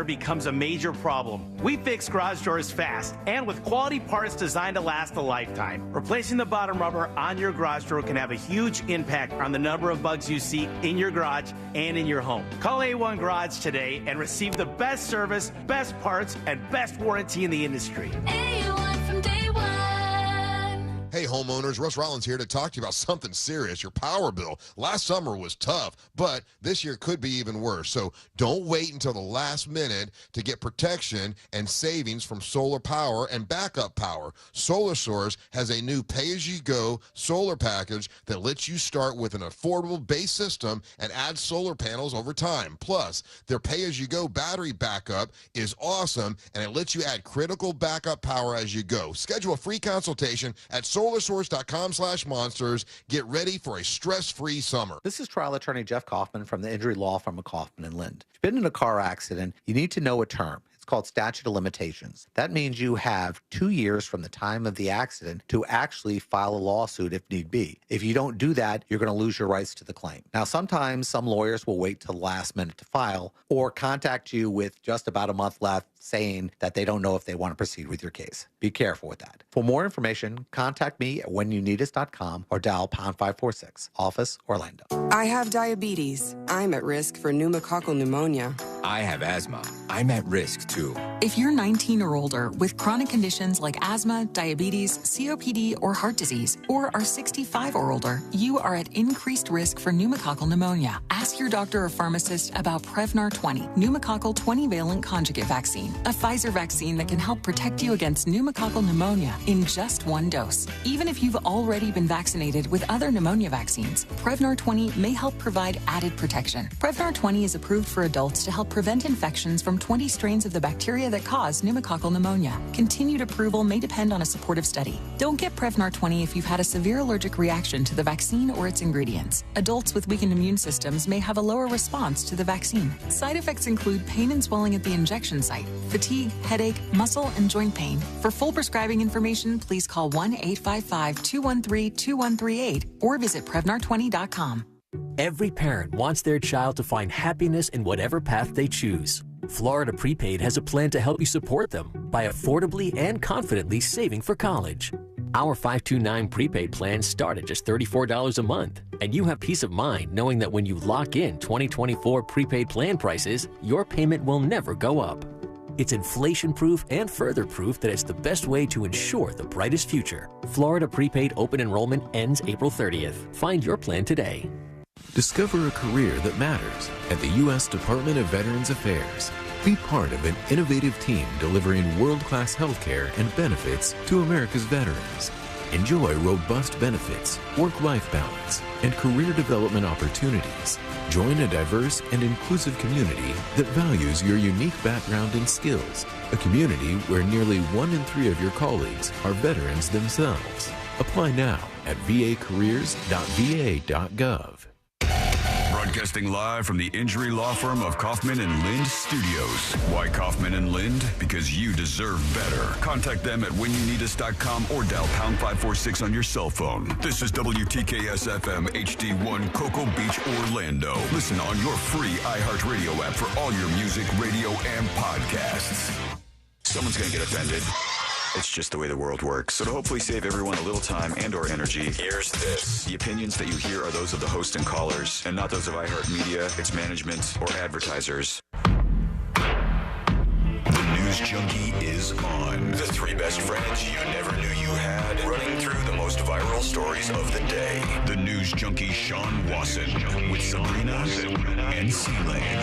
becomes a major problem. We fix garage doors fast and with quality parts designed to last a lifetime. Replacing the bottom rubber on your garage door can have a huge impact on the number of bugs you see in your garage and in your home. Call A1 Garage today and receive the best service, best parts, and best warranty in the industry. A1 from day one. Hey homeowners, Russ Rollins here to talk to you about something serious, your power bill. Last summer was tough, but this year could be even worse. So don't wait until the last minute to get protection and savings from solar power and backup power. Solar Source has a new pay-as-you-go solar package that lets you start with an affordable base system and add solar panels over time. Plus, their pay-as-you-go battery backup is awesome, and it lets you add critical backup power as you go. Schedule a free consultation at solarsource.com/monsters. Get ready for a stress-free summer. This is trial attorney Jeff Kaufman from the injury law firm of Kaufman and Lind. If you've been in a car accident, you need to know a term. It's called statute of limitations. That means you have 2 years from the time of the accident to actually file a lawsuit if need be. If you don't do that, you're going to lose your rights to the claim. Now, sometimes some lawyers will wait till the last minute to file or contact you with just about a month left saying that they don't know if they want to proceed with your case. Be careful with that. For more information, contact me at whenyouneedus.com or dial #546, office Orlando. I have diabetes. I'm at risk for pneumococcal pneumonia. I have asthma. I'm at risk too. If you're 19 or older with chronic conditions like asthma, diabetes, COPD, or heart disease, or are 65 or older, you are at increased risk for pneumococcal pneumonia. Ask your doctor or pharmacist about Prevnar 20, pneumococcal 20-valent conjugate vaccine, a Pfizer vaccine that can help protect you against pneumococcal pneumonia in just one dose. Even if you've already been vaccinated with other pneumonia vaccines, Prevnar 20 may help provide added protection. Prevnar 20 is approved for adults to help prevent infections from 20 strains of the bacteria that cause pneumococcal pneumonia. Continued approval may depend on a supportive study. Don't get Prevnar 20 if you've had a severe allergic reaction to the vaccine or its ingredients. Adults with weakened immune systems may have a lower response to the vaccine. Side effects include pain and swelling at the injection site, fatigue, headache, muscle, and joint pain. For full prescribing information, please call 1-855-213-2138 or visit Prevnar20.com. Every parent wants their child to find happiness in whatever path they choose. Florida Prepaid has a plan to help you support them by affordably and confidently saving for college. Our 529 prepaid plans start at just $34 a month, and you have peace of mind knowing that when you lock in 2024 prepaid plan prices, your payment will never go up. It's inflation-proof and further proof that it's the best way to ensure the brightest future. Florida Prepaid open enrollment ends April 30th. Find your plan today. Discover a career that matters at the U.S. Department of Veterans Affairs. Be part of an innovative team delivering world-class healthcare and benefits to America's veterans. Enjoy robust benefits, work-life balance, and career development opportunities. Join a diverse and inclusive community that values your unique background and skills. A community where nearly 1 in 3 of your colleagues are veterans themselves. Apply now at vacareers.va.gov. Broadcasting live from the injury law firm of Kaufman and Lind Studios. Why Kaufman and Lind? Because you deserve better. Contact them at whenyouneedus.com or dial #546 on your cell phone. This is WTKS-FM HD1 Cocoa Beach, Orlando. Listen on your free iHeartRadio app for all your music, radio, and podcasts. Someone's going to get offended. It's just the way the world works. So to hopefully save everyone a little time and or energy, here's this. The opinions that you hear are those of the host and callers, and not those of iHeartMedia, its management, or advertisers. The News Junkie is on. The 3 best friends you never knew you had, running through the most viral stories of the day. The News Junkie Sean Wasson with Sabrina and C-Lane.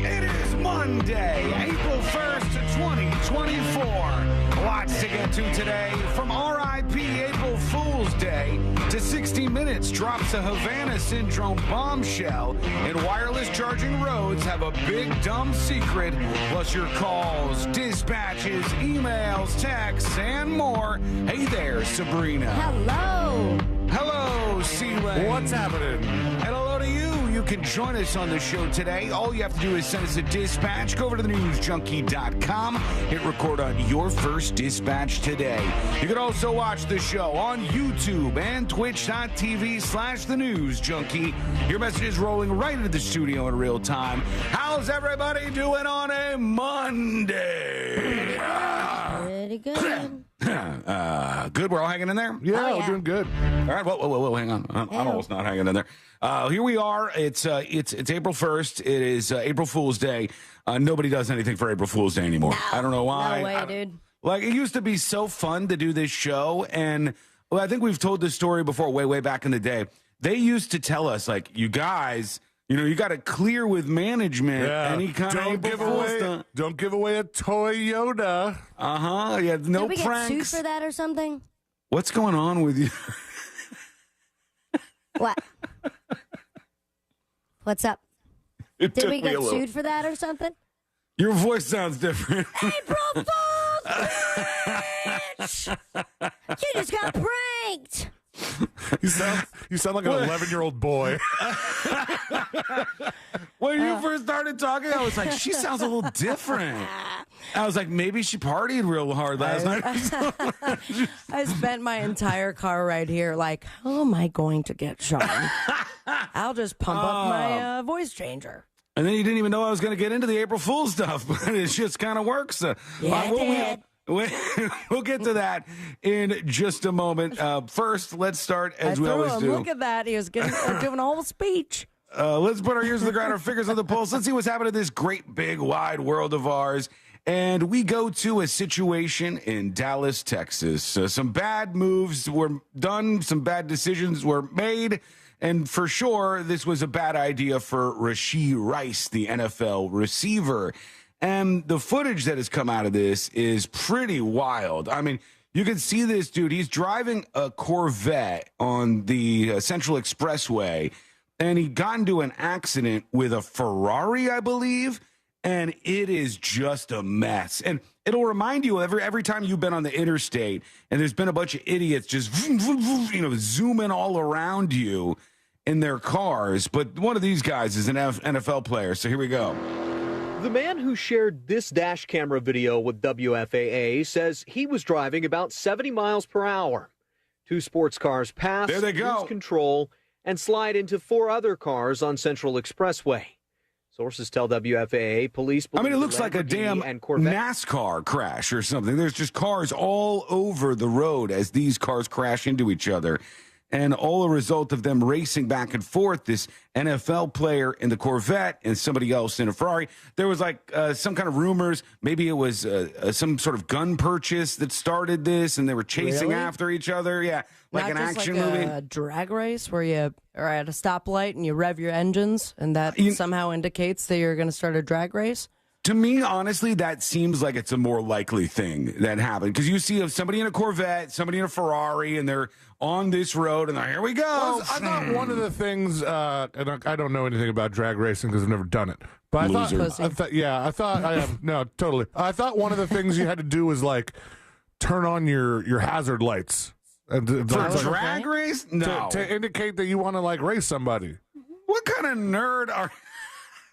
It is Monday, April 1st, 2024. Lots to get to today, from R.I.P. April Fool's Day to 60 Minutes drops a Havana syndrome bombshell, and wireless charging roads have a big dumb secret, plus your calls, dispatches, emails, texts, and more. Hey there, Sabrina. Hello. Hello, C-Lane. What's happening? And hello to you, you can join us on the show today. All you have to do is send us a dispatch. Go over to the newsjunkie.com. Hit record on your first dispatch today. You can also watch the show on YouTube and twitch.tv/The News Junkie. Your message is rolling right into the studio in real time. How's everybody doing on a Monday? Pretty good. Good. We're all hanging in there? Yeah, we're doing good. All right. Whoa. Hang on. I'm almost not hanging in there. Here we are. It's April 1st. It is April Fool's Day. Nobody does anything for April Fool's Day anymore. I don't know why. No way, dude. Like, it used to be so fun to do this show, and I think we've told this story before, way back in the day. They used to tell us, like, you guys, you got to clear with management any kind of April Fool's stuff. Don't give away a Toyota. Yeah, no Did we pranks. get sued for that or something? What's going on with you? What? What's up? Did we get sued for that or something? Your voice sounds different. April Fool's, bitch! You just got pranked. You sound like an 11-year-old boy. When you first started talking, I was like, she sounds a little different. I was like, maybe she partied real hard last night. I spent my entire car right here like, how am I going to get Sean? I'll just pump up my voice changer. And then you didn't even know I was going to get into the April Fool's stuff, but it just kind of works. We'll get to that in just a moment. First, let's start as we always do. Look at that. He was giving a whole speech. Let's put our ears to the ground, our fingers on the pulse. Let's see what's happening in this great, big, wide world of ours. And we go to a situation in Dallas, Texas. Some bad moves were done. Some bad decisions were made. And for sure, this was a bad idea for Rasheed Rice, the NFL receiver. And the footage that has come out of this is pretty wild. I mean, you can see this dude. He's driving a Corvette on the Central Expressway, and he got into an accident with a Ferrari, I believe, and it is just a mess. And it'll remind you every time you've been on the interstate and there's been a bunch of idiots just zooming all around you in their cars. But one of these guys is an NFL player, so here we go. The man who shared this dash camera video with WFAA says he was driving about 70 miles per hour. Two sports cars pass, there they go, lose control, and slide into four other cars on Central Expressway. Sources tell WFAA police believe it looks like a damn NASCAR crash or something. There's just cars all over the road as these cars crash into each other. And all a result of them racing back and forth, this NFL player in the Corvette and somebody else in a Ferrari. There was like some kind of rumors. Maybe it was some sort of gun purchase that started this, and they were chasing after each other. Yeah, like Not an just action like movie. A drag race where you are at a stoplight and you rev your engines, and that somehow indicates that you're going to start a drag race. To me, honestly, that seems like it's a more likely thing that happened. Because you see somebody in a Corvette, somebody in a Ferrari, and they're on this road, and here we go. Well, I thought one of the things, and I don't know anything about drag racing because I've never done it. But I thought one of the things you had to do was like turn on your hazard lights. For a drag race? No. To indicate that you want to like race somebody. What kind of nerd are...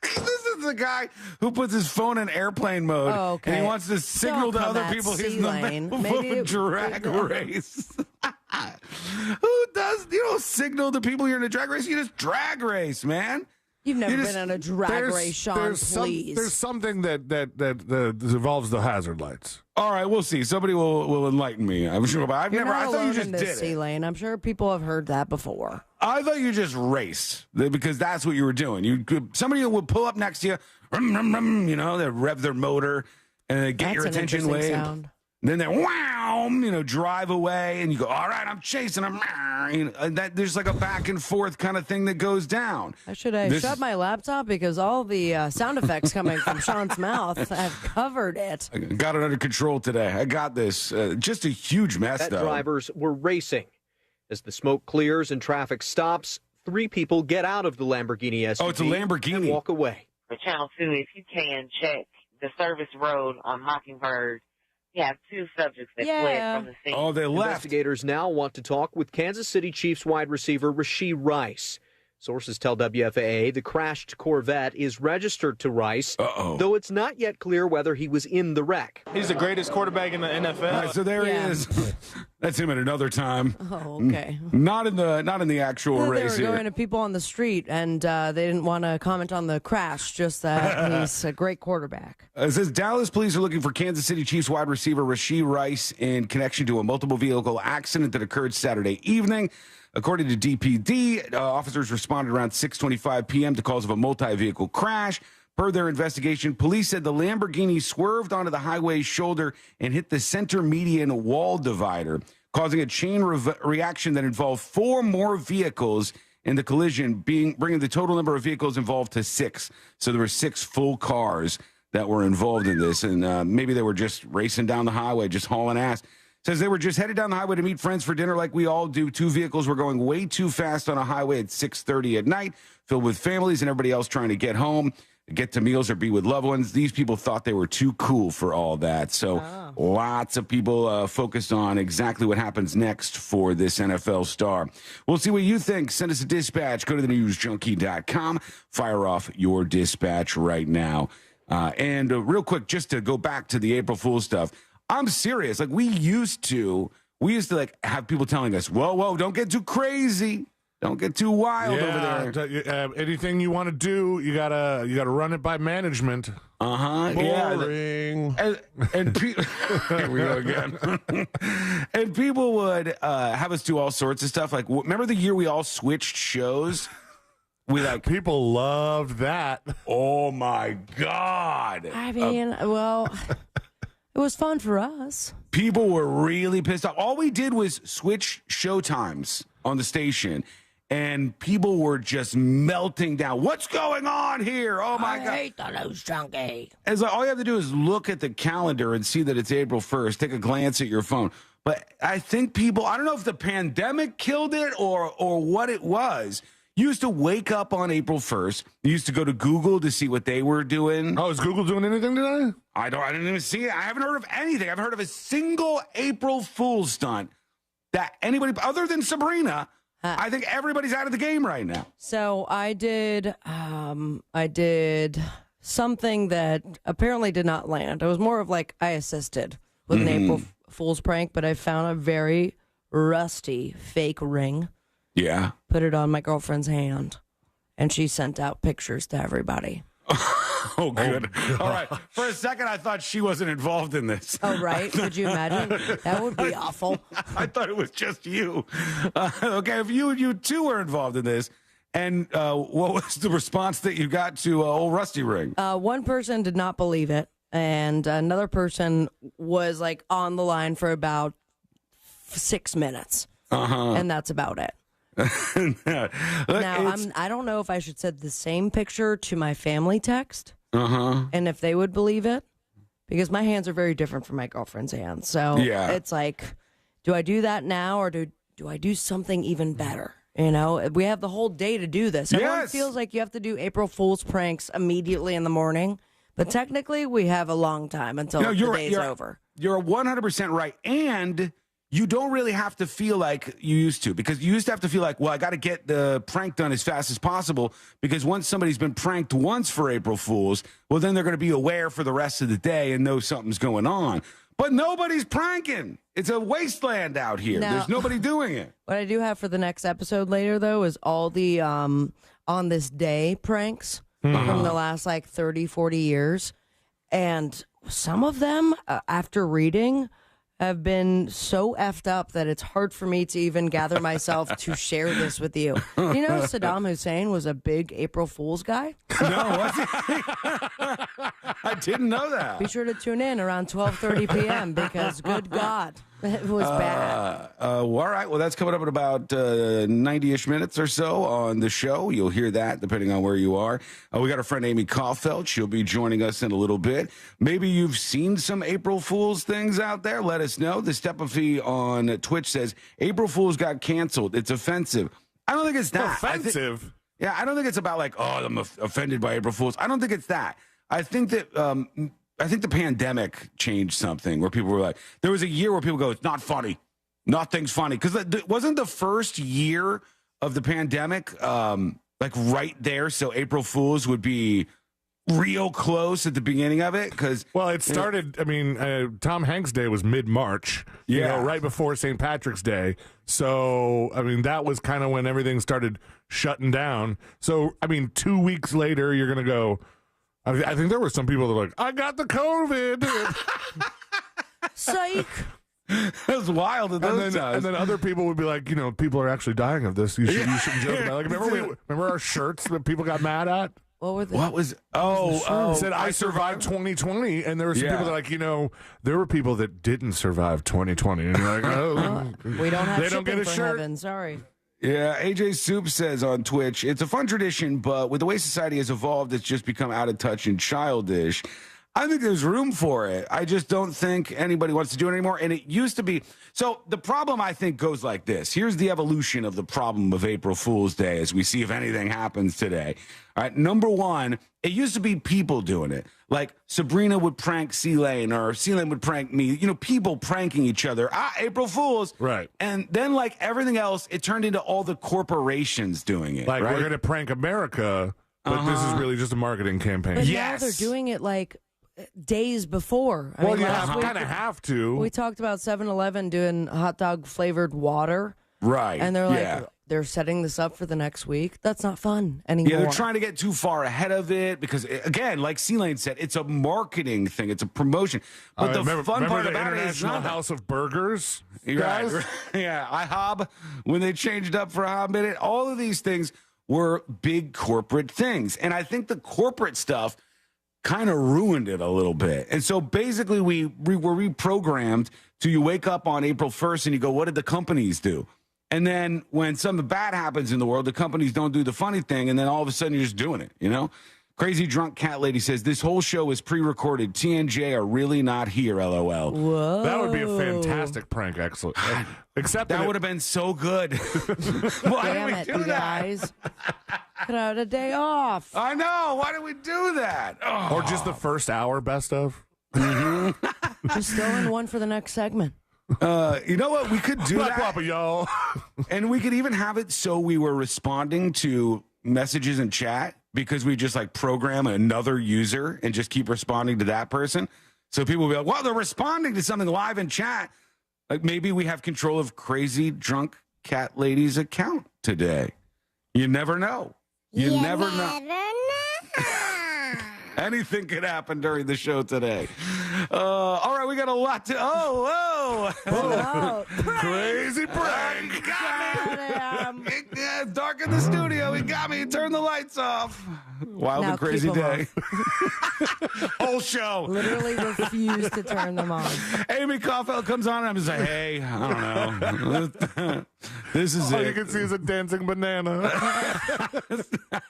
This is the guy who puts his phone in airplane mode, and he wants to signal to other people he's in the middle of a drag race. Who does, signal to people you're in a drag race? You just drag race, man. You've never been on a drag race, Sean, please. There's something that involves the hazard lights. All right, we'll see. Somebody will enlighten me. I'm sure, but I thought you just did it. Lane. I'm sure people have heard that before. I thought you just raced because that's what you were doing. Somebody would pull up next to you, they rev their motor and get your attention way. Sound. Then they drive away, and you go, all right, I'm chasing them. There's like a back and forth kind of thing that goes down. I should have shut my laptop because all the sound effects coming from Sean's mouth have covered it. I got it under control today. I got this. Just a huge mess, though. Drivers were racing. As the smoke clears and traffic stops, three people get out of the Lamborghini SUV. Oh, it's a Lamborghini. And walk away. For Channel 2, if you can check the service road on Mockingbird, you have two subjects that fled from the scene. Oh, they left. Investigators now want to talk with Kansas City Chiefs wide receiver Rasheed Rice. Sources tell WFAA the crashed Corvette is registered to Rice, though it's not yet clear whether he was in the wreck. He's the greatest quarterback in the NFL. All right, so there he is. That's him at another time. Oh, okay. Not in the actual race They were here. going to people on the street, and they didn't want to comment on the crash, just that he's a great quarterback. It says Dallas police are looking for Kansas City Chiefs wide receiver Rasheed Rice in connection to a multiple vehicle accident that occurred Saturday evening. According to DPD, officers responded around 6:25 p.m. to calls of a multi-vehicle crash. Per their investigation, police said the Lamborghini swerved onto the highway's shoulder and hit the center median wall divider, causing a chain reaction that involved 4 more vehicles in the collision, bringing the total number of vehicles involved to 6. So there were 6 full cars that were involved in this, and maybe they were just racing down the highway, just hauling ass. Says they were just headed down the highway to meet friends for dinner like we all do. 2 vehicles were going way too fast on a highway at 6:30 at night, filled with families and everybody else trying to get home, get to meals, or be with loved ones. These people thought they were too cool for all that. So lots of people focused on exactly what happens next for this NFL star. We'll see what you think. Send us a dispatch. Go to thenewsjunkie.com. Fire off your dispatch right now. And real quick, just to go back to the April Fool's stuff, I'm serious. Like, we used to like have people telling us, whoa, don't get too crazy. Don't get too wild over there. Anything you want to do, you gotta run it by management. Boring. Yeah. And here we go again. And people would have us do all sorts of stuff. Like, remember the year we all switched shows? People loved that. Oh my God. I mean, well, it was fun for us. People were really pissed off. All we did was switch show times on the station, and people were just melting down. What's going on here? Oh my God. I hate the news junkie. It's like all you have to do is look at the calendar and see that it's April 1st. Take a glance at your phone. But I think people, I don't know if the pandemic killed it or what it was. You used to wake up on April 1st. You used to go to Google to see what they were doing. Oh, is Google doing anything today? I didn't even see it. I haven't heard of anything. I haven't heard of a single April Fool's stunt that anybody, other than Sabrina, I think everybody's out of the game right now. So I did something that apparently did not land. It was more of like I assisted with an April Fool's prank, but I found a very rusty fake ring. Yeah. Put it on my girlfriend's hand, and she sent out pictures to everybody. Oh, good. All right. For a second, I thought she wasn't involved in this. Oh, right? Could you imagine? That would be awful. I thought it was just you. Okay, if you too were involved in this, and what was the response that you got to old Rusty Ring? One person did not believe it, and another person was like on the line for about 6 minutes, and that's about it. Look, now, I don't know if I should send the same picture to my family text and if they would believe it, because my hands are very different from my girlfriend's hands. So it's like, do I do that now or do I do something even better? You know, we have the whole day to do this. Everyone feels like you have to do April Fool's pranks immediately in the morning, but technically we have a long time until the day's over. You're 100% right. And you don't really have to feel like you used to, because you used to have to feel like, well, I got to get the prank done as fast as possible, because once somebody's been pranked once for April Fools, well, then they're going to be aware for the rest of the day and know something's going on. But nobody's pranking. It's a wasteland out here. There's nobody doing it. What I do have for the next episode later, though, is all the on this day pranks from the last like 30, 40 years. And some of them, after reading, have been so effed up that it's hard for me to even gather myself to share this with you. You know, Saddam Hussein was a big April Fool's guy? No, was he? I didn't know that. Be sure to tune in around 12:30 p.m. because, good God, it was bad. All right. Well, that's coming up in about 90-ish minutes or so on the show. You'll hear that depending on where you are. We got our friend Amy Celd. She'll be joining us in a little bit. Maybe you've seen some April Fool's things out there. Let us know. The Stepafee on Twitch says, April Fool's got canceled. It's offensive. I don't think it's that. Offensive? I don't think it's about like, oh, I'm offended by April Fool's. I don't think it's that. I think that the pandemic changed something where people were like, there was a year where people go, it's not funny. Nothing's funny. Because wasn't the first year of the pandemic, like right there, so April Fool's would be real close at the beginning of it? Because it started. I mean, Tom Hanks' Day was mid-March. Right before St. Patrick's Day. So I mean, that was kind of when everything started shutting down. So I mean, 2 weeks later, you're gonna go. I think there were some people that were like, I got the COVID. Psych. That was wild at those times. And then other people would be like, people are actually dying of this. You shouldn't joke about it. Like, remember our shirts that people got mad at? What were they? What was? Oh, said I survived 2020, and there were some people that there were people that didn't survive 2020, and you're like, we don't have they don't get a for shirt. Heaven. Sorry. Yeah, AJ Soup says on Twitch, it's a fun tradition, but with the way society has evolved, it's just become out of touch and childish. I think there's room for it. I just don't think anybody wants to do it anymore. And it used to be. So the problem, I think, goes like this. Here's the evolution of the problem of April Fool's Day as we see if anything happens today. All right. Number one, it used to be people doing it. Like Sabrina would prank C-Lane or C-Lane would prank me. People pranking each other. April Fool's. Right. And then like everything else, it turned into all the corporations doing it. Like, right? we're going to prank America, but this is really just a marketing campaign. But now they're doing it like days before. You kind of have to. We talked about 7-Eleven doing hot dog flavored water. Right. And they're like, they're setting this up for the next week. That's not fun anymore. Yeah, they're trying to get too far ahead of it because, again, like C-Lane said, it's a marketing thing. It's a promotion. But the fun part about it is International House of Burgers, guys. Right. Yeah, IHOB, when they changed up for a hot minute, all of these things were big corporate things. And I think the corporate stuff kind of ruined it a little bit. And so basically we were reprogrammed to you wake up on April 1st and you go, what did the companies do? And then when something bad happens in the world, the companies don't do the funny thing. And then all of a sudden you're just doing it, Crazy Drunk Cat Lady says, this whole show is pre-recorded. TNJ are really not here, LOL. Whoa. That would be a fantastic prank, excellent. Except that would have been so good. Why Damn did we it, do you that? guys. Could have had a day off. I know. Why did we do that? Oh. Or just the first hour best of. Just throw in one for the next segment. You know what? We could do that. Papa, y'all. And we could even have it so we were responding to messages in chat because we just program another user and just keep responding to that person. So people will be like, well, they're responding to something live in chat. Like maybe we have control of Crazy Drunk Cat Lady's account today. You never know. You never know. Anything could happen during the show today. All right, we got a lot to... Crazy prank. Got me. It's dark in the studio. He got me. He turned the lights off. Wild and crazy day. Whole show. Literally refuse to turn them on. Amy Celd comes on and I'm just like, hey, I don't know. This is all it. You can see is a dancing banana.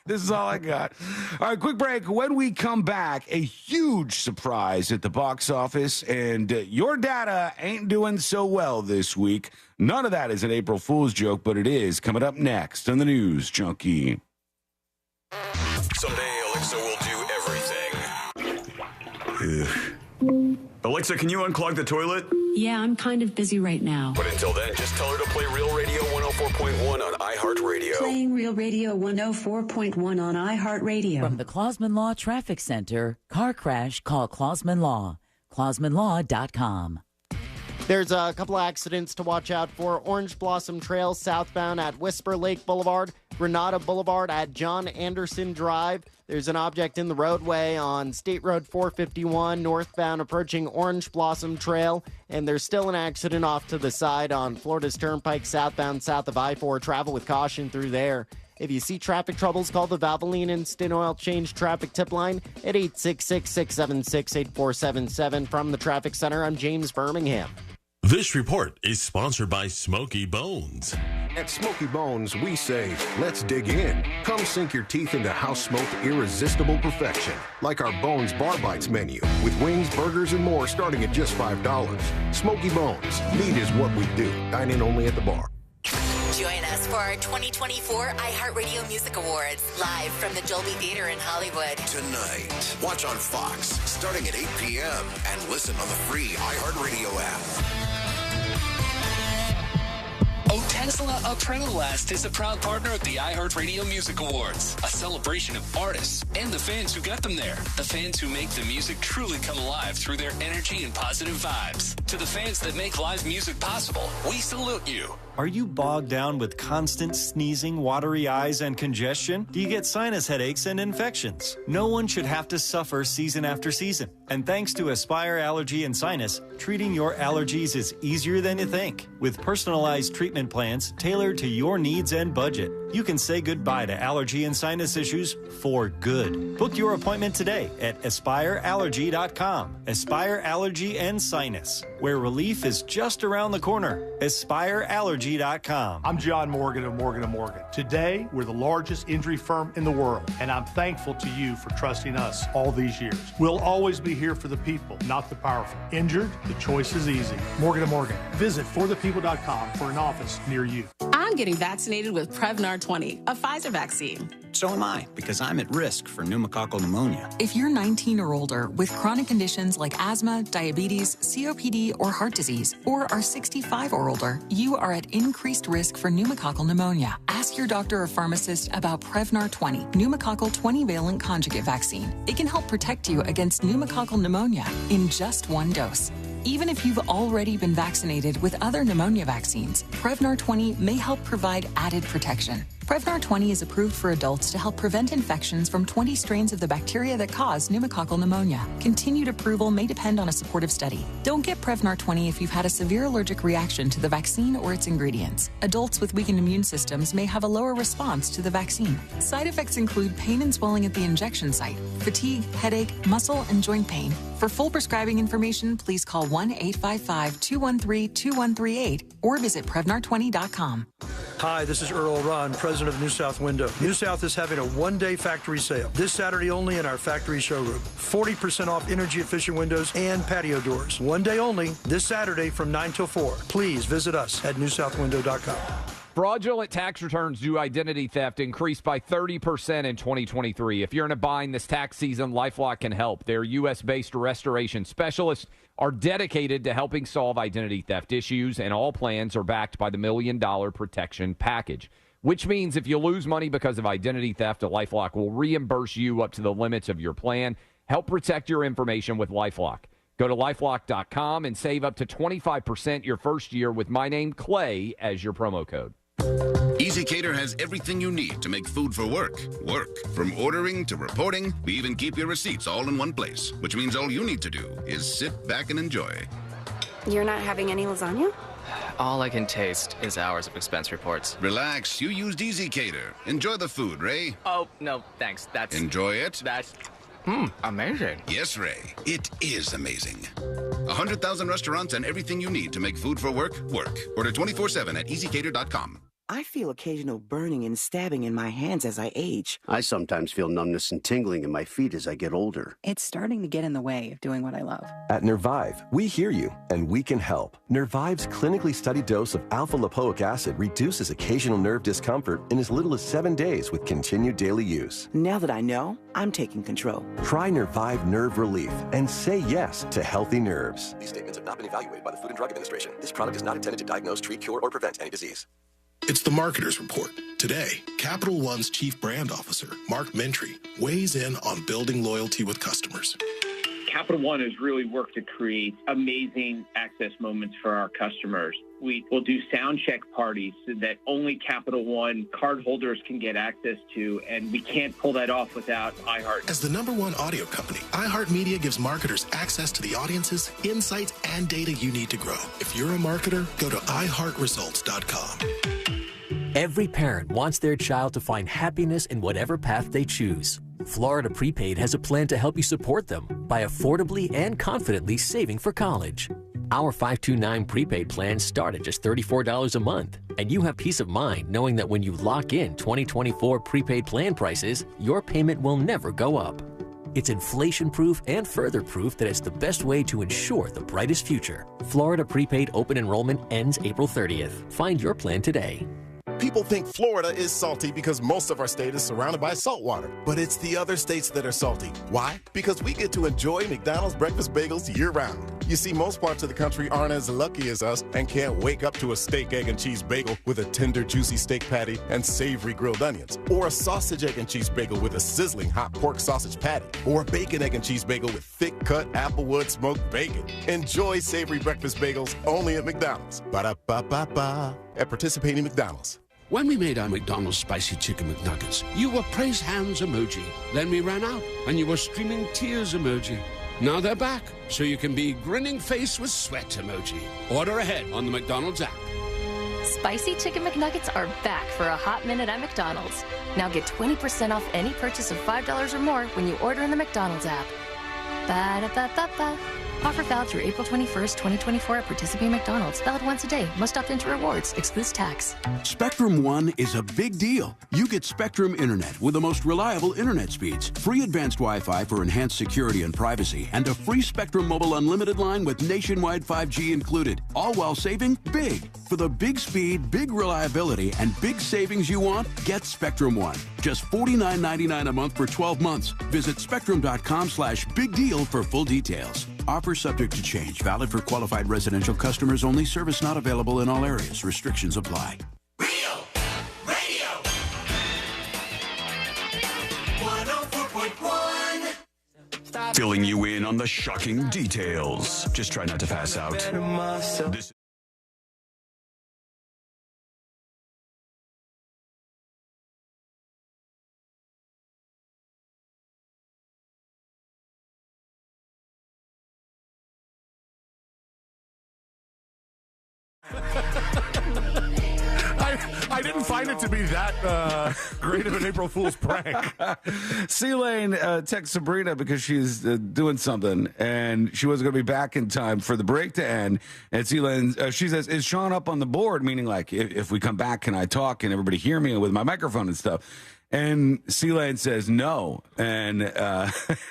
This is all I got. All right, quick break. When we come back, a huge surprise at the box office, and your data ain't doing so well this week. None of that is an April Fool's joke, but it is coming up next on the News Junkie. Someday Alexa will do everything. Alexa, can you unclog the toilet? Yeah, I'm kind of busy right now. But until then, just tell her to play Real Radio 104.1 on iHeartRadio. Playing Real Radio 104.1 on iHeartRadio. From the Clausman Law Traffic Center, car crash, call Clausman Law. ClausmanLaw.com. There's a couple accidents to watch out for. Orange Blossom Trail southbound at Whisper Lake Boulevard, Granada Boulevard at John Anderson Drive. There's an object in the roadway on State Road 451 northbound approaching Orange Blossom Trail. And there's still an accident off to the side on Florida's Turnpike southbound south of I-4. Travel with caution through there. If you see traffic troubles, call the Valvoline Instant Oil Change Traffic Tip Line at 866-676-8477. From the Traffic Center, I'm James Birmingham. This report is sponsored by Smoky Bones. At Smoky Bones, we say, let's dig in. Come sink your teeth into house-smoked, irresistible perfection. Like our Bones Bar Bites menu, with wings, burgers, and more starting at just $5. Smoky Bones. Meat is what we do. Dine in only at the bar. Join us for our 2024 iHeartRadio Music Awards, live from the Dolby Theater in Hollywood. Tonight, watch on Fox, starting at 8 p.m., and listen on the free iHeartRadio app. Tesla Adrenalast is a proud partner of the iHeartRadio Music Awards, a celebration of artists and the fans who got them there. The fans who make the music truly come alive through their energy and positive vibes. To the fans that make live music possible, we salute you. Are you bogged down with constant sneezing, watery eyes, and congestion? Do you get sinus headaches and infections? No one should have to suffer season after season. And thanks to Aspire Allergy and Sinus, treating your allergies is easier than you think. With personalized treatment plans tailored to your needs and budget, you can say goodbye to allergy and sinus issues for good. Book your appointment today at AspireAllergy.com. Aspire Allergy and Sinus, where relief is just around the corner. AspireAllergy.com. I'm John Morgan of Morgan & Morgan. Today, we're the largest injury firm in the world, and I'm thankful to you for trusting us all these years. We'll always be here for the people, not the powerful. Injured? The choice is easy. Morgan & Morgan. Visit forthepeople.com for an office near you. I'm getting vaccinated with Prevnar 20, a Pfizer vaccine. So am I, because I'm at risk for pneumococcal pneumonia. If you're 19 or older with chronic conditions like asthma, diabetes, COPD, or heart disease, or are 65 or older, you are at increased risk for pneumococcal pneumonia. Ask your doctor or pharmacist about Prevnar 20, pneumococcal 20-valent conjugate vaccine. It can help protect you against pneumococcal pneumonia in just one dose. Even if you've already been vaccinated with other pneumonia vaccines, Prevnar 20 may help provide added protection. Prevnar 20 is approved for adults to help prevent infections from 20 strains of the bacteria that cause pneumococcal pneumonia. Continued approval may depend on a supportive study. Don't get Prevnar 20 if you've had a severe allergic reaction to the vaccine or its ingredients. Adults with weakened immune systems may have a lower response to the vaccine. Side effects include pain and swelling at the injection site, fatigue, headache, muscle, and joint pain. For full prescribing information, please call 1-855-213-2138 or visit Prevnar20.com. Hi, this is Earl Ron, president of New South Window. New South is having a one-day factory sale this Saturday only in our factory showroom. 40% off energy-efficient windows and patio doors. One day only, this Saturday from 9 till 4. Please visit us at newsouthwindow.com. Fraudulent tax returns due to identity theft increased by 30% in 2023. If you're in a bind this tax season, LifeLock can help. Their U.S.-based restoration specialists are dedicated to helping solve identity theft issues, and all plans are backed by the $1 Million Protection Package, which means if you lose money because of identity theft, LifeLock will reimburse you up to the limits of your plan. Help protect your information with LifeLock. Go to LifeLock.com and save up to 25% your first year with my name, Clay, as your promo code. EasyCater has everything you need to make food for work. From ordering to reporting, we even keep your receipts all in one place, which means all you need to do is sit back and enjoy. You're not having any lasagna? All I can taste is hours of expense reports. Relax, you used EasyCater. Enjoy the food, Ray. Oh, no, thanks. Enjoy it? Amazing. Yes, Ray, it is amazing. 100,000 restaurants and everything you need to make food for work. Order 24/7 at EasyCater.com. I feel occasional burning and stabbing in my hands as I age. I sometimes feel numbness and tingling in my feet as I get older. It's starting to get in the way of doing what I love. At Nervive, we hear you, and we can help. Nervive's clinically studied dose of alpha-lipoic acid reduces occasional nerve discomfort in as little as 7 days with continued daily use. Now that I know, I'm taking control. Try Nervive Nerve Relief and say yes to healthy nerves. These statements have not been evaluated by the Food and Drug Administration. This product is not intended to diagnose, treat, cure, or prevent any disease. It's the Marketer's Report. Today, Capital One's Chief Brand Officer, Mark Mentry, weighs in on building loyalty with customers. Capital One has really worked to create amazing access moments for our customers. We will do sound check parties so that only Capital One cardholders can get access to, and we can't pull that off without iHeart. As the #1 audio company, iHeartMedia gives marketers access to the audiences, insights, and data you need to grow. If you're a marketer, go to iHeartResults.com. Every parent wants their child to find happiness in whatever path they choose. Florida Prepaid has a plan to help you support them by affordably and confidently saving for college. Our 529 prepaid plans start at just $34 a month, and you have peace of mind knowing that when you lock in 2024 prepaid plan prices, your payment will never go up. It's inflation-proof and further proof that it's the best way to ensure the brightest future. Florida Prepaid open enrollment ends April 30th. Find your plan today. People think Florida is salty because most of our state is surrounded by salt water. But it's the other states that are salty. Why? Because we get to enjoy McDonald's breakfast bagels year-round. You see, most parts of the country aren't as lucky as us and can't wake up to a steak, egg, and cheese bagel with a tender, juicy steak patty and savory grilled onions, or a sausage, egg, and cheese bagel with a sizzling hot pork sausage patty, or a bacon, egg, and cheese bagel with thick-cut applewood smoked bacon. Enjoy savory breakfast bagels only at McDonald's. Ba-da-ba-ba-ba. At participating McDonald's. When we made our McDonald's Spicy Chicken McNuggets, you were praise hands emoji. Then we ran out, and you were streaming tears emoji. Now they're back, so you can be grinning face with sweat emoji. Order ahead on the McDonald's app. Spicy Chicken McNuggets are back for a hot minute at McDonald's. Now get 20% off any purchase of $5 or more when you order in the McDonald's app. Ba-da-ba-ba-ba. Offer valid through April 21st, 2024 at participating McDonald's. Valid once a day. Must opt into rewards. Excludes tax. Spectrum One is a big deal. You get Spectrum Internet with the most reliable internet speeds, free advanced Wi-Fi for enhanced security and privacy, and a free Spectrum Mobile Unlimited line with nationwide 5G included, all while saving big. For the big speed, big reliability, and big savings you want, get Spectrum One. Just $49.99 a month for 12 months. Visit spectrum.com/big deal for full details. Offer subject to change. Valid for qualified residential customers only. Service not available in all areas. Restrictions apply. Real Radio 104.1. Filling you in on the shocking details. Just try not to pass out. This I didn't find it to be that great of an April Fool's prank. C-Lane texts Sabrina because she's doing something, and she wasn't going to be back in time for the break to end. And C-Lane, she says, is Sean up on the board? Meaning, like, if we come back, can I talk? Can everybody hear me with my microphone and stuff? And C-Lane says no. And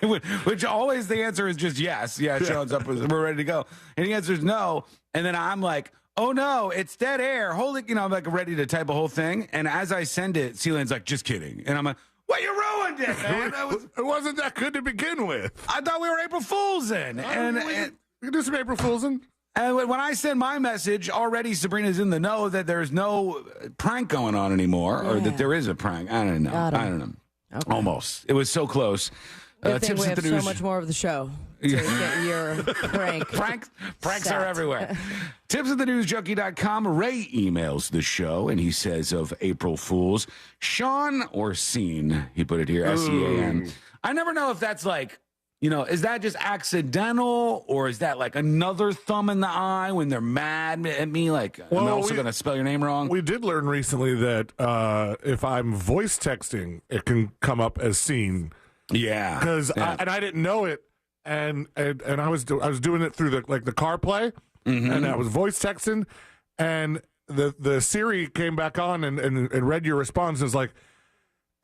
which always the answer is just yes. Yeah, Sean's up. We're ready to go. And he answers no. And then I'm like, oh no, it's dead air. Hold it, I'm like ready to type a whole thing. And as I send it, C-Lane's like, just kidding. And I'm like, well, you ruined it, man. It wasn't that good to begin with. I thought we were April Fools in. And we can do some April Fools in. And when I send my message, already Sabrina's in the know that there's no prank going on anymore, or that there is a prank. I don't know. I don't know. Okay. Almost. It was so close. I think we have so much more of the show to get your prank. Pranks are everywhere. Tips at the newsjunkie.com. Ray emails the show, and he says of April Fools, Sean or Scene, he put it here, S-E-A-N. I never know if that's like, is that just accidental, or is that like another thumb in the eye when they're mad at me? Like, I'm also going to spell your name wrong. We did learn recently that if I'm voice texting, it can come up as Scene. Yeah, because I didn't know it, and I was doing it through the CarPlay, and I was voice texting, and the Siri came back on and read your response and was like,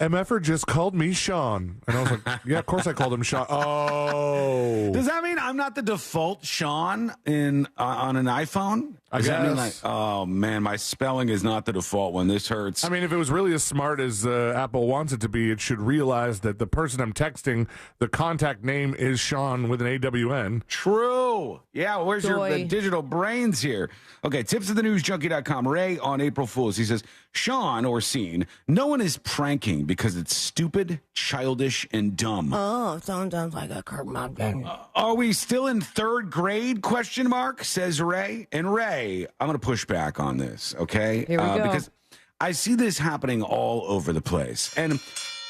MFer just called me Sean. And I was like, yeah, of course I called him Sean. Oh. Does that mean I'm not the default Sean on an iPhone? Does that mean like, oh, man, my spelling is not the default one. This hurts. I mean, if it was really as smart as Apple wants it to be, it should realize that the person I'm texting, the contact name is Sean with an AWN. True. Yeah, where's your digital brains here? Okay, tips at the newsjunkie.com. Ray on April Fools. He says, Sean or Scene, no one is pranking because it's stupid, childish, and dumb. Oh, sounds like a curb mob gang. Are we still in third grade? ? Says Ray. And Ray, I'm going to push back on this, okay? Here we go. Because I see this happening all over the place. And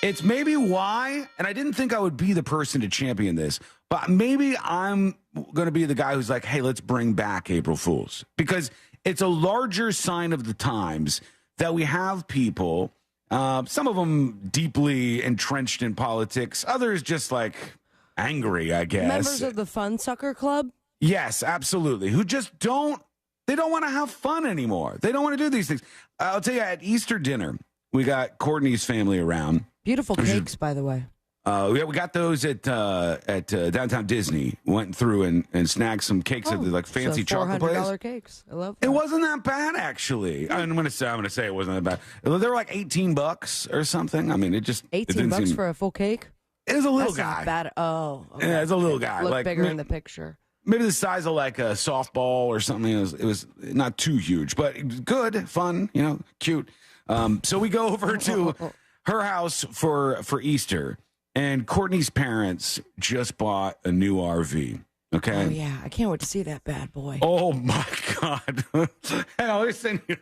it's maybe why, and I didn't think I would be the person to champion this, but maybe I'm going to be the guy who's like, hey, let's bring back April Fools. Because it's a larger sign of the times that we have people, some of them deeply entrenched in politics, others just like angry, I guess. Members of the Fun Sucker Club? Yes, absolutely. Who just don't want to have fun anymore. They don't want to do these things. I'll tell you, at Easter dinner, we got Courtney's family around. Beautiful cakes, by the way. We got those at Downtown Disney. Went through and snagged some cakes at the fancy chocolate place. $400 cakes. I love that. It wasn't that bad, actually. I'm gonna say it wasn't that bad. They were like $18 or something. I mean, it just $18 for a full cake. It was a little That's guy. Not bad. Oh, okay. Yeah, it's a little guy. Look like bigger in the picture. maybe the size of like a softball or something. It was not too huge, but good, fun, cute. So we go over to her house for Easter, and Courtney's parents just bought a new RV. Okay. Oh yeah, I can't wait to see that bad boy. Oh my God! Hey, let me send you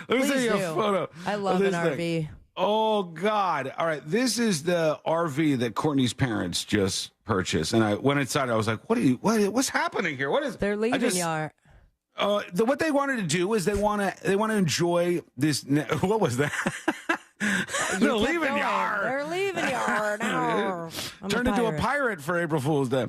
a photo. I love an RV. Oh God! All right, this is the RV that Courtney's parents just purchased, and I went inside. I was like, what's happening here? What is? They're leaving y'all. What they wanted to do is they want to enjoy this. What was that? They're leaving yard. They're leaving yard. Turned into a pirate for April Fool's Day.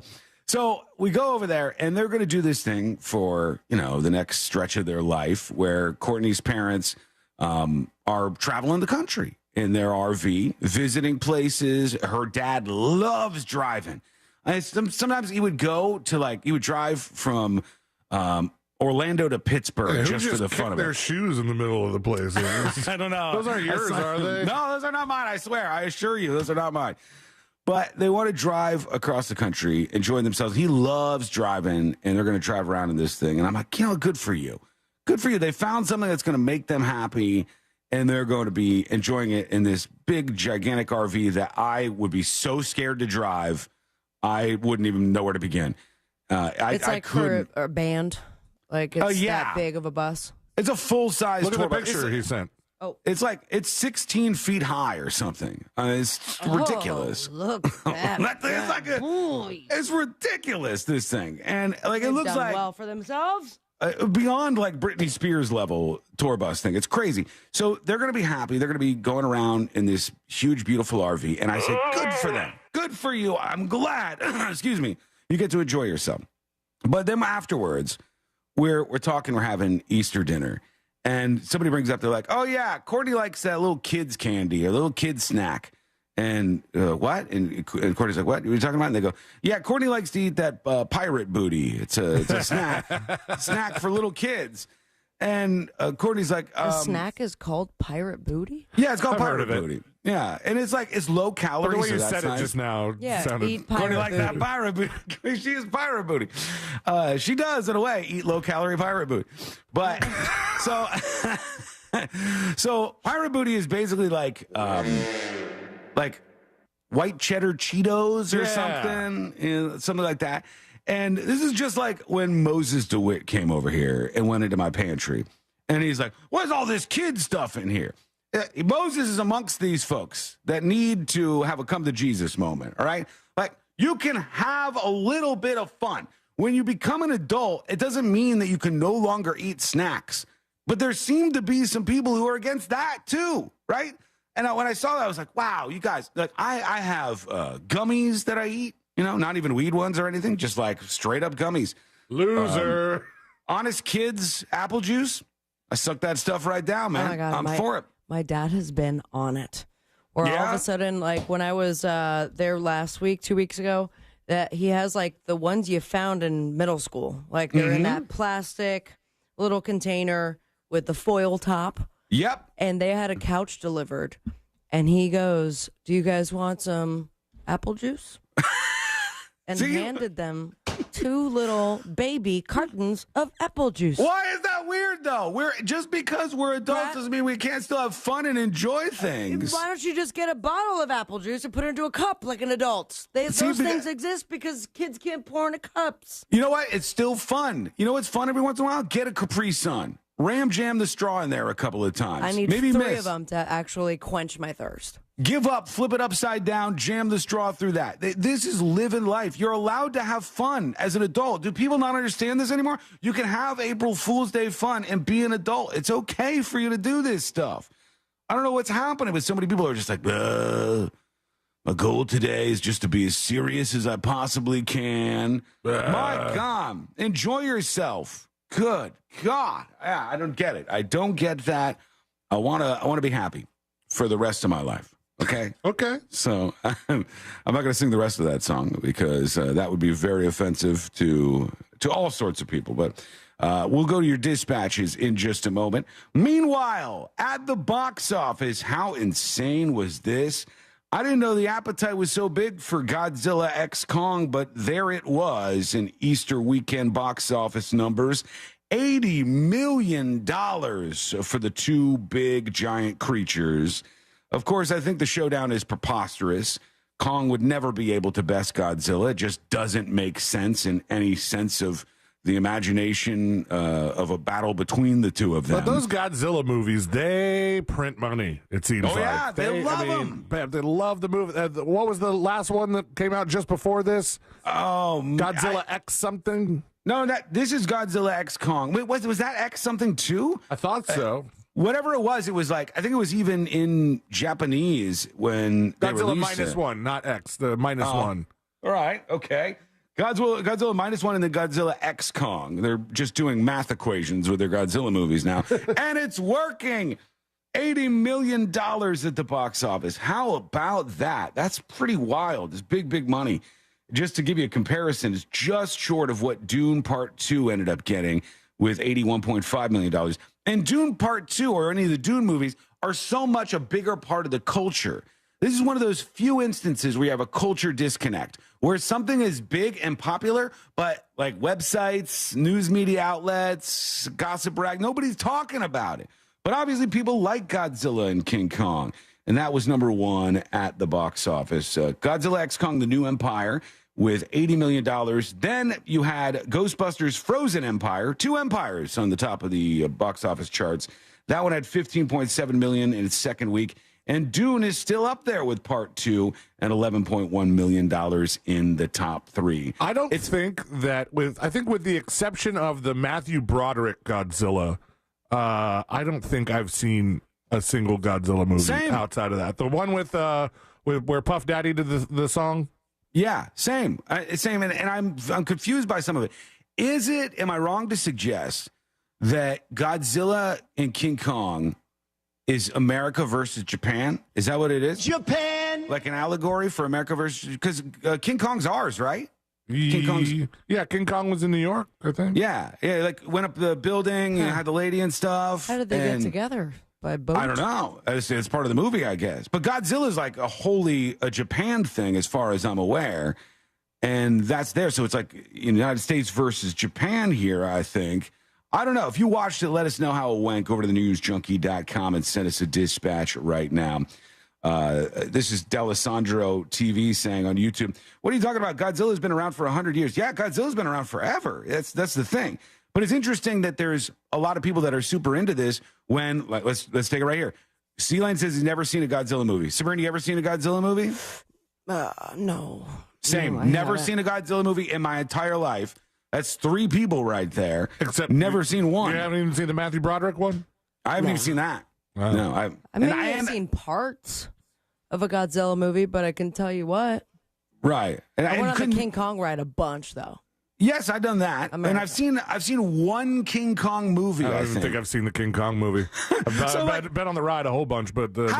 So we go over there, and they're going to do this thing for, the next stretch of their life where Courtney's parents are traveling the country in their RV, visiting places. Her dad loves driving. Sometimes he would he would drive from Orlando to Pittsburgh just for the fun of it. Their shoes in the middle of the place. I don't know. Those aren't yours, are they? No, those are not mine. I swear. I assure you, those are not mine. But they want to drive across the country, enjoying themselves. He loves driving, and they're going to drive around in this thing. And I'm like, good for you. Good for you. They found something that's going to make them happy, and they're going to be enjoying it in this big, gigantic RV that I would be so scared to drive, I wouldn't even know where to begin. It's like for a band. Like it's that big of a bus. It's a full-size tour bus. Look at the picture he sent. Oh, it's 16 feet high or something. It's ridiculous. Look at that. It's ridiculous, this thing. And They've it looks done like well for themselves. Beyond like Britney Spears level tour bus thing. It's crazy. So they're going to be happy. They're going to be going around in this huge, beautiful RV. And I say, good for them. Good for you. I'm glad. Excuse me. You get to enjoy yourself. But then afterwards, we're talking. We're having Easter dinner. And somebody brings up, they're like, oh, yeah, Courtney likes that little kid's candy, a little kid's snack. And what? And Courtney's like, what are you talking about? And they go, yeah, Courtney likes to eat that pirate booty. It's a snack for little kids. And Courtney's like, a snack is called pirate booty? Yeah, it's called pirate booty. Yeah, and it's low calorie. But the way you said it just now sounded. Eat pirate Courtney likes booty. that pirate booty. She is pirate booty. She does, in a way, eat low calorie pirate booty. But so pirate booty is basically like white cheddar Cheetos or something, something like that. And this is just like when Moses DeWitt came over here and went into my pantry, and he's like, "What's all this kid stuff in here?" Moses is amongst these folks that need to have a come to Jesus moment, all right? Like, you can have a little bit of fun. When you become an adult, it doesn't mean that you can no longer eat snacks. But there seem to be some people who are against that too, right? And when I saw that, I was like, wow, you guys, like I have gummies that I eat, not even weed ones or anything, just like straight up gummies. Loser. Honest Kids apple juice. I suck that stuff right down, man. Oh my God, I'm for it. My dad has been on it. Or all of a sudden, like when I was there last week, 2 weeks ago, that he has like the ones you found in middle school. Like they're in that plastic little container with the foil top. Yep. And they had a couch delivered. And he goes, do you guys want some apple juice? And handed them 2 little baby cartons of apple juice. Why is that weird, though? Just because we're adults doesn't mean we can't still have fun and enjoy things. Why don't you just get a bottle of apple juice and put it into a cup like an adult? Those things exist because kids can't pour into cups. You know what? It's still fun. You know what's fun every once in a while? Get a Capri Sun. Ram jam the straw in there a couple of times. I need Maybe 3 of them to actually quench my thirst. Give up, flip it upside down, jam the straw through that. This is living life. You're allowed to have fun as an adult. Do people not understand this anymore? You can have April Fool's Day fun and be an adult. It's okay for you to do this stuff. I don't know what's happening, but so many people are just like, my goal today is just to be as serious as I possibly can. My God, enjoy yourself. Good God. Yeah, I don't get it. I don't get that. I want to be happy for the rest of my life. Okay? Okay. So I'm not going to sing the rest of that song because that would be very offensive to all sorts of people. But we'll go to your dispatches in just a moment. Meanwhile, at the box office, how insane was this? I didn't know the appetite was so big for Godzilla X Kong, but there it was in Easter weekend box office numbers. $80 million for the two big giant creatures. Of course, I think the showdown is preposterous. Kong would never be able to best Godzilla. It just doesn't make sense in any sense of the imagination of a battle between the two of them. But those Godzilla movies, they print money, it seems like. Yeah, they love them. They love the movie. What was the last one that came out just before this? Oh, Godzilla X something? No, this is Godzilla X Kong. Wait, was that X something too? I thought so. Whatever it was like, I think it was even in Japanese when they Godzilla released minus it. one, not X, the minus one. All right, okay. Godzilla minus one and then Godzilla X Kong. They're just doing math equations with their Godzilla movies now. And it's working. $80 million at the box office. How about that? That's pretty wild. It's big, big money. Just to give you a comparison, it's just short of what Dune Part 2 ended up getting with $81.5 million. And Dune Part 2, or any of the Dune movies, are so much a bigger part of the culture. This is one of those few instances where you have a culture disconnect, where something is big and popular, but like websites, news media outlets, gossip rag, nobody's talking about it. But obviously people like Godzilla and King Kong, and that was number one at the box office. Godzilla X Kong, The New Empire, with $80 million. Then you had Ghostbusters Frozen Empire, two empires on the top of the box office charts. That one had $15.7 million in its second week. And Dune is still up there with Part 2 and $11.1 million in the top three. I think with the exception of the Matthew Broderick Godzilla, I don't think I've seen a single Godzilla movie outside of that. The one with where Puff Daddy did the song? Yeah, same. And I'm confused by some of it. Am I wrong to suggest that Godzilla and King Kong is America versus Japan? Is that what it is? Japan! Like an allegory for America versus... Because King Kong's ours, right? King Kong was in New York, I think. Yeah, like went up the building and had the lady and stuff. How did they get together? By boat? I don't know. It's part of the movie, I guess. But Godzilla's like a Japan thing as far as I'm aware. And that's there. So it's like United States versus Japan here, I think. I don't know. If you watched it, let us know how it went. Go over to the newsjunkie.com and send us a dispatch right now. This is D'Alessandro TV saying on YouTube, what are you talking about? Godzilla's been around for 100 years. Yeah, Godzilla's been around forever. That's the thing. But it's interesting that there's a lot of people that are super into this when, like, let's take it right here. C-Lane says he's never seen a Godzilla movie. Sabrina, you ever seen a Godzilla movie? No. Same. No, never seen a Godzilla movie in my entire life. That's three people right there. Except never seen one. You haven't even seen the Matthew Broderick one? I haven't even seen that. Wow. No, I've seen parts of a Godzilla movie, but I can tell you what. Right. I went on the King Kong ride a bunch, though. Yes, I've done that, and I've seen one King Kong movie. I don't think I've seen the King Kong movie. I've been on the ride a whole bunch, but the movie.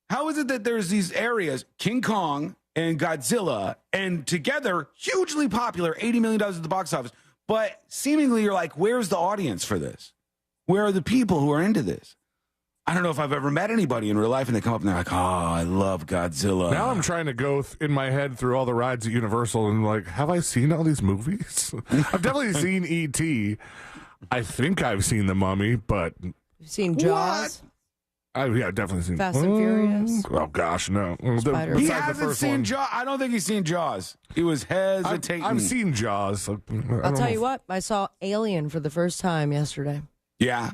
How is it that there's these areas, King Kong and Godzilla, and together hugely popular, $80 million at the box office, but seemingly you're like, where's the audience for this? Where are the people who are into this? I don't know if I've ever met anybody in real life and they come up and they're like, oh, I love Godzilla. Now I'm trying to go in my head through all the rides at Universal and like, have I seen all these movies? I've definitely seen E.T. I think I've seen The Mummy, but... You've seen Jaws? I've definitely seen Fast and Furious? Oh, gosh, no. He hasn't seen Jaws. I don't think he's seen Jaws. He was hesitating. I've seen Jaws. I'll tell you what. I saw Alien for the first time yesterday. Yeah.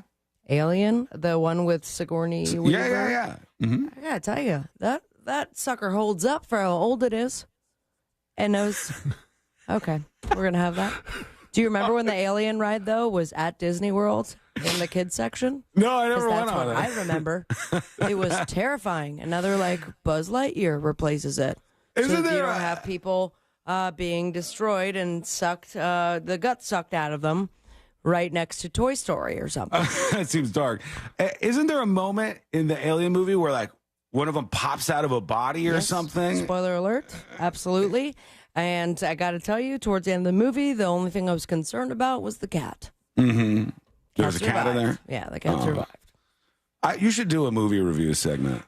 Alien, the one with Sigourney Weaver. Yeah. Mm-hmm. I gotta tell you, that sucker holds up for how old it is. And those, okay, we're gonna have that. Do you remember when the Alien ride though was at Disney World in the kids section? No, I never went on it. I remember. It was terrifying. Another like Buzz Lightyear replaces it. Isn't there? You don't have people being destroyed and sucked, the guts sucked out of them. Right next to Toy Story or something. That seems dark. Isn't there a moment in the Alien movie where, like, one of them pops out of a body or something? Spoiler alert. Absolutely. And I got to tell you, towards the end of the movie, the only thing I was concerned about was the cat. Mm-hmm. There was a cat in there? Yeah, the cat survived. You should do a movie review segment.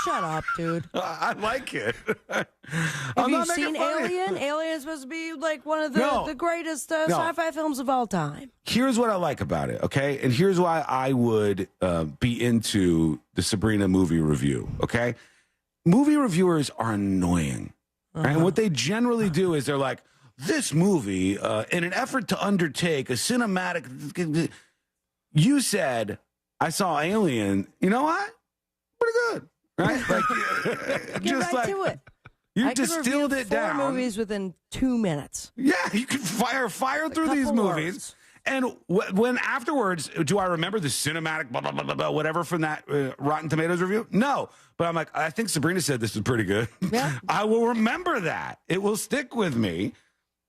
Shut up, dude. I like it. Have you seen Alien? Alien is supposed to be like one of the greatest sci-fi films of all time. Here's what I like about it, okay? And here's why I would be into the Sabrina movie review, okay? Movie reviewers are annoying. Right? And what they generally do is they're like, this movie, in an effort to undertake a cinematic... You said, I saw Alien. You know what? Pretty good, right? Like, just right to it. You distilled it down. 4 movies within 2 minutes. Yeah, you can fire through these movies. Words. And when afterwards, do I remember the cinematic blah, blah, blah, blah, blah, whatever from that Rotten Tomatoes review? No. But I'm like, I think Sabrina said this was pretty good. Yeah. I will remember that. It will stick with me.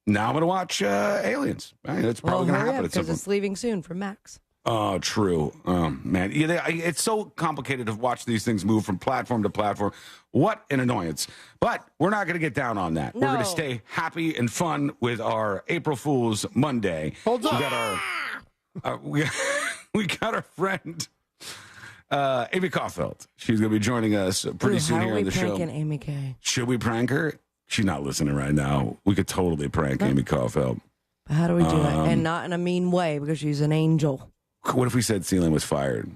Now I'm going to watch Aliens. Right? That's probably going to happen at some point. Because it's leaving soon from Max. Oh, true. Oh, man. It's so complicated to watch these things move from platform to platform. What an annoyance. But we're not going to get down on that. No. We're going to stay happy and fun with our April Fool's Monday. Hold on. We got we got our friend, Amy Caudfield. She's going to be joining us pretty soon here on the show. How are we pranking Amy K? Should we prank her? She's not listening right now. We could totally prank Amy Caudfield. How do we do it? And not in a mean way, because she's an angel. What if we said Celine was fired?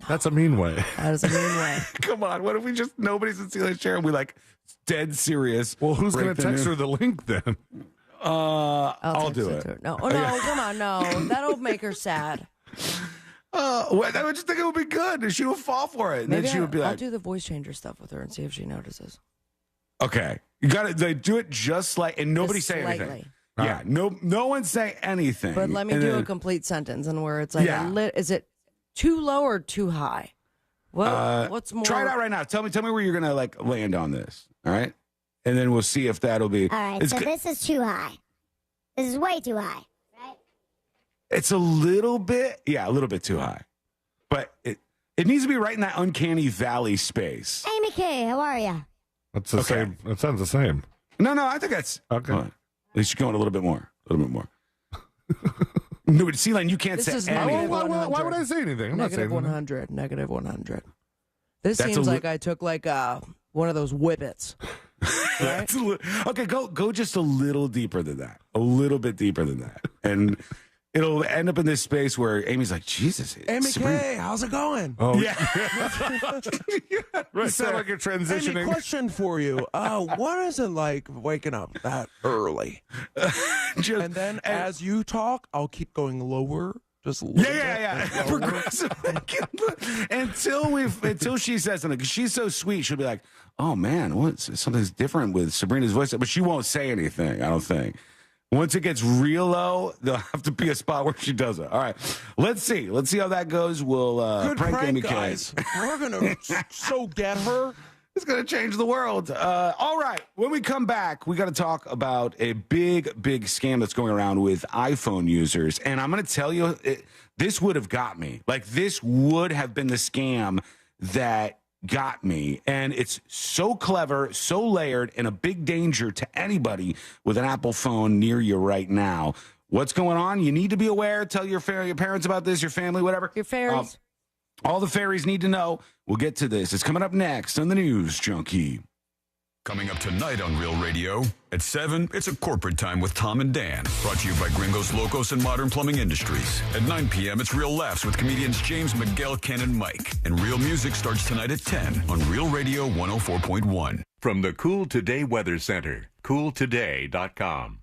That's a mean way. That is a mean way. Come on. What if we just, nobody's in Celine's chair and we like dead serious? Well, who's going to text her the link then? I'll do it. No, come on, no. That'll make her sad. I would just think it would be good. She would fall for it. And Maybe then she would be like, I'll do the voice changer stuff with her and see if she notices. Okay. You got to do it just like, and nobody say anything. Yeah, no one say anything. But let me do a complete sentence and where it's like, is it too low or too high? What's more? Try it out right now. Tell me where you're gonna like land on this. All right, and then we'll see if that'll be. All right, so this is too high. This is way too high, right? It's a little bit too high, but it needs to be right in that uncanny valley space. Amy K, how are you? That's the same. It sounds the same. No, I think that's okay. At least you're going a little bit more. No, but Celine, you can't say anything. Why would I say anything? I'm not saying -100. -100. This seems like I took like one of those whippets. Right? Okay, go just a little deeper than that. A little bit deeper than that. And it'll end up in this space where Amy's like, Jesus. Amy K, how's it going? Oh, yeah. Right. You sound like you're transitioning. Amy, question for you. What is it like waking up that early? And then as you talk, I'll keep going lower. Just a little bit. Progressive. until she says something, because she's so sweet, she'll be like, oh, man, something's different with Sabrina's voice. But she won't say anything, I don't think. Once it gets real low, there'll have to be a spot where she does it. All right, let's see how that goes. We'll prank Amy K. Guys. We're gonna so get her. It's gonna change the world. All right, when we come back, we got to talk about a big scam that's going around with iPhone users, and I'm gonna tell you, this would have got me. Like, this would have been the scam that got me, and it's so clever, so layered, and a big danger to anybody with an Apple phone near you right now. What's going on? You need to be aware. Tell your parents about this, your family, whatever. Your fairies. All the fairies need to know. We'll get to this. It's coming up next on the News Junkie. Coming up tonight on Real Radio at 7, it's a corporate time with Tom and Dan. Brought to you by Gringos Locos and Modern Plumbing Industries. At 9 p.m., it's Real Laughs with comedians James, Miguel, Ken, and Mike. And Real Music starts tonight at 10 on Real Radio 104.1. From the Cool Today Weather Center, cooltoday.com.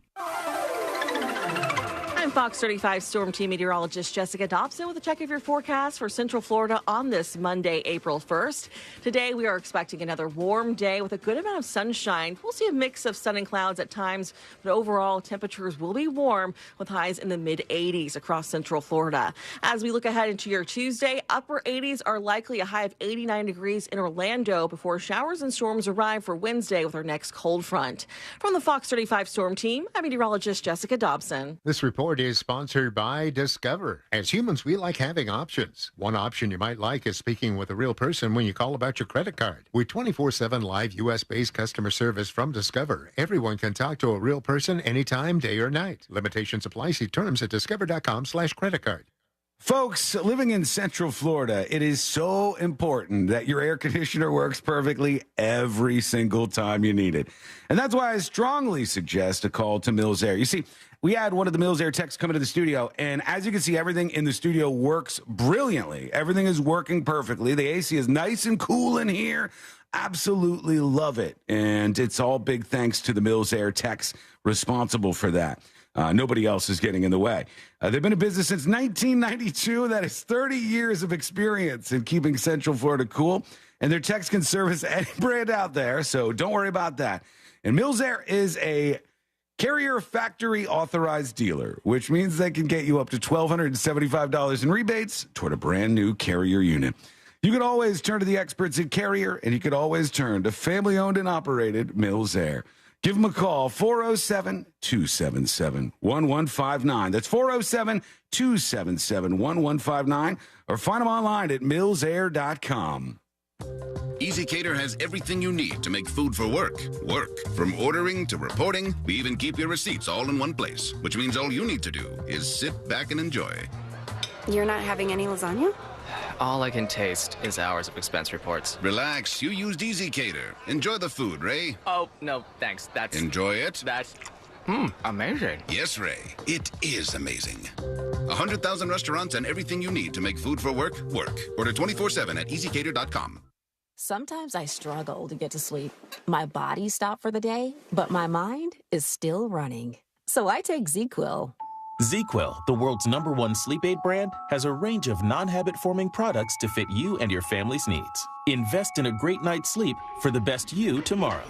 I'm Fox 35 Storm Team meteorologist Jessica Dobson with a check of your forecast for Central Florida on this Monday, April 1st. Today, we are expecting another warm day with a good amount of sunshine. We'll see a mix of sun and clouds at times, but overall, temperatures will be warm with highs in the mid-80s across Central Florida. As we look ahead into your Tuesday, upper 80s are likely, a high of 89 degrees in Orlando before showers and storms arrive for Wednesday with our next cold front. From the Fox 35 Storm Team, I'm meteorologist Jessica Dobson. This report is sponsored by Discover. As humans, we like having options. One option you might like is speaking with a real person when you call about your credit card. With 24/7 live U.S.-based customer service from Discover, everyone can talk to a real person anytime, day or night. Limitations apply. See terms at discover.com/credit card. Folks, living in Central Florida, it is so important that your air conditioner works perfectly every single time you need it. And that's why I strongly suggest a call to Mills Air. You see, we had one of the Mills Air techs come into the studio, and as you can see, everything in the studio works brilliantly. Everything is working perfectly. The AC is nice and cool in here. Absolutely love it. And it's all big thanks to the Mills Air techs responsible for that. Nobody else is getting in the way. They've been in business since 1992. That is 30 years of experience in keeping Central Florida cool. And their techs can service any brand out there, so don't worry about that. And Mills Air is a Carrier Factory Authorized Dealer, which means they can get you up to $1,275 in rebates toward a brand new Carrier unit. You can always turn to the experts at Carrier, and you can always turn to family-owned and operated Mills Air. Give them a call, 407-277-1159. That's 407-277-1159. Or find them online at millsair.com. EasyCater has everything you need to make food for work. From ordering to reporting, we even keep your receipts all in one place, which means all you need to do is sit back and enjoy. You're not having any lasagna? All I can taste is hours of expense reports. Relax, you used EasyCater. Enjoy the food, Ray. Oh, no, thanks. Enjoy it? That's amazing. Yes, Ray, it is amazing. 100,000 restaurants and everything you need to make food for work. Order 24/7 at easycater.com. Sometimes I struggle to get to sleep. My body stopped for the day, but my mind is still running. So I take ZzzQuil. ZzzQuil, the world's #1 sleep aid brand, has a range of non-habit-forming products to fit you and your family's needs. Invest in a great night's sleep for the best you tomorrow.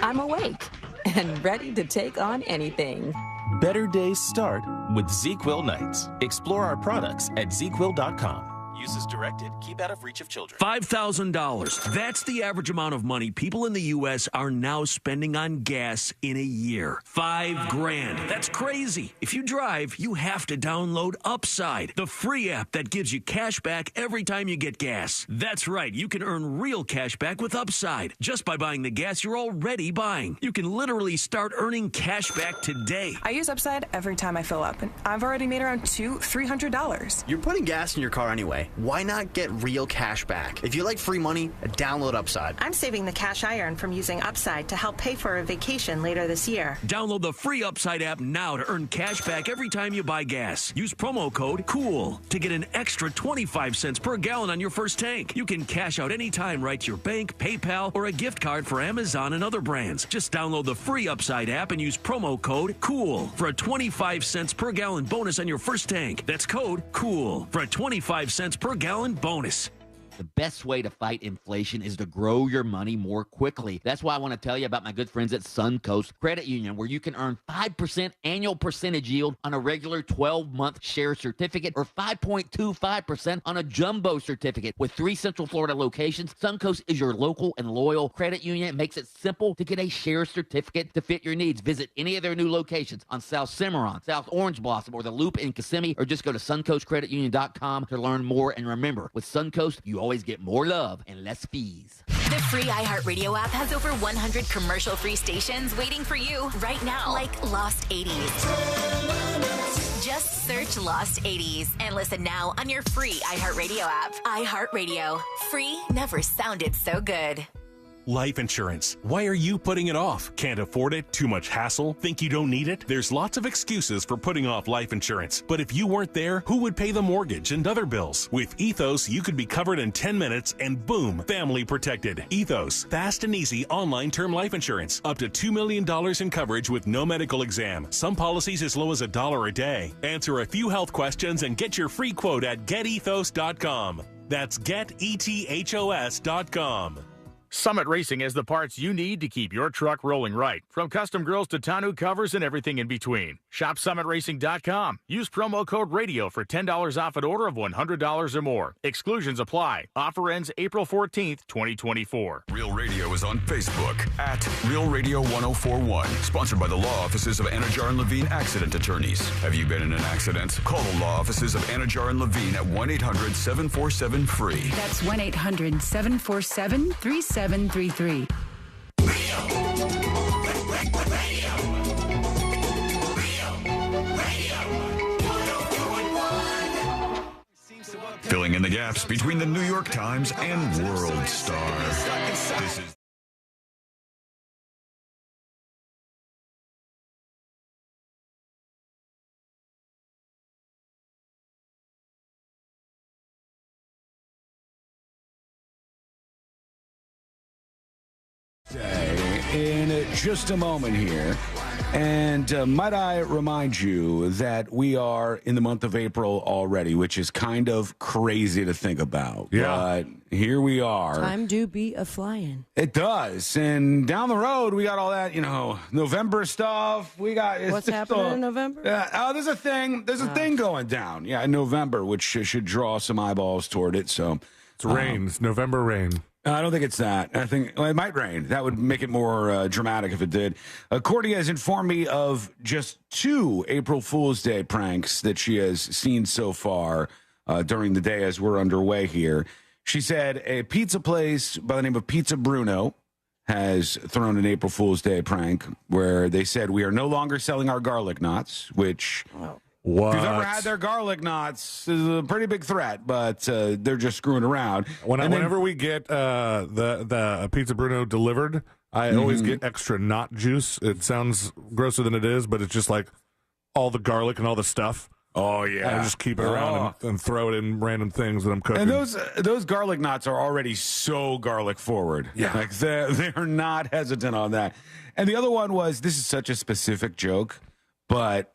I'm awake and ready to take on anything. Better days start with ZzzQuil nights. Explore our products at ZzzQuil.com. Use as directed. Keep out of reach of children. $5,000. That's the average amount of money people in the U.S. are now spending on gas in a year. $5,000. That's crazy. If you drive, you have to download Upside, the free app that gives you cash back every time you get gas. That's right. You can earn real cash back with Upside just by buying the gas you're already buying. You can literally start earning cash back today. I use Upside every time I fill up, and I've already made around $200-300. You're putting gas in your car anyway. Why not get real cash back? If you like free money, download Upside. I'm saving the cash I earn from using Upside to help pay for a vacation later this year. Download the free Upside app now to earn cash back every time you buy gas. Use promo code COOL to get an extra 25 cents per gallon on your first tank. You can cash out anytime right to your bank, PayPal, or a gift card for Amazon and other brands. Just download the free Upside app and use promo code COOL for a 25 cents per gallon bonus on your first tank. That's code COOL for a 25 cents per gallon bonus. The best way to fight inflation is to grow your money more quickly. That's why I want to tell you about my good friends at Suncoast Credit Union, where you can earn 5% annual percentage yield on a regular 12-month share certificate or 5.25% on a jumbo certificate. With 3 Central Florida locations, Suncoast is your local and loyal credit union. It makes it simple to get a share certificate to fit your needs. Visit any of their new locations on South Cimarron, South Orange Blossom, or the Loop in Kissimmee, or just go to suncoastcreditunion.com to learn more. And remember, with Suncoast, you always get more love and less fees. The free iHeartRadio app has over 100 commercial-free stations waiting for you right now, like Lost 80s. Just search Lost 80s and listen now on your free iHeartRadio app. iHeartRadio. Free never sounded so good. Life insurance. Why are you putting it off? Can't afford it? Too much hassle? Think you don't need it? There's lots of excuses for putting off life insurance. But if you weren't there, who would pay the mortgage and other bills? With Ethos, you could be covered in 10 minutes and boom, family protected. Ethos, fast and easy online term life insurance. Up to $2 million in coverage with no medical exam. Some policies as low as $1 a day. Answer a few health questions and get your free quote at getethos.com. That's getethos.com. Summit Racing has the parts you need to keep your truck rolling right. From custom grills to tonneau covers and everything in between. Shop summitracing.com. Use promo code RADIO for $10 off an order of $100 or more. Exclusions apply. Offer ends April 14th, 2024. Real Radio is on Facebook at Real Radio 1041. Sponsored by the law offices of Anajar and Levine Accident Attorneys. Have you been in an accident? Call the law offices of Anajar and Levine at 1-800-747-FREE. That's 1-800-747-3733. filling in the gaps between the New York Times and World Star. This is in just a moment here. And might I remind you that we are in the month of April already, which is kind of crazy to think about. Yeah. But here we are. Time do be a flying. It does. And down the road, we got all that, November stuff. We got what's happening in November? There's a thing. There's a thing going down. Yeah, in November, which should draw some eyeballs toward it. So it's rain. It's November rain. I don't think it's that. I think it might rain. That would make it more dramatic if it did. Cordy has informed me of just 2 April Fool's Day pranks that she has seen so far during the day as we're underway here. She said a pizza place by the name of Pizza Bruno has thrown an April Fool's Day prank where they said, we are no longer selling our garlic knots, which... What? If you've ever had their garlic knots, is a pretty big threat, but they're just screwing around. Whenever we get the Pizza Bruno delivered, I always get extra knot juice. It sounds grosser than it is, but it's just like all the garlic and all the stuff. Oh, yeah. I just keep it around and throw it in random things that I'm cooking. And those garlic knots are already so garlic forward. Yeah. Like they're not hesitant on that. And the other one was, this is such a specific joke, but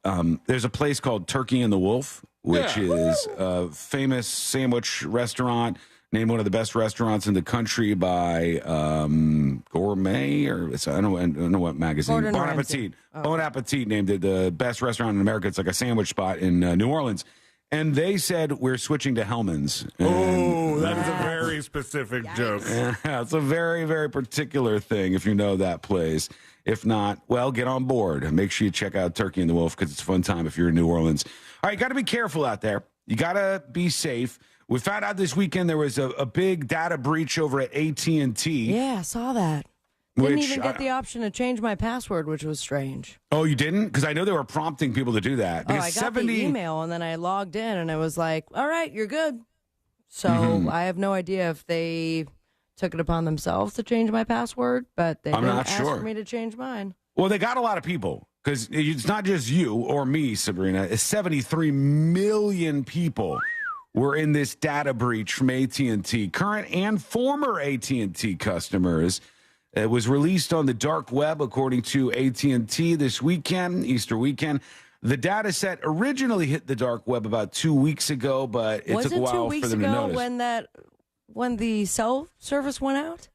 there's a place called Turkey and the Wolf, which is a famous sandwich restaurant, named one of the best restaurants in the country by Gourmet, or I don't know what magazine. Gordon Bon Ramsay. Appetit. Bon Appetit named it the best restaurant in America. It's like a sandwich spot in New Orleans. And they said, we're switching to Hellman's. Oh, that is a very specific joke. Yeah, it's a very, very particular thing if you know that place. If not, well, get on board. Make sure you check out Turkey and the Wolf because it's a fun time if you're in New Orleans. All right, got to be careful out there. You got to be safe. We found out this weekend there was a big data breach over at AT&T. Yeah, I saw that. Didn't even get the option to change my password, which was strange. Oh, you didn't? Because I know they were prompting people to do that. I got the email, and then I logged in, and it was like, all right, you're good. So I have no idea if they took it upon themselves to change my password, but they didn't ask for me to change mine. Well, they got a lot of people, because it's not just you or me, Sabrina. It's 73 million people were in this data breach from AT&T, current and former AT&T customers. It was released on the dark web, according to AT&T this weekend, Easter weekend. The data set originally hit the dark web about 2 weeks ago, but it took a while for them to notice. When the cell service went out?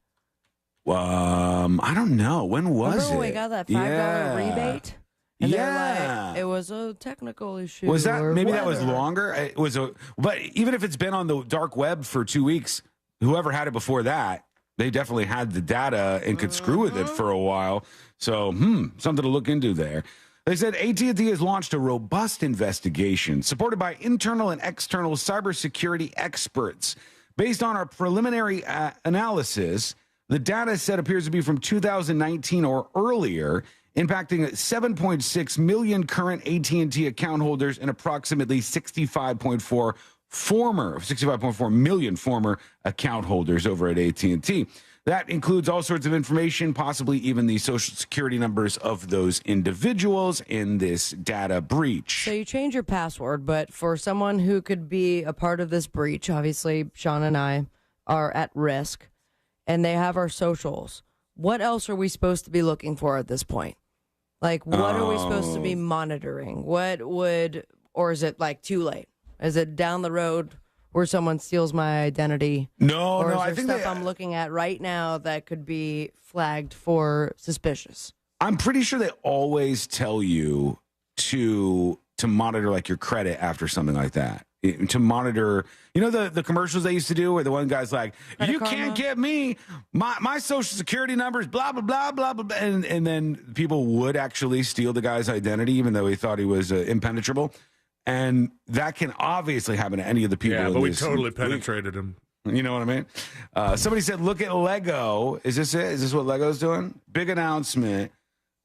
I don't know. When was Remember it? when we got that $5 rebate? And they're like, it was a technical issue. Was that maybe weather. that was longer? It was but even if it's been on the dark web for 2 weeks, whoever had it before that, they definitely had the data and could screw with it for a while. So, something to look into there. They said AT&T has launched a robust investigation supported by internal and external cybersecurity experts. Based on our preliminary analysis, the data set appears to be from 2019 or earlier, impacting 7.6 million current AT&T account holders and approximately 65.4 million former account holders over at AT&T. That includes all sorts of information, possibly even the social security numbers of those individuals in this data breach. So you change your password, but for someone who could be a part of this breach, obviously Sean and I are at risk, and they have our socials. What else are we supposed to be looking for at this point? Like, what are we supposed to be monitoring? Or is it like too late? Is it down the road where someone steals my identity? No, or is there I think stuff I'm looking at right now that could be flagged for suspicious? I'm pretty sure they always tell you to monitor like your credit after something like that. To monitor, the commercials they used to do where the one guy's like, you can't get me, my social security numbers, blah, blah, blah, blah, blah. And then people would actually steal the guy's identity, even though he thought he was impenetrable. And that can obviously happen to any of the people. Yeah, but we totally penetrated him. You know what I mean? Somebody said, look at Lego. Is this it? Is this what Lego's doing? Big announcement.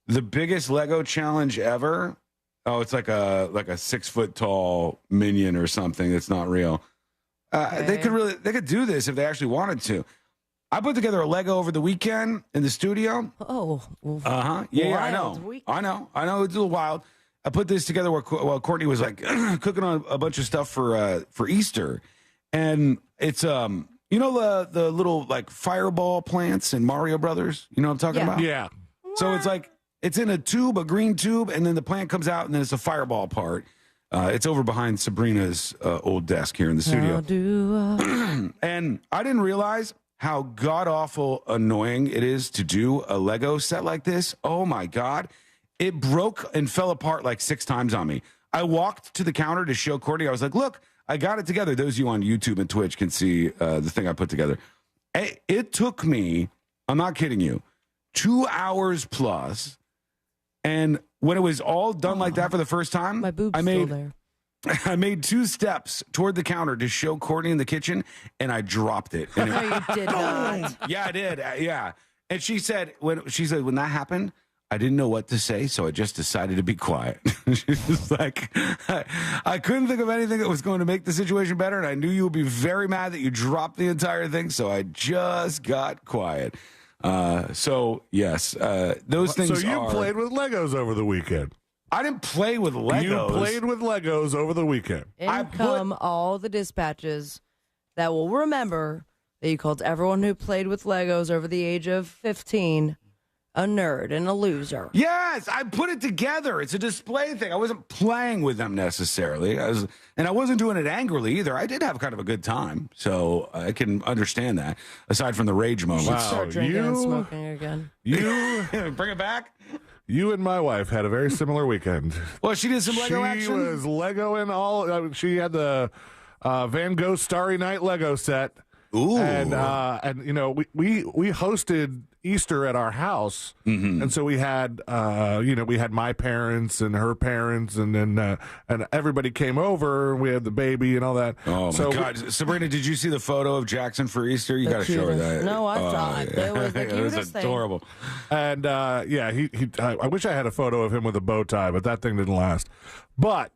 The biggest Lego challenge ever. Oh, it's like a 6 foot tall minion or something that's not real. They could do this if they actually wanted to. I put together a Lego over the weekend in the studio. Oh. Yeah, I know. It's a little wild. I put this together while Courtney was like cooking on a bunch of stuff for Easter. And it's, the little like fireball plants in Mario Brothers. You know what I'm talking about? Yeah. So it's like, it's in a green tube, and then the plant comes out, and then it's a fireball part. It's over behind Sabrina's old desk here in the studio. And I didn't realize how god-awful annoying it is to do a Lego set like this. Oh, my God. It broke and fell apart like 6 times on me. I walked to the counter to show Courtney. I was like, look, I got it together. Those of you on YouTube and Twitch can see the thing I put together. It took me, I'm not kidding you, 2 hours plus. And when it was all done like that for the first time, my boob's still there. I made 2 steps toward the counter to show Courtney in the kitchen, and I dropped it. And no, you did not. Yeah, I did. Yeah. And she said, when that happened, I didn't know what to say, so I just decided to be quiet. She was like, I couldn't think of anything that was going to make the situation better, and I knew you would be very mad that you dropped the entire thing, so I just got quiet. Yes, those things. So you played with Legos over the weekend. I didn't play with Legos. You played with Legos over the weekend. In come all the dispatches that will remember that you called everyone who played with Legos over the age of 15 a nerd and a loser. Yes, I put it together. It's a display thing. I wasn't playing with them necessarily. I wasn't doing it angrily either. I did have kind of a good time, so I can understand that, aside from the rage moments. Wow, start drinking and smoking again. You bring it back? You and my wife had a very similar weekend. Well, she did some Lego action. She was Legoing all. She had the Van Gogh Starry Night Lego set. Ooh, and we hosted Easter at our house, and so we had we had my parents and her parents, and then and everybody came over. We had the baby and all that. Oh my God, Sabrina, did you see the photo of Jackson for Easter? You got to show her that. No, I saw it. It was the cutest thing. Adorable. And I wish I had a photo of him with a bow tie, but that thing didn't last. But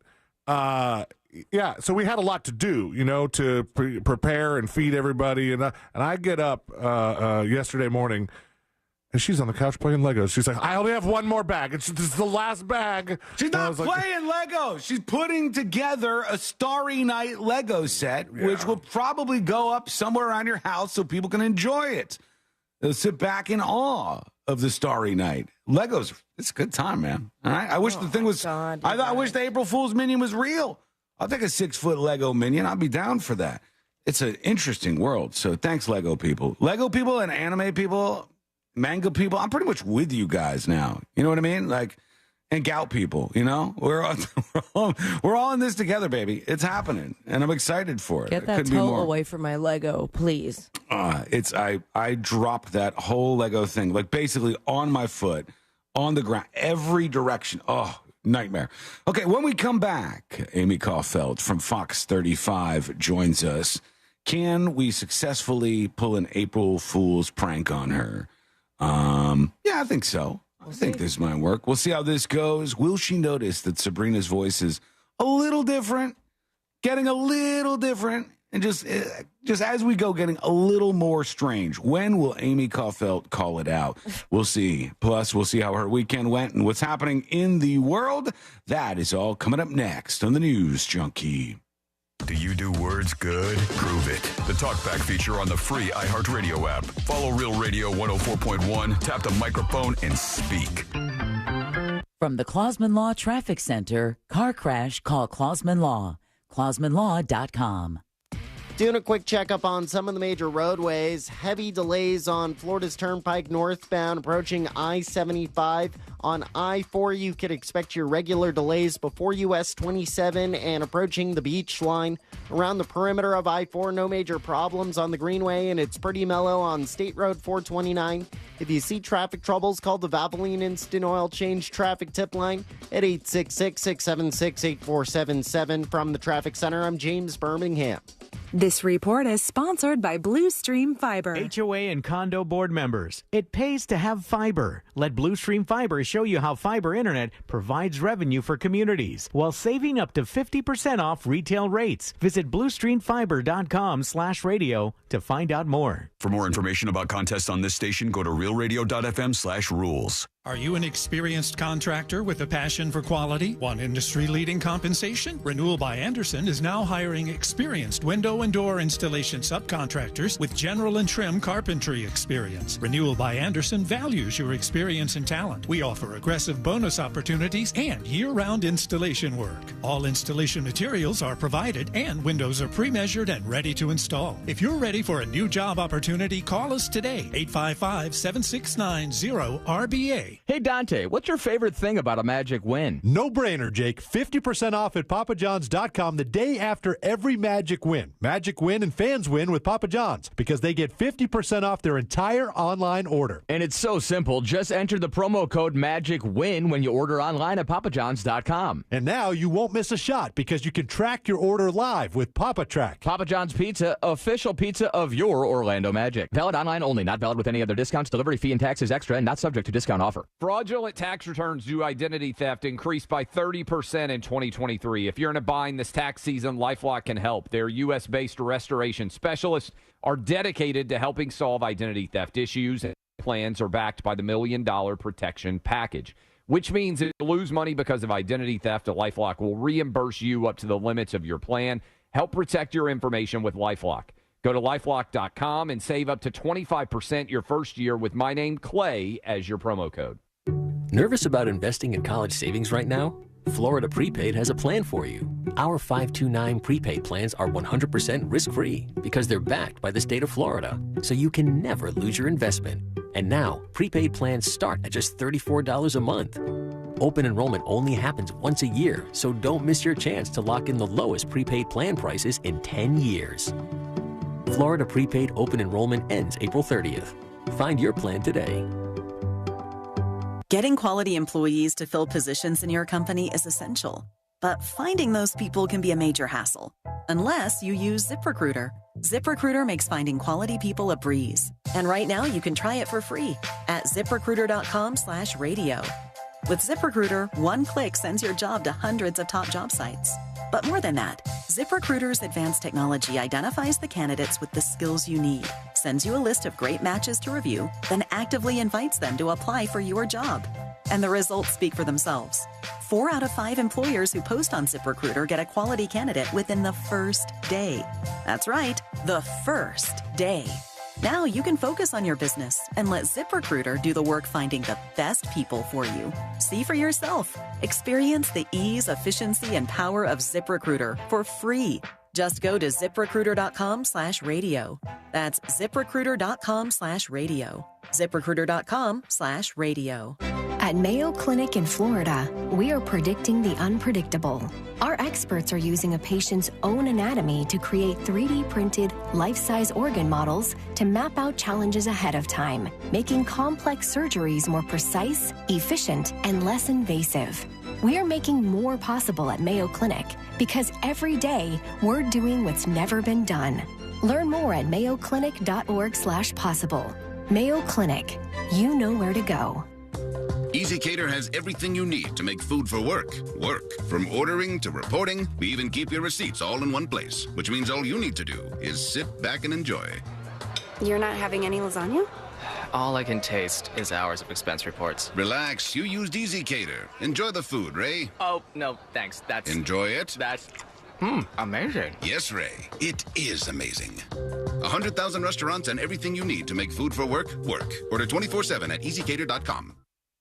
yeah, so we had a lot to do, to prepare and feed everybody. And I get up yesterday morning, and she's on the couch playing Legos. She's like, I only have one more bag. This is the last bag. She's not playing Legos. She's putting together a Starry Night Lego set, which will probably go up somewhere around your house so people can enjoy it. They'll sit back in awe of the Starry Night. Legos, it's a good time, man. All right. I wish the thing was, I wish the April Fool's minion was real. I'll take a 6-foot Lego minion. I'll be down for that. It's an interesting world. So thanks, Lego people. Lego people and anime people, manga people. I'm pretty much with you guys now. You know what I mean? And gout people, we're all in this together, baby. It's happening. And I'm excited for it. Get that toe away from my Lego, please. I dropped that whole Lego thing, like basically on my foot, on the ground, every direction. Oh, nightmare. Okay, when we come back, Amy Celd from Fox 35 joins us. Can we successfully pull an April Fool's prank on her? Yeah, I think so. I think this might work. We'll see how this goes. Will she notice that Sabrina's voice is a little different, getting a little different, and just as we go, getting a little more strange? When will Amy Celd call it out? We'll see. Plus, we'll see how her weekend went and what's happening in the world. That is all coming up next on the News Junkie. Do you do words good? Prove it. The TalkBack feature on the free iHeartRadio app. Follow Real Radio 104.1, tap the microphone, and speak. From the Clausman Law Traffic Center, car crash, call Clausman Law. ClausmanLaw.com. Doing a quick checkup on some of the major roadways. Heavy delays on Florida's Turnpike northbound approaching I-75. On I-4, you could expect your regular delays before US 27 and approaching the beach line. Around the perimeter of I-4, no major problems on the Greenway, and it's pretty mellow on State Road 429. If you see traffic troubles, call the Valvoline Instant Oil Change traffic tip line at 866-676-8477. From the Traffic Center, I'm James Birmingham. This report is sponsored by Blue Stream Fiber. HOA and condo board members, it pays to have fiber. Let Blue Stream Fiber show you how fiber internet provides revenue for communities while saving up to 50% off retail rates. Visit bluestreamfiber.com/radio to find out more. For more information about contests on this station, go to realradio.fm/rules. Are you an experienced contractor with a passion for quality? Want industry-leading compensation? Renewal by Andersen is now hiring experienced window and door installation subcontractors with general and trim carpentry experience. Renewal by Andersen values your experience and talent. We offer aggressive bonus opportunities and year-round installation work. All installation materials are provided and windows are pre-measured and ready to install. If you're ready for a new job opportunity, call us today, 855-769-0RBA. Hey, Dante, what's your favorite thing about a Magic win? No brainer, Jake. 50% off at papajohns.com the day after every Magic win. Magic win and fans win with Papa John's because they get 50% off their entire online order. And it's so simple. Just enter the promo code MAGICWIN when you order online at papajohns.com. And now you won't miss a shot because you can track your order live with Papa Track. Papa John's Pizza, official pizza of your Orlando Magic. Valid online only, not valid with any other discounts. Delivery fee and taxes extra and not subject to discount offer. Fraudulent tax returns due to identity theft increased by 30% in 2023. If you're in a bind this tax season, LifeLock can help. Their U.S.-based restoration specialists are dedicated to helping solve identity theft issues. Plans are backed by the $1 Million Protection Package, which means if you lose money because of identity theft, LifeLock will reimburse you up to the limits of your plan. Help protect your information with LifeLock. Go to LifeLock.com and save up to 25% your first year with my name, Clay, as your promo code. Nervous about investing in college savings right now? Florida Prepaid has a plan for you. Our 529 prepaid plans are 100% risk-free because they're backed by the state of Florida, so you can never lose your investment. And now, prepaid plans start at just $34 a month. Open enrollment only happens once a year, so don't miss your chance to lock in the lowest prepaid plan prices in 10 years. Florida Prepaid open enrollment ends April 30th. Find your plan today. Getting quality employees to fill positions in your company is essential, but finding those people can be a major hassle, unless you use ZipRecruiter. ZipRecruiter makes finding quality people a breeze. And right now you can try it for free at ZipRecruiter.com/radio. With ZipRecruiter, one click sends your job to hundreds of top job sites. But more than that, ZipRecruiter's advanced technology identifies the candidates with the skills you need, sends you a list of great matches to review, then actively invites them to apply for your job. And the results speak for themselves. 4 out of 5 employers who post on ZipRecruiter get a quality candidate within the first day. That's right, the first day. Now you can focus on your business and let ZipRecruiter do the work finding the best people for you. See for yourself. Experience the ease, efficiency, and power of ZipRecruiter for free. Just go to ZipRecruiter.com/radio. That's ZipRecruiter.com/radio. ZipRecruiter.com/radio. At Mayo Clinic in Florida, we are predicting the unpredictable. Our experts are using a patient's own anatomy to create 3D printed, life-size organ models to map out challenges ahead of time, making complex surgeries more precise, efficient, and less invasive. We are making more possible at Mayo Clinic because every day we're doing what's never been done. Learn more at mayoclinic.org/possible. Mayo Clinic, you know where to go. Easy Cater has everything you need to make food for work work. From ordering to reporting, we even keep your receipts all in one place, which means all you need to do is sit back and enjoy. You're not having any lasagna? All I can taste is hours of expense reports. Relax, you used Easy Cater. Enjoy the food, Ray. Oh, no, thanks. That's... Enjoy it? That's... amazing. Yes, Ray, it is amazing. 100,000 restaurants and everything you need to make food for work work. Order 24/7 at easycater.com.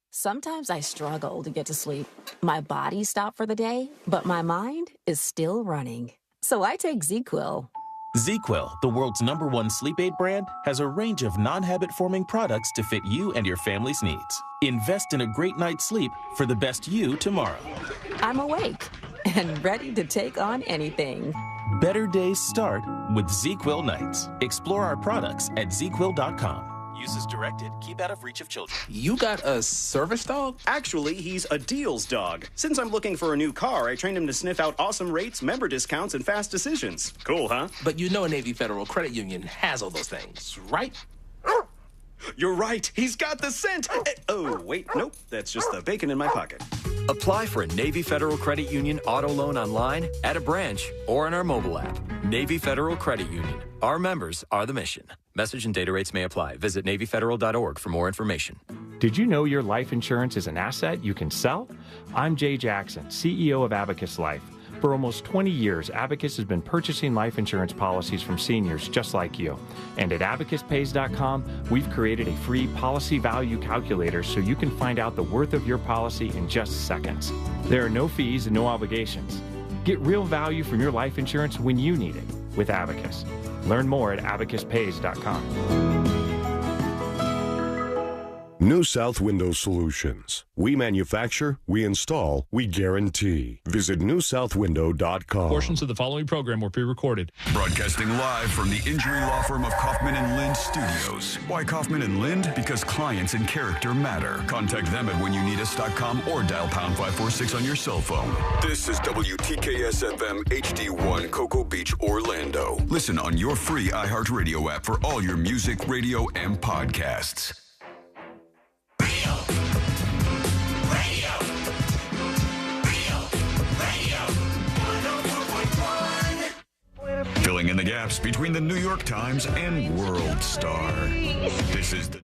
Sometimes I struggle to get to sleep. My body stopped for the day, but my mind is still running. So I take ZzzQuil. ZzzQuil, the world's #1 sleep aid brand, has a range of non-habit-forming products to fit you and your family's needs. Invest in a great night's sleep for the best you tomorrow. I'm awake and ready to take on anything. Better days start with ZzzQuil nights. Explore our products at ZzzQuil.com. Use as directed. Keep out of reach of children. You got a service dog? Actually, he's a deals dog. Since I'm looking for a new car, I trained him to sniff out awesome rates, member discounts, and fast decisions. Cool, huh? But you know Navy Federal Credit Union has all those things, right? You're right. He's got the scent. Oh, wait. Nope. That's just the bacon in my pocket. Apply for a Navy Federal Credit Union auto loan online, at a branch, or on our mobile app. Navy Federal Credit Union. Our members are the mission. Message and data rates may apply. Visit NavyFederal.org for more information. Did you know your life insurance is an asset you can sell? I'm Jay Jackson, CEO of Abacus Life. For almost 20 years, Abacus has been purchasing life insurance policies from seniors just like you. And at AbacusPays.com, we've created a free policy value calculator so you can find out the worth of your policy in just seconds. There are no fees and no obligations. Get real value from your life insurance when you need it with Abacus. Learn more at AbacusPays.com. New South Window Solutions. We manufacture, we install, we guarantee. Visit newsouthwindow.com. Portions of the following program were pre-recorded. Broadcasting live from the injury law firm of Kaufman and Lind Studios. Why Kaufman and Lind? Because clients and character matter. Contact them at whenyounneedus.com or dial pound 546 on your cell phone. This is WTKS-FM HD1 Cocoa Beach, Orlando. Listen on your free iHeartRadio app for all your music, radio, and podcasts. Filling in the gaps between the New York Times and World Star. This is the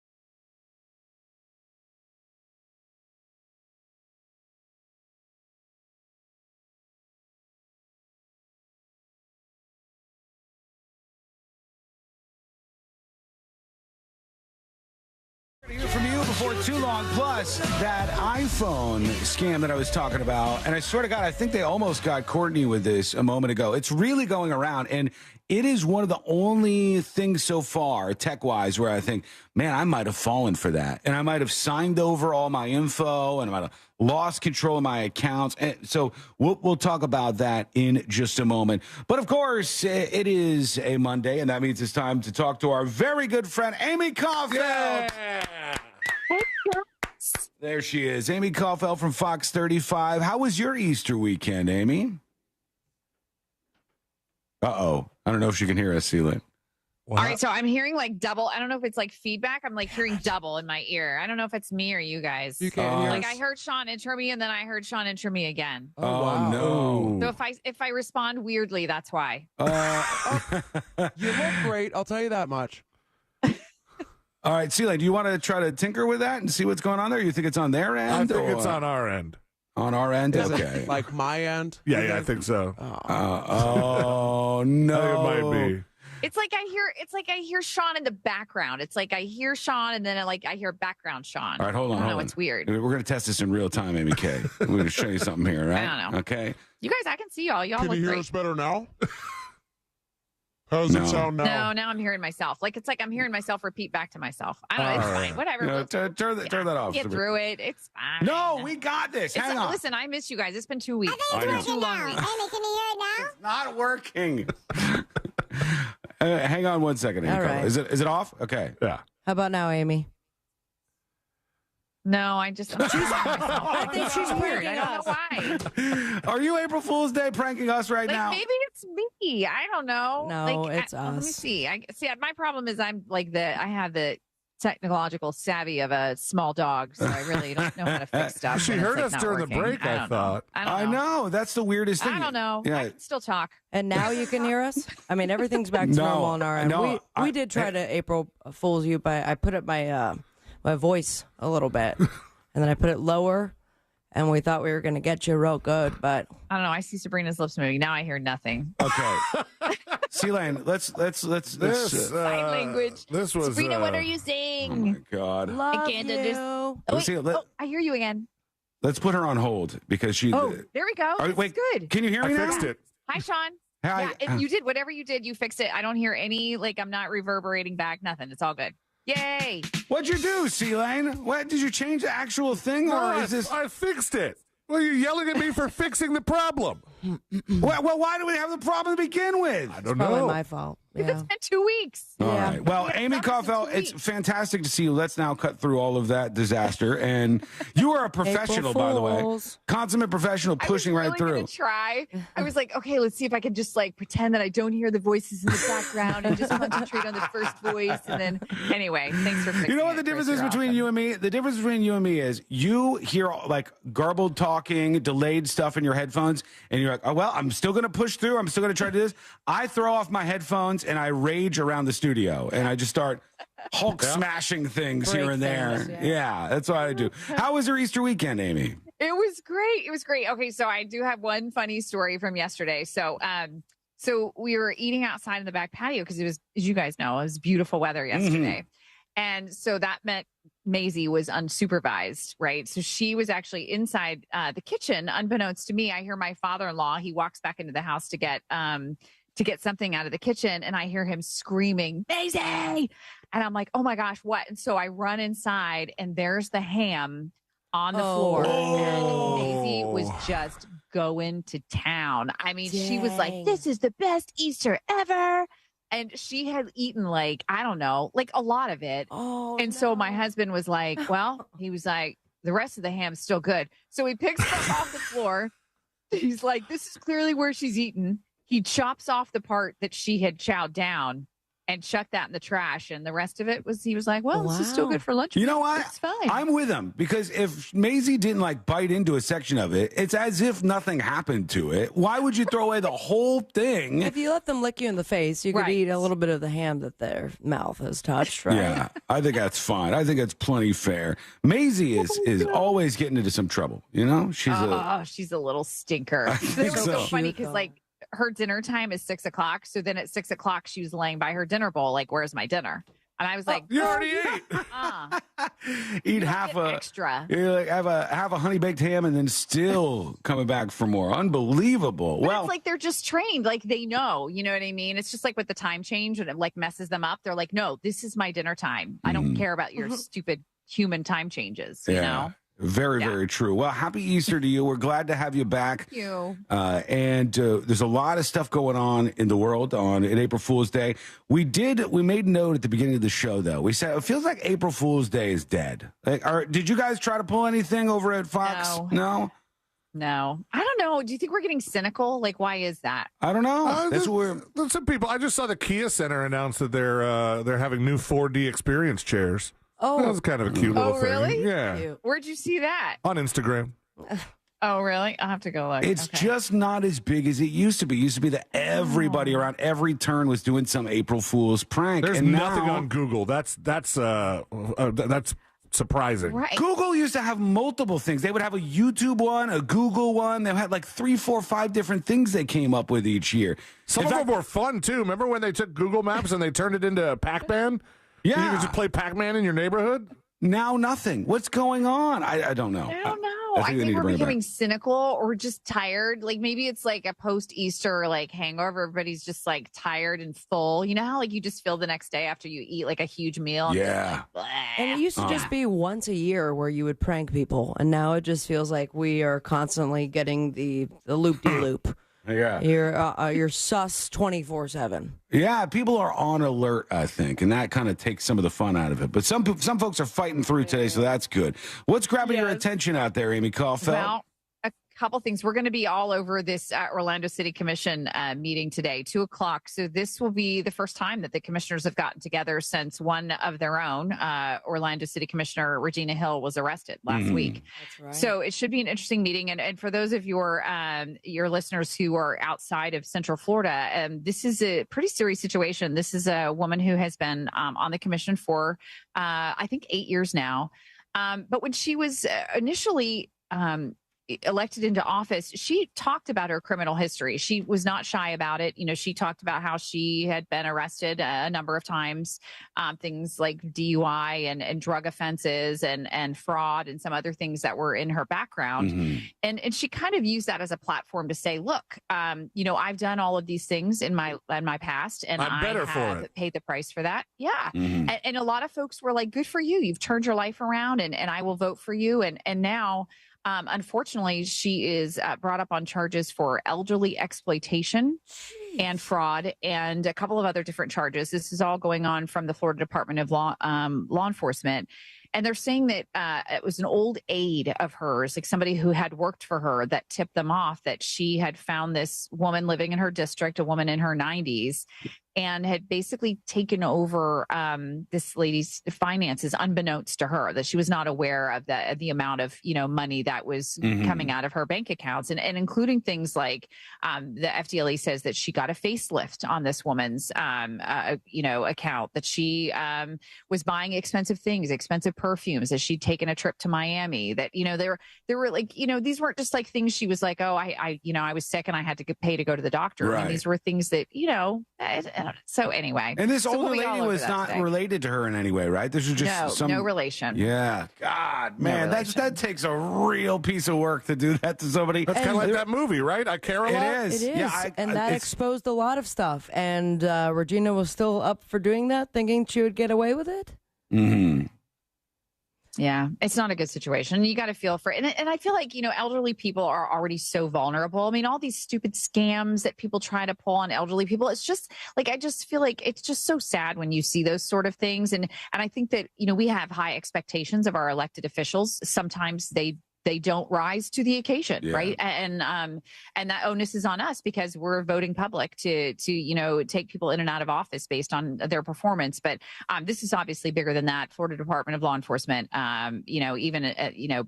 Hear from you before too long. Plus, that iPhone scam that I was talking about, and I swear to God, I think they almost got Courtney with this a moment ago. It's really going around, and it is one of the only things so far, tech-wise, where I think, man, I might have fallen for that, and I might have signed over all my info, and I might have lost control of my accounts. And so we'll talk about that in just a moment. But of course, it is a Monday, and that means it's time to talk to our very good friend, Amy Caulfield. Yeah. There she is, Amy Caulfield from Fox 35. How was your Easter weekend, Amy? Uh-oh. I don't know if she can hear us, Celia. All right, so I'm hearing like double. I don't know if it's like feedback. I'm like hearing double in my ear. I don't know if it's me or you guys. You can't hear like us? I heard Sean intro me, and then I heard Sean intro me again. Oh, wow. No. So if I respond weirdly, that's why. You look great. I'll tell you that much. All right, Celia, do you want to try to tinker with that and see what's going on there? You think it's on their end? I think it's on our end. On our end? Is Okay. it like my end? Yeah, I think so. Oh, no. I think it might be. It's like I hear Sean in the background. It's like I hear Sean, and then I hear background Sean. All right, hold on. I don't know. hold on. It's weird. We're going to test this in real time, Amy K. We're going to show you something here, right? I don't know. Okay. You guys, I can see y'all. Y'all Can look you hear great. us better now? How does it sound now? No, now I'm hearing myself. Like it's like I'm hearing myself repeat back to myself. I don't know. It's All right. fine. Whatever. No, turn that off. Get through it. It's fine. No, we got this. Hang on. Listen, I miss you guys. It's been 2 weeks. I know. It's been 2 long weeks. Amy, can you hear it now? It's not working. Hang on one second. All right. Is it off? Okay. Yeah. How about now, Amy? No, I'm just myself. I think she's weird. pranking I don't know why. Are you April Fool's Day pranking us right Like now? maybe it's me. I don't know. No, like, it's Let me us. see. My problem is I'm like I have the technological savvy of a small dog, so I really don't know how to fix stuff. She when it's, heard like, us not during the working. break, I don't know. thought. I don't know. know. That's the weirdest thing. I don't know. Yeah. I can still talk. And now you can hear us? I mean, everything's back to No, normal on our end. no, we did try to April Fool's you by I put up my my voice a little bit, and then I put it lower, and we thought we were going to get you real good, but I don't know. I see Sabrina's lips moving. Now I hear nothing. Okay. Celine, let's Sign language. This was Sabrina, what are you saying? Oh my God. love I can't you. understand. Oh, Let's wait. see, let- I hear you again. Let's put her on hold because she. Oh, there we go. Are- This wait, is good. Can you hear me now? fixed it. Hi, Sean. Hi. Yeah, you did whatever you did. You fixed it. I don't hear any, like, I'm not reverberating back. Nothing. It's all good. Yay. What'd you do, Celine? What did you change the actual thing, or No, is this? I fixed it. Well, you're yelling at me for fixing the problem. Well, why do we have the problem to begin with? I don't probably know. my fault. Because it's been 2 weeks. All right. Well, Amy Caulfield, it's fantastic to see you. Let's now cut through all of that disaster. And you are a professional, by the way. Consummate professional, pushing right through. I was try. I was like, okay, let's see if I can just like pretend that I don't hear the voices in the background and just concentrate on the first voice. And then, anyway, thanks for fixing You know what the difference is between you and me? The difference between you and me is you hear like garbled talking, delayed stuff in your headphones, and you're like, oh, well, I'm still going to push through. I'm still going to try to do this. I throw off my headphones and I rage around the studio and I just start Hulk smashing things here and there. Yeah, that's what I do. How was your Easter weekend, Amy? It was great. It was great. Okay, so I do have one funny story from yesterday. So, so we were eating outside in the back patio because it was, as you guys know, it was beautiful weather yesterday. And so that meant Maisie was unsupervised, right? So she was actually inside the kitchen. Unbeknownst to me, I hear my father-in-law. He walks back into the house to get something out of the kitchen, and I hear him screaming, Maisie! And I'm like, oh my gosh, what? And so I run inside, and there's the ham on the floor, and Maisie was just going to town. I mean, she was like, this is the best Easter ever. And she had eaten like, I don't know, like a lot of it. So my husband was like, well, he was like, the rest of the ham's still good. So he picks it up off the floor. He's like, this is clearly where she's eaten. He chops off the part that she had chowed down and chucked that in the trash. And the rest of it was, he was like, well, this is still good for lunch. You know what? It's fine. I'm with him because if Maisie didn't like bite into a section of it, it's as if nothing happened to it. Why would you throw away the whole thing? If you let them lick you in the face, you could eat a little bit of the ham that their mouth has touched, right? Yeah, I think that's fine. I think that's plenty fair. Maisie is always getting into some trouble. You know, she's a little stinker. It was so funny because like, her dinner time is 6 o'clock. So then at 6 o'clock, she was laying by her dinner bowl, like, where's my dinner? And I was like, you already ate. Eat half a extra. You like have a honey baked ham and then still coming back for more. Unbelievable. But it's like they're just trained, like they know. You know what I mean? It's just like with the time change when it like messes them up. They're like, no, this is my dinner time. I don't care about your stupid human time changes. You know. Very, very true. Well, happy Easter to you. We're glad to have you back. Thank you. And there's a lot of stuff going on in the world on April Fool's Day. We made note at the beginning of the show, though. We said it feels like April Fool's Day is dead. Like, did you guys try to pull anything over at Fox? No. I don't know. Do you think we're getting cynical? Like, why is that? I don't know. There's some people. I just saw the Kia Center announce that they're having new 4D experience chairs. Oh, that was kind of a cute little thing. Really? Yeah. Cute. Where'd you see that? On Instagram. Oh, really? I'll have to go look. It's just not as big as it used to be. It used to be that everybody around every turn was doing some April Fool's prank. There's nothing on Google. That's surprising. Right. Google used to have multiple things. They would have a YouTube one, a Google one. They had like 3, 4, 5 different things they came up with each year. Some of them were fun, too. Remember when they took Google Maps and they turned it into Pac-Man? Yeah. You could just play Pac-Man in your neighborhood? Now nothing. What's going on? I don't know. I don't know. I think we're becoming cynical or just tired. Like maybe it's like a post-Easter like hangover. Everybody's just like tired and full. You know how like you just feel the next day after you eat like a huge meal? Yeah. And it used to just be once a year where you would prank people. And now it just feels like we are constantly getting the loop-de-loop. Yeah. You're sus 24/7. Yeah, people are on alert, I think, and that kind of takes some of the fun out of it. But some folks are fighting through today, so that's good. What's grabbing your attention out there, Amy Caulfield? Well, a couple things. We're going to be all over this Orlando City Commission meeting today, 2:00. So this will be the first time that the commissioners have gotten together since one of their own, Orlando City Commissioner Regina Hill, was arrested last week. That's right. So it should be an interesting meeting. And for those of your listeners who are outside of Central Florida, this is a pretty serious situation. This is a woman who has been on the commission for, I think, 8 years now. But when she was initially elected into office, she talked about her criminal history. She was not shy about it. You know, she talked about how she had been arrested a number of times, things like DUI and drug offenses and fraud and some other things that were in her background. And she kind of used that as a platform to say, look, you know, I've done all of these things in my past, and I'm better I for have it. paid the price for that. Yeah. And a lot of folks were like, good for you. You've turned your life around, and I will vote for you. And now, unfortunately, she is brought up on charges for elderly exploitation. and fraud and a couple of other different charges. This is all going on from the Florida Department of Law Enforcement. And they're saying that it was an old aide of hers, like somebody who had worked for her, that tipped them off that she had found this woman living in her district, a woman in her 90s, and had basically taken over this lady's finances unbeknownst to her, that she was not aware of the amount of, money that was coming out of her bank accounts, and including things like the FDLE says that she got a facelift on this woman's, account, that she was buying expensive things, expensive perfumes, that she'd taken a trip to Miami, that, there were like, these weren't just like things she was like, oh, I was sick and I had to pay to go to the doctor. Right. I mean, these were things that, so anyway. And this older lady was not related to her in any way, right? This was just no relation. Yeah. God, man, that takes a real piece of work to do that to somebody. That's kind of like that movie, right? I Care a Lot. It is. Yeah, that exposed a lot of stuff. And Regina was still up for doing that, thinking she would get away with it. Mm-hmm. Yeah, it's not a good situation. You got to feel for it. And I feel like, elderly people are already so vulnerable. I mean, all these stupid scams that people try to pull on elderly people, it's just like, I just feel like it's just so sad when you see those sort of things. And I think that, we have high expectations of our elected officials. Sometimes they don't rise to the occasion, right? And that onus is on us because we're a voting public to take people in and out of office based on their performance. But this is obviously bigger than that. Florida Department of Law Enforcement, even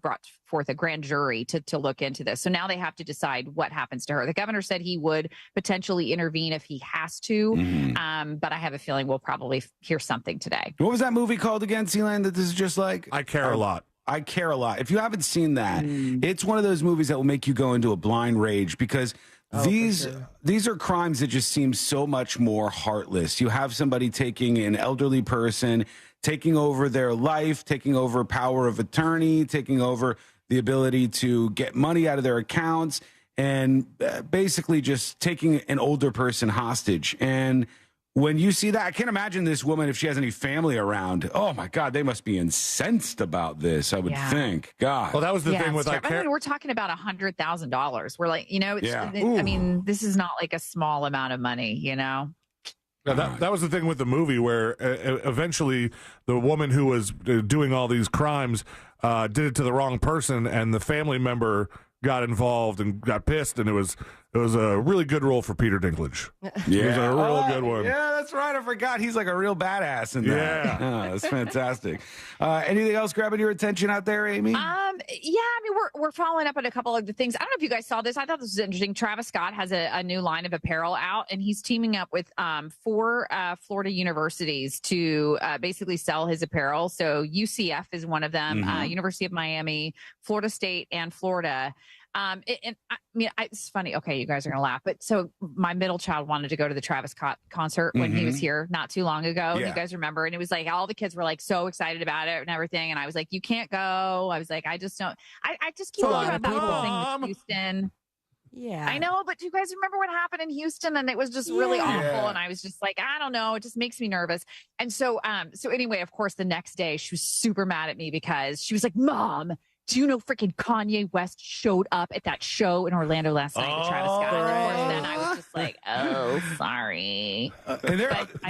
brought forth a grand jury to look into this. So now they have to decide what happens to her. The governor said he would potentially intervene if he has to, but I have a feeling we'll probably hear something today. What was that movie called again, Sealand, that this is just like? I Care a Lot. I Care a Lot. If you haven't seen that, it's one of those movies that will make you go into a blind rage because these are crimes that just seem so much more heartless. You have somebody taking an elderly person, taking over their life, taking over power of attorney, taking over the ability to get money out of their accounts, and basically just taking an older person hostage. And when you see that, I can't imagine this woman, if she has any family around. Oh, my God, they must be incensed about this, I would think. God. Well, that was the thing with I mean, we're talking about $100,000. We're like, I mean, this is not like a small amount of money, Yeah, that was the thing with the movie where eventually the woman who was doing all these crimes did it to the wrong person, and the family member got involved and got pissed, and it was a really good role for Peter Dinklage. Yeah. It was a real good one. Yeah, that's right. I forgot. He's like a real badass in that. Yeah. Oh, that's fantastic. Anything else grabbing your attention out there, Amy? Yeah, I mean, we're following up on a couple of the things. I don't know if you guys saw this. I thought this was interesting. Travis Scott has a new line of apparel out, and he's teaming up with 4 Florida universities to basically sell his apparel. So UCF is one of them, University of Miami, Florida State, and Florida. It's funny. Okay, you guys are gonna laugh, but so my middle child wanted to go to the Travis Scott concert when he was here not too long ago. Yeah. You guys remember? And it was like all the kids were like so excited about it and everything. And I was like, you can't go. I was like, I just don't. I just keep thinking about that whole thing with Houston. Yeah, I know, but do you guys remember what happened in Houston? And it was just really awful. And I was just like, I don't know. It just makes me nervous. And so anyway, of course, the next day she was super mad at me because she was like, Mom, do you know freaking Kanye West showed up at that show in Orlando last night with Travis Scott? And of course, then I was just like, oh, sorry. And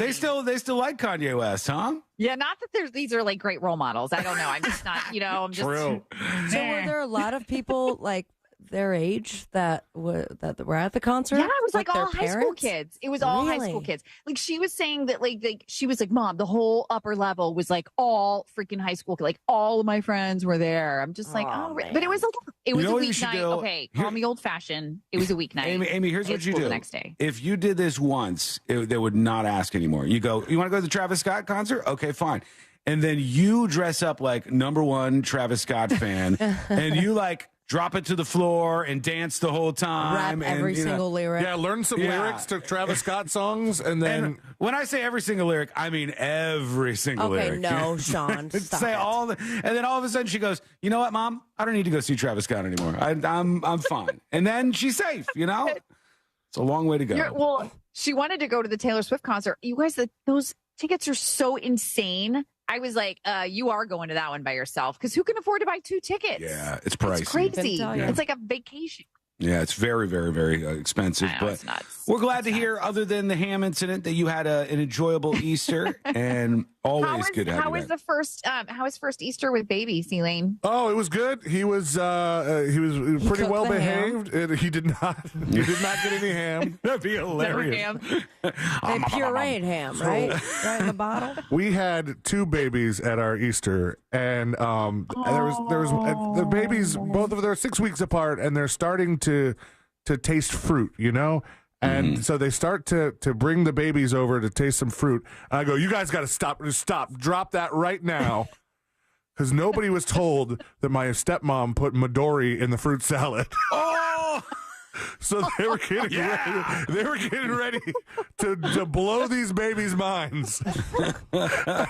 they still like Kanye West, huh? Yeah, not that these are like great role models. I don't know. I'm just not, I'm just. True. So were there a lot of people like their age that were at the concert? Yeah, it was like all their high school parents? kids. It was all high school kids. Like she was saying that like she was like, Mom, the whole upper level was like all freaking high school. Like all of my friends were there. I'm just like, but it was a weeknight. Okay, call me old fashioned. It was a weeknight. Amy, here's what you do. The next day. If you did this once, they would not ask anymore. You go, you want to go to the Travis Scott concert? Okay, fine. And then you dress up like #1 Travis Scott fan, and you like drop it to the floor and dance the whole time. Rap every single lyric. Yeah, learn some lyrics to Travis Scott songs, and then... And when I say every single lyric, I mean every single lyric. Okay, no, Sean, stop say it. And then all of a sudden she goes, you know what, Mom? I don't need to go see Travis Scott anymore. I'm fine. And then she's safe, It's a long way to go. Well, she wanted to go to the Taylor Swift concert. You guys, those tickets are so insane. I was like, you are going to that one by yourself because who can afford to buy 2 tickets? Yeah, it's pricey. It's crazy. Yeah. It's like a vacation. Yeah, it's very, very, very expensive. I know, But it's nuts. we're glad to hear, other than the ham incident, that you had an enjoyable Easter, and always good to have How you was back. the first? How was first Easter with baby, Elaine? Oh, it was good. He was pretty cooked well the ham? behaved. He did not get any ham. That'd be hilarious. They pureed ham, right? Right in the bottle. We had 2 babies at our Easter, and there was the babies. Both of them are 6 weeks apart, and they're starting to taste fruit, And so they start to bring the babies over to taste some fruit. I go, you guys got to stop, drop that right now. Because nobody was told that my stepmom put Midori in the fruit salad. Oh! So they were getting ready. They were getting ready to blow these babies' minds. My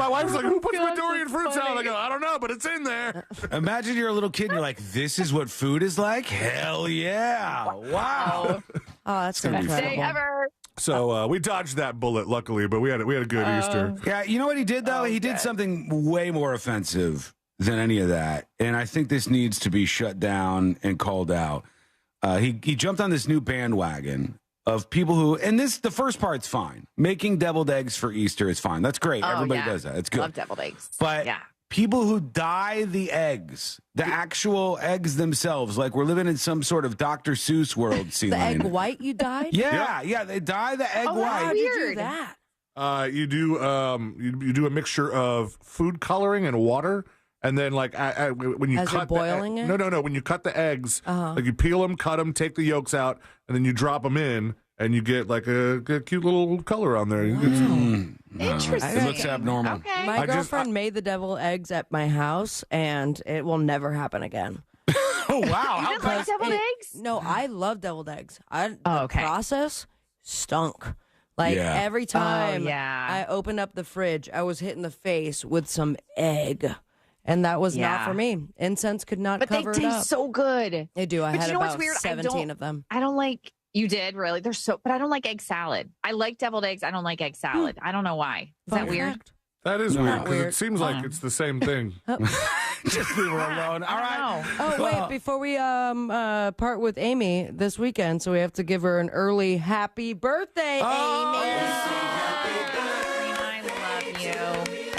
wife's like, "Who puts Midori in fruit salad?" I go, "I don't know, but it's in there." Imagine you're a little kid and you're like, this is what food is like? Hell yeah. Wow. Oh, that's gonna be incredible. Day ever. So we dodged that bullet, luckily, but we had a good Easter. Yeah, you know what he did, though? He did something way more offensive than any of that. And I think this needs to be shut down and called out. He jumped on this new bandwagon of people who, and the first part's fine. Making deviled eggs for Easter is fine. That's great. Everybody does that. It's good. Love deviled eggs. But people who dye the eggs, the actual eggs themselves, like we're living in some sort of Dr. Seuss world, The egg white you dyed? Yeah, they dye the egg white. How did you do that? You do a mixture of food coloring and water. And then, when you As you're cut boiling it? No. When you cut the eggs, like you peel them, cut them, take the yolks out, and then you drop them in, and you get like a cute little color on there. Interesting. It looks abnormal. Okay. My girlfriend made the deviled eggs at my house, and it will never happen again. Oh, wow. You didn't like deviled eggs? No, I love deviled eggs. The okay. process stunk. Every time I opened up the fridge, I was hit in the face with some egg. And that was not for me. Incense could not cover it up. But they taste so good. They do. I But had you know what's about weird? 17 of them. I don't like. You did really? But I don't like egg salad. I like deviled eggs. I don't like egg salad. I don't know why. Is that weird? That is weird because weird. it seems like it's the same thing. Just leave her alone. All right. Oh, wait. Before we part with Amy this weekend, so we have to give her an early happy birthday, Amy.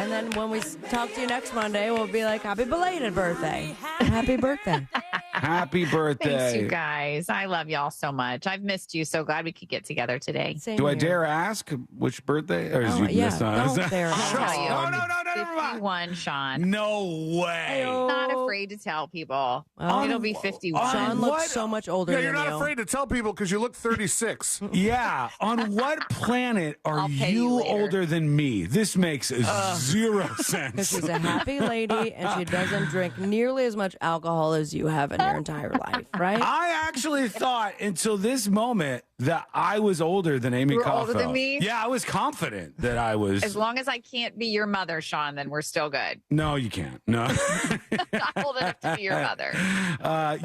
And then when we talk to you next Monday, we'll be like, happy belated birthday. Happy birthday. Happy birthday. Thanks, you guys. I love y'all so much. I've missed you. So glad we could get together today. Same Do I here. dare ask which birthday? Or is you missed on? Don't dare ask. I'll tell you. No, never mind. 51, Sean. No way. Not afraid to tell people. Well, It'll be 51. Sean looks so much older Yeah, than you're not you. afraid to tell people because you look 36. Yeah. On what planet are I'll pay you you later. older than me? This makes zero Because sense. she's a happy lady and she doesn't drink nearly as much alcohol as you have in your entire life, right? I actually thought until this moment that I was older than Amy You were Caulfield. older than me? Yeah, I was confident that I was. As long as I can't be your mother, Sean, then we're still good. No, you can't. No. Not old enough to be your mother.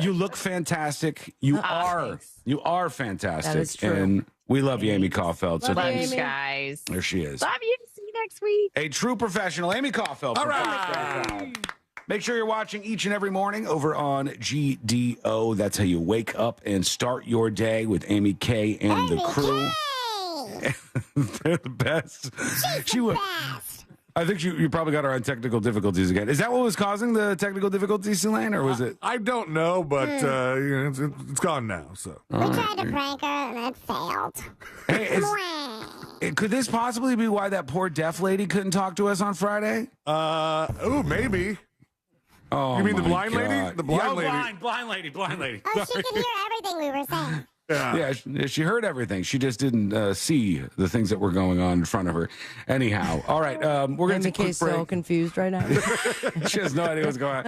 You look fantastic. You are. Thanks. You are fantastic. That is true. And we love you, Amy Caulfield. So Love Love you, you Amy. guys. there she is. Love you. See you next week. A true professional, Amy Caulfield. All from right. Crowd. Make sure you're watching each and every morning over on GDO. That's how you wake up and start your day with Amy K and the crew. They're the best. She was. I think you probably got her on technical difficulties again. Is that what was causing the technical difficulties, Elaine, or was it? I don't know, but it's gone now. So We tried to prank her and it failed. Hey, could this possibly be why that poor deaf lady couldn't talk to us on Friday? Maybe. Oh, You mean the my blind lady? God. The blind lady. Blind lady. Oh, she could hear everything we were saying. Yeah, she heard everything. She just didn't see the things that were going on in front of her. Anyhow, all right, we're going to take a quick break. so confused right now. She has no idea what's going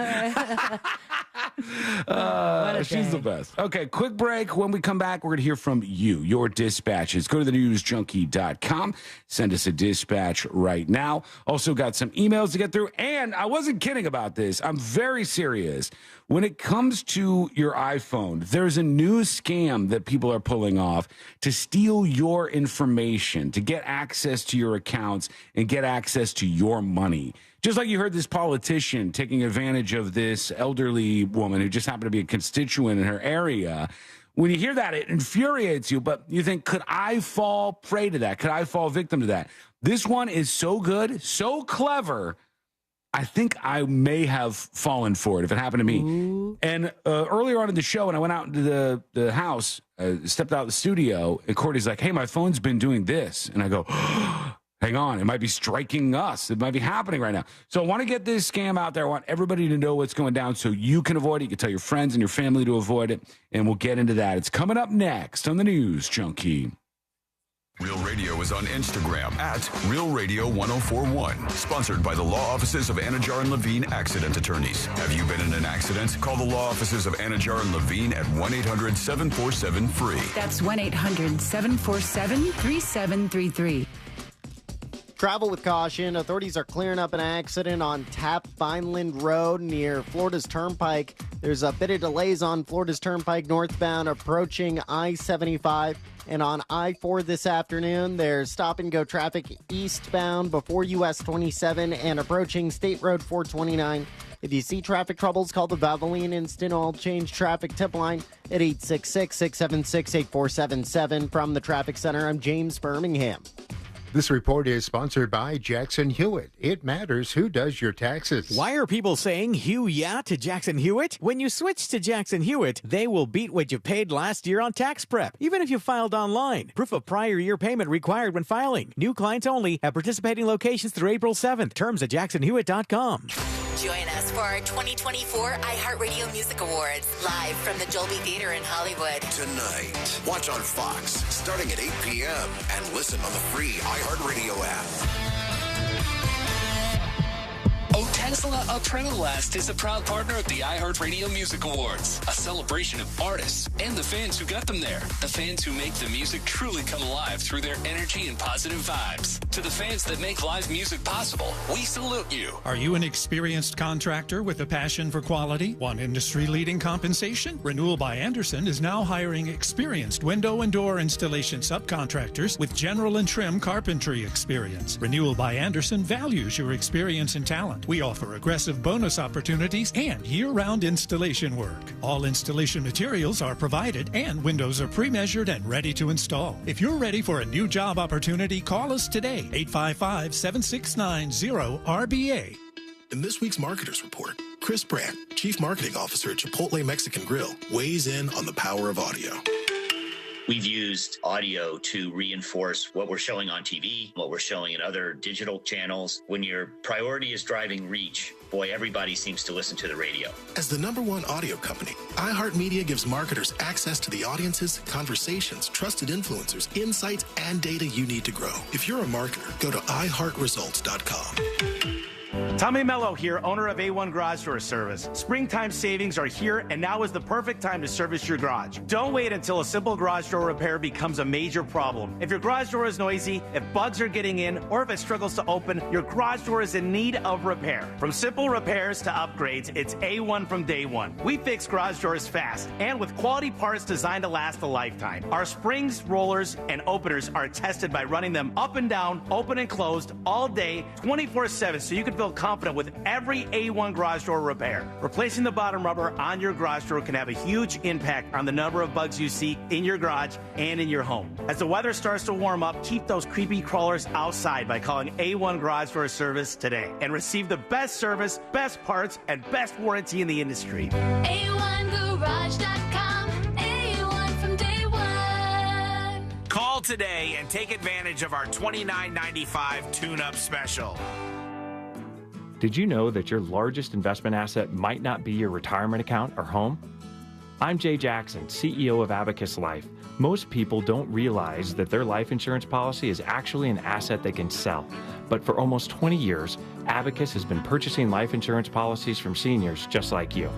on. She's the best. Okay, quick break. When we come back, we're going to hear from you, your dispatches. Go to thenewsjunkie.com. Send us a dispatch right now. Also got some emails to get through. And I wasn't kidding about this. I'm very serious. When it comes to your iPhone, there's a new scam that people are pulling off to steal your information, to get access to your accounts and get access to your money. Just like you heard this politician taking advantage of this elderly woman who just happened to be a constituent in her area. When you hear that, it infuriates you, but you think, could I fall prey to that? Could I fall victim to that? This one is so good, so clever, I think I may have fallen for it if it happened to me. Ooh. And earlier on in the show, when I went out into the house, stepped out of the studio, and Courtney's like, hey, my phone's been doing this. And I go, hang on, it might be striking us. It might be happening right now. So I want to get this scam out there. I want everybody to know what's going down so you can avoid it. You can tell your friends and your family to avoid it, and we'll get into that. It's coming up next on the News Junkie. Real Radio is on Instagram at Real Radio 1041. Sponsored by the law offices of Anajar and Levine Accident Attorneys. Have you been in an accident? Call the law offices of Anajar and Levine at 1-800-747-FREE. That's 1-800-747-3733. Travel with caution. Authorities are clearing up an accident on Tap Vineland Road near Florida's Turnpike. There's a bit of delays on Florida's Turnpike northbound approaching I-75. And on I-4 this afternoon, there's stop-and-go traffic eastbound before US 27 and approaching State Road 429. If you see traffic troubles, call the Valvoline Instant Oil Change Traffic Tip Line at 866-676-8477. From the Traffic Center, I'm James Birmingham. This report is sponsored by Jackson Hewitt. It matters who does your taxes. Why are people saying "Hew yeah" to Jackson Hewitt? When you switch to Jackson Hewitt, they will beat what you paid last year on tax prep, even if you filed online. Proof of prior year payment required when filing. New clients only at participating locations through April 7th. Terms at jacksonhewitt.com. Join us for our 2024 iHeartRadio Music Awards, live from the Dolby Theater in Hollywood. Tonight, watch on Fox, starting at 8 p.m. and listen on the free iHeartRadio app. Otezla Adrenalast is a proud partner of the iHeartRadio Music Awards, a celebration of artists and the fans who got them there. The fans who make the music truly come alive through their energy and positive vibes. To the fans that make live music possible, we salute you. Are you an experienced contractor with a passion for quality? Want industry-leading compensation? Renewal by Andersen is now hiring experienced window and door installation subcontractors with general and trim carpentry experience. Renewal by Andersen values your experience and talent. We offer aggressive bonus opportunities and year-round installation work. All installation materials are provided and windows are pre-measured and ready to install. If you're ready for a new job opportunity, call us today, 855-769-0RBA. In this week's Marketers Report, Chris Brandt, Chief Marketing Officer at Chipotle Mexican Grill, weighs in on the power of audio. We've used audio to reinforce what we're showing on TV, what we're showing in other digital channels. When your priority is driving reach, boy, everybody seems to listen to the radio. As the #1 audio company, iHeartMedia gives marketers access to the audiences, conversations, trusted influencers, insights, and data you need to grow. If you're a marketer, go to iHeartResults.com. Tommy Mello here, owner of A1 Garage Door Service. Springtime savings are here, and now is the perfect time to service your garage. Don't wait until a simple garage door repair becomes a major problem. If your garage door is noisy, if bugs are getting in, or if it struggles to open, your garage door is in need of repair. From simple repairs to upgrades, it's A1 from day one. We fix garage doors fast and with quality parts designed to last a lifetime. Our springs, rollers, and openers are tested by running them up and down, open and closed, all day, 24/7, so you can feel confident with every A1 garage door repair. Replacing the bottom rubber on your garage door can have a huge impact on the number of bugs you see in your garage and in your home. As the weather starts to warm up, keep those creepy crawlers outside by calling A1 Garage Door Service today and receive the best service, best parts, and best warranty in the industry. A1Garage.com, A1 from day one. Call today and take advantage of our $29.95 tune-up special. Did you know that your largest investment asset might not be your retirement account or home? I'm Jay Jackson, CEO of Abacus Life. Most people don't realize that their life insurance policy is actually an asset they can sell. But for almost 20 years, Abacus has been purchasing life insurance policies from seniors just like you.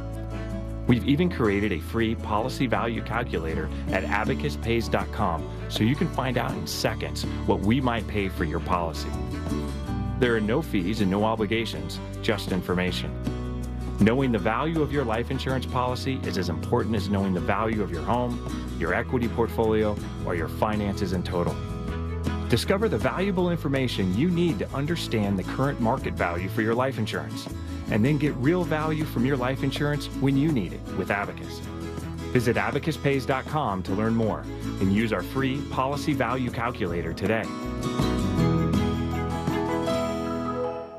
We've even created a free policy value calculator at abacuspays.com so you can find out in seconds what we might pay for your policy. There are no fees and no obligations, just information. Knowing the value of your life insurance policy is as important as knowing the value of your home, your equity portfolio, or your finances in total. Discover the valuable information you need to understand the current market value for your life insurance, and then get real value from your life insurance when you need it with Abacus. Visit abacuspays.com to learn more and use our free policy value calculator today.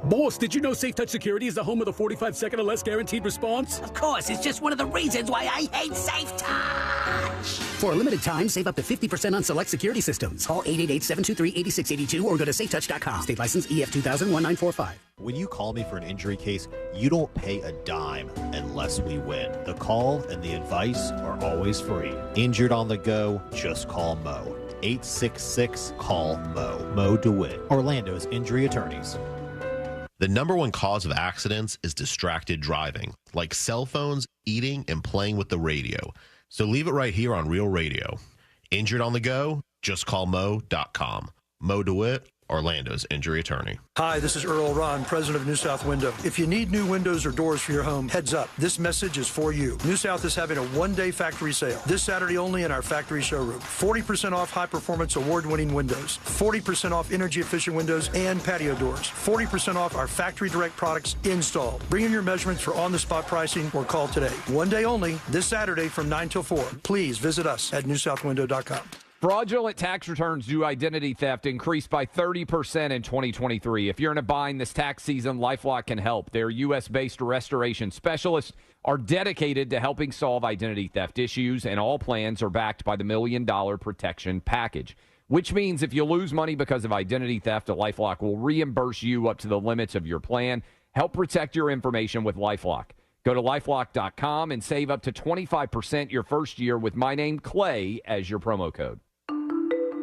Boss, did you know Safe Touch Security is the home of the 45-second or less guaranteed response? Of course, it's just one of the reasons why I hate Safe Touch. For a limited time, save up to 50% on select security systems. Call 888-723-8682 or go to safetouch.com. State license EF 2000-1945. When you call me for an injury case, you don't pay a dime unless we win. The call and the advice are always free. Injured on the go, just call Mo. 866-CALL-MO. Mo DeWitt. Orlando's injury attorneys. The number one cause of accidents is distracted driving, like cell phones, eating, and playing with the radio. So leave it right here on Real Radio. Injured on the go? Just call Mo.com. Mo DeWitt, Orlando's injury attorney. Hi, this is Earl Ron, president of New South Window. If you need new windows or doors for your home, heads up. This message is for you. New South is having a one-day factory sale this Saturday only in our factory showroom. 40% off high-performance award-winning windows, 40% off energy-efficient windows and patio doors, 40% off our factory direct products installed. Bring in your measurements for on-the-spot pricing or call today. One day only, this Saturday from 9 till 4. Please visit us at newsouthwindow.com. Fraudulent tax returns due to identity theft increased by 30% in 2023. If you're in a bind this tax season, LifeLock can help. Their U.S.-based restoration specialists are dedicated to helping solve identity theft issues, and all plans are backed by the $1 Million Protection Package, which means if you lose money because of identity theft, LifeLock will reimburse you up to the limits of your plan. Help protect your information with LifeLock. Go to LifeLock.com and save up to 25% your first year with my name, Clay, as your promo code.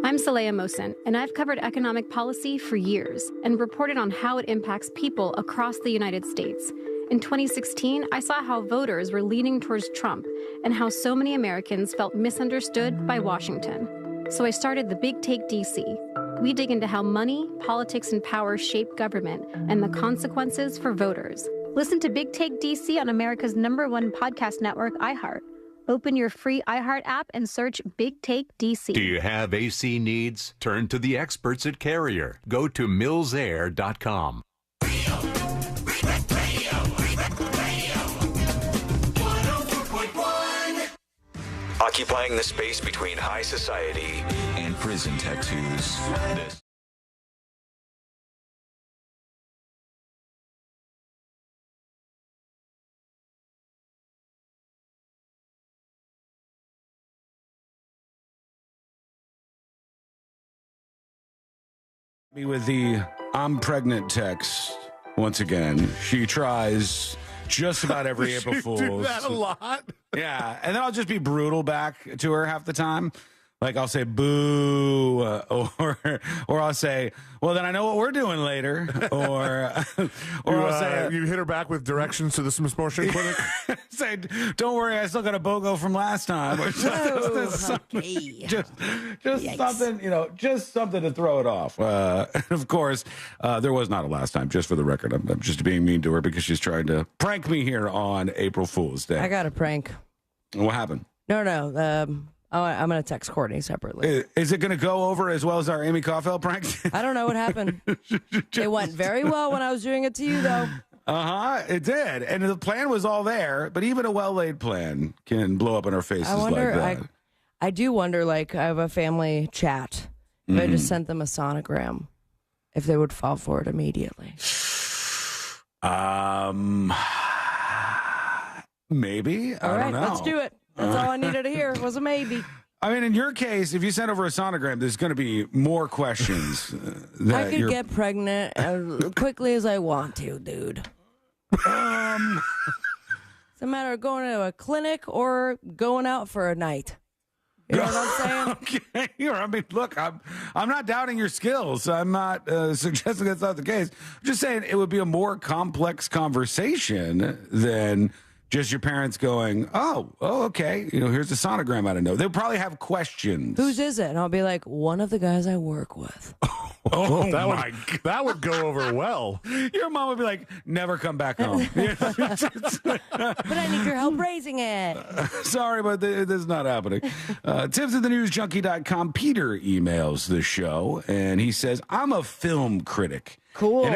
I'm Saleha Mohsen, and I've covered economic policy for years and reported on how it impacts people across the United States. In 2016, I saw how voters were leaning towards Trump and how so many Americans felt misunderstood by Washington. So I started the Big Take DC. We dig into how money, politics, and power shape government and the consequences for voters. Listen to Big Take DC on America's #1 podcast network, iHeart. Open your free iHeart app and search Big Take DC. Do you have AC needs? Turn to the experts at Carrier. Go to millsair.com. Occupying the space between high society and prison tattoos. This Me with the I'm pregnant text once again. She tries just about every April Fool's. Do that a lot. Yeah, and then I'll just be brutal back to her half the time. Like I'll say boo, or I'll say, well, then I know what we're doing later, or I'll say you hit her back with directions to the Smith Motion Clinic. Say, don't worry, I still got a BOGO from last time. Or just something, just something to throw it off. Of course, there was not a last time. Just for the record, I'm just being mean to her because she's trying to prank me here on April Fool's Day. I got a prank. What happened? No. I'm going to text Courtney separately. Is it going to go over as well as our Amy Caulfield prank? I don't know what happened. It went very well when I was doing it to you, though. It did. And the plan was all there, but even a well-laid plan can blow up in our faces like that. I do wonder, like, I have a family chat. If I just sent them a sonogram, if they would fall for it immediately. Maybe. I don't know. Let's do it. That's all I needed to hear was a maybe. I mean, in your case, if you send over a sonogram, there's going to be more questions. I could get pregnant as quickly as I want to, dude. It's a matter of going to a clinic or going out for a night. You know what I'm saying? Okay. I mean, look, I'm not doubting your skills. I'm not suggesting that's not the case. I'm just saying it would be a more complex conversation than just your parents going, oh, okay, here's the sonogram out of nowhere. They'll probably have questions. Whose is it? And I'll be like, one of the guys I work with. Oh, that would go over well. Your mom would be like, never come back home. But I need your help raising it. Sorry, but this is not happening. Tips at thenewsjunkie.com. Peter emails the show, and he says, I'm a film critic. Cool. And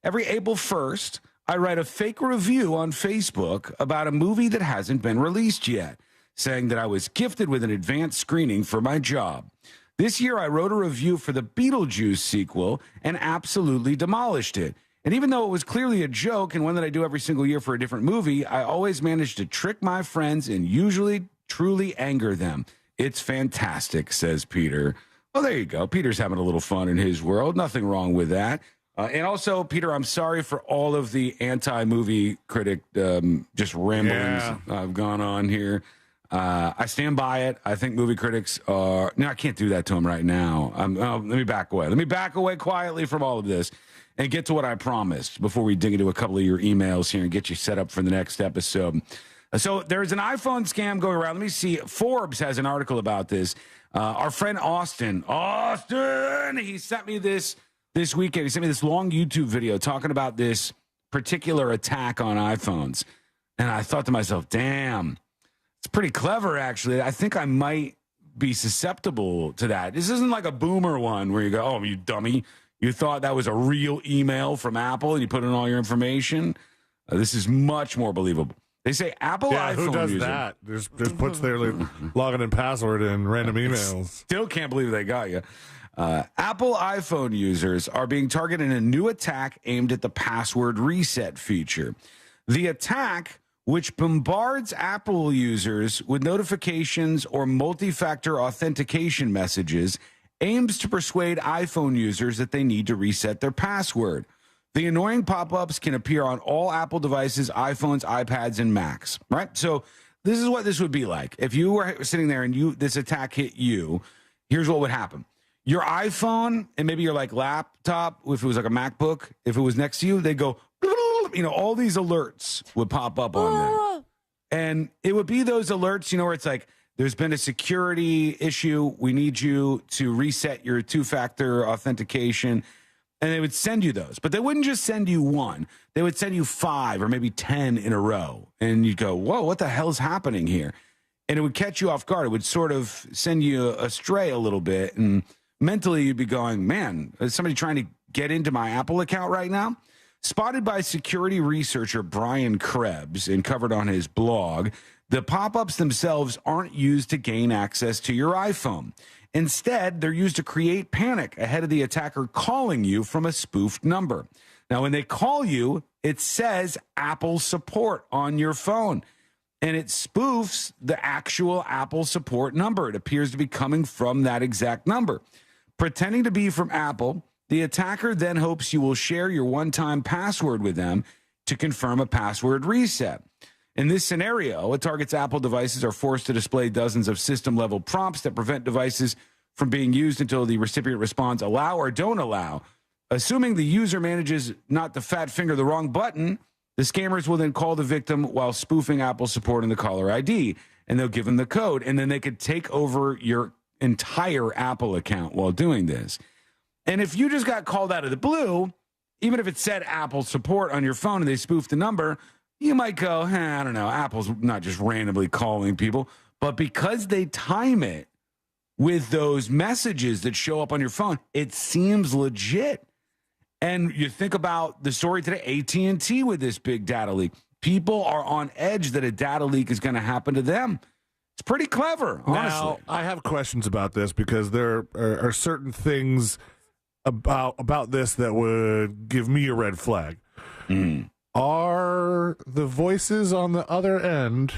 every April 1st, I write a fake review on Facebook about a movie that hasn't been released yet, saying that I was gifted with an advanced screening for my job. This year, I wrote a review for the Beetlejuice sequel and absolutely demolished it. And even though it was clearly a joke and one that I do every single year for a different movie, I always manage to trick my friends and usually truly anger them. It's fantastic, says Peter. Well, there you go. Peter's having a little fun in his world. Nothing wrong with that. And also, Peter, I'm sorry for all of the anti-movie critic just ramblings I've gone on here. I stand by it. I think movie critics are... No, I can't do that to them right now. Let me back away. Let me back away quietly from all of this and get to what I promised before we dig into a couple of your emails here and get you set up for the next episode. So there's an iPhone scam going around. Let me see. Forbes has an article about this. Our friend Austin, he sent me this weekend. He sent me this long YouTube video talking about this particular attack on iPhones. And I thought to myself, damn, it's pretty clever, actually. I think I might be susceptible to that. This isn't like a boomer one where you go, oh, you dummy. You thought that was a real email from Apple and you put in all your information. This is much more believable. They say Apple iPhone who does user. that? Just puts their login and password in random emails. Still can't believe they got you. Apple iPhone users are being targeted in a new attack aimed at the password reset feature. The attack, which bombards Apple users with notifications or multi-factor authentication messages, aims to persuade iPhone users that they need to reset their password. The annoying pop-ups can appear on all Apple devices, iPhones, iPads, and Macs, right? So this is what this would be like. If you were sitting there and this attack hit you, here's what would happen. Your iPhone and maybe your laptop, if it was like a MacBook, if it was next to you, they'd go, all these alerts would pop up on there. And it would be those alerts, where it's like, there's been a security issue. We need you to reset your two-factor authentication. And they would send you those. But they wouldn't just send you one. They would send you 5 or maybe 10 in a row. And you'd go, whoa, what the hell's happening here? And it would catch you off guard. It would sort of send you astray a little bit. And mentally, you'd be going, man, is somebody trying to get into my Apple account right now? Spotted by security researcher Brian Krebs and covered on his blog, the pop-ups themselves aren't used to gain access to your iPhone. Instead, they're used to create panic ahead of the attacker calling you from a spoofed number. Now, when they call you, it says Apple support on your phone, and it spoofs the actual Apple support number. It appears to be coming from that exact number. Pretending to be from Apple, the attacker then hopes you will share your one-time password with them to confirm a password reset. In this scenario, it targets Apple devices are forced to display dozens of system-level prompts that prevent devices from being used until the recipient responds allow or don't allow. Assuming the user manages not to fat finger the wrong button, the scammers will then call the victim while spoofing Apple support in the caller ID, and they'll give them the code, and then they could take over your entire Apple account while doing this. And if you just got called out of the blue, even if it said Apple support on your phone and they spoofed the number, you might go, I don't know, Apple's not just randomly calling people. But because they time it with those messages that show up on your phone, it seems legit. And you think about the story today, AT&T with this big data leak. People are on edge that a data leak is going to happen to them. It's pretty clever, honestly. Now, I have questions about this because there are certain things about this that would give me a red flag. Are the voices on the other end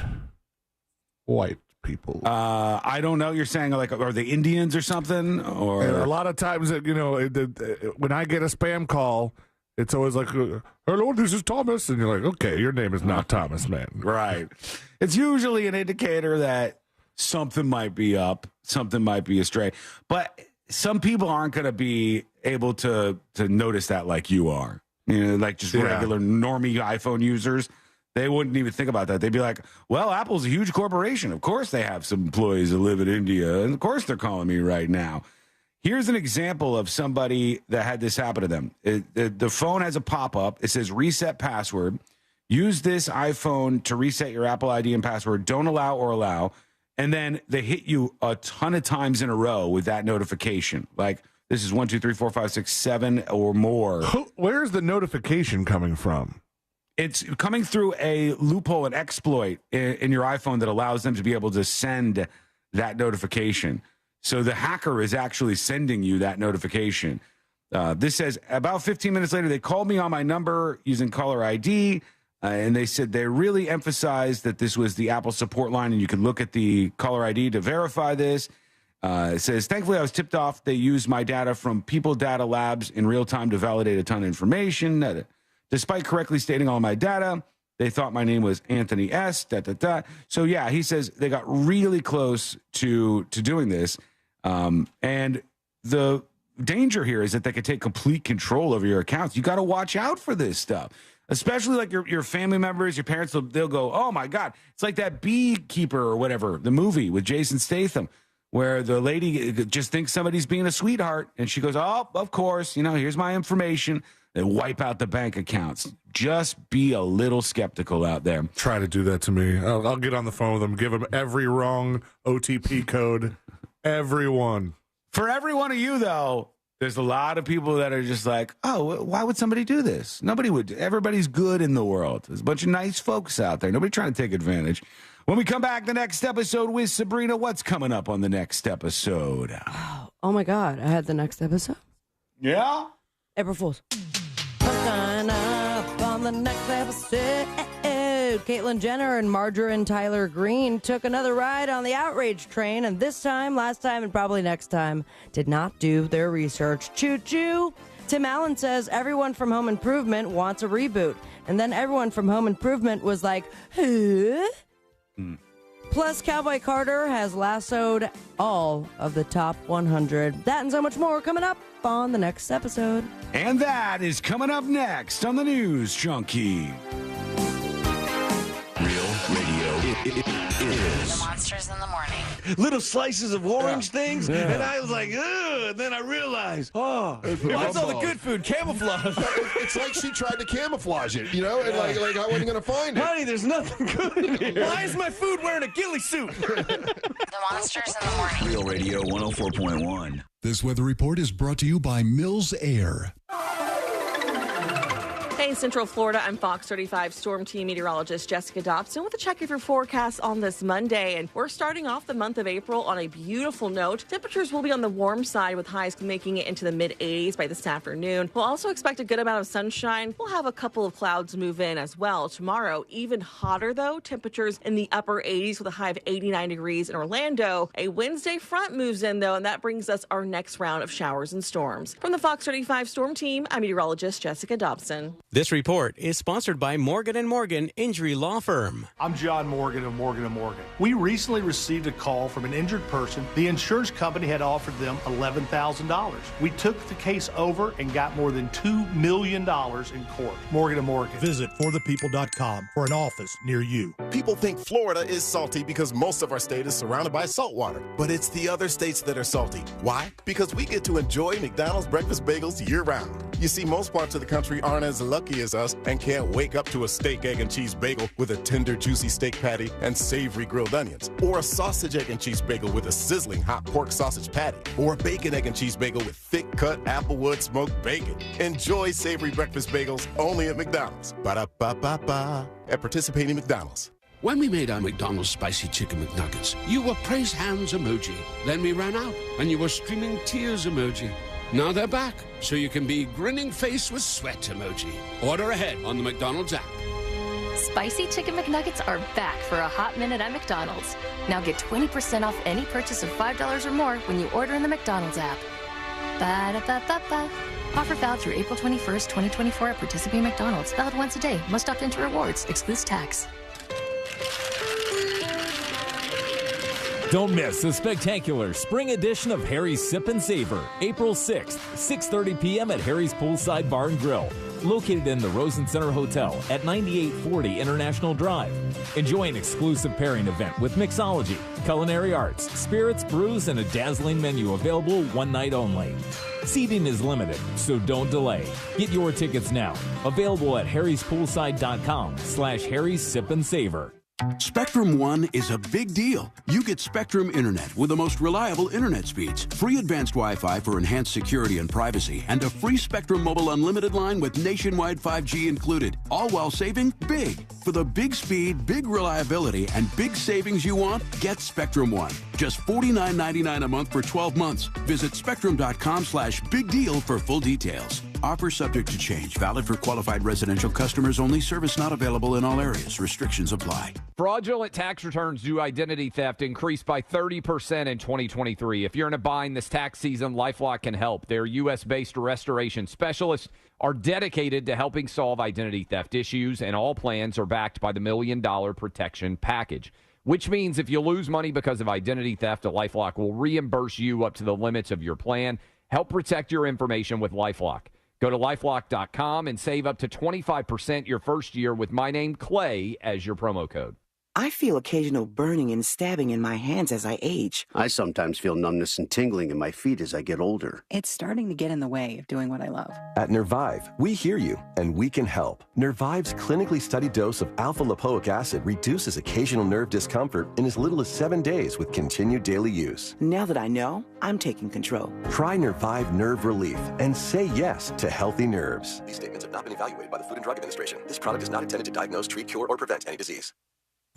white people? I don't know. You're saying are they Indians or something? Or and a lot of times, when I get a spam call, it's always like, hello, this is Thomas. And you're like, okay, your name is not Thomas, man. Right. It's usually an indicator that something might be up, something might be astray. But some people aren't going to be able to notice that like you are. Like just regular normie iPhone users. They wouldn't even think about that. They'd be like, well, Apple's a huge corporation. Of course they have some employees that live in India. And of course they're calling me right now. Here's an example of somebody that had this happen to them. The phone has a pop-up. It says reset password. Use this iPhone to reset your Apple ID and password. Don't allow or allow. And then they hit you a ton of times in a row with that notification. Like, this is 1, 2, 3, 4, 5, 6, 7 or more. Where's the notification coming from? It's coming through a loophole, an exploit in your iPhone that allows them to be able to send that notification. So the hacker is actually sending you that notification. This says, about 15 minutes later, they called me on my number using caller ID. And they said they really emphasized that this was the Apple support line, and you can look at the caller ID to verify this. It says, thankfully, I was tipped off. They used my data from People Data Labs in real time to validate a ton of information. Despite correctly stating all my data, they thought my name was Anthony S. So, yeah, he says they got really close to doing this. And the danger here is that they could take complete control over your accounts. You got to watch out for this stuff. Especially like your family members, your parents, they'll go, oh, my God. It's like that Beekeeper or whatever, the movie with Jason Statham, where the lady just thinks somebody's being a sweetheart. And she goes, oh, of course, here's my information. They wipe out the bank accounts. Just be a little skeptical out there. Try to do that to me. I'll get on the phone with them, give them every wrong OTP code. Everyone. For every one of you, though, there's a lot of people that are just like, oh, why would somebody do this? Nobody would. Everybody's good in the world. There's a bunch of nice folks out there. Nobody trying to take advantage. When we come back the next episode with Sabrina, what's coming up on the next episode? Oh my God. I had the next episode. Yeah? April Fool's. Coming up on the next episode. Caitlyn Jenner and Margarine Tyler Greene took another ride on the outrage train, and this time, last time, and probably next time, did not do their research. Choo-choo! Tim Allen says everyone from Home Improvement wants a reboot, and then everyone from Home Improvement was like, huh? Plus, Cowboy Carter has lassoed all of the top 100. That and so much more coming up on the next episode. And that is coming up next on the News Junkie. The Monsters in the Morning. Little slices of orange things, and I was like, ugh, and then I realized, what's all the good food? Camouflage. It's like she tried to camouflage it, and like I wasn't going to find it. Honey, there's nothing good in here. Why is my food wearing a ghillie suit? The Monsters in the Morning. Real Radio 104.1. This weather report is brought to you by Mills Air. Hey, Central Florida, I'm Fox 35 Storm Team meteorologist Jessica Dobson with a check of your forecast on this Monday. And we're starting off the month of April on a beautiful note. Temperatures will be on the warm side with highs making it into the mid-80s by this afternoon. We'll also expect a good amount of sunshine. We'll have a couple of clouds move in as well. Tomorrow, even hotter though, temperatures in the upper 80s with a high of 89 degrees in Orlando. A Wednesday front moves in though, and that brings us our next round of showers and storms. From the Fox 35 Storm Team, I'm meteorologist Jessica Dobson. This report is sponsored by Morgan & Morgan Injury Law Firm. I'm John Morgan of Morgan & Morgan. We recently received a call from an injured person. The insurance company had offered them $11,000. We took the case over and got more than $2 million in court. Morgan & Morgan. Visit forthepeople.com for an office near you. People think Florida is salty because most of our state is surrounded by salt water. But it's the other states that are salty. Why? Because we get to enjoy McDonald's breakfast bagels year-round. You see, most parts of the country aren't as lucky as us and can't wake up to a steak, egg, and cheese bagel with a tender, juicy steak patty and savory grilled onions, or a sausage, egg, and cheese bagel with a sizzling hot pork sausage patty, or a bacon, egg, and cheese bagel with thick-cut applewood smoked bacon. Enjoy savory breakfast bagels only at McDonald's. Ba-da-ba-ba-ba. At participating McDonald's. When we made our McDonald's Spicy Chicken McNuggets, you were praise hands emoji. Then we ran out, and you were streaming tears emoji. Now they're back, so you can be grinning face with sweat emoji. Order ahead on the McDonald's app. Spicy Chicken McNuggets are back for a hot minute at McDonald's. Now get 20% off any purchase of $5 or more when you order in the McDonald's app. Ba-da-ba-ba-ba. Offer valid through April 21st, 2024 at participating McDonald's. Valid once a day. Must opt into rewards. Excludes tax. Don't miss the spectacular spring edition of Harry's Sip and Savor, April 6th, 6:30 p.m. at Harry's Poolside Bar and Grill, located in the Rosen Center Hotel at 9840 International Drive. Enjoy an exclusive pairing event with mixology, culinary arts, spirits, brews, and a dazzling menu available one night only. Seating is limited, so don't delay. Get your tickets now. Available at harryspoolside.com/Harry's Sip and Savor. Spectrum One is a big deal. You get Spectrum Internet with the most reliable internet speeds, free advanced Wi-Fi for enhanced security and privacy, and a free Spectrum Mobile Unlimited line with nationwide 5G included, all while saving big. For the big speed, big reliability, and big savings you want, get Spectrum One. Just $49.99 a month for 12 months. Visit spectrum.com/big deal for full details. Offer subject to change. Valid for qualified residential customers only. Service not available in all areas. Restrictions apply. Fraudulent tax returns due to identity theft increased by 30% in 2023. If you're in a bind this tax season, LifeLock can help. Their U.S.-based restoration specialists are dedicated to helping solve identity theft issues, and all plans are backed by the $1 Million Protection Package, which means if you lose money because of identity theft, LifeLock will reimburse you up to the limits of your plan. Help protect your information with LifeLock. Go to LifeLock.com and save up to 25% your first year with my name, Clay, as your promo code. I feel occasional burning and stabbing in my hands as I age. I sometimes feel numbness and tingling in my feet as I get older. It's starting to get in the way of doing what I love. At Nervive, we hear you, and we can help. Nervive's clinically studied dose of alpha-lipoic acid reduces occasional nerve discomfort in as little as 7 days with continued daily use. Now that I know, I'm taking control. Try Nervive Nerve Relief and say yes to healthy nerves. These statements have not been evaluated by the Food and Drug Administration. This product is not intended to diagnose, treat, cure, or prevent any disease.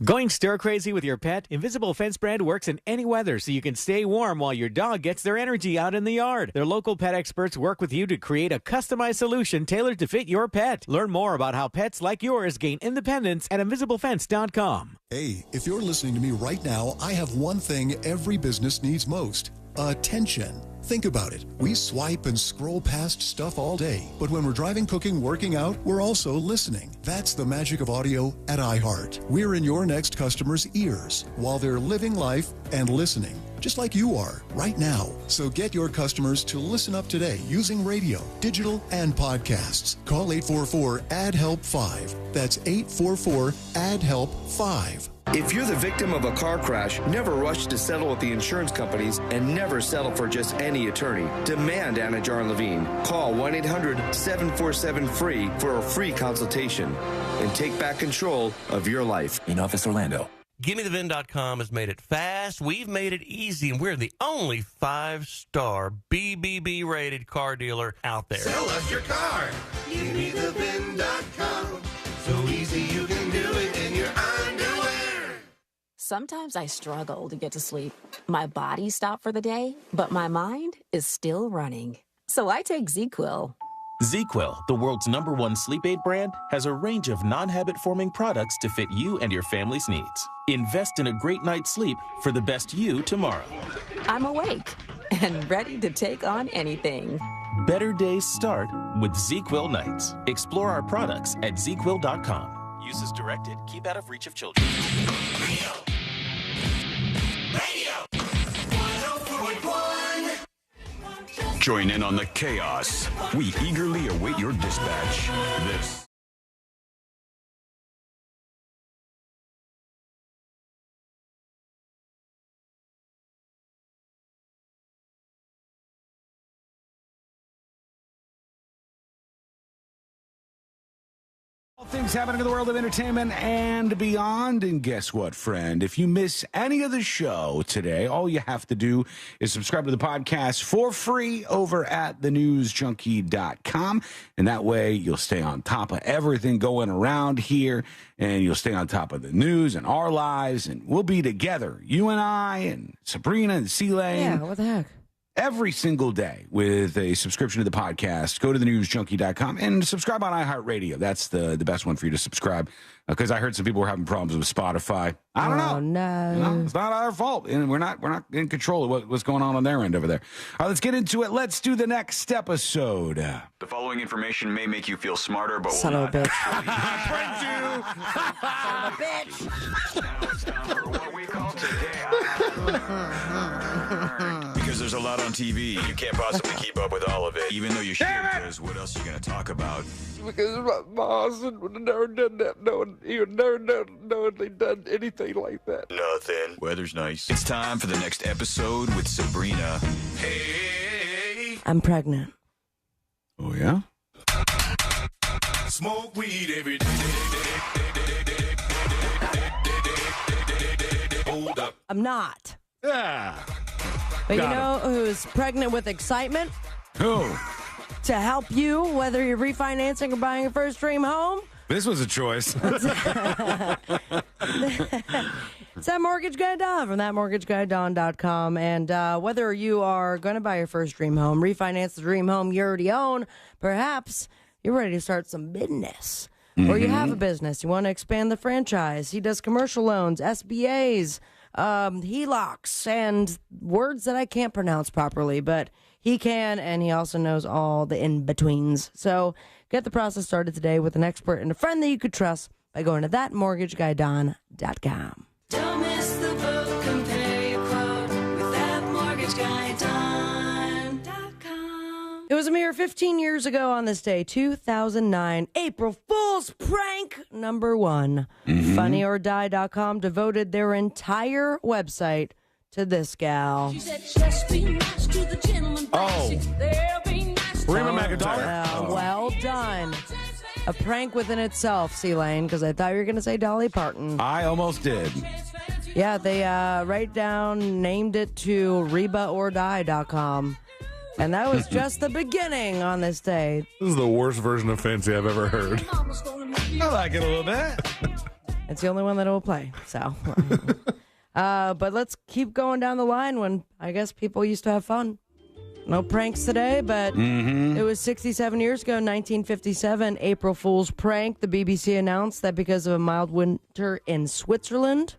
Going stir crazy with your pet? Invisible Fence brand works in any weather so you can stay warm while your dog gets their energy out in the yard. Their local pet experts work with you to create a customized solution tailored to fit your pet. Learn more about how pets like yours gain independence at invisiblefence.com. Hey, if you're listening to me right now, I have one thing every business needs most: attention. Think about it. We swipe and scroll past stuff all day, but when we're driving, cooking, working out, we're also listening. That's the magic of audio at iHeart. We're in your next customer's ears while they're living life and listening, just like you are right now. So get your customers to listen up today using radio, digital, and podcasts. Call 844-ADD-HELP-5. That's 844-ADD-HELP-5. If you're the victim of a car crash, never rush to settle with the insurance companies and never settle for just any attorney. Demand Anna Jar Levine. Call 1-800-747-FREE for a free consultation and take back control of your life. In Office Orlando. GimmeTheVin.com has made it fast. We've made it easy, and we're the only 5-star BBB rated car dealer out there. Sell us your car. GimmeTheVin.com. So easy you can do it in your underwear. Sometimes I struggle to get to sleep. My body stopped for the day, but my mind is still running. So I take ZzzQuil. ZzzQuil, the world's #1 sleep aid brand, has a range of non-habit-forming products to fit you and your family's needs. Invest in a great night's sleep for the best you tomorrow. I'm awake and ready to take on anything. Better days start with ZzzQuil nights. Explore our products at ZzzQuil.com. Use as directed. Keep out of reach of children. Radio 104.1. Join in on the chaos. We eagerly await your dispatch. This All things happening in the world of entertainment and beyond. And guess what, friend? If you miss any of the show today, all you have to do is subscribe to the podcast for free over at thenewsjunkie.com. And that way you'll stay on top of everything going around here, and you'll stay on top of the news and our lives. And we'll be together, you and I and Sabrina and C-Lane. Yeah, what the heck? Every single day with a subscription to the podcast. Go to thenewsjunkie.com and subscribe on iHeartRadio. That's the best one for you to subscribe, because I heard some people were having problems with Spotify. I don't know. No. You know, it's not our fault, and we're not in control of what's going on their end over there. All right, let's get into it. Let's do the next episode. The following information may make you feel smarter, but Son of a bitch. Son of a bitch. Because there's a lot on TV. You can't possibly keep up with all of it, even though you should, because what else are you going to talk about? Because my husband would have never done that. He would never knowingly done anything like that. Nothing. Weather's nice. It's time for the next episode with Sabrina. Hey. I'm pregnant. Oh, yeah? Smoke weed every day. Hold up. I'm not. Yeah. But you know who's pregnant with excitement? Who? To help you, whether you're refinancing or buying your first dream home. This was a choice. It's that Mortgage Guy Don from thatmortgageguyDon.com. And whether you are going to buy your first dream home, refinance the dream home you already own, perhaps you're ready to start some business. Or you have a business. You want to expand the franchise. He does commercial loans, SBAs, HELOCs, and words that I can't pronounce properly, but he can, and he also knows all the in-betweens. So get the process started today with an expert and a friend that you could trust by going to thatmortgageguyDon.com. Don't miss the boat. Compare your quote with thatmortgageguyDon.com. It was a mere 15 years ago on this day, 2009, April Fool's prank number one. FunnyOrDie.com devoted their entire website to this gal. She said, just be nice to the gentleman. Oh. They'll be nice to Reba McEntire. Well done. A prank within itself, C-Lane, because I thought you were going to say Dolly Parton. I almost did. Yeah, they named it to RebaOrDie.com. And that was just the beginning on this day. This is the worst version of Fancy I've ever heard. I like it a little bit. It's the only one that will play, so. But let's keep going down the line when I guess people used to have fun. No pranks today, but it was 67 years ago, 1957, April Fool's prank. The BBC announced that because of a mild winter in Switzerland,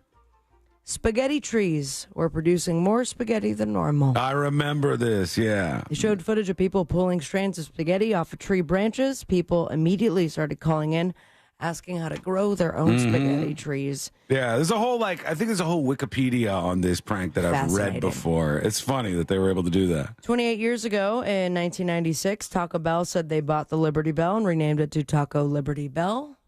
spaghetti trees were producing more spaghetti than normal. I remember this, yeah. They showed footage of people pulling strands of spaghetti off of tree branches. People immediately started calling in, asking how to grow their own spaghetti trees. Yeah, there's a whole, I think there's a whole Wikipedia on this prank that I've read before. It's funny that they were able to do that. 28 years ago, in 1996, Taco Bell said they bought the Liberty Bell and renamed it to Taco Liberty Bell.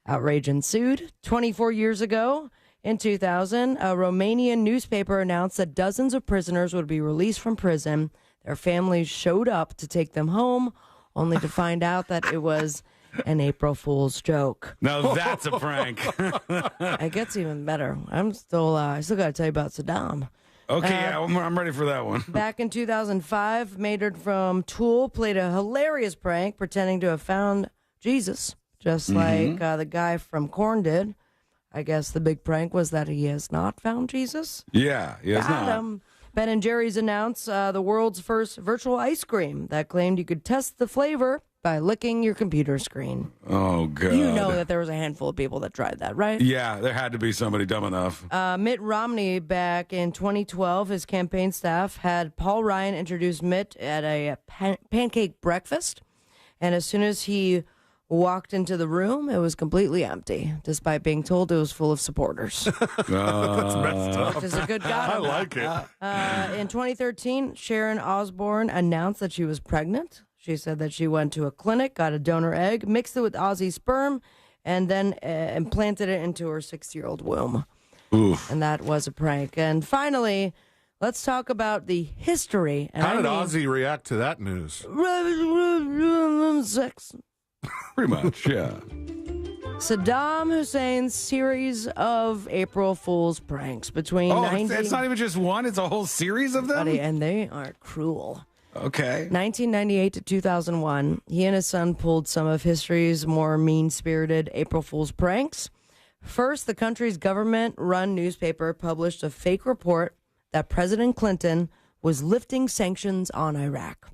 Outrage ensued. 24 years ago, in 2000, a Romanian newspaper announced that dozens of prisoners would be released from prison. Their families showed up to take them home, only to find out that it was an April Fool's joke. Now that's a prank. It gets even better. I still got to tell you about Saddam. Okay, yeah, I'm ready for that one. Back in 2005, Maynard from Tool played a hilarious prank pretending to have found Jesus, just like the guy from Korn did. I guess the big prank was that he has not found Jesus. Yeah, he has not. Ben & Jerry's announced the world's first virtual ice cream that claimed you could test the flavor by licking your computer screen. Oh, God. You know that there was a handful of people that tried that, right? Yeah, there had to be somebody dumb enough. Mitt Romney, back in 2012, his campaign staff had Paul Ryan introduce Mitt at a pancake breakfast. And as soon as he walked into the room, it was completely empty, despite being told it was full of supporters. That's messed up. Which is a good guy. I like it. In 2013, Sharon Osbourne announced that she was pregnant. She said that she went to a clinic, got a donor egg, mixed it with Aussie sperm, and then implanted it into her 6-year-old womb. Oof. And that was a prank. And finally, let's talk about the history. And How did Ozzy react to that news? Sex. Pretty much, yeah. Saddam Hussein's series of April Fool's pranks between it's not even just one, it's a whole series of them? Buddy, and they are cruel. Okay. 1998 to 2001, he and his son pulled some of history's more mean-spirited April Fool's pranks. First, the country's government-run newspaper published a fake report that President Clinton was lifting sanctions on Iraq.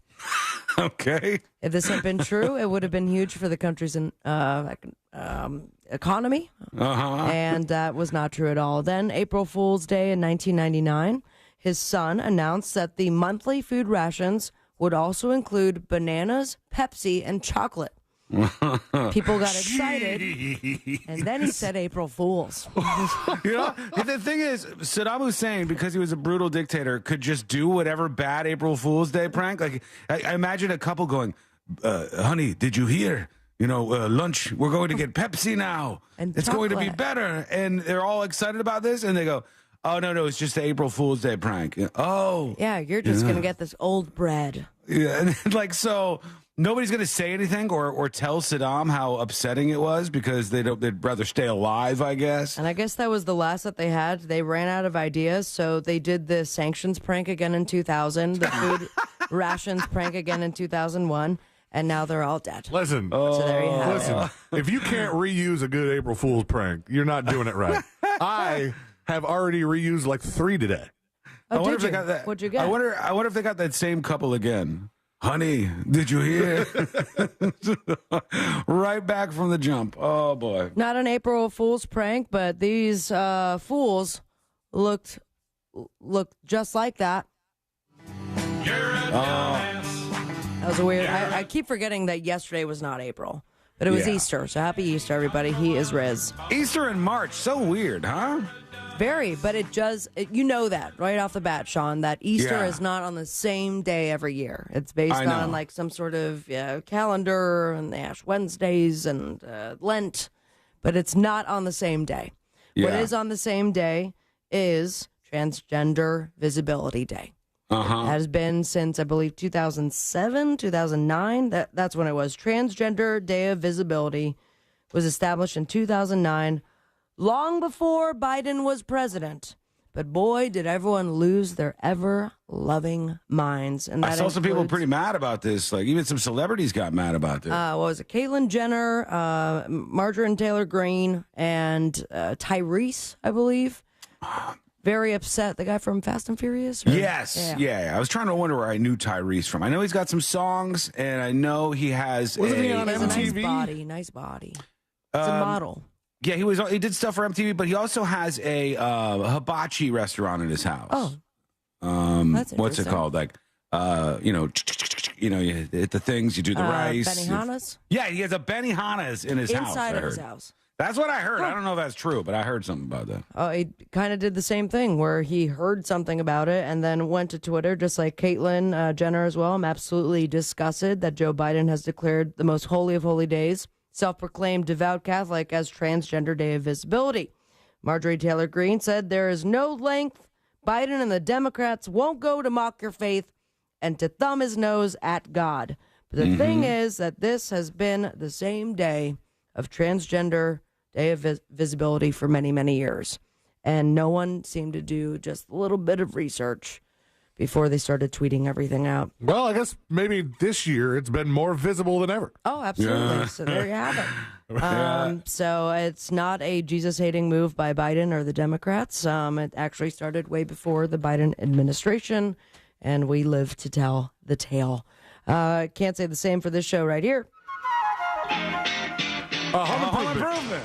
Okay. If this had been true, it would have been huge for the country's economy. And that was not true at all. Then, April Fool's Day in 1999, his son announced that the monthly food rations would also include bananas, Pepsi, and chocolate. People got excited, and then he said April Fools. You know, the thing is, Saddam Hussein, because he was a brutal dictator, could just do whatever bad April Fool's Day prank. Like, I imagine a couple going, honey, did you hear? You know, lunch, we're going to get Pepsi now. And it's going to be better. And they're all excited about this, and they go, oh, no, it's just the April Fool's Day prank. Oh. Yeah, you're just going to get this old bread. Yeah, and like, so nobody's going to say anything or tell Saddam how upsetting it was because they'd rather stay alive, I guess. And I guess that was the last that they had. They ran out of ideas, so they did the sanctions prank again in 2000, the food rations prank again in 2001, and now they're all dead. Listen, so there you have listen. If you can't reuse a good April Fool's prank, you're not doing it right. I have already reused like 3 today. Oh, I wonder did if they you? got that. What'd you get? I wonder if they got that same couple again. Honey, did you hear? Right back from the jump. Oh boy. Not an April Fool's prank, but these fools looked just like that. That was a weird. I keep forgetting that yesterday was not April, but it was Easter. So happy Easter, everybody. He is Riz. Easter in March. So weird, huh? Very, but it does. You know that right off the bat, Sean, that Easter is not on the same day every year. It's based on like some sort of calendar and the Ash Wednesdays and Lent, but it's not on the same day. Yeah. What is on the same day is Transgender Visibility Day. It has been since, I believe, 2007, 2009. That's when it was. Transgender Day of Visibility was established in 2009. Long before Biden was president. But boy, did everyone lose their ever-loving minds. And that I saw some people pretty mad about this. Like, even some celebrities got mad about this. What was it? Caitlyn Jenner, Marjorie Taylor Greene, and Tyrese, I believe. Very upset. The guy from Fast and Furious? Yes. Yeah. I was trying to wonder where I knew Tyrese from. I know he's got some songs, and I know he has Wasn't he on has MTV? Nice body. He's a model. Yeah, he did stuff for MTV, but he also has a hibachi restaurant in his house. Oh, that's what's it called? Like, you hit the things, you do the rice. Benihana's? Yeah, he has a Benihana's in his house. Inside of his house. That's what I heard. I don't know if that's true, but I heard something about that. Oh, he kind of did the same thing where he heard something about it and then went to Twitter, just like Caitlyn Jenner as well. I'm absolutely disgusted that Joe Biden has declared the most holy of holy days, self-proclaimed devout Catholic, as Transgender Day of Visibility. Marjorie Taylor Greene said there is no length Biden and the Democrats won't go to mock your faith and to thumb his nose at God. But the thing is that this has been the same day of Transgender Day of Visibility for many, many years. And no one seemed to do just a little bit of research before they started tweeting everything out. Well, I guess maybe this year it's been more visible than ever. Oh, absolutely. Yeah. So there you have it. So it's not a Jesus-hating move by Biden or the Democrats. It actually started way before the Biden administration, and we live to tell the tale. Can't say the same for this show right here. Home Improvement.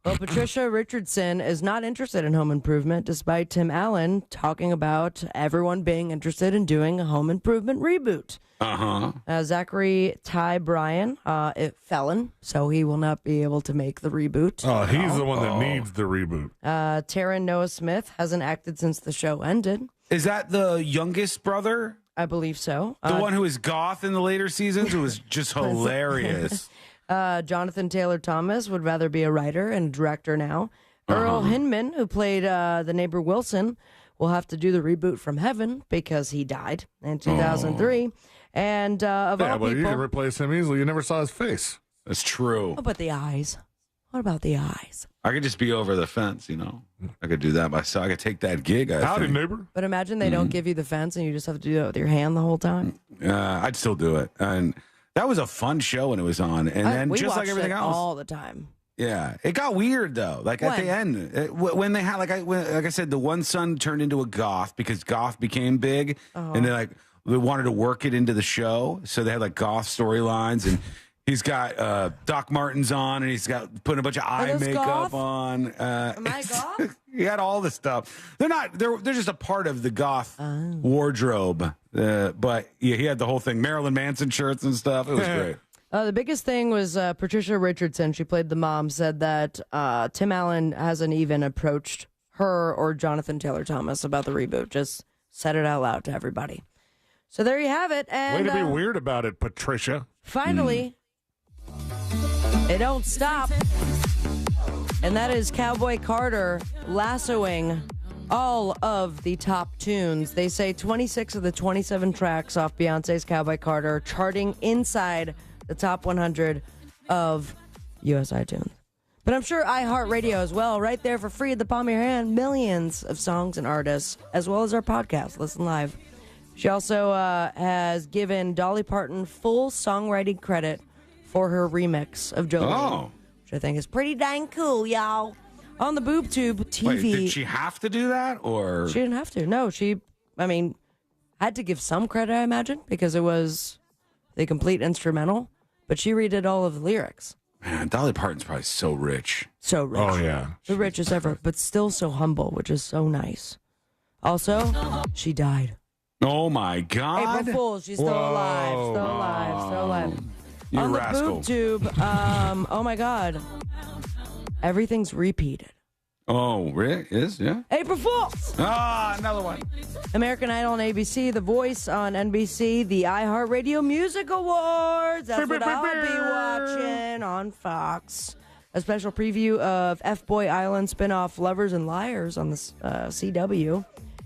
Well, Patricia Richardson is not interested in Home Improvement, despite Tim Allen talking about everyone being interested in doing a Home Improvement reboot. Zachary Ty Bryan, felon, so he will not be able to make the reboot. Oh, he's the one that needs the reboot. Taryn Noah Smith hasn't acted since the show ended. Is that the youngest brother? I believe so. The one who was goth in the later seasons, who was just hilarious. Jonathan Taylor Thomas would rather be a writer and director now. Earl Hinman, who played the neighbor Wilson, will have to do the reboot from Heaven because he died in 2003. And of all but people, you can replace him easily. You never saw his face. That's true. What about the eyes? What about the eyes? I could just be over the fence, I could do that myself. I could take that gig. Howdy, neighbor. But imagine they don't give you the fence and you just have to do it with your hand the whole time. I'd still do it. And that was a fun show when it was on. And then we just like watched everything it else. all the time. Yeah. It got weird, though. Like at the end, when they had, like I said, the one son turned into a goth because goth became big. And they wanted to work it into the show. So they had like goth storylines and He's got Doc Martens on, and he's got putting a bunch of eye makeup on. Am I goth? He had all the stuff. They're just a part of the goth wardrobe. But yeah, he had the whole thing. Marilyn Manson shirts and stuff. It was great. The biggest thing was Patricia Richardson. She played the mom. Said that Tim Allen hasn't even approached her or Jonathan Taylor Thomas about the reboot. Just said it out loud to everybody. So there you have it. And way to be weird about it, Patricia. Finally, it don't stop. And that is Cowboy Carter lassoing all of the top tunes. They say 26 of the 27 tracks off Beyonce's Cowboy Carter charting inside the top 100 of U.S. iTunes. But I'm sure iHeartRadio as well, right there for free at the palm of your hand. Millions of songs and artists, as well as our podcast, Listen Live. She also has given Dolly Parton full songwriting credit for her remix of Jolene, which I think is pretty dang cool, y'all. On the BoobTube TV. Wait, did she have to do that, or? She didn't have to. No, had to give some credit, I imagine, because it was the complete instrumental. But she redid all of the lyrics. Man, Dolly Parton's probably so rich. So rich. Oh, yeah. The richest ever, but still so humble, which is so nice. Also, she died. Oh, my God. April Fool's. She's still alive. Still alive. You On rascal. the BoobTube, oh, my God. Everything's repeated. Oh, really? Yeah. April Fool's. Another one. American Idol on ABC, The Voice on NBC, the iHeartRadio Music Awards. That's what I'll be watching on Fox. A special preview of F-Boy Island spinoff Lovers and Liars on the CW.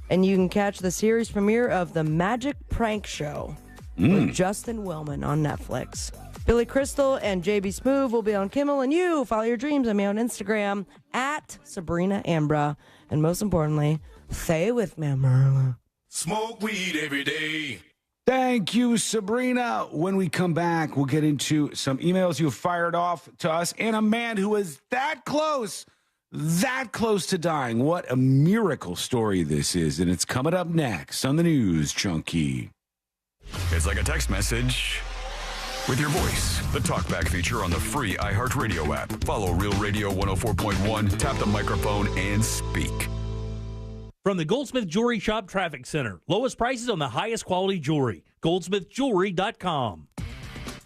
And you can catch the series premiere of The Magic Prank Show with Justin Willman on Netflix. Billy Crystal and JB Smoove will be on Kimmel, and you follow your dreams on me on Instagram at Sabrina Ambra. And most importantly, stay with me, Merla. Smoke weed every day. Thank you, Sabrina. When we come back, we'll get into some emails you fired off to us and a man who was that close to dying. What a miracle story this is. And it's coming up next on the news, Junkie. It's like a text message with your voice. The TalkBack feature on the free iHeartRadio app. Follow Real Radio 104.1, tap the microphone, and speak. From the Goldsmith Jewelry Shop Traffic Center. Lowest prices on the highest quality jewelry. GoldsmithJewelry.com.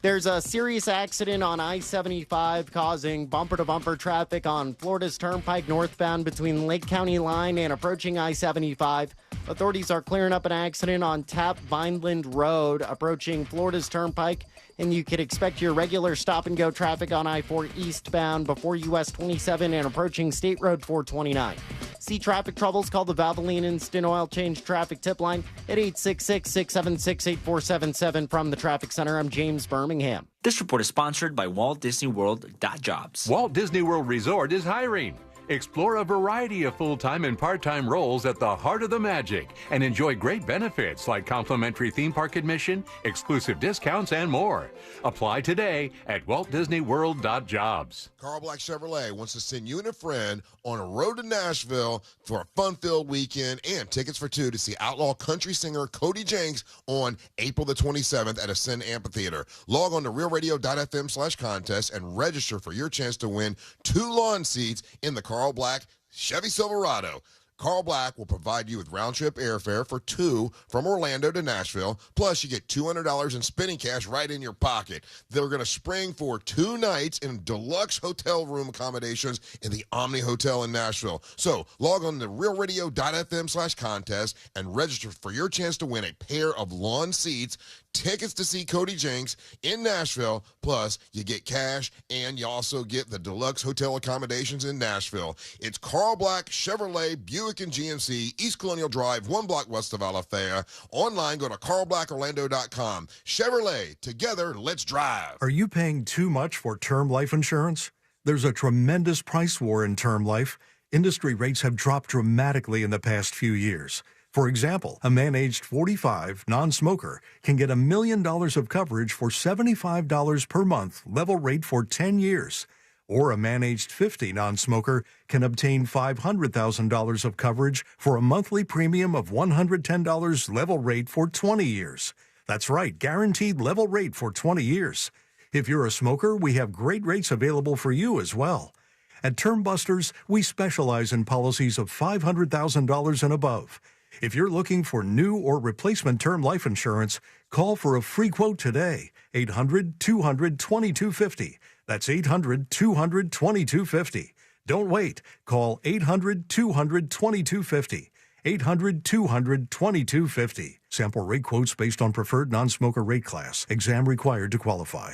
There's a serious accident on I-75 causing bumper-to-bumper traffic on Florida's Turnpike northbound between Lake County Line and approaching I-75. Authorities are clearing up an accident on Tap Vineland Road approaching Florida's Turnpike. And you could expect your regular stop-and-go traffic on I-4 eastbound before US 27 and approaching State Road 429. See traffic troubles, call the Valvoline Instant Oil Change Traffic Tip Line at 866-676-8477. From the Traffic Center, I'm James Birmingham. This report is sponsored by Walt Disney World Jobs. Walt Disney World Resort is hiring. Explore a variety of full-time and part-time roles at the heart of the magic and enjoy great benefits like complimentary theme park admission, exclusive discounts, and more. Apply today at waltdisneyworld.jobs. Carl Black Chevrolet wants to send you and a friend on a road to Nashville for a fun-filled weekend and tickets for two to see outlaw country singer Cody Jenks on April the 27th at Ascend Amphitheater. Log on to realradio.fm/contest and register for your chance to win 2 lawn seats in the Carl Black Chevy Silverado. Carl Black will provide you with round-trip airfare for 2 from Orlando to Nashville, plus you get $200 in spending cash right in your pocket. They're going to spring for 2 nights in deluxe hotel room accommodations in the Omni Hotel in Nashville. So log on to realradio.fm/contest and register for your chance to win a pair of lawn seats, tickets to see Cody Jenks in Nashville, plus you get cash and you also get the deluxe hotel accommodations in Nashville. It's Carl Black Chevrolet Buick and GMC, East Colonial Drive, 1 block west of Alafaya. Online, go to carlblackorlando.com. Chevrolet, together, let's drive. Are you paying too much for term life insurance? There's a tremendous price war in term life. Industry rates have dropped dramatically in the past few years. For example, a man aged 45, non-smoker, can get $1 million of coverage for $75 per month, level rate for 10 years. Or a man aged 50, non-smoker, can obtain $500,000 of coverage for a monthly premium of $110, level rate for 20 years. That's right, guaranteed level rate for 20 years. If you're a smoker, we have great rates available for you as well. At Term Busters, we specialize in policies of $500,000 and above. If you're looking for new or replacement term life insurance, call for a free quote today. 800-200-2250. That's 800-200-2250. Don't wait. Call 800-200-2250. 800-200-2250. Sample rate quotes based on preferred non-smoker rate class. Exam required to qualify.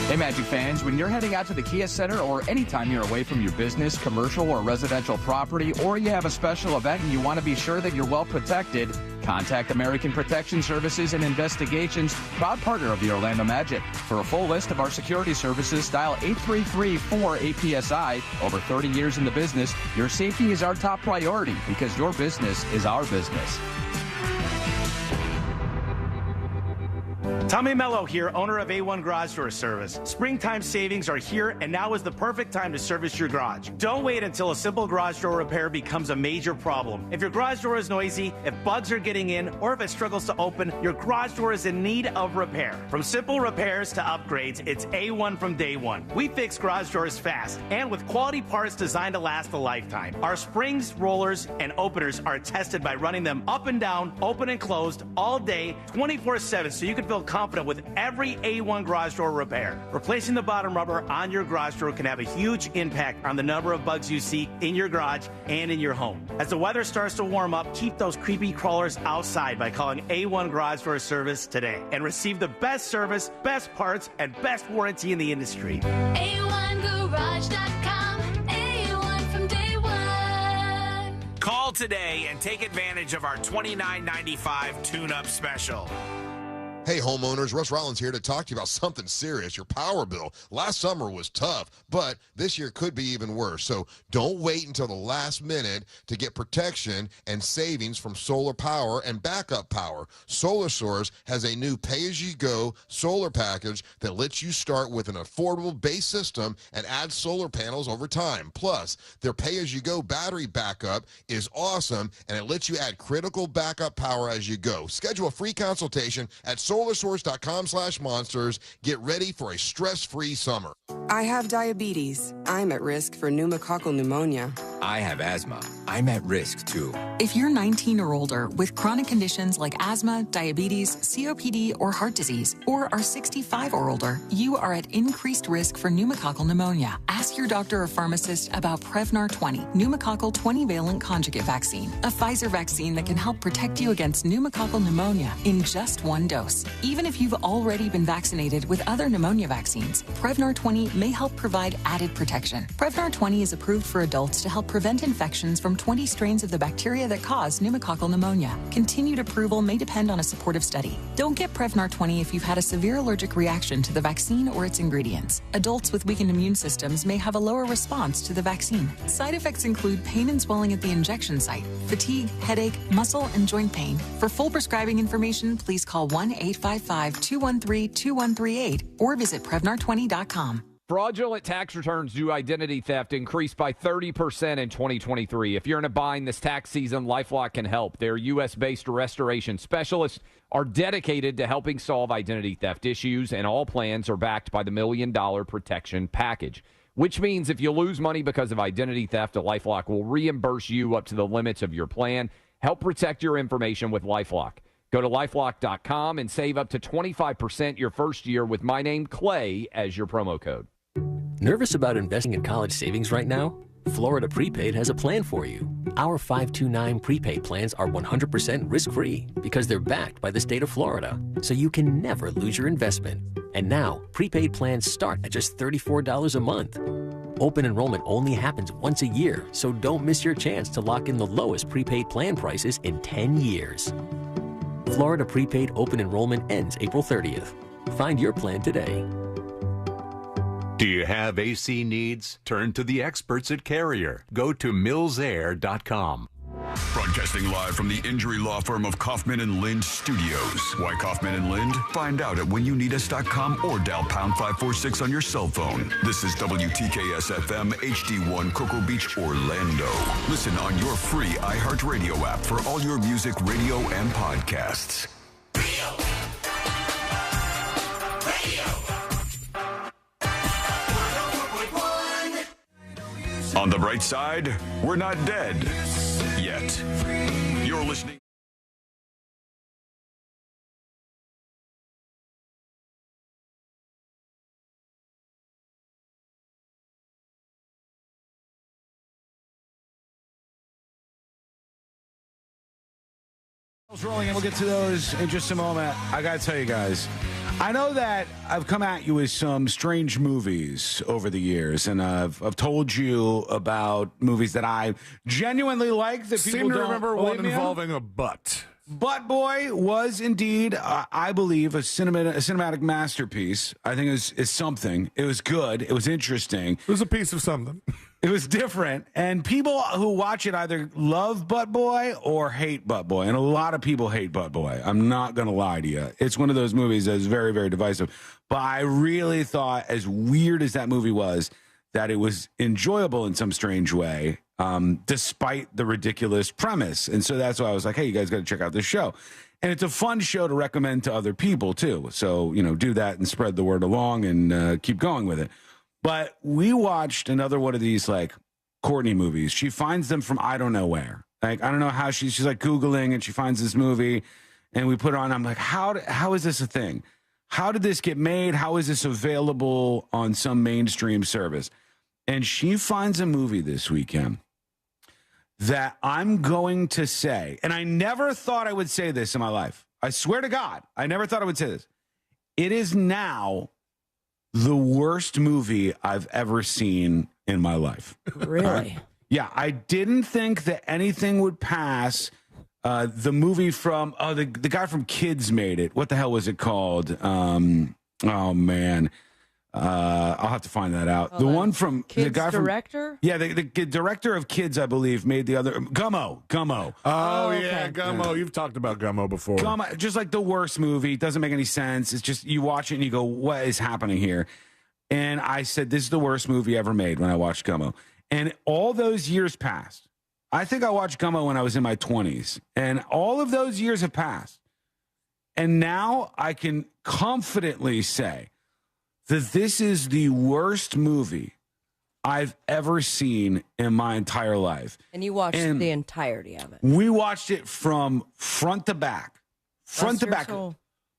Hey, Magic fans, when you're heading out to the Kia Center or anytime you're away from your business, commercial, or residential property, or you have a special event and you want to be sure that you're well protected, contact American Protection Services and Investigations, proud partner of the Orlando Magic. For a full list of our security services, dial 833-4-APSI. Over 30 years in the business, your safety is our top priority because your business is our business. Tommy Mello here, owner of A1 Garage Door Service. Springtime savings are here, and now is the perfect time to service your garage. Don't wait until a simple garage door repair becomes a major problem. If your garage door is noisy, if bugs are getting in, or if it struggles to open, your garage door is in need of repair. From simple repairs to upgrades, it's A1 from day one. We fix garage doors fast and with quality parts designed to last a lifetime. Our springs, rollers, and openers are tested by running them up and down, open and closed, all day, 24/7, so you can feel confident with every A1 garage door repair. Replacing the bottom rubber on your garage door can have a huge impact on the number of bugs you see in your garage and in your home. As the weather starts to warm up, keep those creepy crawlers outside by calling A1 Garage Door Service today and receive the best service, best parts, and best warranty in the industry. A1Garage.com. A1 from day one. Call today and take advantage of our $29.95 tune-up special. Hey homeowners, Russ Rollins here to talk to you about something serious, your power bill. Last summer was tough, but this year could be even worse. So don't wait until the last minute to get protection and savings from solar power and backup power. Solar Source has a new pay-as-you-go solar package that lets you start with an affordable base system and add solar panels over time. Plus, their pay-as-you-go battery backup is awesome, and it lets you add critical backup power as you go. Schedule a free consultation at SolarSource.com/monsters. Get ready for a stress-free summer. I have diabetes. I'm at risk for pneumococcal pneumonia. I have asthma. I'm at risk too. If you're 19 or older with chronic conditions like asthma, diabetes, COPD, or heart disease, or are 65 or older, you are at increased risk for pneumococcal pneumonia. Ask your doctor or pharmacist about Prevnar 20, pneumococcal 20-valent conjugate vaccine, a Pfizer vaccine that can help protect you against pneumococcal pneumonia in just one dose. Even if you've already been vaccinated with other pneumonia vaccines, Prevnar 20 may help provide added protection. Prevnar 20 is approved for adults to help prevent infections from 20 strains of the bacteria that cause pneumococcal pneumonia. Continued approval may depend on a supportive study. Don't get Prevnar 20 if you've had a severe allergic reaction to the vaccine or its ingredients. Adults with weakened immune systems may have a lower response to the vaccine. Side effects include pain and swelling at the injection site, fatigue, headache, muscle, and joint pain. For full prescribing information, please call 1-855-213-2138 or visit Prevnar20.com. Fraudulent tax returns due to identity theft increased by 30% in 2023. If you're in a bind this tax season, LifeLock can help. Their U.S.-based restoration specialists are dedicated to helping solve identity theft issues, and all plans are backed by the $1 Million Protection Package, which means if you lose money because of identity theft, LifeLock will reimburse you up to the limits of your plan. Help protect your information with LifeLock. Go to LifeLock.com and save up to 25% your first year with my name, Clay, as your promo code. Nervous about investing in college savings right now? Florida Prepaid has a plan for you. Our 529 prepaid plans are 100% risk-free because they're backed by the state of Florida, so you can never lose your investment. And now, prepaid plans start at just $34 a month. Open enrollment only happens once a year, so don't miss your chance to lock in the lowest prepaid plan prices in 10 years. Florida Prepaid open enrollment ends April 30th. Find your plan today. Do you have AC needs? Turn to the experts at Carrier. Go to millsair.com. Broadcasting live from the injury law firm of Kaufman and Lind Studios. Why Kaufman and Lind? Find out at whenyouneedus.com or dial pound 546 on your cell phone. This is WTKS FM HD1 Cocoa Beach, Orlando. Listen on your free iHeartRadio app for all your music, radio, and podcasts. On the bright side, we're not dead yet. You're listening. Rolling, and we'll get to those in just a moment. I got to tell you guys, I know that I've come at you with some strange movies over the years, and I've told you about movies that I genuinely like that people Seem to don't remember believe one me on. involving a butt. Butt Boy was indeed, I believe, a cinematic masterpiece. I think it was something. It was good. It was interesting. It was a piece of something. It was different. And people who watch it either love Butt Boy or hate Butt Boy. And a lot of people hate Butt Boy. I'm not going to lie to you. It's one of those movies that's very, very divisive. But I really thought, as weird as that movie was, that it was enjoyable in some strange way, despite the ridiculous premise. And so that's why I was like, hey, you guys got to check out this show. And it's a fun show to recommend to other people, too. So, do that and spread the word along and keep going with it. But we watched another one of these, like, Courtney movies. She finds them from I don't know where. Like, I don't know how she's like Googling, and she finds this movie, and we put it on. I'm like, how is this a thing? How did this get made? How is this available on some mainstream service? And she finds a movie this weekend that I'm going to say, and I never thought I would say this in my life. I swear to God, I never thought I would say this. It is now the worst movie I've ever seen in my life. Really? Yeah, I didn't think that anything would pass the movie from, the guy from Kids made it. What the hell was it called? Oh, man. I'll have to find that out. The one from Kids the guy director? Yeah, the director of Kids, I believe, made the other Gummo. Oh, okay. yeah, Gummo. You've talked about Gummo before. Gummo, just like the worst movie. It doesn't make any sense. It's just you watch it and you go, what is happening here? And I said, this is the worst movie ever made when I watched Gummo. And all those years passed. I think I watched Gummo when I was in my 20s. And all of those years have passed. And now I can confidently say that this is the worst movie I've ever seen in my entire life. And you watched the entirety of it. We watched it from front to back. Front to back.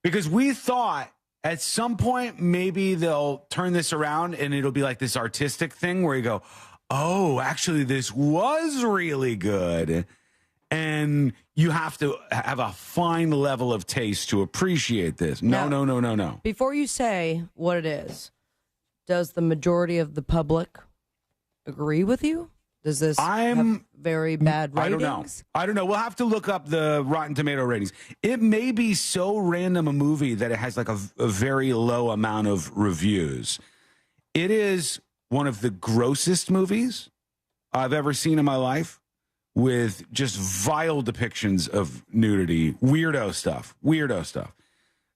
Because we thought at some point maybe they'll turn this around and it'll be like this artistic thing where you go, oh, actually this was really good. And you have to have a fine level of taste to appreciate this. No. Before you say what it is, does the majority of the public agree with you? Does this have very bad ratings? I don't know. We'll have to look up the Rotten Tomato ratings. It may be so random a movie that it has like a very low amount of reviews. It is one of the grossest movies I've ever seen in my life, with just vile depictions of nudity, weirdo stuff.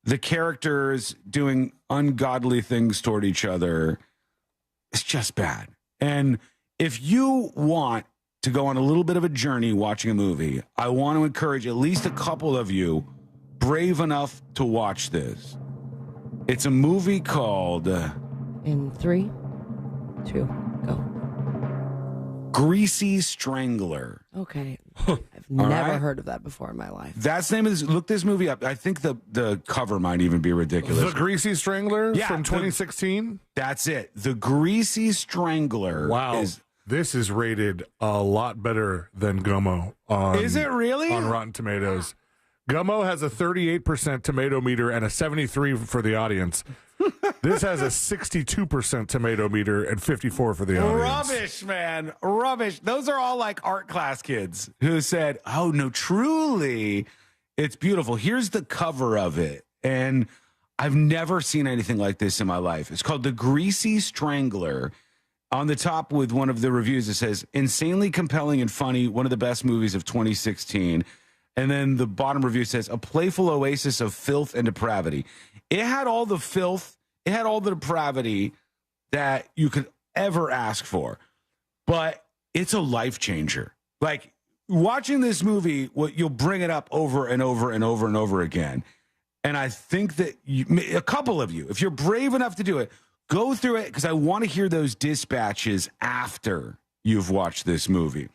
The characters doing ungodly things toward each other. It's just bad. And if you want to go on a little bit of a journey watching a movie, I want to encourage at least a couple of you brave enough to watch this. It's a movie called... In 3, 2, go. Greasy Strangler. Okay. I've never heard of that before in my life. That's the name of this. Look this movie up. I think the cover might even be ridiculous. The Greasy Strangler from 2016? That's it. The Greasy Strangler. Wow. This is rated a lot better than Gummo. Is it really? On Rotten Tomatoes. Gummo has a 38% tomato meter and a 73 for the audience. This has a 62% tomato meter and 54 for the audience. Rubbish, man. Rubbish. Those are all like art class kids who said, oh, no, truly, it's beautiful. Here's the cover of it. And I've never seen anything like this in my life. It's called The Greasy Strangler. On the top with one of the reviews, it says, insanely compelling and funny, one of the best movies of 2016. And then the bottom review says, a playful oasis of filth and depravity. It had all the filth, it had all the depravity that you could ever ask for. But it's a life changer. Like, watching this movie, you'll bring it up over and over and over and over again. And I think that a couple of you, if you're brave enough to do it, go through it, because I want to hear those dispatches after you've watched this movie.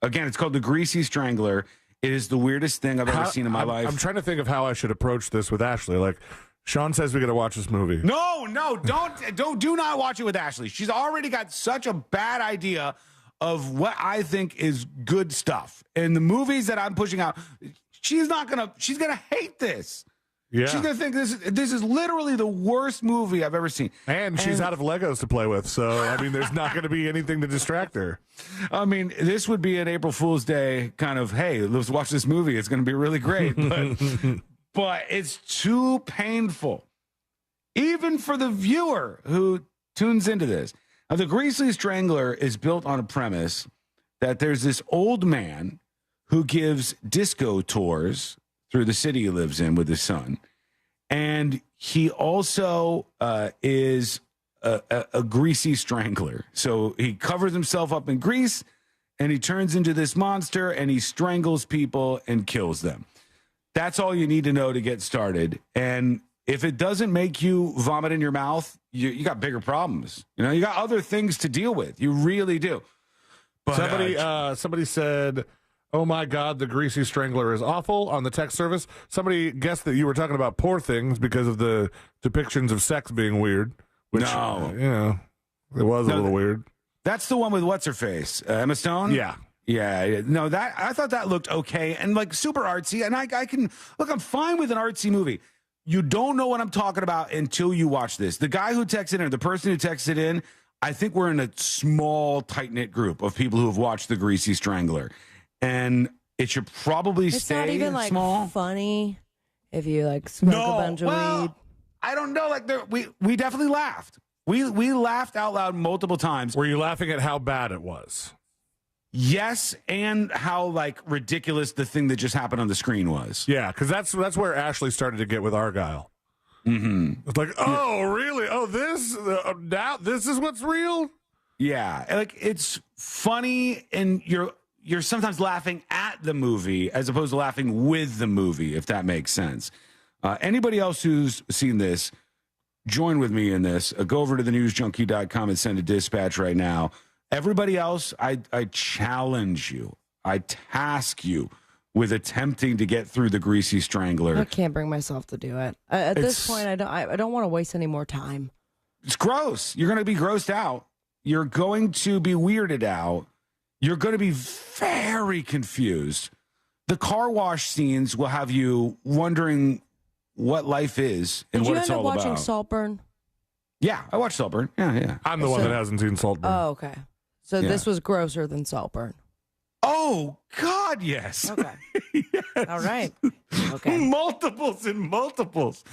Again, it's called The Greasy Strangler. It is the weirdest thing I've ever seen in my life. I'm trying to think of how I should approach this with Ashley. Like, Sean says we got to watch this movie. No, do not watch it with Ashley. She's already got such a bad idea of what I think is good stuff. And the movies that I'm pushing out, she's gonna hate this. Yeah. She's gonna think this is literally the worst movie I've ever seen. And she's out of Legos to play with, so I mean, there's not going to be anything to distract her. I mean, this would be an April Fool's Day kind of, hey, let's watch this movie. It's going to be really great, but it's too painful, even for the viewer who tunes into this. Now, The Greasy Strangler is built on a premise that there's this old man who gives disco tours through the city he lives in with his son. And he also is a greasy strangler. So he covers himself up in grease and he turns into this monster and he strangles people and kills them. That's all you need to know to get started. And if it doesn't make you vomit in your mouth, you got bigger problems. You know, you got other things to deal with. You really do. But somebody said, "Oh my God, The Greasy Strangler is awful" on the text service. Somebody guessed that you were talking about Poor Things because of the depictions of sex being weird. Which, it was a little weird. That's the one with what's her face, Emma Stone. Yeah. No, that I thought that looked okay and like super artsy. And I can look. I'm fine with an artsy movie. You don't know what I'm talking about until you watch this. The guy who texted in, or the person who texted in, I think we're in a small, tight-knit group of people who have watched The Greasy Strangler. And it should probably stay It's not even like small. funny if you like smoke a bunch of weed. I don't know. Like we definitely laughed. We laughed out loud multiple times. Were you laughing at how bad it was? Yes, and how like ridiculous the thing that just happened on the screen was. Yeah, because that's where Ashley started to get with Argyle. Mm-hmm. It's like, oh, really? Oh, now this is what's real? Yeah, like it's funny, and you're sometimes laughing at the movie as opposed to laughing with the movie, if that makes sense. Anybody else who's seen this, join with me in this. Go over to thenewsjunkie.com and send a dispatch right now. Everybody else, I challenge you. I task you with attempting to get through The Greasy Strangler. I can't bring myself to do it. At this point, I don't want to waste any more time. It's gross. You're going to be grossed out. You're going to be weirded out. You're going to be very confused. The car wash scenes will have you wondering what life is and what it's all about. Did you end up watching Saltburn? Yeah, I watched Saltburn. Yeah. I'm the one that hasn't seen Saltburn. Oh, okay. So this was grosser than Saltburn. Oh, God, yes. Okay. Yes. All right. Okay. Multiples and multiples.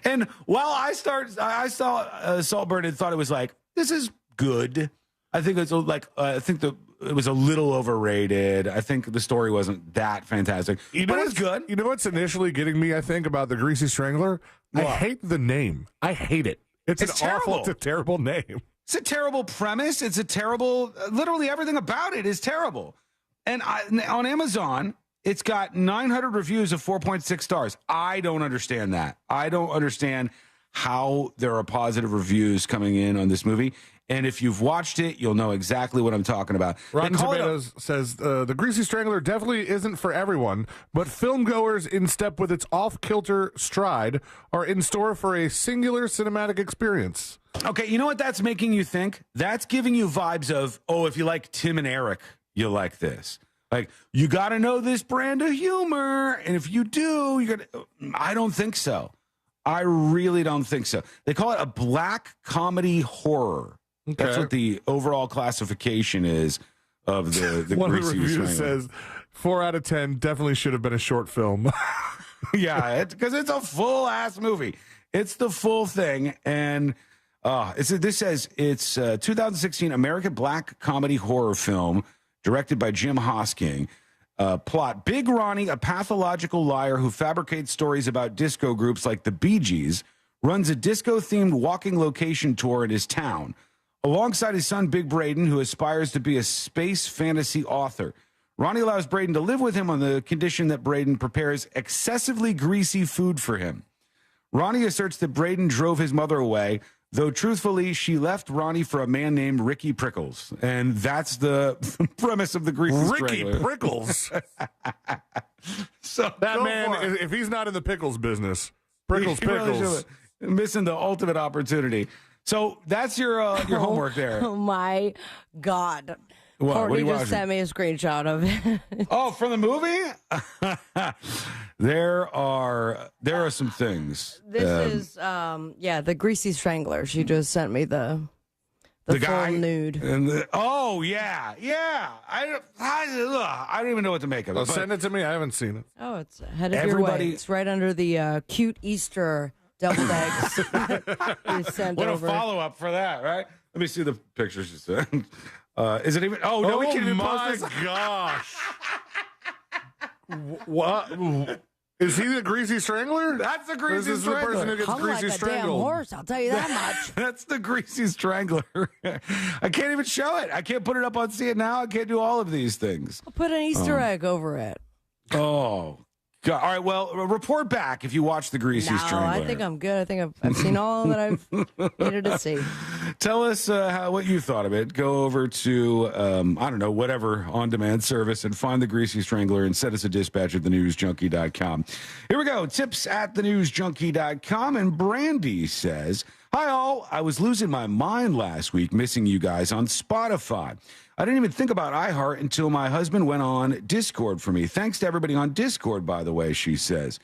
And while I saw Saltburn and thought it was like, this is good. I think it's like, it was a little overrated. I think the story wasn't that fantastic. But it was good. You know what's initially getting me, I think, about The Greasy Strangler? What? I hate the name. I hate it. It's terrible. It's a terrible name. It's a terrible premise. It's a terrible, literally everything about it is terrible. And on Amazon, it's got 900 reviews of 4.6 stars. I don't understand that. I don't understand how there are positive reviews coming in on this movie. And if you've watched it, you'll know exactly what I'm talking about. Rotten Tomatoes says The Greasy Strangler definitely isn't for everyone, but filmgoers in step with its off-kilter stride are in store for a singular cinematic experience. Okay, you know what that's making you think? That's giving you vibes of, oh, if you like Tim and Eric, you'll like this. Like, you got to know this brand of humor, and if you do, you're going to... I don't think so. I really don't think so. They call it a black comedy horror. Okay. That's what the overall classification is of the One of Greasy the reviews Strangler. says 4 out of 10 definitely should have been a short film. Yeah, because it's a full-ass movie. It's the full thing, and this says it's 2016 American black comedy horror film directed by Jim Hosking. Plot: Big Ronnie, a pathological liar who fabricates stories about disco groups like the Bee Gees, runs a disco-themed walking location tour in his town, alongside his son Big Braden, who aspires to be a space fantasy author. Ronnie allows Braden to live with him on the condition that Braden prepares excessively greasy food for him. Ronnie asserts that Braden drove his mother away, Though truthfully, she left Ronnie for a man named Ricky Prickles. And that's the premise of the Greasy Ricky Strangler. Prickles. So that go man, for it. if he's not in the pickles business, Prickles. Missing the ultimate opportunity. So that's your homework there. Oh my God. What are Courtney you just watching? sent me a screenshot of it. Oh, from the movie? There are some things. This is the Greasy Strangler. She just sent me the full guy nude. And I don't even know what to make of it. Well, but send it to me. I haven't seen it. Oh, it's ahead of your way. It's right under the cute Easter deviled eggs. You sent What over. a follow-up for that, right? Let me see the pictures you sent. Is it even? Oh no, we can't even post this. Gosh! What? Is he the Greasy Strangler? That's the Greasy This is Strangler. the person who gets Hung greasy like a damn strangled. horse, I'll tell you that much. That's the Greasy Strangler. I can't even show it. I can't put it up on See It Now. I can't do all of these things. I'll put an Easter egg over it. Oh, God. All right. Well, report back if you watch the Greasy No, Strangler. I think I'm good. I think I've seen all that I've needed to see. Tell us what you thought of it. Go over to, I don't know, whatever on-demand service and find the Greasy Strangler and send us a dispatch at thenewsjunkie.com. Here we go. Tips at thenewsjunkie.com. And Brandy says, hi, all. I was losing my mind last week missing you guys on Spotify. I didn't even think about iHeart until my husband went on Discord for me. Thanks to everybody on Discord, by the way, she says.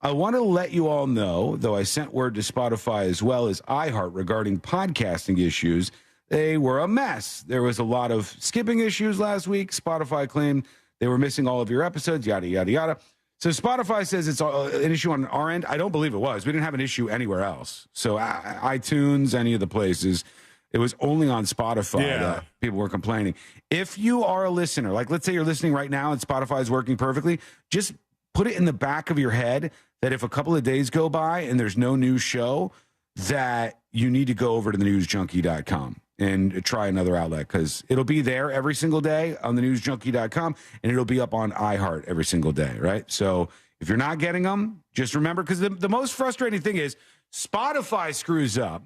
I want to let you all know, though I sent word to Spotify as well as iHeart regarding podcasting issues, they were a mess. There was a lot of skipping issues last week. Spotify claimed they were missing all of your episodes, yada, yada, yada. So Spotify says it's an issue on our end. I don't believe it was. We didn't have an issue anywhere else. So iTunes, any of the places, it was only on Spotify that people were complaining. If you are a listener, like let's say you're listening right now and Spotify is working perfectly, just put it in the back of your head that if a couple of days go by and there's no new show, that you need to go over to thenewsjunkie.com and try another outlet because it'll be there every single day on thenewsjunkie.com and it'll be up on iHeart every single day, right? So if you're not getting them, just remember, because the most frustrating thing is Spotify screws up.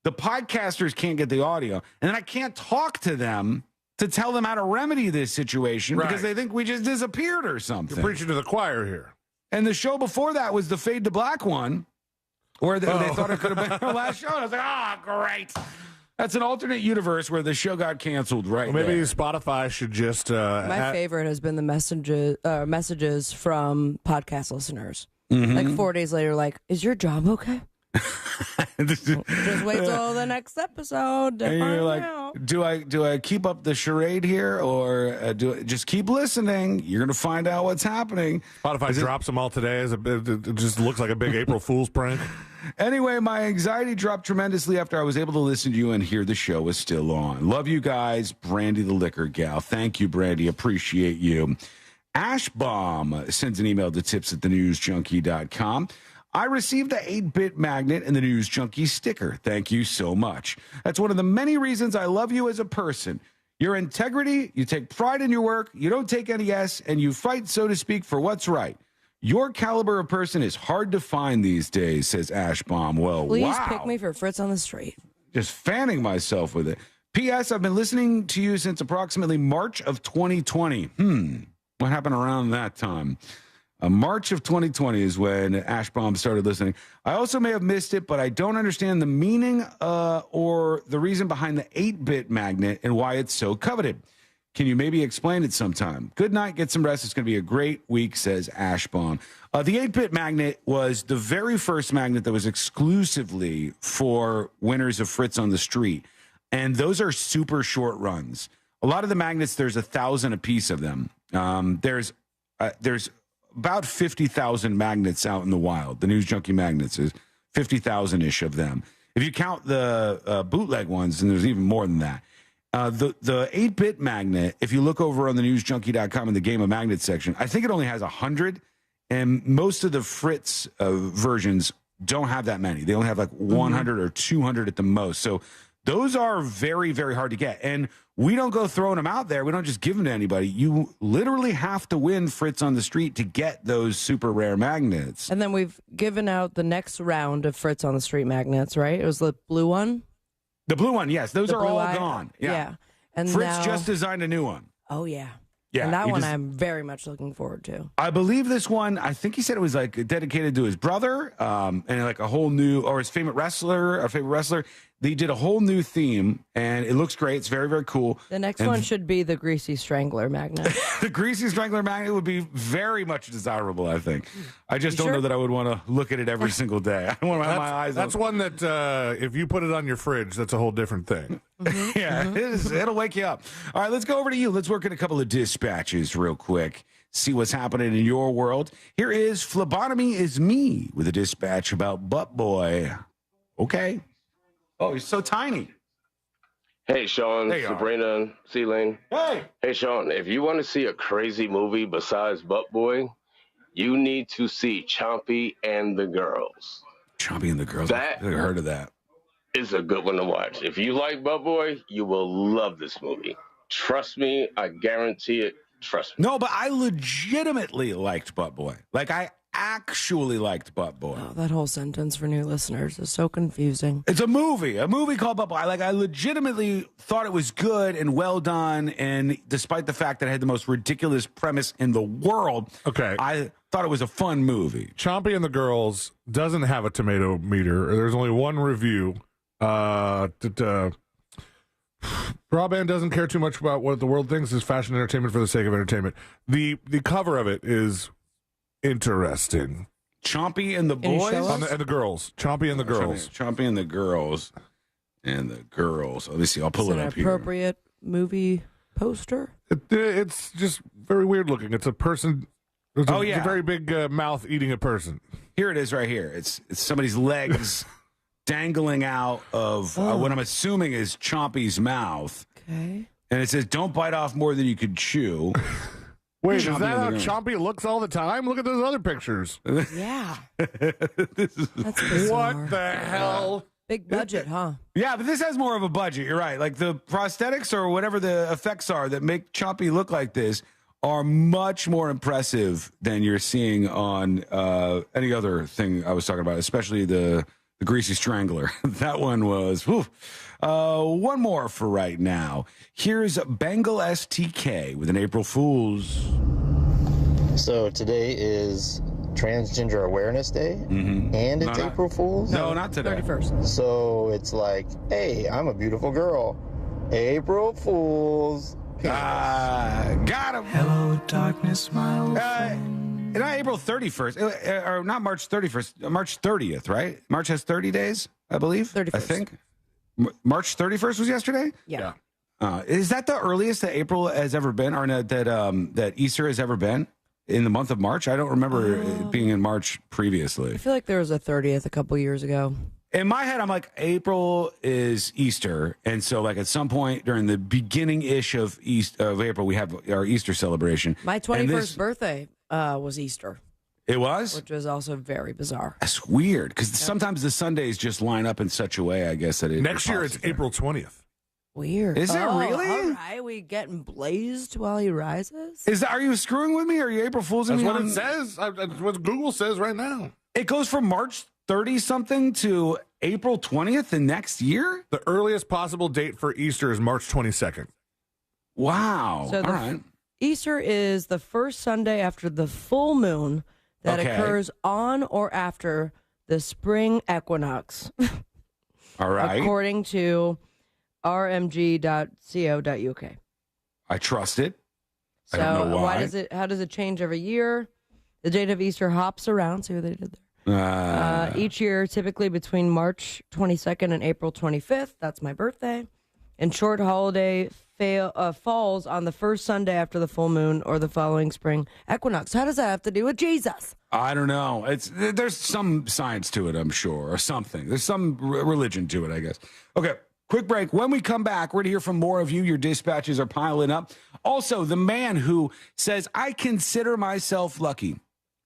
The podcasters can't get the audio, and then I can't talk to them to tell them how to remedy this situation because they think we just disappeared or something. You're preaching to the choir here. And the show before that was the Fade to Black one, where they thought it could have been our last show. And I was like, great. That's an alternate universe where the show got canceled right Well, maybe there. Spotify should just... My favorite has been the messages from podcast listeners. Mm-hmm. Like 4 days later, like, is your job okay? Just wait till the next episode to And you're find like, out. do I keep up the charade here or do I just keep listening? You're going to find out what's happening. Spotify drops them all today. It just looks like a big April Fool's prank. Anyway, my anxiety dropped tremendously after I was able to listen to you and hear the show was still on. Love you guys. Brandy the Liquor Gal. Thank you, Brandy. Appreciate you. Ashbaum sends an email to tips@thenewsjunkie.com. I received the 8-bit magnet and the News Junkie sticker. Thank you so much. That's one of the many reasons I love you as a person. Your integrity, you take pride in your work, you don't take any S, and you fight, so to speak, for what's right. Your caliber of person is hard to find these days, says Ashbaum. Well, Please wow. pick me for Fritz on the Street. Just fanning myself with it. P.S. I've been listening to you since approximately March of 2020. What happened around that time? March of 2020 is when Ashbaum started listening. I also may have missed it, but I don't understand the meaning or the reason behind the 8-bit magnet and why it's so coveted. Can you maybe explain it sometime? Good night. Get some rest. It's going to be a great week, says Ashbaum. The 8-bit magnet was the very first magnet that was exclusively for winners of Fritz on the Street. And those are super short runs. A lot of the magnets, there's 1,000 a piece of them. There's about 50,000 magnets out in the wild. The News Junkie magnets is 50,000-ish of them. If you count the bootleg ones, and there's even more than that. The 8-bit magnet, if you look over on the newsjunkie.com in the Game of Magnets section, I think it only has 100, and most of the Fritz versions don't have that many. They only have like 100 or 200 at the most. So Those are very, very hard to get. And we don't go throwing them out there. We don't just give them to anybody. You literally have to win Fritz on the Street to get those super rare magnets. And then we've given out the next round of Fritz on the Street magnets, right? It was the blue one? The blue one, yes. Those The are blue all eye? gone. Yeah. And Fritz now- just designed a new one. Oh, yeah. Yeah, And that he one just- I'm very much looking forward to. I believe this one, I think he said it was like dedicated to his brother, and like a whole new, or his favorite wrestler. They did a whole new theme, and it looks great. It's very, very cool. The next And one should be the Greasy Strangler magnet. the Greasy Strangler magnet would be very much desirable, I think. I just You don't sure? know that I would want to look at it every single day. I don't want to have my eyes That's open. one that if you put it on your fridge, that's a whole different thing. Yeah, it'll wake you up. All right, let's go over to you. Let's work at a couple of dispatches real quick. See what's happening in your world. Here is Phlebotomy is Me with a dispatch about Butt Boy. Okay. Oh, he's so tiny. Hey, Sean, There you are. Sabrina, C-Lane. Hey. Hey, Sean, if you want to see a crazy movie besides Butt Boy, you need to see Chompy and the Girls. Chompy and the Girls. That- I've heard of that. It's a good one to watch. If you like Butt Boy, you will love this movie. Trust me, I guarantee it. Trust me. No, but I legitimately liked Butt Boy. Like, I actually liked Butt Boy. Oh, that whole sentence for new listeners is so confusing. It's a movie called Butt Boy. I legitimately thought it was good and well done, and despite the fact that it had the most ridiculous premise in the world, I thought it was a fun movie. Chompy and the Girls doesn't have a tomato meter. There's only one review. Brabant doesn't care too much about what the world thinks is fashion entertainment for the sake of entertainment. The cover of it is interesting. Chompy and the Boys? And the Girls. Chompy and the Girls. Chompy and the Girls. And the Girls. Let me see. I'll pull Is it an up here. appropriate movie poster? It's just very weird looking. It's a person. It's Oh, yeah. a very big mouth eating a person. Here it is right here. It's somebody's legs dangling out of what I'm assuming is Chompy's mouth. Okay. And it says, don't bite off more than you could chew. Wait, Chompy is that and how the Girls. Chompy looks all the time? Look at those other pictures. Yeah. That's bizarre. What the hell? Big budget, huh? Yeah, but this has more of a budget. You're right. Like the prosthetics or whatever the effects are that make Chompy look like this are much more impressive than you're seeing on any other thing I was talking about, especially the Greasy Strangler. That one was, whew. One more for right now. Here's Bengal STK with an April Fool's. So today is Transgender Awareness Day, and it's No, not- April Fool's? No, not today. 31st. So it's like, hey, I'm a beautiful girl. April Fool's. Got him. Hello, darkness, my old Not April 31st, or not March 31st, March 30th, right? March has 30 days, I believe. 31st. I think. March 31st was yesterday? Yeah. Is that the earliest that April has ever been, or that Easter has ever been in the month of March? I don't remember it being in March previously. I feel like there was a 30th a couple years ago. In my head, I'm like, April is Easter, and so like at some point during the beginning-ish of April, we have our Easter celebration. My And 21st birthday was Easter. It was? Which was also very bizarre. That's weird, because sometimes the Sundays just line up in such a way, I guess, that it Next year, it's April 20th. Weird. Is it really? All right, we getting blazed while he rises? Are you screwing with me, or are you April Fool's? That's what it says. That's what Google says right now. It goes from March 30-something to April 20th the next year? The earliest possible date for Easter is March 22nd. Wow. So All right. Easter is the first Sunday after the full moon that Okay. occurs on or after the spring equinox. All right. According to rmg.co.uk. I trust it. So I don't know why. how does it change every year? The date of Easter hops around. See what they did there. Each year, typically between March 22nd and April 25th. That's my birthday. And short holiday falls on the first Sunday after the full moon or the following spring equinox. How does that have to do with Jesus? I don't know. There's some science to it, I'm sure, or something. There's some religion to it, I guess. Okay, quick break. When we come back, we're going to hear from more of you. Your dispatches are piling up. Also, the man who says, I consider myself lucky.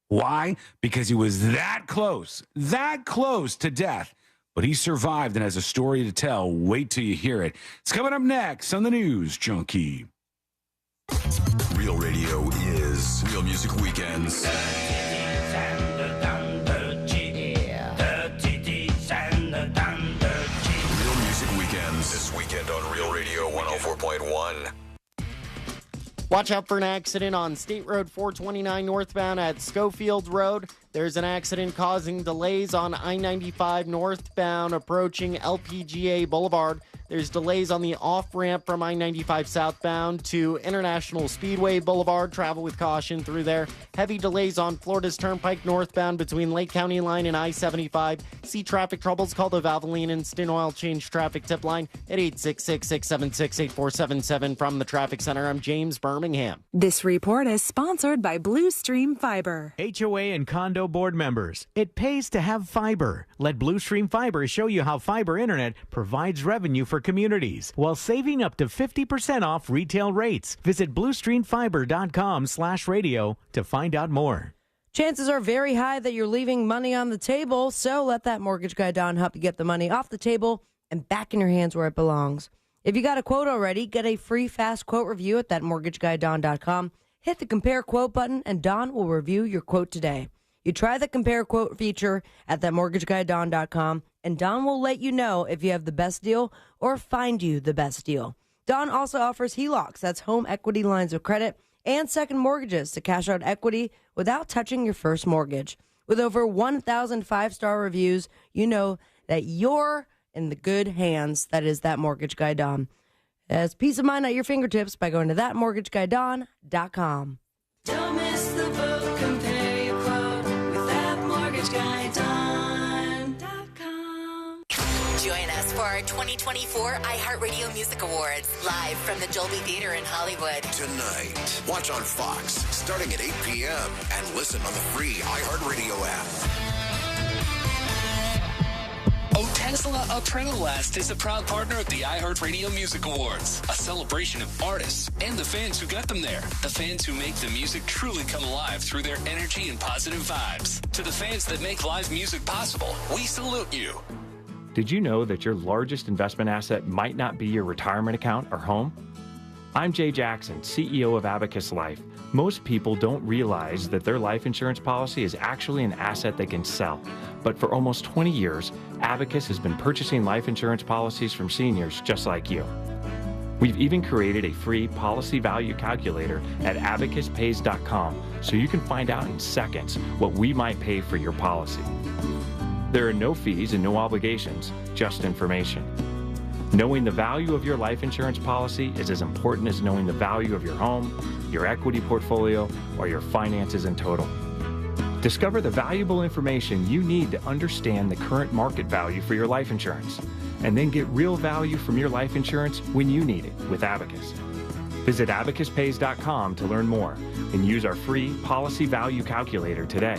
Why? Because he was that close to death, but he survived and has a story to tell. Wait till you hear it. It's coming up next on the News Junkie. Real radio is Real Music Weekends. Real Music Weekends. This weekend on Real Radio 104.1. Watch out for an accident on State Road 429 northbound at Schofield Road. There's an accident causing delays on I-95 northbound approaching LPGA Boulevard. There's delays on the off-ramp from I-95 southbound to International Speedway Boulevard. Travel with caution through there. Heavy delays on Florida's Turnpike northbound between Lake County Line and I-75. See traffic troubles, call the Valvoline Instant Oil Change Traffic Tip Line at 866-676-8477. From the Traffic Center, I'm James Birmingham. This report is sponsored by Blue Stream Fiber. HOA and condo board members, it pays to have fiber. Let Blue Stream Fiber show you how fiber internet provides revenue for communities while saving up to 50% off retail rates. Visit bluestreamfiber.com/radio to find out more. Chances are very high that you're leaving money on the table, so let that mortgage guy Don help you get the money off the table and back in your hands where it belongs. If you got a quote already, get a free fast quote review at thatmortgageguyDon.com. Hit the compare quote button and Don will review your quote today. You try the compare quote feature at thatmortgageguyDon.com and Don will let you know if you have the best deal or find you the best deal. Don also offers HELOCs, that's home equity lines of credit, and second mortgages to cash out equity without touching your first mortgage. With over 1,000 five-star reviews, you know that you're in the good hands. That is That Mortgage Guy Don. Has peace of mind at your fingertips by going to thatmortgageguyDon.com. Don't miss the boat, compare your quote with thatmortgageguyDon.com. Join us for our 2024 iHeartRadio Music Awards, live from the Dolby Theater in Hollywood. Tonight, watch on Fox starting at 8 p.m. and listen on the free iHeartRadio app. Otezla Adrenalast is a proud partner of the iHeartRadio Music Awards, a celebration of artists and the fans who got them there. The fans who make the music truly come alive through their energy and positive vibes. To the fans that make live music possible, we salute you. Did you know that your largest investment asset might not be your retirement account or home? I'm Jay Jackson, CEO of Abacus Life. Most people don't realize that their life insurance policy is actually an asset they can sell. But for almost 20 years, Abacus has been purchasing life insurance policies from seniors just like you. We've even created a free policy value calculator at abacuspays.com so you can find out in seconds what we might pay for your policy. There are no fees and no obligations, just information. Knowing the value of your life insurance policy is as important as knowing the value of your home, your equity portfolio, or your finances in total. Discover the valuable information you need to understand the current market value for your life insurance, and then get real value from your life insurance when you need it with Abacus. Visit abacuspays.com to learn more and use our free policy value calculator today.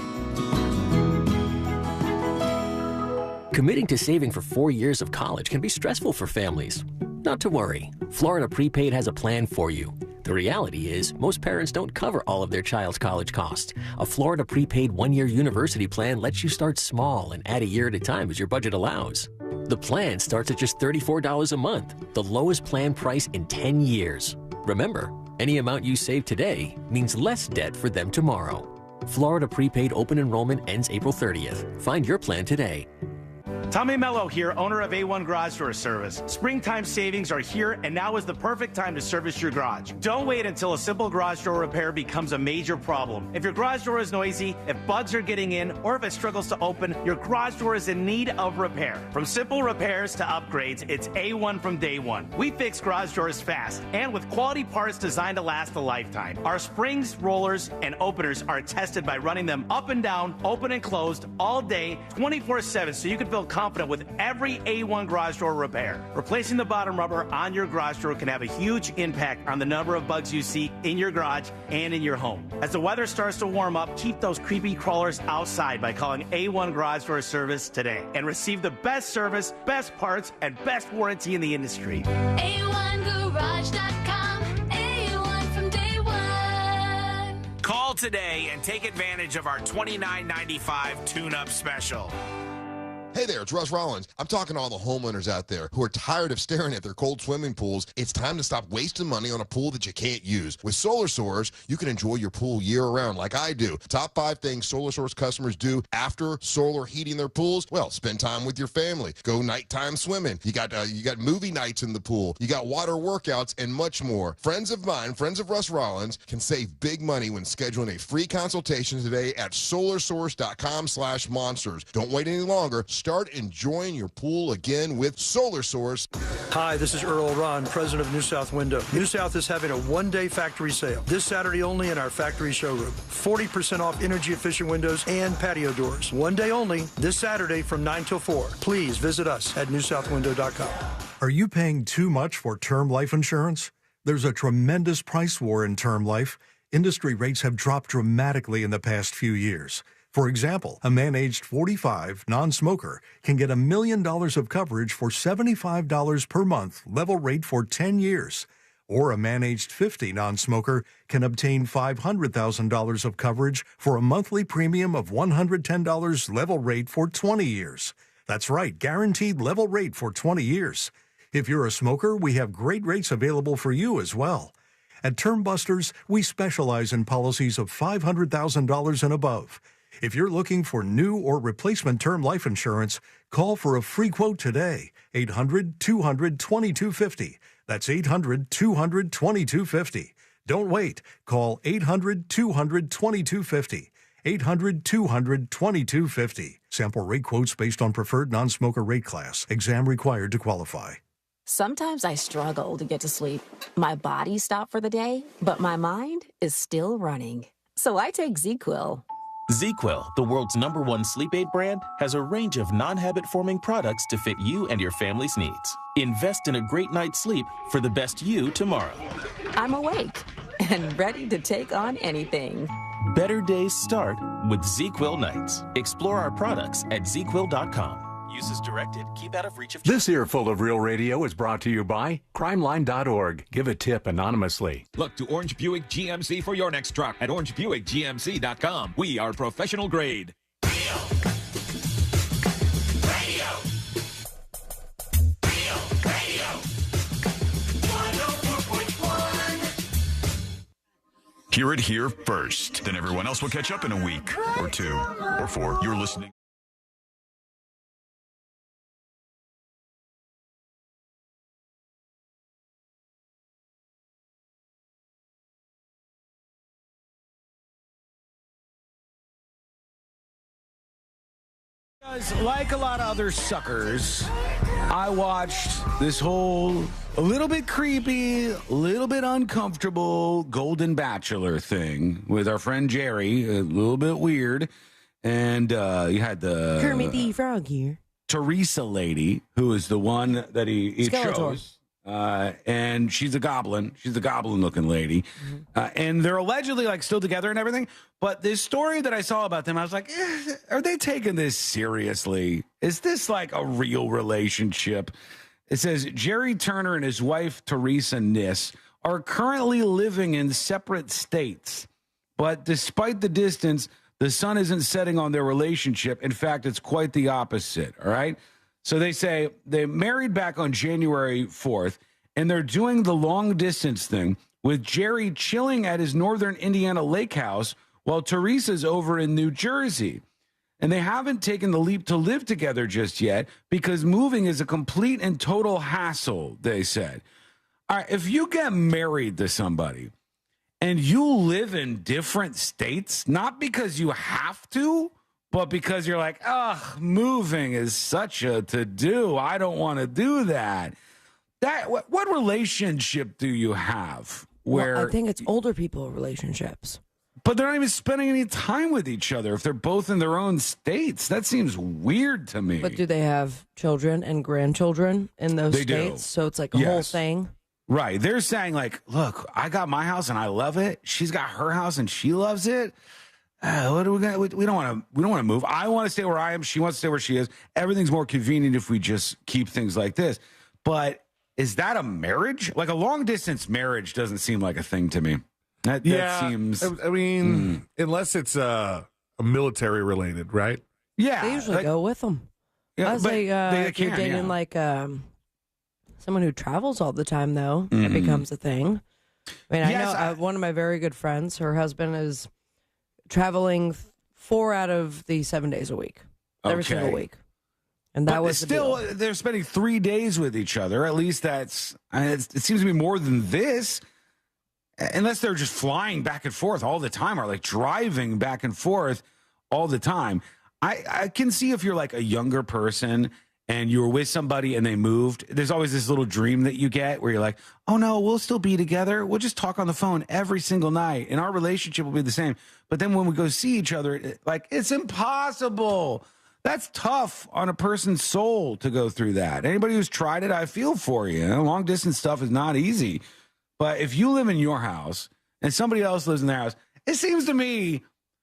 Committing to saving for 4 years of college can be stressful for families. Not to worry, Florida Prepaid has a plan for you. The reality is, most parents don't cover all of their child's college costs. A Florida Prepaid one-year university plan lets you start small and add a year at a time as your budget allows. The plan starts at just $34 a month, the lowest plan price in 10 years. Remember, any amount you save today means less debt for them tomorrow. Florida Prepaid open enrollment ends April 30th. Find your plan today. Tommy Mello here, owner of A1 Garage Door Service. Springtime savings are here, and now is the perfect time to service your garage. Don't wait until a simple garage door repair becomes a major problem. If your garage door is noisy, if bugs are getting in, or if it struggles to open, your garage door is in need of repair. From simple repairs to upgrades, it's A1 from day one. We fix garage doors fast and with quality parts designed to last a lifetime. Our springs, rollers, and openers are tested by running them up and down, open and closed, all day, 24/7, so you can feel confident with every A1 garage door repair. Replacing the bottom rubber on your garage door can have a huge impact on the number of bugs you see in your garage and in your home. As the weather starts to warm up, keep those creepy crawlers outside by calling A1 Garage Door Service today and receive the best service, best parts, and best warranty in the industry. A1Garage.com. A1 from day one. Call today and take advantage of our $29.95 tune-up special. Hey there, it's Russ Rollins. I'm talking to all the homeowners out there who are tired of staring at their cold swimming pools. It's time to stop wasting money on a pool that you can't use. With Solar Source, you can enjoy your pool year-round like I do. Top 5 things Solar Source customers do after solar heating their pools? Well, spend time with your family. Go nighttime swimming. You got movie nights in the pool. You got water workouts and much more. Friends of mine, friends of Russ Rollins, can save big money when scheduling a free consultation today at solarsource.com/monsters. Don't wait any longer. Start enjoying your pool again with Solar Source. Hi, this is Earl Ron, president of New South Window. New South is having a one-day factory sale this Saturday only in our factory showroom. 40% off energy-efficient windows and patio doors. One day only, this Saturday from 9 till 4. Please visit us at newsouthwindow.com. Are you paying too much for term life insurance? There's a tremendous price war in term life. Industry rates have dropped dramatically in the past few years. For example, a man aged 45, non-smoker, can get $1 million of coverage for $75 per month, level rate for 10 years. Or a man aged 50, non-smoker, can obtain $500,000 of coverage for a monthly premium of $110, level rate for 20 years. That's right, guaranteed level rate for 20 years. If you're a smoker, we have great rates available for you as well. At Term Busters, we specialize in policies of $500,000 and above. If you're looking for new or replacement term life insurance, call for a free quote today. 800-200-2250. That's 800-200-2250. Don't wait. Call 800-200-2250. 800-200-2250. Sample rate quotes based on preferred non-smoker rate class. Exam required to qualify. Sometimes I struggle to get to sleep. My body stopped for the day, but my mind is still running. So I take ZQuil. ZQuil, the world's #1 sleep aid brand, has a range of non-habit-forming products to fit you and your family's needs. Invest in a great night's sleep for the best you tomorrow. I'm awake and ready to take on anything. Better days start with ZQuil nights. Explore our products at ZQuil.com. Use as directed. Keep out of reach of... This earful of Real Radio is brought to you by crimeline.org. Give a tip anonymously. Look to Orange Buick GMC for your next truck at orangebuickgmc.com. We are professional grade. Hear it here first. Then everyone else will catch up in a week or 2 or 4. You're listening. Like a lot of other suckers, I watched this whole a little bit creepy, a little bit uncomfortable Golden Bachelor thing with our friend Jerry, a little bit weird. And you had the Kermit the Frog here. Teresa lady, who is the one that he chose. And she's a goblin. She's a goblin-looking lady. And they're allegedly, like, still together and everything. But this story that I saw about them, I was like, are they taking this seriously? Is this, like, a real relationship? It says, Jerry Turner and his wife, Teresa Niss, are currently living in separate states. But despite the distance, the sun isn't setting on their relationship. In fact, it's quite the opposite, all right? So they say they married back on January 4th, and they're doing the long-distance thing with Jerry chilling at his northern Indiana lake house while Teresa's over in New Jersey. And they haven't taken the leap to live together just yet because moving is a complete and total hassle, they said. All right, if you get married to somebody and you live in different states, not because you have to, but because you're like, moving is such a to-do. I don't want to do that. What relationship do you have where... Well, I think it's older people relationships. But they're not even spending any time with each other if they're both in their own states. That seems weird to me. But do they have children and grandchildren in those states? So it's like a whole thing? Right. They're saying, like, look, I got my house and I love it. She's got her house and she loves it. What do we got? We don't want to move. I want to stay where I am. She wants to stay where she is. Everything's more convenient if we just keep things like this. But is that a marriage? Like a long distance marriage doesn't seem like a thing to me. That seems. I mean, unless it's military related, right? Yeah, they usually go with them. I was like, if you're can, dating like someone who travels all the time, though, it Mhm. becomes a thing. I mean, Yes, I know one of my very good friends, her husband is traveling 4 out of the 7 days a week, every single Okay. week. And that But was still, the deal. they're spending 3 days with each other. At least it seems to be more than this. Unless they're just flying back and forth all the time or like driving back and forth all the time. I can see if you're like a younger person and you were with somebody and they moved, there's always this little dream that you get where you're like, oh no, we'll still be together. We'll just talk on the phone every single night and our relationship will be the same. But then when we go see each other, it's impossible. That's tough on a person's soul to go through that. Anybody who's tried it, I feel for you. Long distance stuff is not easy. But if you live in your house and somebody else lives in their house, it seems to me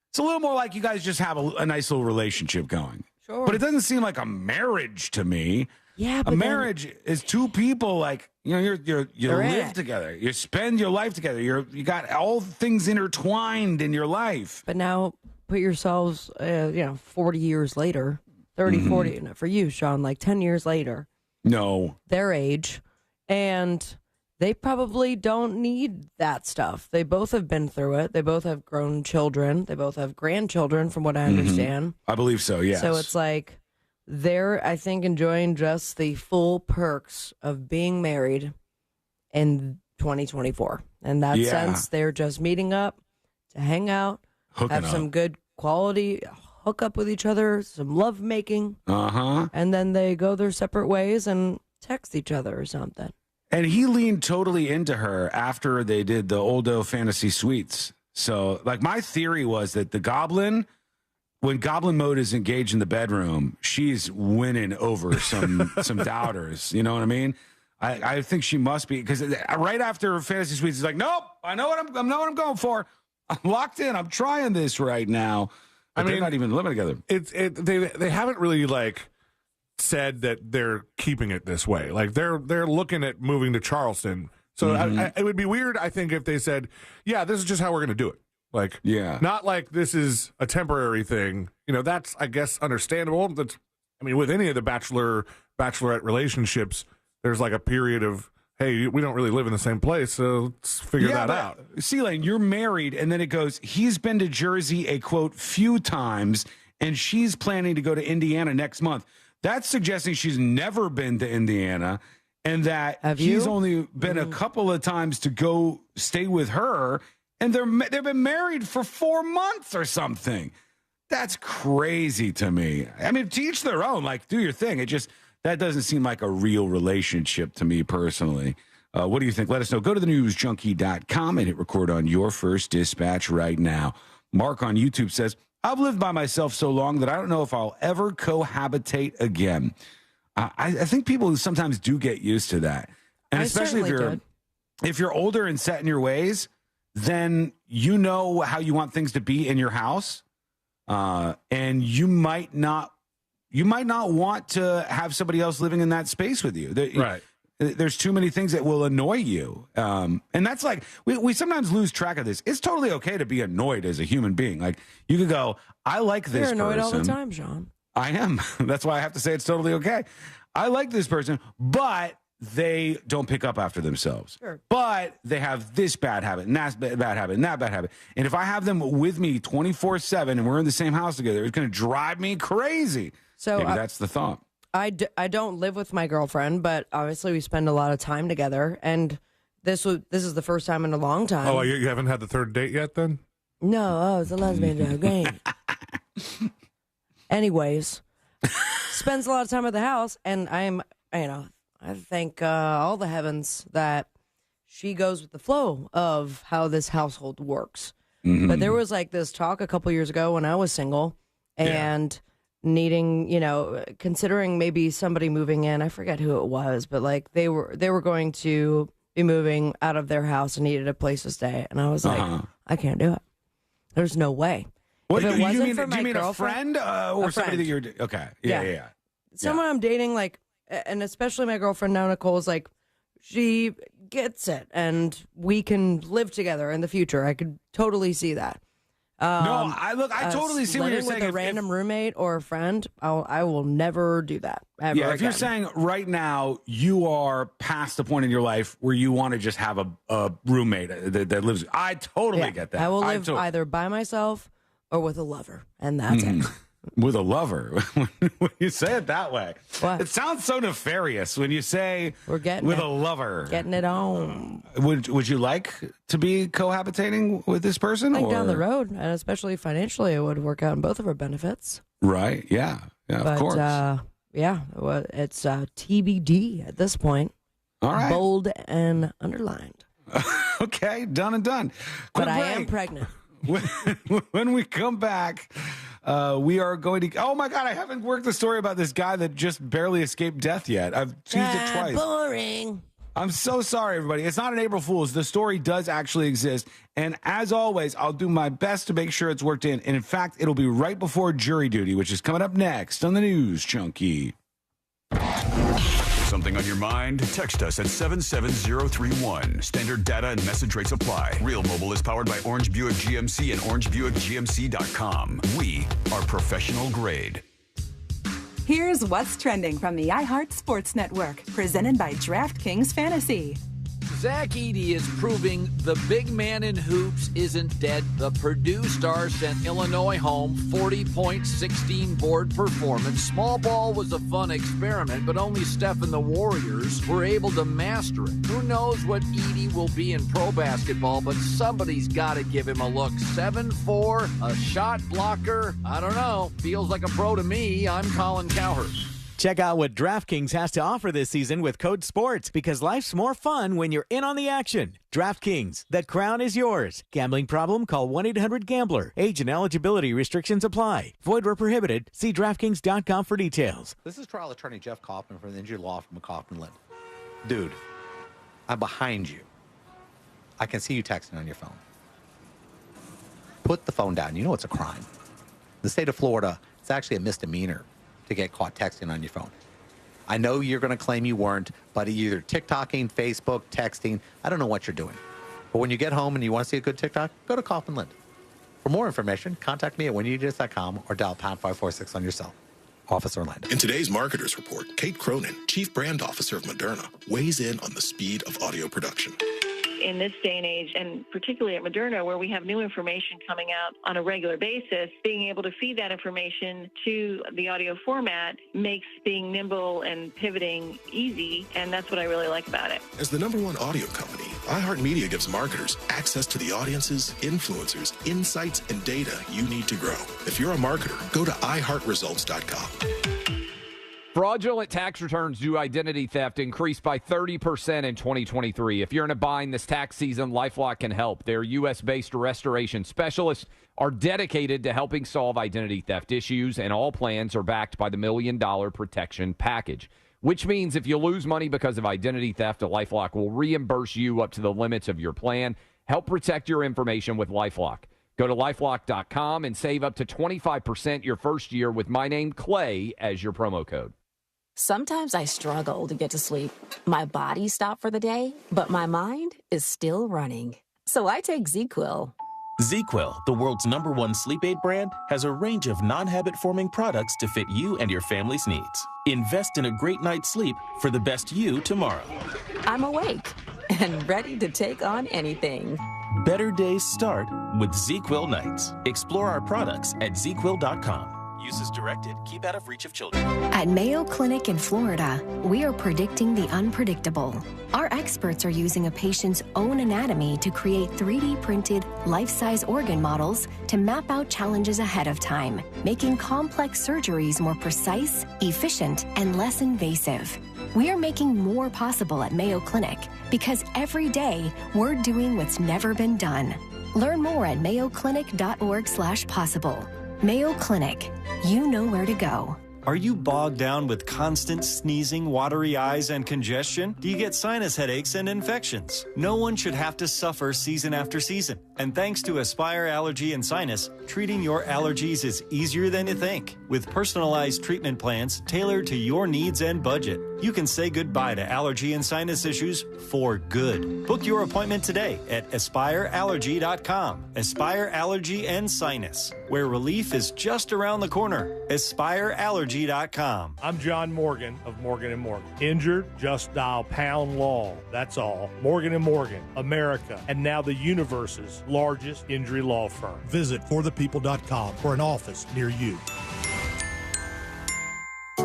it's a little more like you guys just have a nice little relationship going. Sure. But it doesn't seem like a marriage to me. Yeah, a marriage is two people like, you They're in live it. together. You spend your life together. You got all things intertwined in your life. But now put yourselves, 40 years later, 30, 40, no, for you, Sean, like 10 years later, No. their age, and they probably don't need that stuff. They both have been through it. They both have grown children. They both have grandchildren, from what I understand. I believe so, yes. So it's like they're, I think, enjoying just the full perks of being married in 2024. In that Yeah. sense, they're just meeting up to hang out, Hooking have some up. good quality, hook up with each other, some love making, Uh-huh. and then they go their separate ways and text each other or something. And he leaned totally into her after they did the Oldo Fantasy Suites. So, like, my theory was that the Goblin, when Goblin Mode is engaged in the bedroom, she's winning over some doubters. You know what I mean? I think she must be, because right after Fantasy Suites, he's like, nope, I know what I'm going for. I'm locked in. I'm trying this right now. But they're not even living together. They haven't really like said that they're keeping it this way. Like they're looking at moving to Charleston. So it would be weird, I think, if they said, yeah, this is just how we're going to do it. Like, yeah, not like this is a temporary thing. That's, I guess, understandable. With any of the bachelorette relationships, there's like a period of, hey, we don't really live in the same place, so let's figure that out. C-Lane, you're married, and then it goes, he's been to Jersey a, quote, few times, and she's planning to go to Indiana next month. That's suggesting she's never been to Indiana, and that he's only been a couple of times to go stay with her, and they've been married for 4 months or something. That's crazy to me. To each their own. Like, do your thing. That doesn't seem like a real relationship to me personally. What do you think? Let us know. Go to thenewsjunkie.com and hit record on your first dispatch right now. Mark on YouTube says, I've lived by myself so long that I don't know if I'll ever cohabitate again. I think people sometimes do get used to that. And especially if you're older and set in your ways, then you know how you want things to be in your house. And you might not want to have somebody else living in that space with you. Right. There's too many things that will annoy you. And that's like, we sometimes lose track of this. It's totally okay to be annoyed as a human being. Like, you could go, I like this person. You're annoyed all the time, Sean. I am. That's why I have to say it's totally okay. I like this person, but they don't pick up after themselves. Sure. But they have this bad habit, and that's bad habit, and that bad habit. And if I have them with me 24/7 and we're in the same house together, it's going to drive me crazy. So maybe that's the thought. I don't live with my girlfriend, but obviously we spend a lot of time together, and this is the first time in a long time. Oh, you haven't had the third date yet then? No, it's a lesbian joke. Great. Anyways, spends a lot of time at the house, and I thank all the heavens that she goes with the flow of how this household works. Mm-hmm. But there was like this talk a couple years ago when I was single and needing, considering maybe somebody moving in. I forget who it was, but like they were going to be moving out of their house and needed a place to stay. And I was like, I can't do it. There's no way. What, if it wasn't for do my you mean girlfriend, a friend or a somebody friend. that you're okay? Yeah. Someone I'm dating, like, and especially my girlfriend now, Nicole, is like, she gets it, and we can live together in the future. I could totally see that. I totally see what you're saying. With a random roommate or a friend, I will never do that ever if again. you're saying right now you are past the point in your life where you want to just have a roommate that lives, I totally get that. I will live either by myself or with a lover, and that's it. With a lover, when you say it that way, it sounds so nefarious. When you say we're getting with it. a lover, Getting it on. Would you like to be cohabitating with this person? Like down the road, and especially financially, it would work out in both of our benefits. Right? Yeah. Of course. It's TBD at this point. All right. Bold and underlined. Okay, done and done. But I am pregnant. When we come back, we are going to. Oh my God, I haven't worked the story about this guy that just barely escaped death yet. I've teased it twice. Boring. I'm so sorry, everybody. It's not an April Fool's. The story does actually exist. And as always, I'll do my best to make sure it's worked in. And in fact, it'll be right before jury duty, which is coming up next on the News Junkie. Something on your mind? Text us at 77031. Standard data and message rates apply. Real Mobile is powered by Orange Buick GMC and OrangeBuickGMC.com. We are professional grade. Here's what's trending from the iHeart Sports Network, presented by DraftKings Fantasy. Zach Edey is proving the big man in hoops isn't dead. The Purdue star sent Illinois home, 40-point, 16-board performance. Small ball was a fun experiment, but only Steph and the Warriors were able to master it. Who knows what Edey will be in pro basketball, but somebody's got to give him a look. 7'4", a shot blocker. I don't know. Feels like a pro to me. I'm Colin Cowherd. Check out what DraftKings has to offer this season with code SPORTS, because life's more fun when you're in on the action. DraftKings, the crown is yours. Gambling problem? Call 1-800-GAMBLER. Age and eligibility restrictions apply. Void where prohibited. See DraftKings.com for details. This is trial attorney Jeff Kaufman from the injury law firm Kaufman Lind. Dude, I'm behind you. I can see you texting on your phone. Put the phone down. You know it's a crime. In the state of Florida, it's actually a misdemeanor to get caught texting on your phone. I know you're going to claim you weren't, but either TikToking, Facebook, texting, I don't know what you're doing. But when you get home and you want to see a good TikTok, go to Kaufman Lind. For more information, contact me at whenyouneedus.com or dial pound 546 on your cell. Officer Orlando. In today's Marketers Report, Kate Cronin, Chief Brand Officer of Moderna, weighs in on the speed of audio production. In this day and age, and particularly at Moderna, where we have new information coming out on a regular basis, being able to feed that information to the audio format makes being nimble and pivoting easy, and that's what I really like about it. As the #1 audio company, iHeartMedia gives marketers access to the audiences, influencers, insights, and data you need to grow. If you're a marketer, go to iHeartResults.com. Fraudulent tax returns due to identity theft increased by 30% in 2023. If you're in a bind this tax season, LifeLock can help. Their U.S.-based restoration specialists are dedicated to helping solve identity theft issues, and all plans are backed by the $1 Million Protection Package, which means if you lose money because of identity theft, LifeLock will reimburse you up to the limits of your plan. Help protect your information with LifeLock. Go to LifeLock.com and save up to 25% your first year with my name, Clay, as your promo code. Sometimes I struggle to get to sleep. My body stopped for the day, but my mind is still running. So I take ZQuil. ZQuil, the world's #1 sleep aid brand, has a range of non-habit-forming products to fit you and your family's needs. Invest in a great night's sleep for the best you tomorrow. I'm awake and ready to take on anything. Better days start with ZQuil nights. Explore our products at ZQuil.com. Uses directed. Keep out of reach of children. At Mayo Clinic in Florida, we are predicting the unpredictable. Our experts are using a patient's own anatomy to create 3D printed, life-size organ models to map out challenges ahead of time, making complex surgeries more precise, efficient, and less invasive. We are making more possible at Mayo Clinic because every day we're doing what's never been done. Learn more at mayoclinic.org/possible. Mayo Clinic, you know where to go. Are you bogged down with constant sneezing, watery eyes, and congestion? Do you get sinus headaches and infections? No one should have to suffer season after season. And thanks to Aspire Allergy and Sinus, treating your allergies is easier than you think. With personalized treatment plans tailored to your needs and budget, you can say goodbye to allergy and sinus issues for good. Book your appointment today at AspireAllergy.com. Aspire Allergy and Sinus, where relief is just around the corner. AspireAllergy.com. I'm John Morgan of Morgan & Morgan. Injured? Just dial pound law. That's all. Morgan & Morgan, America, and now the universe's largest injury law firm. Visit forthepeople.com for an office near you.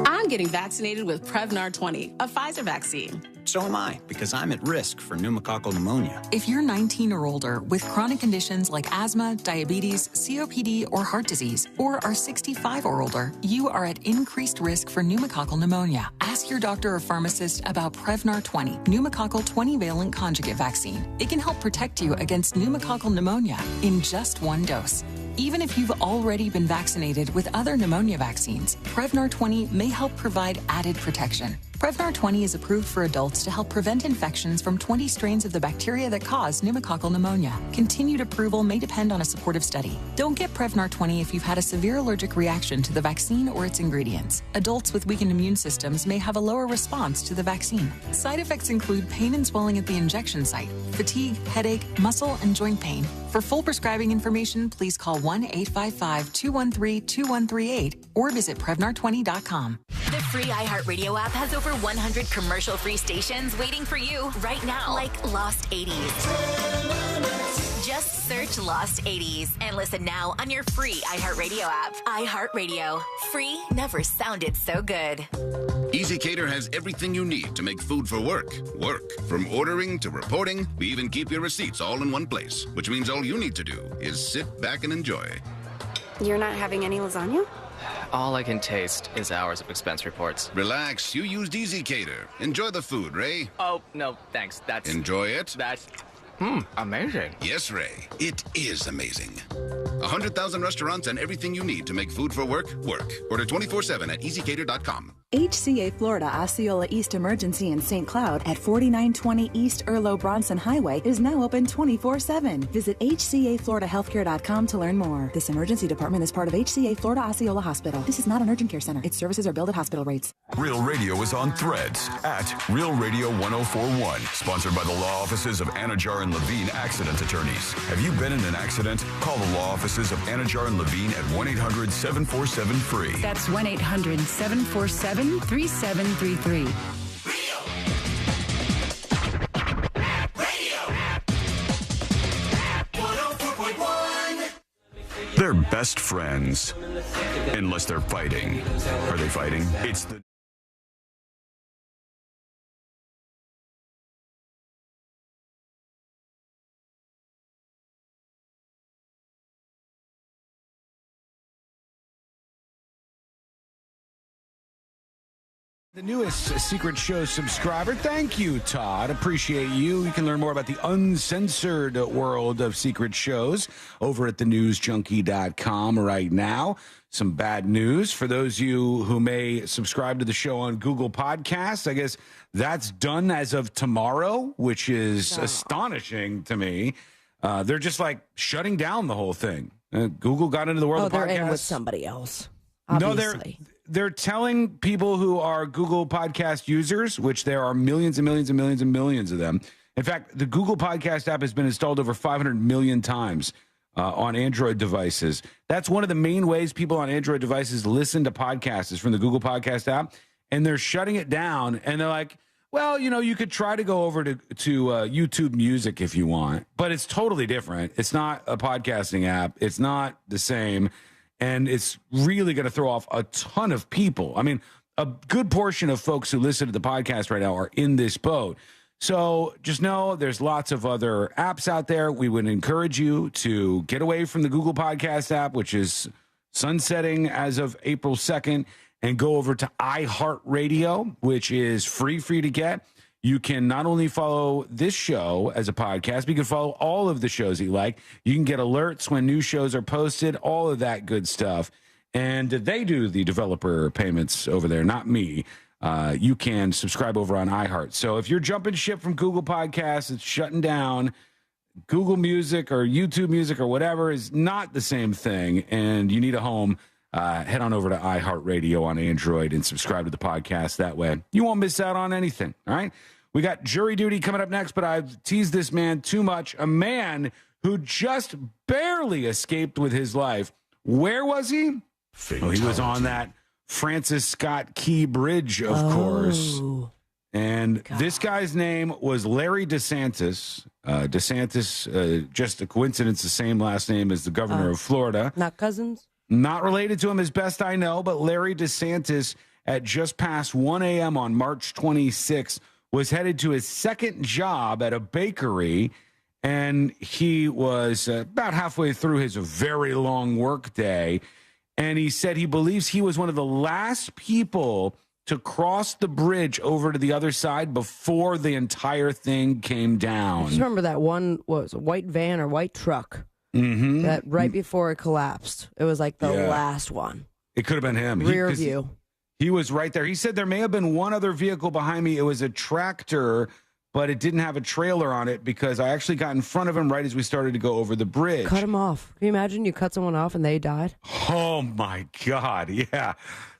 I'm getting vaccinated with Prevnar 20, a Pfizer vaccine. So am I, because I'm at risk for pneumococcal pneumonia. If you're 19 or older with chronic conditions like asthma, diabetes, COPD, or heart disease, or are 65 or older, you are at increased risk for pneumococcal pneumonia. Ask your doctor or pharmacist about Prevnar 20, pneumococcal 20-valent conjugate vaccine. It can help protect you against pneumococcal pneumonia in just one dose. Even if you've already been vaccinated with other pneumonia vaccines, Prevnar 20 may help provide added protection. Prevnar 20 is approved for adults to help prevent infections from 20 strains of the bacteria that cause pneumococcal pneumonia. Continued approval may depend on a supportive study. Don't get Prevnar 20 if you've had a severe allergic reaction to the vaccine or its ingredients. Adults with weakened immune systems may have a lower response to the vaccine. Side effects include pain and swelling at the injection site, fatigue, headache, muscle, and joint pain. For full prescribing information, please call 1-855-213-2138 or visit Prevnar20.com. The free iHeartRadio app has over 100 commercial-free stations waiting for you right now, like Lost 80s. Just search Lost 80s and listen now on your free iHeartRadio app. iHeartRadio. Free never sounded so good. EasyCater has everything you need to make food for work. From ordering to reporting, we even keep your receipts all in one place, which means all you need to do is sit back and enjoy. You're not having any lasagna? All I can taste is hours of expense reports. Relax, you used EasyCater. Enjoy the food, Ray. Oh, no, thanks. Enjoy it? Amazing. Yes, Ray. It is amazing. 100,000 restaurants and everything you need to make food for work. Order 24/7 at easycater.com. HCA Florida Osceola East Emergency in St. Cloud at 4920 East Erlo Bronson Highway is now open 24/7. Visit hcafloridahealthcare.com to learn more. This emergency department is part of HCA Florida Osceola Hospital. This is not an urgent care center. Its services are billed at hospital rates. Real Radio is on Threads at Real Radio 1041. Sponsored by the law offices of Anajar and Levine Accident Attorneys. Have you been in an accident? Call the law offices of Anajar and Levine at 1-800-747-FREE. That's 1-800-747-3733. They're best friends. Unless they're fighting. Are they fighting? It's the... The newest Secret Show subscriber. Thank you, Todd. Appreciate you. You can learn more about the uncensored world of secret shows over at thenewsjunkie.com right now. Some bad news for those of you who may subscribe to the show on Google Podcasts. I guess that's done as of tomorrow, which is astonishing to me. They're just like shutting down the whole thing. Google got into the world of podcasts. They're in with somebody else. Obviously. No, they're telling people who are Google Podcast users, which there are millions and millions and millions and millions of them. In fact, the Google Podcast app has been installed over 500 million times on Android devices. That's one of the main ways people on Android devices listen to podcasts is from the Google Podcast app, and they're shutting it down. And they're like, well, you know, you could try to go over to YouTube Music if you want, but it's totally different. It's not a podcasting app. It's not the same. And it's really going to throw off a ton of people. I mean, a good portion of folks who listen to the podcast right now are in this boat. So just know there's lots of other apps out there. We would encourage you to get away from the Google Podcast app, which is sunsetting as of April 2nd, and go over to iHeartRadio, which is free for you to get. You can not only follow this show as a podcast, but you can follow all of the shows that you like. You can get alerts when new shows are posted, all of that good stuff. And they do the developer payments over there, not me. You can subscribe over on iHeart. So if you're jumping ship from Google Podcasts, it's shutting down. Google Music or YouTube Music or whatever is not the same thing, and you need a home, head on over to iHeartRadio on Android and subscribe to the podcast that way. You won't miss out on anything, all right? We got jury duty coming up next, but I've teased this man too much. A man who just barely escaped with his life. Where was he? He was on that Francis Scott Key Bridge, of course. And this guy's name was Larry DeSantis. DeSantis, just a coincidence, the same last name as the governor of Florida. Not cousins? Not related to him as best I know, but Larry DeSantis at just past 1 a.m. on March 26th was headed to his second job at a bakery, and he was about halfway through his very long work day, and he said he believes he was one of the last people to cross the bridge over to the other side before the entire thing came down. I just remember that one, what was it, white van or white truck that right before it collapsed. It was like the last one. It could have been him. Rear view. He was right there. He said there may have been one other vehicle behind me. It was a tractor, but it didn't have a trailer on it because I actually got in front of him right as we started to go over the bridge. Cut him off. Can you imagine you cut someone off and they died? Oh, my God. Yeah,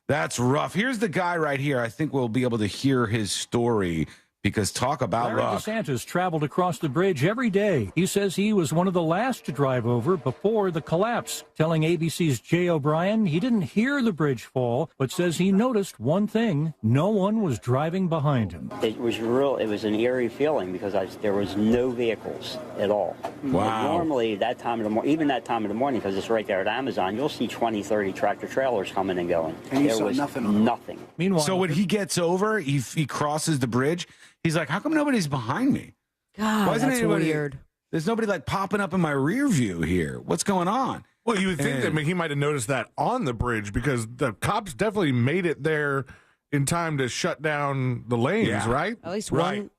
that's rough. Here's the guy right here. I think we'll be able to hear his story because talk about Larry luck. DeSantis traveled across the bridge every day. He says he was one of the last to drive over before the collapse, telling ABC's Jay O'Brien he didn't hear the bridge fall, but says he noticed one thing: no one was driving behind him. It was an eerie feeling because there was no vehicles at all. Wow. Normally, that time of the morning, even that time of the morning, because it's right there at Amazon, you'll see 20, 30 tractor trailers coming and going. And there was nothing. Meanwhile, so when he gets over, he crosses the bridge. He's like, how come nobody's behind me? God, Why isn't that's anybody, weird. There's nobody like popping up in my rear view here. What's going on? Well, you would think that he might have noticed that on the bridge because the cops definitely made it there in time to shut down the lanes, right? At least one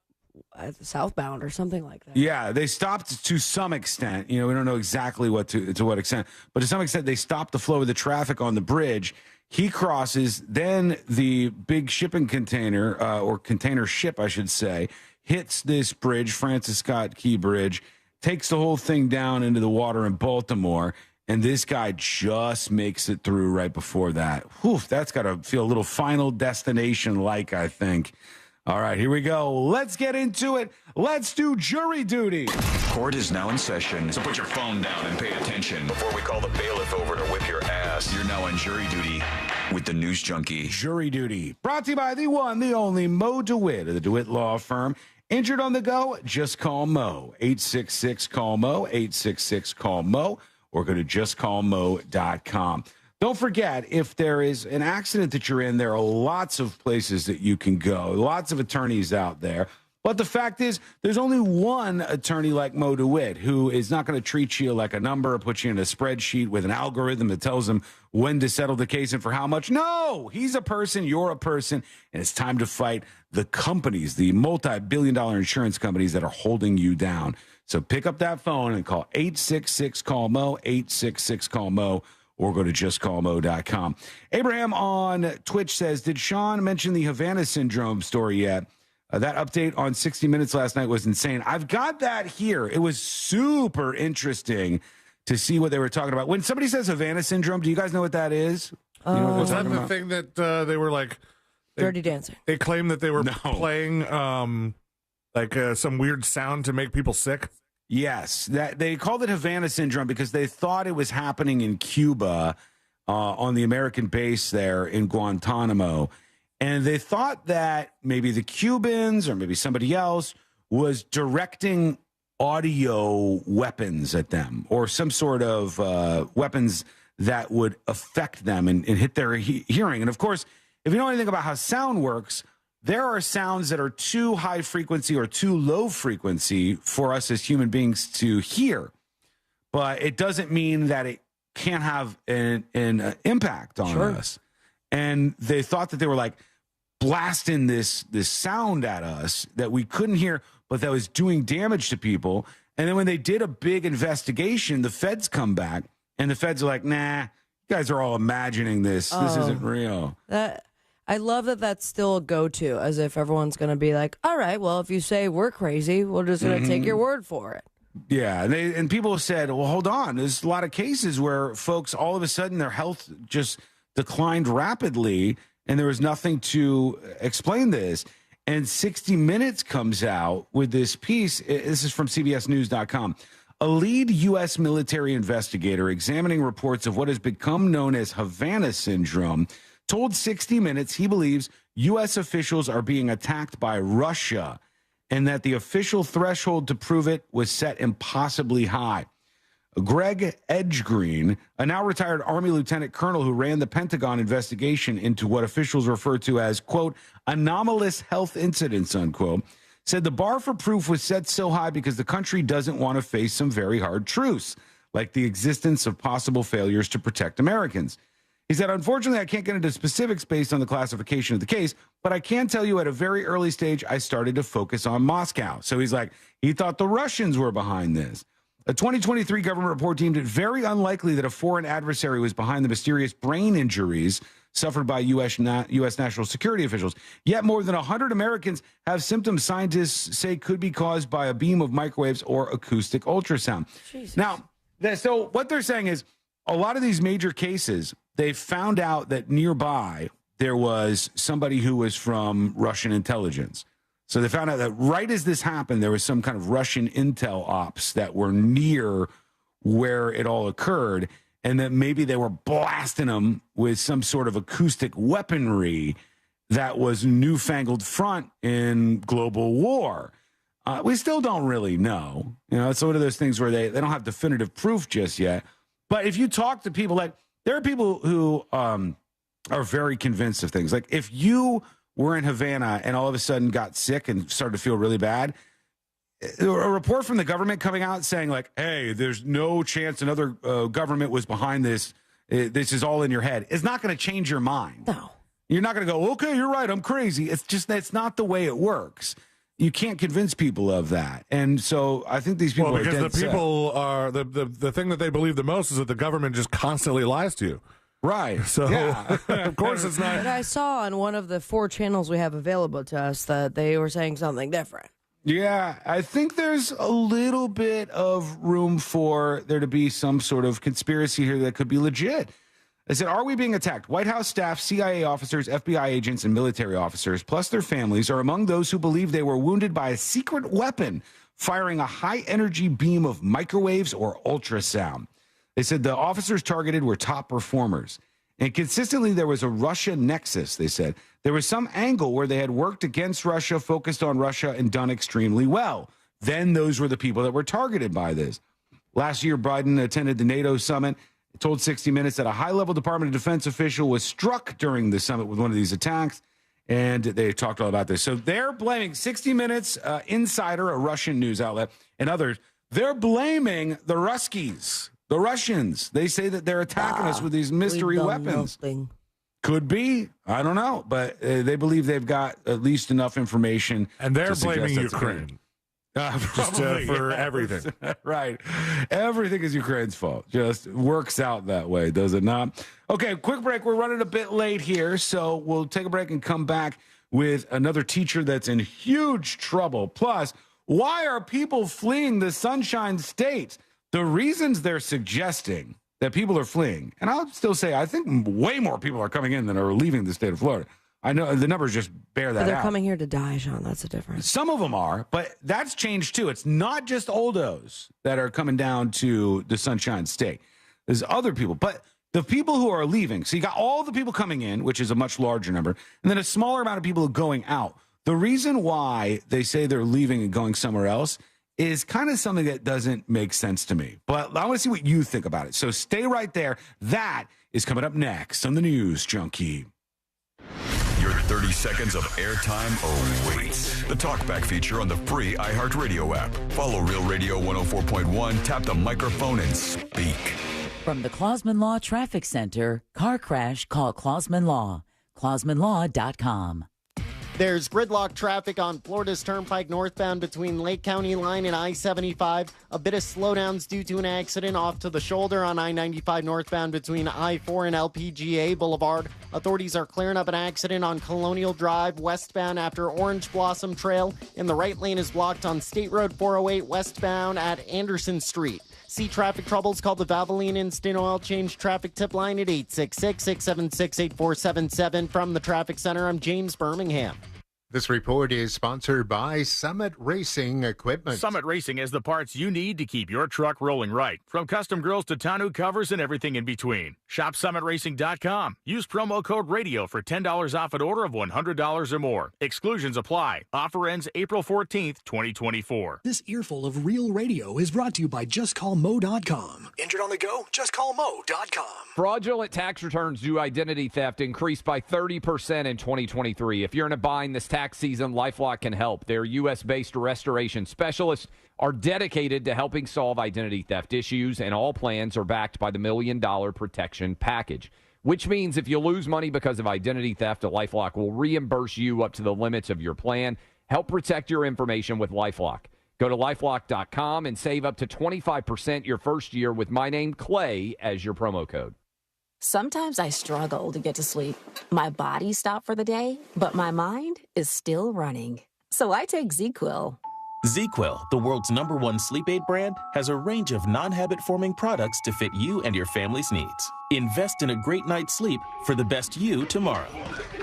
southbound or something like that. Yeah, they stopped to some extent. You know, we don't know exactly to what extent, but to some extent they stopped the flow of the traffic on the bridge. He crosses, then the big shipping container, or container ship, I should say, hits this bridge, Francis Scott Key Bridge, takes the whole thing down into the water in Baltimore, and this guy just makes it through right before that. Whew, that's got to feel a little Final Destination-like, I think. All right, here we go. Let's get into it. Let's do jury duty. Court is now in session, so put your phone down and pay attention before we call the bailiff over to whip your ass. You're now on jury duty with the News Junkie. Jury duty, brought to you by the one, the only Mo DeWitt of the DeWitt Law Firm. Injured on the go? Just call Mo. 866-CALL-MO, 866-CALL-MO, or go to justcallmo.com. Don't forget, if there is an accident that you're in, there are lots of places that you can go, lots of attorneys out there. But the fact is, there's only one attorney like Mo DeWitt who is not going to treat you like a number or put you in a spreadsheet with an algorithm that tells him when to settle the case and for how much. No, he's a person, you're a person, and it's time to fight the companies, the multi-billion-dollar insurance companies that are holding you down. So pick up that phone and call 866-CALL-MO, 866-CALL-MO, or go to justcallmo.com. Abraham on Twitch says, did Sean mention the Havana syndrome story yet? That update on 60 Minutes last night was insane. I've got that here. It was super interesting to see what they were talking about. When somebody says Havana syndrome, do you guys know what that is? You know what was that the thing that they were like... Dirty Dancing. They claimed that they were playing some weird sound to make people sick? Yes, that they called it Havana syndrome because they thought it was happening in Cuba on the American base there in Guantanamo. And they thought that maybe the Cubans or maybe somebody else was directing audio weapons at them or some sort of weapons that would affect them and hit their hearing. And of course, if you know anything about how sound works, there are sounds that are too high frequency or too low frequency for us as human beings to hear. But it doesn't mean that it can't have an impact on us. And they thought that they were like blasting this sound at us that we couldn't hear, but that was doing damage to people. And then when they did a big investigation, the feds come back and the feds are like, nah, you guys are all imagining this. This isn't real. I love that that's still a go-to, as if everyone's going to be like, all right, well, if you say we're crazy, we're just going to take your word for it. Yeah, and people said, well, hold on. There's a lot of cases where folks, all of a sudden, their health just declined rapidly, and there was nothing to explain this. And 60 Minutes comes out with this piece. This is from CBSNews.com. A lead U.S. military investigator examining reports of what has become known as Havana syndrome told 60 Minutes he believes U.S. officials are being attacked by Russia and that the official threshold to prove it was set impossibly high. Greg Edgegreen, a now retired Army lieutenant colonel who ran the Pentagon investigation into what officials refer to as, quote, anomalous health incidents, unquote, said the bar for proof was set so high because the country doesn't want to face some very hard truths, like the existence of possible failures to protect Americans. He said, unfortunately, I can't get into specifics based on the classification of the case, but I can tell you at a very early stage, I started to focus on Moscow. So he's like, he thought the Russians were behind this. A 2023 government report deemed it very unlikely that a foreign adversary was behind the mysterious brain injuries suffered by U.S. national security officials. Yet more than 100 Americans have symptoms scientists say could be caused by a beam of microwaves or acoustic ultrasound. Jesus. Now, so what they're saying is a lot of these major cases, they found out that nearby there was somebody who was from Russian intelligence. So they found out that right as this happened, there was some kind of Russian intel ops that were near where it all occurred, and that maybe they were blasting them with some sort of acoustic weaponry that was newfangled front in global war. We still don't really know. You know, it's one of those things where they don't have definitive proof just yet. But if you talk to people, like there are people who are very convinced of things. Like if you were in Havana and all of a sudden got sick and started to feel really bad, a report from the government coming out saying like, hey, there's no chance another government was behind this. This is all in your head. It's not going to change your mind. No. You're not going to go, okay, you're right, I'm crazy. It's just that's not the way it works. You can't convince people of that. And so I think these people are dead because the people are the thing that they believe the most is that the government just constantly lies to you. Right. So, yeah. of course, it's not. But I saw on one of the 4 channels we have available to us that they were saying something different. Yeah, I think there's a little bit of room for there to be some sort of conspiracy here that could be legit. I said, are we being attacked? White House staff, CIA officers, FBI agents, and military officers, plus their families, are among those who believe they were wounded by a secret weapon firing a high-energy beam of microwaves or ultrasound. They said the officers targeted were top performers. And consistently, there was a Russia nexus, they said. There was some angle where they had worked against Russia, focused on Russia, and done extremely well. Then those were the people that were targeted by this. Last year, Biden attended the NATO summit, told 60 Minutes that a high-level Department of Defense official was struck during the summit with one of these attacks, and they talked all about this. So they're blaming 60 Minutes, Insider, a Russian news outlet, and others. They're blaming the Ruskies. The Russians, they say that they're attacking us with these mystery weapons. Nothing. Could be. I don't know. But they believe they've got at least enough information. And they're blaming Ukraine. For everything. Right. Everything is Ukraine's fault. Just works out that way, does it not? Okay, quick break. We're running a bit late here, so we'll take a break and come back with another teacher that's in huge trouble. Plus, why are people fleeing the Sunshine State? The reasons they're suggesting that people are fleeing, and I'll still say I think way more people are coming in than are leaving the state of Florida. I know the numbers just bear that But they're out. coming here to die, Sean. That's the difference. Some of them are, but that's changed too. It's not just oldos that are coming down to the Sunshine State. There's other people, but the people who are leaving, so you got all the people coming in, which is a much larger number, and then a smaller amount of people going out. The reason why they say they're leaving and going somewhere else is kind of something that doesn't make sense to me. But I want to see what you think about it. So stay right there. That is coming up next on the News Junkie. Your 30 seconds of airtime awaits. The Talkback feature on the free iHeartRadio app. Follow Real Radio 104.1, tap the microphone, and speak. From the Clausman Law Traffic Center, car crash, call Clausman Law. ClausmanLaw.com. There's gridlock traffic on Florida's Turnpike northbound between Lake County Line and I-75. A bit of slowdowns due to an accident off to the shoulder on I-95 northbound between I-4 and LPGA Boulevard. Authorities are clearing up an accident on Colonial Drive westbound after Orange Blossom Trail, and the right lane is blocked on State Road 408 westbound at Anderson Street. See traffic troubles, call the Valvoline Instant Oil Change traffic tip line at 866-676-8477. From the Traffic Center, I'm James Birmingham. This report is sponsored by Summit Racing Equipment. Summit Racing has the parts you need to keep your truck rolling right. From custom grills to tonneau covers and everything in between. Shop summitracing.com. Use promo code RADIO for $10 off an order of $100 or more. Exclusions apply. Offer ends April 14th, 2024. This earful of real radio is brought to you by JustCallMo.com. Injured on the go? JustCallMo.com. Fraudulent tax returns due to identity theft increased by 30% in 2023. If you're in a bind this tax season, LifeLock can help. Their U.S.-based restoration specialists are dedicated to helping solve identity theft issues, and all plans are backed by the $1 Million Protection Package, which means if you lose money because of identity theft, LifeLock will reimburse you up to the limits of your plan. Help protect your information with LifeLock. Go to LifeLock.com and save up to 25% your first year with my name, Clay, as your promo code. Sometimes I struggle to get to sleep. My body stopped for the day, but my mind is still running. So I take ZQuil. ZQuil, the world's #1 sleep aid brand, has a range of non-habit-forming products to fit you and your family's needs. Invest in a great night's sleep for the best you tomorrow.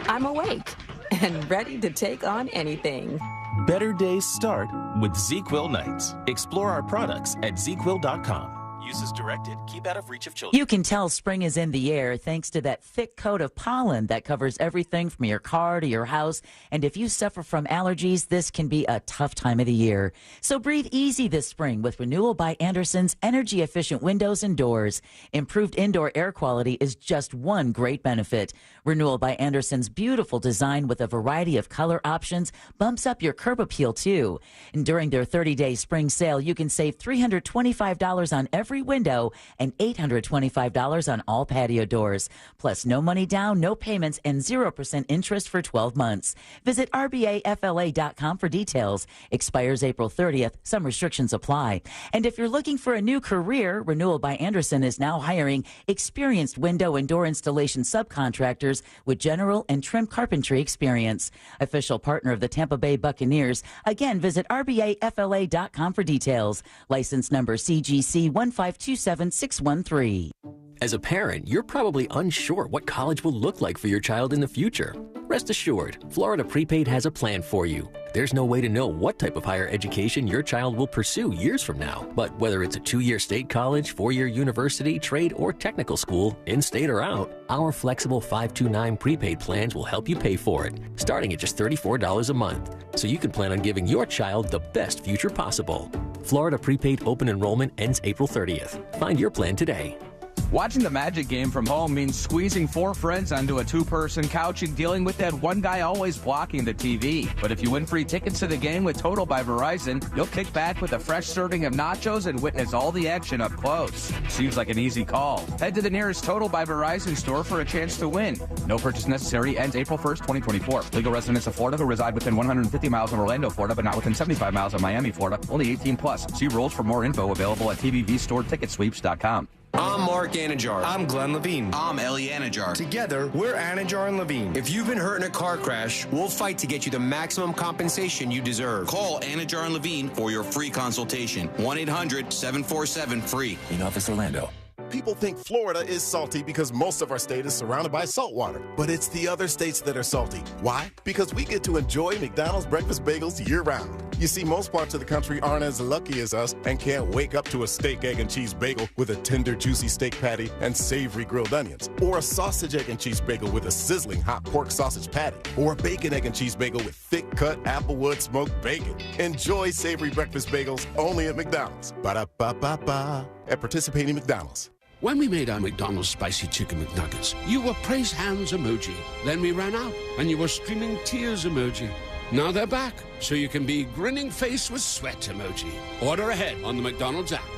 I'm awake and ready to take on anything. Better days start with ZQuil nights. Explore our products at ZQuil.com. Use as directed. Keep out of reach of children. You can tell spring is in the air thanks to that thick coat of pollen that covers everything from your car to your house. And if you suffer from allergies, this can be a tough time of the year. So breathe easy this spring with Renewal by Anderson's energy-efficient windows and doors. Improved indoor air quality is just one great benefit. Renewal by Anderson's beautiful design with a variety of color options bumps up your curb appeal, too. And during their 30-day spring sale, you can save $325 on every window and $825 on all patio doors. Plus, no money down, no payments, and 0% interest for 12 months. Visit RBAFLA.com for details. Expires April 30th. Some restrictions apply. And if you're looking for a new career, Renewal by Anderson is now hiring experienced window and door installation subcontractors with general and trim carpentry experience. Official partner of the Tampa Bay Buccaneers. Again, visit RBAFLA.com for details. License number CGC 1527613. As a parent, you're probably unsure what college will look like for your child in the future. Rest assured, Florida Prepaid has a plan for you. There's no way to know what type of higher education your child will pursue years from now. But whether it's a 2-year state college, 4-year university, trade, or technical school, in-state or out, our flexible 529 prepaid plans will help you pay for it, starting at just $34 a month. So you can plan on giving your child the best future possible. Florida Prepaid open enrollment ends April 30th. Find your plan today. Watching the Magic game from home means squeezing 4 friends onto a 2-person couch and dealing with that one guy always blocking the TV. But if you win free tickets to the game with Total by Verizon, you'll kick back with a fresh serving of nachos and witness all the action up close. Seems like an easy call. Head to the nearest Total by Verizon store for a chance to win. No purchase necessary. Ends April 1st, 2024. Legal residents of Florida who reside within 150 miles of Orlando, Florida, but not within 75 miles of Miami, Florida. Only 18 plus. See rules for more info available at tvvstoreticketsweeps.com. I'm Mark Anajar. I'm Glenn Levine. I'm Ellie Anajar. Together, we're Anajar and Levine. If you've been hurt in a car crash, we'll fight to get you the maximum compensation you deserve. Call Anajar and Levine for your free consultation. 1-800-747-FREE. In Office Orlando. People think Florida is salty because most of our state is surrounded by salt water. But it's the other states that are salty. Why? Because we get to enjoy McDonald's breakfast bagels year-round. You see, most parts of the country aren't as lucky as us and can't wake up to a steak, egg, and cheese bagel with a tender, juicy steak patty and savory grilled onions. Or a sausage, egg, and cheese bagel with a sizzling hot pork sausage patty. Or a bacon, egg, and cheese bagel with thick-cut applewood smoked bacon. Enjoy savory breakfast bagels only at McDonald's. Ba-da-ba-ba-ba. At participating McDonald's. When we made our McDonald's Spicy Chicken McNuggets, you were praise hands emoji. Then we ran out, and you were streaming tears emoji. Now they're back, so you can be grinning face with sweat emoji. Order ahead on the McDonald's app.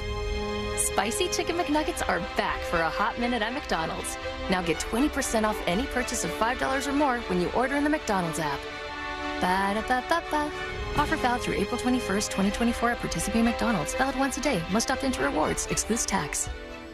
Spicy Chicken McNuggets are back for a hot minute at McDonald's. Now get 20% off any purchase of $5 or more when you order in the McDonald's app. Ba-da-ba-ba-ba. Offer valid through April 21st, 2024 at participating McDonald's. Valid once a day. Must opt into rewards. Excludes tax.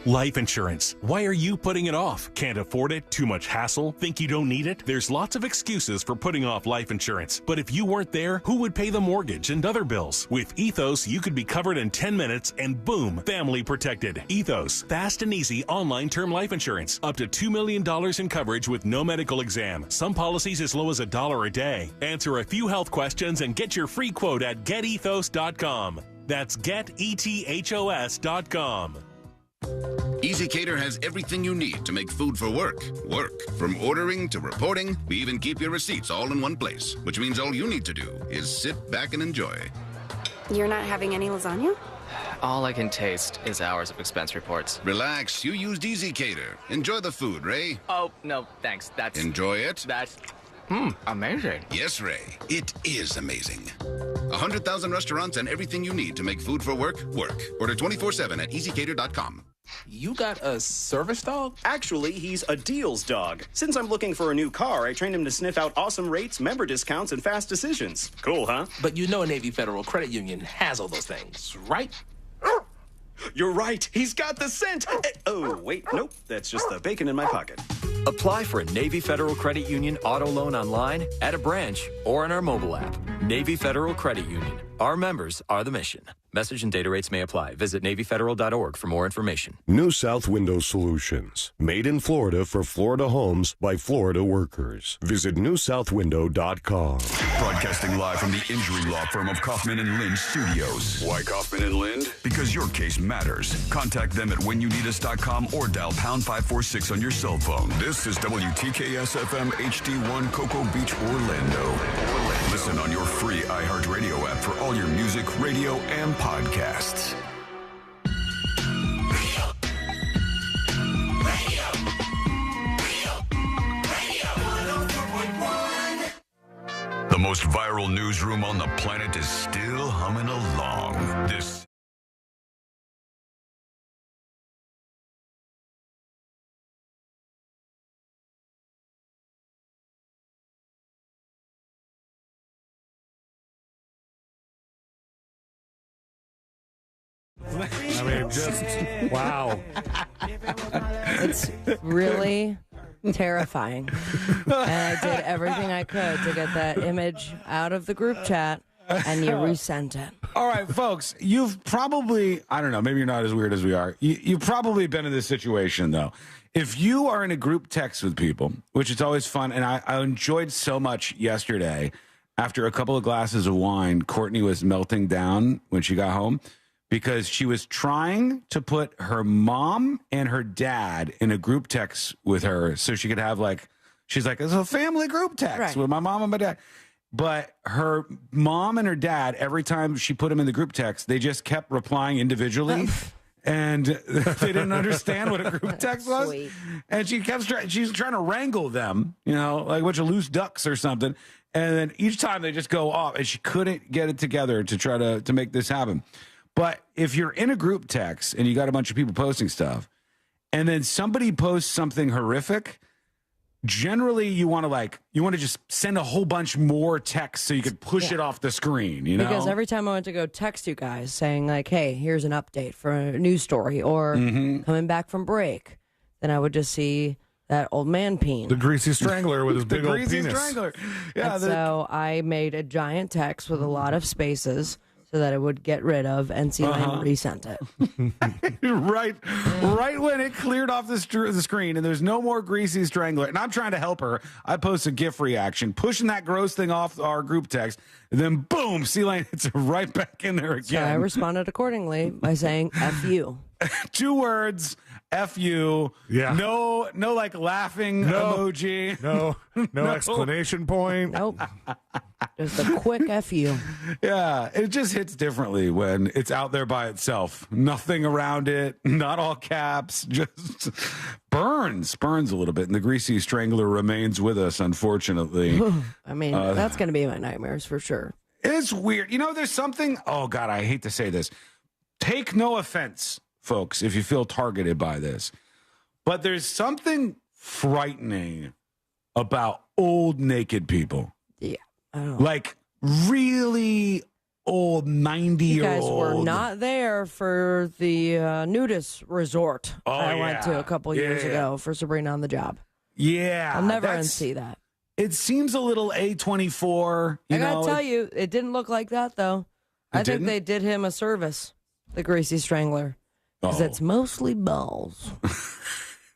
Life insurance. Why are you putting it off? Can't afford it? Too much hassle? Think you don't need it? There's lots of excuses for putting off life insurance. But if you weren't there, who would pay the mortgage and other bills? With Ethos, you could be covered in 10 minutes and boom, family protected. Ethos, fast and easy online term life insurance. Up to $2 million in coverage with no medical exam. Some policies as low as $1 a day. Answer a few health questions and get your free quote at getethos.com. That's getethos.com. Easy Cater has everything you need to make food for work. Work. From ordering to reporting, we even keep your receipts all in one place, which means all you need to do is sit back and enjoy. You're not having any lasagna? All I can taste is hours of expense reports. Relax, you used Easy Cater. Enjoy the food, Ray. Oh, no, thanks. Enjoy it? Amazing. Yes, Ray. It is amazing. 100,000 restaurants and everything you need to make food for work, work. Order 24/7 at easycater.com. You got a service dog? Actually, he's a deals dog. Since I'm looking for a new car, I trained him to sniff out awesome rates, member discounts, and fast decisions. Cool, huh? But you know Navy Federal Credit Union has all those things, right? You're right. He's got the scent. Oh, wait. Nope. That's just the bacon in my pocket. Apply for a Navy Federal Credit Union auto loan online, at a branch, or on our mobile app. Navy Federal Credit Union. Our members are the mission. Message and data rates may apply. Visit NavyFederal.org for more information. New South Window Solutions. Made in Florida for Florida homes by Florida workers. Visit newsouthwindow.com. Broadcasting live from the injury law firm of Kaufman and Lind Studios. Why Kaufman and Lind? Because your case matters. Contact them at whenyouneedus.com or dial pound 546 on your cell phone. This is WTKS-FM HD1 Cocoa Beach, Orlando. Listen on your free iHeartRadio app for all your music, radio, and podcasts. The most viral newsroom on the planet is still humming along. This I mean, just wow. It's really terrifying. And I did everything I could to get that image out of the group chat, and you resent it. All right, folks, you've probably, I don't know, maybe you're not as weird as we are. You've probably been in this situation, though. If you are in a group text with people, which is always fun, and I enjoyed so much yesterday, after a couple of glasses of wine, Courtney was melting down when she got home, because she was trying to put her mom and her dad in a group text with her so she could have, like, she's like, it's a family group text with my mom and my dad. But her mom and her dad, every time she put them in the group text, they just kept replying individually. And they didn't understand what a group text was. Sweet. And she kept she's trying to wrangle them, you know, like a bunch of loose ducks or something. And then each time they just go off, and she couldn't get it together to try to make this happen. But if you're in a group text and you got a bunch of people posting stuff, and then somebody posts something horrific, generally you want to just send a whole bunch more text so you could push it off the screen, you know? Because every time I went to go text you guys saying, like, hey, here's an update for a news story, or coming back from break, then I would just see that old man peen. The greasy strangler with his big old penis. The greasy strangler. Yeah. So I made a giant text with a lot of spaces so that it would get rid of, and C-Lane resent it. right when it cleared off the screen and there's no more greasy strangler, and I'm trying to help her, I post a GIF reaction, pushing that gross thing off our group text, and then boom, C-Lane hits right back in there again. So I responded accordingly by saying, F you. 2 words, F you. Yeah. No, like laughing emoji. No explanation point. Nope. Just a quick F you. Yeah, it just hits differently when it's out there by itself. Nothing around it, not all caps, just burns a little bit. And the greasy strangler remains with us, unfortunately. I mean, that's going to be my nightmares for sure. It's weird. You know, there's something, oh God, I hate to say this. Take no offense, folks, if you feel targeted by this. But there's something frightening about old naked people. Yeah. Like really old 90-year-old. You guys were not there for the nudist resort I went to a couple years ago for Sabrina on the Job. Yeah. I'll never unsee that. It seems a little A24. I gotta tell you, it didn't look like that, though. I think didn't? they did him a service, the Greasy Strangler, because it's mostly balls.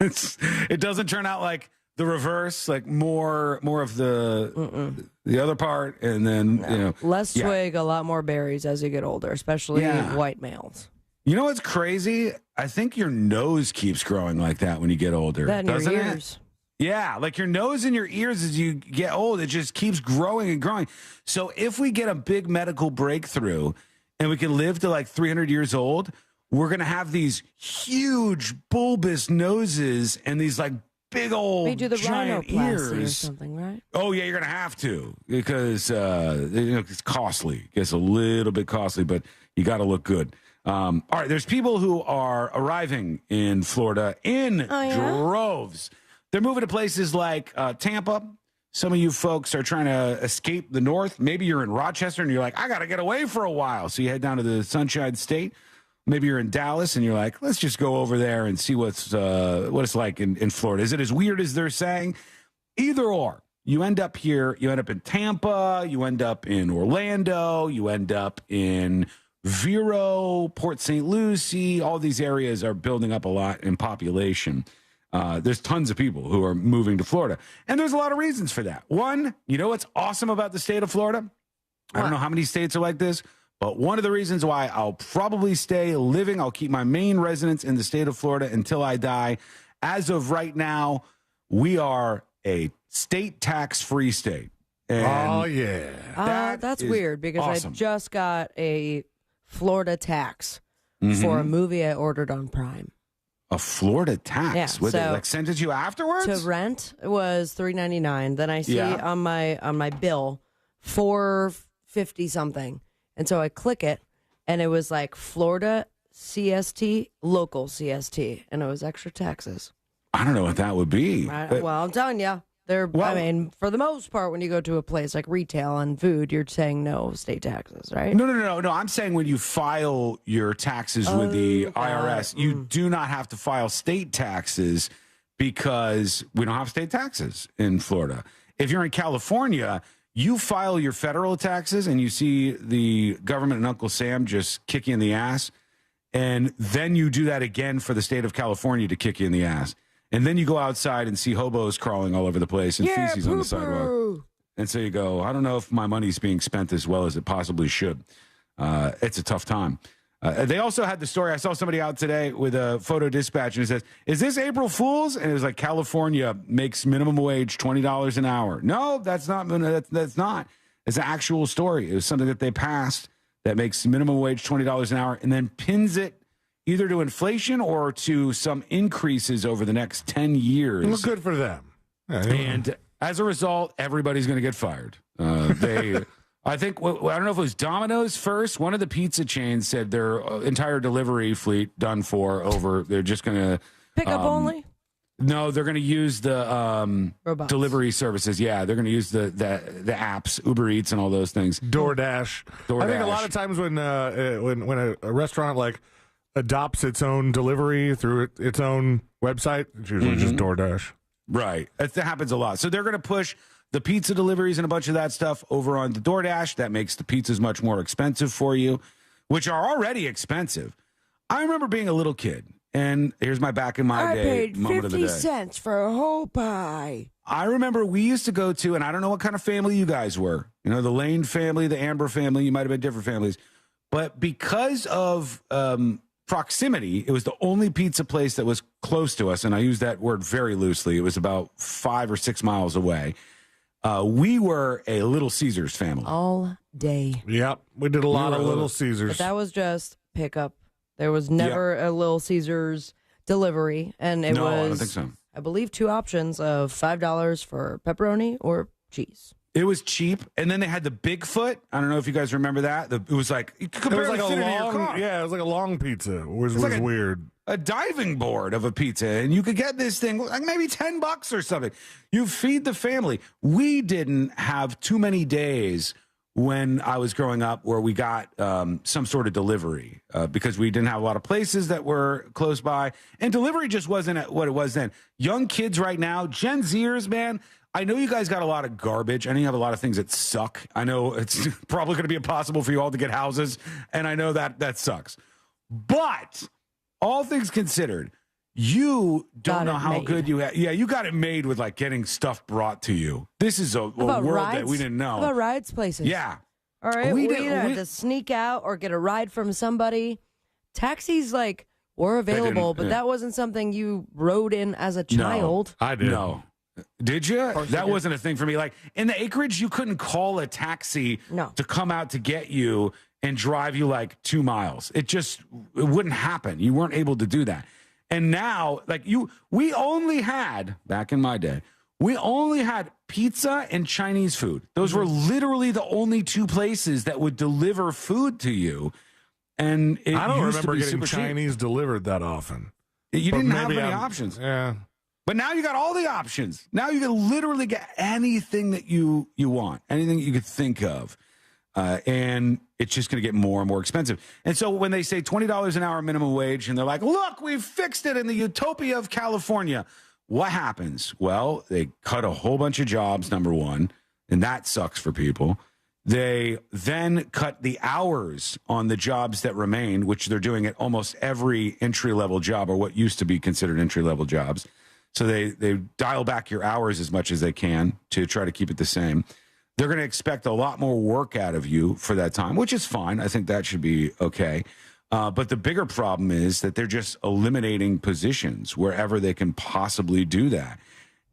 It doesn't turn out like the reverse, like more of the other part, and then less swig, a lot more berries as you get older, especially white males. You know what's crazy? I think your nose keeps growing like that when you get older. That in doesn't your it? ears. Yeah, like your nose and your ears as you get old, it just keeps growing and growing. So if we get a big medical breakthrough and we can live to like 300 years old, we're going to have these huge bulbous noses and these like big old They do the giant rhinoplasty ears. or something, right? Oh, yeah, you're going to have to because it's costly. It gets a little bit costly, but you got to look good. All right, there's people who are arriving in Florida in droves. They're moving to places like Tampa. Some of you folks are trying to escape the north. Maybe you're in Rochester and you're like, I got to get away for a while. So you head down to the Sunshine State. Maybe you're in Dallas and you're like, let's just go over there and see what it's like in Florida. Is it as weird as they're saying? Either or. You end up here. You end up in Tampa. You end up in Orlando. You end up in Vero, Port St. Lucie. All these areas are building up a lot in population. There's tons of people who are moving to Florida. And there's a lot of reasons for that. One, you know what's awesome about the state of Florida? I don't know how many states are like this, but one of the reasons why I'll probably stay living, I'll keep my main residence in the state of Florida until I die. As of right now, we are a state tax-free state. And that's weird because awesome. I just got a Florida tax for a movie I ordered on Prime. A Florida tax? Yeah, Would they so like send it to you afterwards? To rent was $3.99. Then I see on my bill $4.50 something, and so I click it, and it was like Florida CST, local CST, and it was extra taxes. I don't know what that would be. Well, I'm telling you. I mean, for the most part, when you go to a place like retail and food, you're saying no state taxes, right? No. I'm saying when you file your taxes with the IRS, you do not have to file state taxes because we don't have state taxes in Florida. If you're in California, you file your federal taxes and you see the government and Uncle Sam just kick you in the ass. And then you do that again for the state of California to kick you in the ass. And then you go outside and see hobos crawling all over the place and feces on the sidewalk. And so you go, I don't know if my money's being spent as well as it possibly should. It's a tough time. They also had the story. I saw somebody out today with a photo dispatch and it says, is this April Fool's? And it was like, California makes minimum wage $20 an hour. No, that's not. That's not. It's an actual story. It was something that they passed that makes minimum wage $20 an hour and then pins it either to inflation or to some increases over the next 10 years. Well, good for them. And as a result, everybody's going to get fired. I think, I don't know if it was Domino's first. One of the pizza chains said their entire delivery fleet done for over. They're just going to. Pick up only? No, they're going to use the delivery services. Yeah, they're going to use the apps, Uber Eats and all those things. DoorDash. I think a lot of times when a restaurant like adopts its own delivery through its own website, it's usually just DoorDash. Right. That happens a lot. So they're going to push the pizza deliveries and a bunch of that stuff over on the DoorDash. That makes the pizzas much more expensive for you, which are already expensive. I remember being a little kid, and here's my back in my day moment of the day. I paid 50 cents for a whole pie. I remember we used to go to, and I don't know what kind of family you guys were. You know, the Lane family, the Amber family, you might have been different families. But because of proximity, it was the only pizza place that was close to us, and I use that word very loosely. It was about 5 or 6 miles away. We were a Little Caesars family. All day. Yep. We did a lot of Little Caesars. But that was just pickup. There was never a Little Caesars delivery. And it was, I don't think so. I believe, 2 options of $5 for pepperoni or cheese. It was cheap, and then they had the Bigfoot. I don't know if you guys remember that. It was like you could barely fit it in your car. Yeah, it was like a long pizza. It was like weird. a diving board of a pizza, and you could get this thing like maybe $10 or something. You feed the family. We didn't have too many days when I was growing up where we got some sort of delivery because we didn't have a lot of places that were close by, and delivery just wasn't what it was then. Young kids right now, Gen Zers, man, I know you guys got a lot of garbage. I know you have a lot of things that suck. I know it's probably going to be impossible for you all to get houses, and I know that sucks. But all things considered, you don't know how good you have. Yeah, you got it made with like getting stuff brought to you. This is a world rides? that we didn't know. How about rides places? Yeah. All right, we either had to sneak out or get a ride from somebody. Taxis, like, were available, but that wasn't something you rode in as a child. No, I did. No. Did you? That wasn't a thing for me. Like, in the acreage, you couldn't call a taxi to come out to get you and drive you like 2 miles. It wouldn't happen. You weren't able to do that. And now, like we only had, back in my day, we only had pizza and Chinese food. Those were literally the only two places that would deliver food to you. And I don't remember getting Chinese delivered that often. You didn't have many options. Yeah. But now you got all the options. Now you can literally get anything that you want, anything that you could think of. And it's just going to get more and more expensive. And so when they say $20 an hour minimum wage, and they're like, look, we've fixed it in the utopia of California. What happens? Well, they cut a whole bunch of jobs, number one, and that sucks for people. They then cut the hours on the jobs that remain, which they're doing at almost every entry-level job or what used to be considered entry-level jobs. So they dial back your hours as much as they can to try to keep it the same. They're going to expect a lot more work out of you for that time, which is fine. I think that should be okay. But the bigger problem is that they're just eliminating positions wherever they can possibly do that.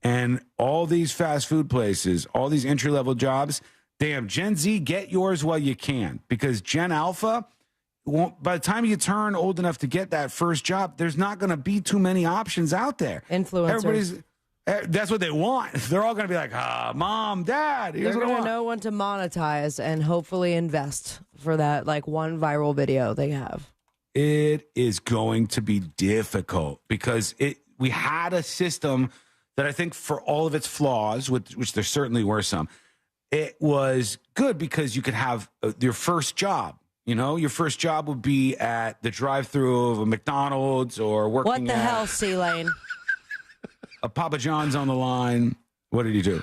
And all these fast food places, all these entry-level jobs, damn, Gen Z, get yours while you can. Because Gen Alpha, by the time you turn old enough to get that first job, there's not going to be too many options out there. Influencers. That's what they want. They're all going to be like, Mom, Dad, here's They're what I going to want. know when to monetize and hopefully invest for that, like, one viral video they have. It is going to be difficult because we had a system that I think for all of its flaws, which there certainly were some, it was good because you could have your first job. You know, your first job would be at the drive-thru of a McDonald's or working What the hell, C-Lane? A Papa John's on the line. What did he do?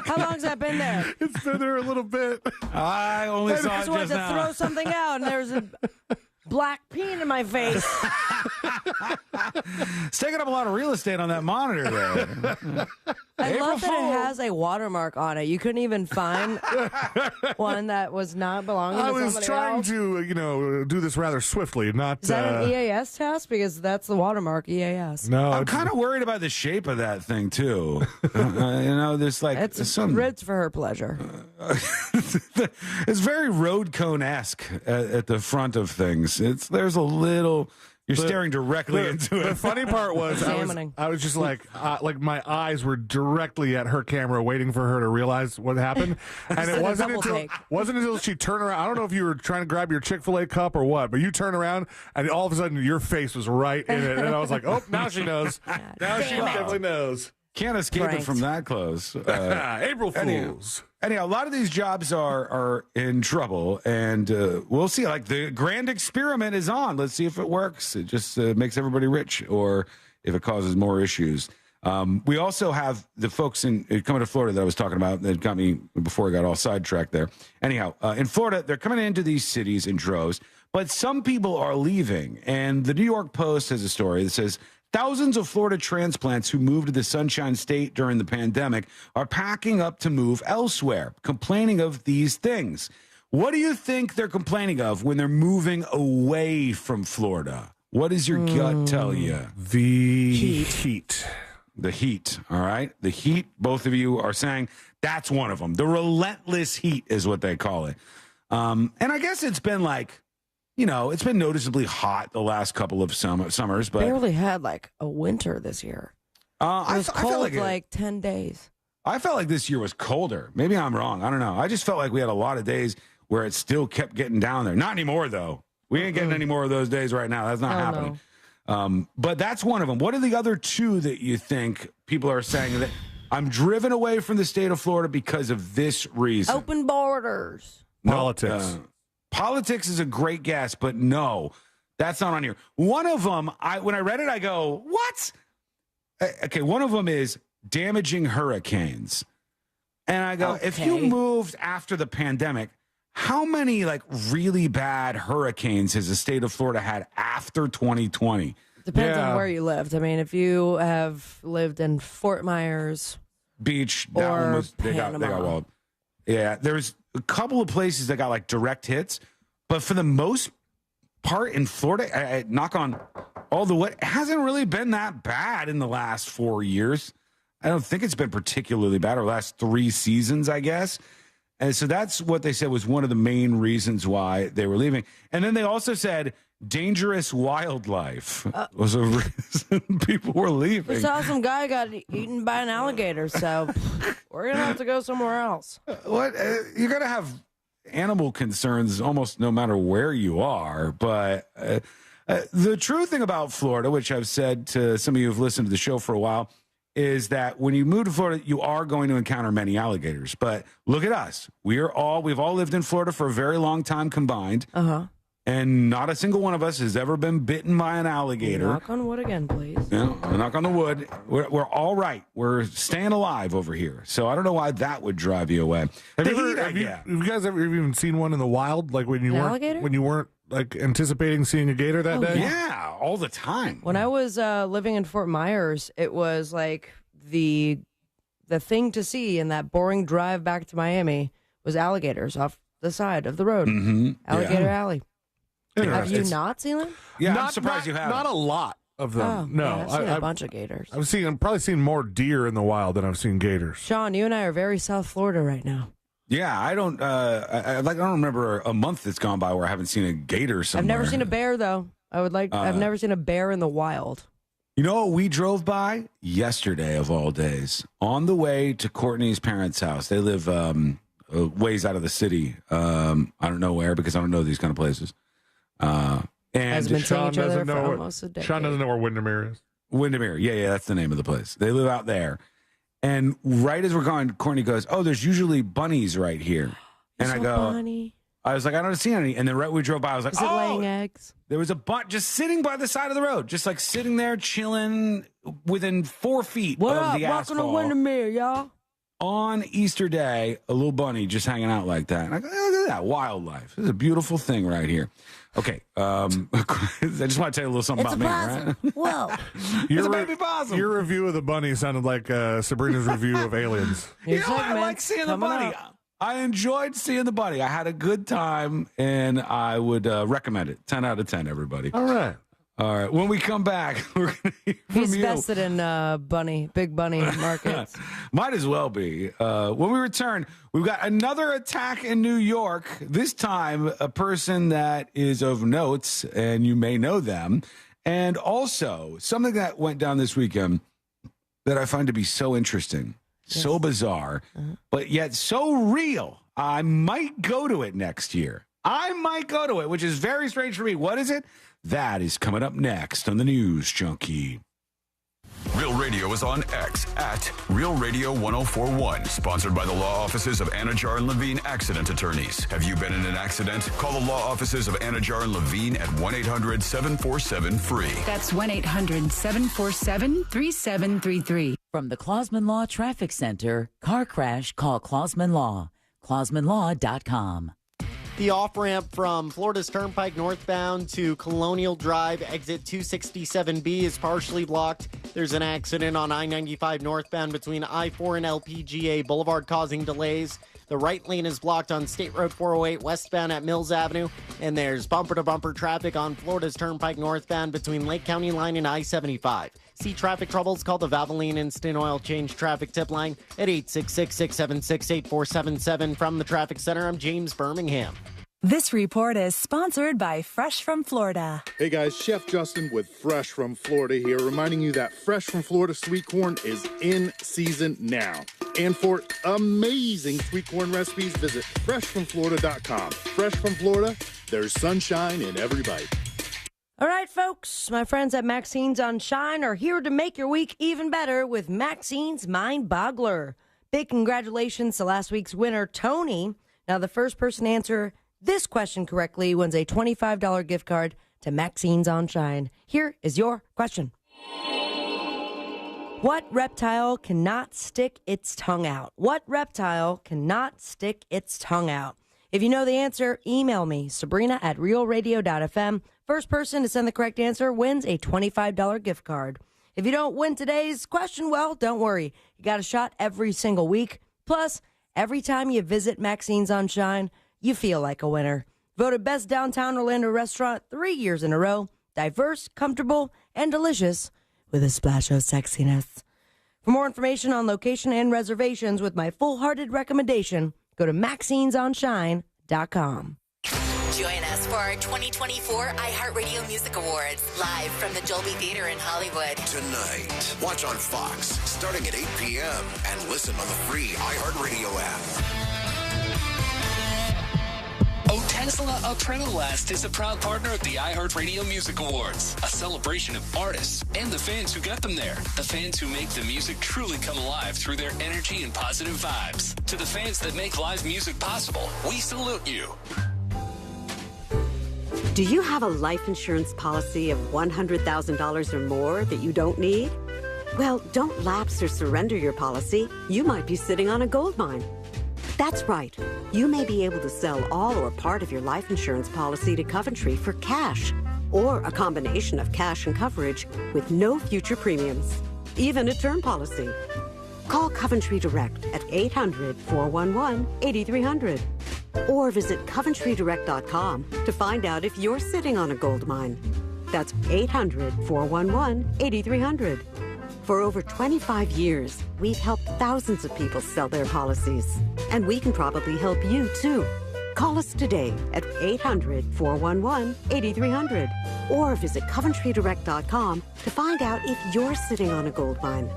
How long's that been there? It's been there a little bit. I only saw it just now. I just wanted to throw something out, and there's a black peen in my face. It's taking up a lot of real estate on that monitor there. I love that it has a watermark on it. You couldn't even find one that was not belonging to somebody else. I was trying to, do this rather swiftly. Not Is that an EAS test? Because that's the watermark, EAS. No, I'm kind of worried about the shape of that thing too. There's like it's for her pleasure. It's very road cone-esque at the front of things. There's a little. You're staring directly into it. The funny part was I was just like my eyes were directly at her camera, waiting for her to realize what happened, and it wasn't until she turned around. I don't know if you were trying to grab your Chick-fil-A cup or what, but you turned around and all of a sudden your face was right in it, and I was like, oh, now she knows. Now she definitely knows. Can't escape it from that close. April Fools. Anyhow, a lot of these jobs are in trouble, and we'll see. Like, the grand experiment is on. Let's see if it works. It just makes everybody rich, or if it causes more issues. We also have the folks coming to Florida that I was talking about that got me before I got all sidetracked there. Anyhow, in Florida, they're coming into these cities in droves, but some people are leaving. And the New York Post has a story that says, thousands of Florida transplants who moved to the Sunshine State during the pandemic are packing up to move elsewhere, complaining of these things. What do you think they're complaining of when they're moving away from Florida? What does your gut tell you? The heat. The heat, all right? The heat, both of you are saying that's one of them. The relentless heat is what they call it. And I guess it's been like, it's been noticeably hot the last couple of summers, but barely had like a winter this year. It was cold like 10 days. I felt like this year was colder. Maybe I'm wrong. I don't know. I just felt like we had a lot of days where it still kept getting down there. Not anymore, though. We ain't getting any more of those days right now. That's not happening. No. But that's one of them. What are the other two that you think people are saying that I'm driven away from the state of Florida because of this reason? Open borders. Politics. Politics is a great guess, but no, that's not on here. One of them, when I read it, I go, what? Okay, one of them is damaging hurricanes. And I go, if you moved after the pandemic, how many like really bad hurricanes has the state of Florida had after 2020? Depends on where you lived. I mean, if you have lived in Fort Myers Beach, that or one was they got Panama. wild. Yeah, there's a couple of places that got like direct hits, but for the most part in Florida, I knock on all the wood, it hasn't really been that bad in the last 4 years. I don't think it's been particularly bad over the last 3 seasons, I guess. And so that's what they said was one of the main reasons why they were leaving. And then they also said dangerous wildlife was a reason people were leaving. We saw some guy got eaten by an alligator, so we're going to have to go somewhere else. What? You're going to have animal concerns almost no matter where you are. But the true thing about Florida, which I've said to some of you who've listened to the show for a while, is that when you move to Florida, you are going to encounter many alligators. But look at us. We've all lived in Florida for a very long time combined. And not a single one of us has ever been bitten by an alligator. Knock on wood again, please. Yeah, knock on the wood. We're all right. We're staying alive over here. So I don't know why that would drive you away. Have you guys ever even seen one in the wild? Like when you weren't like anticipating seeing a gator that day? Yeah, all the time. When I was living in Fort Myers, it was like the thing to see in that boring drive back to Miami was alligators off the side of the road. Alligator Alley. Have you not seen them? Yeah, I'm surprised you haven't. Not a lot of them. Oh, no, yeah, I've seen a bunch of gators. I've probably seen more deer in the wild than I've seen gators. Sean, you and I are very South Florida right now. Yeah, I don't. I don't remember a month that's gone by where I haven't seen a gator somewhere. I've never seen a bear though. I've never seen a bear in the wild. You know what we drove by yesterday of all days on the way to Courtney's parents' house. They live ways out of the city. I don't know where because I don't know these kind of places. And Sean doesn't know where Windermere is. Windermere, yeah, that's the name of the place. They live out there. And right as we're going, Courtney goes, "Oh, there's usually bunnies right here." And I go, bunny. I was like, "I don't see any." And then right when we drove by, I was like, Is it laying eggs? There was a bunch just sitting by the side of the road, just like sitting there chilling within 4 feet What of up? the Welcome to asphalt. Windermere, y'all. On Easter Day, a little bunny just hanging out like that. And I go, "Oh, look at that wildlife. This is a beautiful thing right here." Okay, I just want to tell you a little something about me, right? Whoa. It's a baby possum. Your review of the bunny sounded like Sabrina's review of Aliens. You know, I like seeing the bunny. I enjoyed seeing the bunny. I had a good time, and I would recommend it. 10 out of 10, everybody. All right. All right. When we come back, we're going to hear from He's you. vested in big bunny markets. Might as well be. When we return, we've got another attack in New York. This time, a person that is of note, and you may know them. And also, something that went down this weekend that I find to be so interesting, so bizarre, but yet so real. I might go to it next year. I might go to it, which is very strange for me. What is it? That is coming up next on the News Junkie. Real Radio is on X at Real Radio 1041. Sponsored by the law offices of Anajar and Levine Accident Attorneys. Have you been in an accident? Call the law offices of Anajar and Levine at 1-800-747-FREE. That's 1-800-747-3733. From the Clausman Law Traffic Center, car crash, call Clausman Law. ClausmanLaw.com. The off-ramp from Florida's Turnpike northbound to Colonial Drive, exit 267B, is partially blocked. There's an accident on I-95 northbound between I-4 and LPGA Boulevard causing delays. The right lane is blocked on State Road 408 westbound at Mills Avenue. And there's bumper-to-bumper traffic on Florida's Turnpike northbound between Lake County Line and I-75. See traffic troubles? Call the Valvoline Instant Oil Change Traffic Tip Line at 866-676-8477. From the Traffic Center, I'm James Birmingham. This report is sponsored by Fresh from Florida. Hey guys, Chef Justin with Fresh from Florida here, reminding you that Fresh from Florida sweet corn is in season now. And for amazing sweet corn recipes, visit freshfromflorida.com. Fresh from Florida, there's sunshine in every bite. All right, folks, my friends at Maxine's on Shine are here to make your week even better with Maxine's Mind Boggler. Big congratulations to last week's winner, Tony. Now, the first person to answer this question correctly wins a $25 gift card to Maxine's on Shine. Here is your question. What reptile cannot stick its tongue out? What reptile cannot stick its tongue out? If you know the answer, email me, Sabrina@realradio.fm. First person to send the correct answer wins a $25 gift card. If you don't win today's question, well, don't worry. You got a shot every single week. Plus, every time you visit Maxine's on Shine, you feel like a winner. Voted best downtown Orlando restaurant 3 years in a row. Diverse, comfortable, and delicious with a splash of sexiness. For more information on location and reservations with my full-hearted recommendation, go to Maxine'sOnShine.com. Join us for our 2024 iHeartRadio Music Awards, live from the Dolby Theater in Hollywood. Tonight, watch on Fox, starting at 8 p.m., and listen on the free iHeartRadio app. Otezla Adrenalast is a proud partner of the iHeartRadio Music Awards, a celebration of artists and the fans who got them there. The fans who make the music truly come alive through their energy and positive vibes. To the fans that make live music possible, we salute you. Do you have a life insurance policy of $100,000 or more that you don't need? Well, don't lapse or surrender your policy. You might be sitting on a gold mine. That's right. You may be able to sell all or part of your life insurance policy to Coventry for cash, or a combination of cash and coverage with no future premiums, even a term policy. Call Coventry Direct at 800-411-8300 or visit coventrydirect.com to find out if you're sitting on a gold mine. That's 800-411-8300. For over 25 years, we've helped thousands of people sell their policies. And we can probably help you, too. Call us today at 800-411-8300 or visit coventrydirect.com to find out if you're sitting on a gold mine.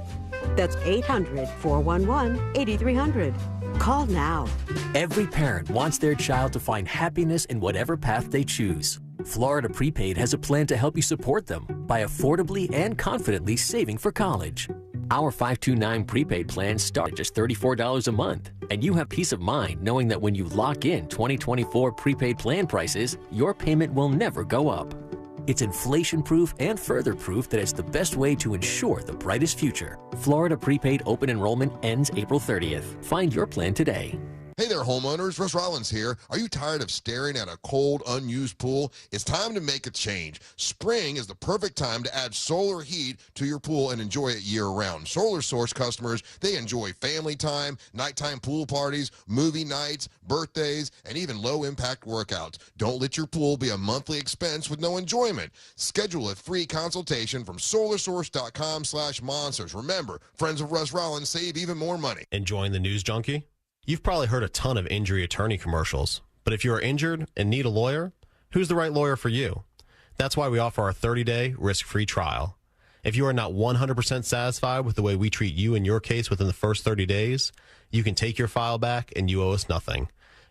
That's 800-411-8300. Call now. Every parent wants their child to find happiness in whatever path they choose. Florida Prepaid has a plan to help you support them by affordably and confidently saving for college. Our 529 prepaid plans start at just $34 a month, and you have peace of mind knowing that when you lock in 2024 prepaid plan prices, your payment will never go up. It's inflation-proof and further proof that it's the best way to ensure the brightest future. Florida Prepaid open enrollment ends April 30th. Find your plan today. Hey there, homeowners. Russ Rollins here. Are you tired of staring at a cold, unused pool? It's time to make a change. Spring is the perfect time to add solar heat to your pool and enjoy it year-round. Solar Source customers, they enjoy family time, nighttime pool parties, movie nights, birthdays, and even low-impact workouts. Don't let your pool be a monthly expense with no enjoyment. Schedule a free consultation from solarsource.com/monsters. Remember, friends of Russ Rollins save even more money. Enjoying the news, Junkie? You've probably heard a ton of injury attorney commercials, but if you are injured and need a lawyer, who's the right lawyer for you? That's why we offer our 30-day risk-free trial. If you are not 100% satisfied with the way we treat you and your case within the first 30 days, you can take your file back and you owe us nothing.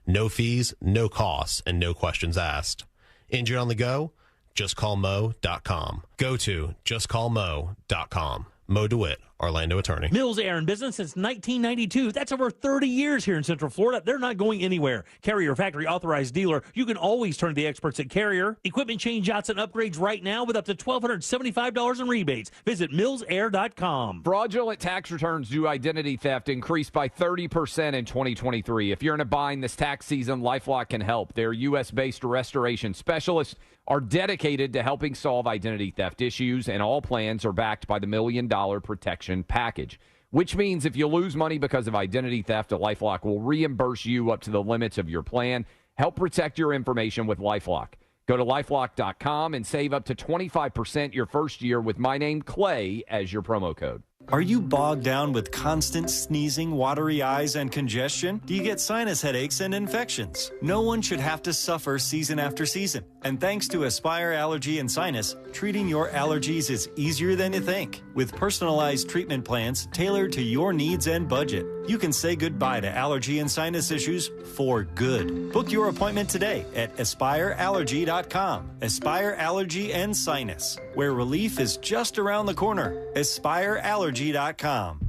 No fees, no costs, and no questions asked. Injured on the go? JustCallMo.com. Go to JustCallMo.com. Mo DeWitt, Orlando attorney. Mills Air in business since 1992. That's over 30 years here in Central Florida. They're not going anywhere. Carrier factory authorized dealer. You can always turn to the experts at Carrier. Equipment change-outs and upgrades right now with up to $1,275 in rebates. Visit millsair.com. Fraudulent tax returns due identity theft increased by 30% in 2023. If you're in a bind this tax season, LifeLock can help. Their U.S.-based restoration specialists are dedicated to helping solve identity theft issues, and all plans are backed by the $1 Million Protection Package, which means if you lose money because of identity theft, LifeLock will reimburse you up to the limits of your plan. Help protect your information with LifeLock. Go to LifeLock.com and save up to 25% your first year with my name, Clay, as your promo code. Are you bogged down with constant sneezing, watery eyes, and congestion? Do you get sinus headaches and infections? No one should have to suffer season after season. And thanks to Aspire Allergy and Sinus, treating your allergies is easier than you think. With personalized treatment plans tailored to your needs and budget. you can say goodbye to allergy and sinus issues for good. Book your appointment today at AspireAllergy.com. Aspire Allergy and Sinus, where relief is just around the corner. AspireAllergy.com.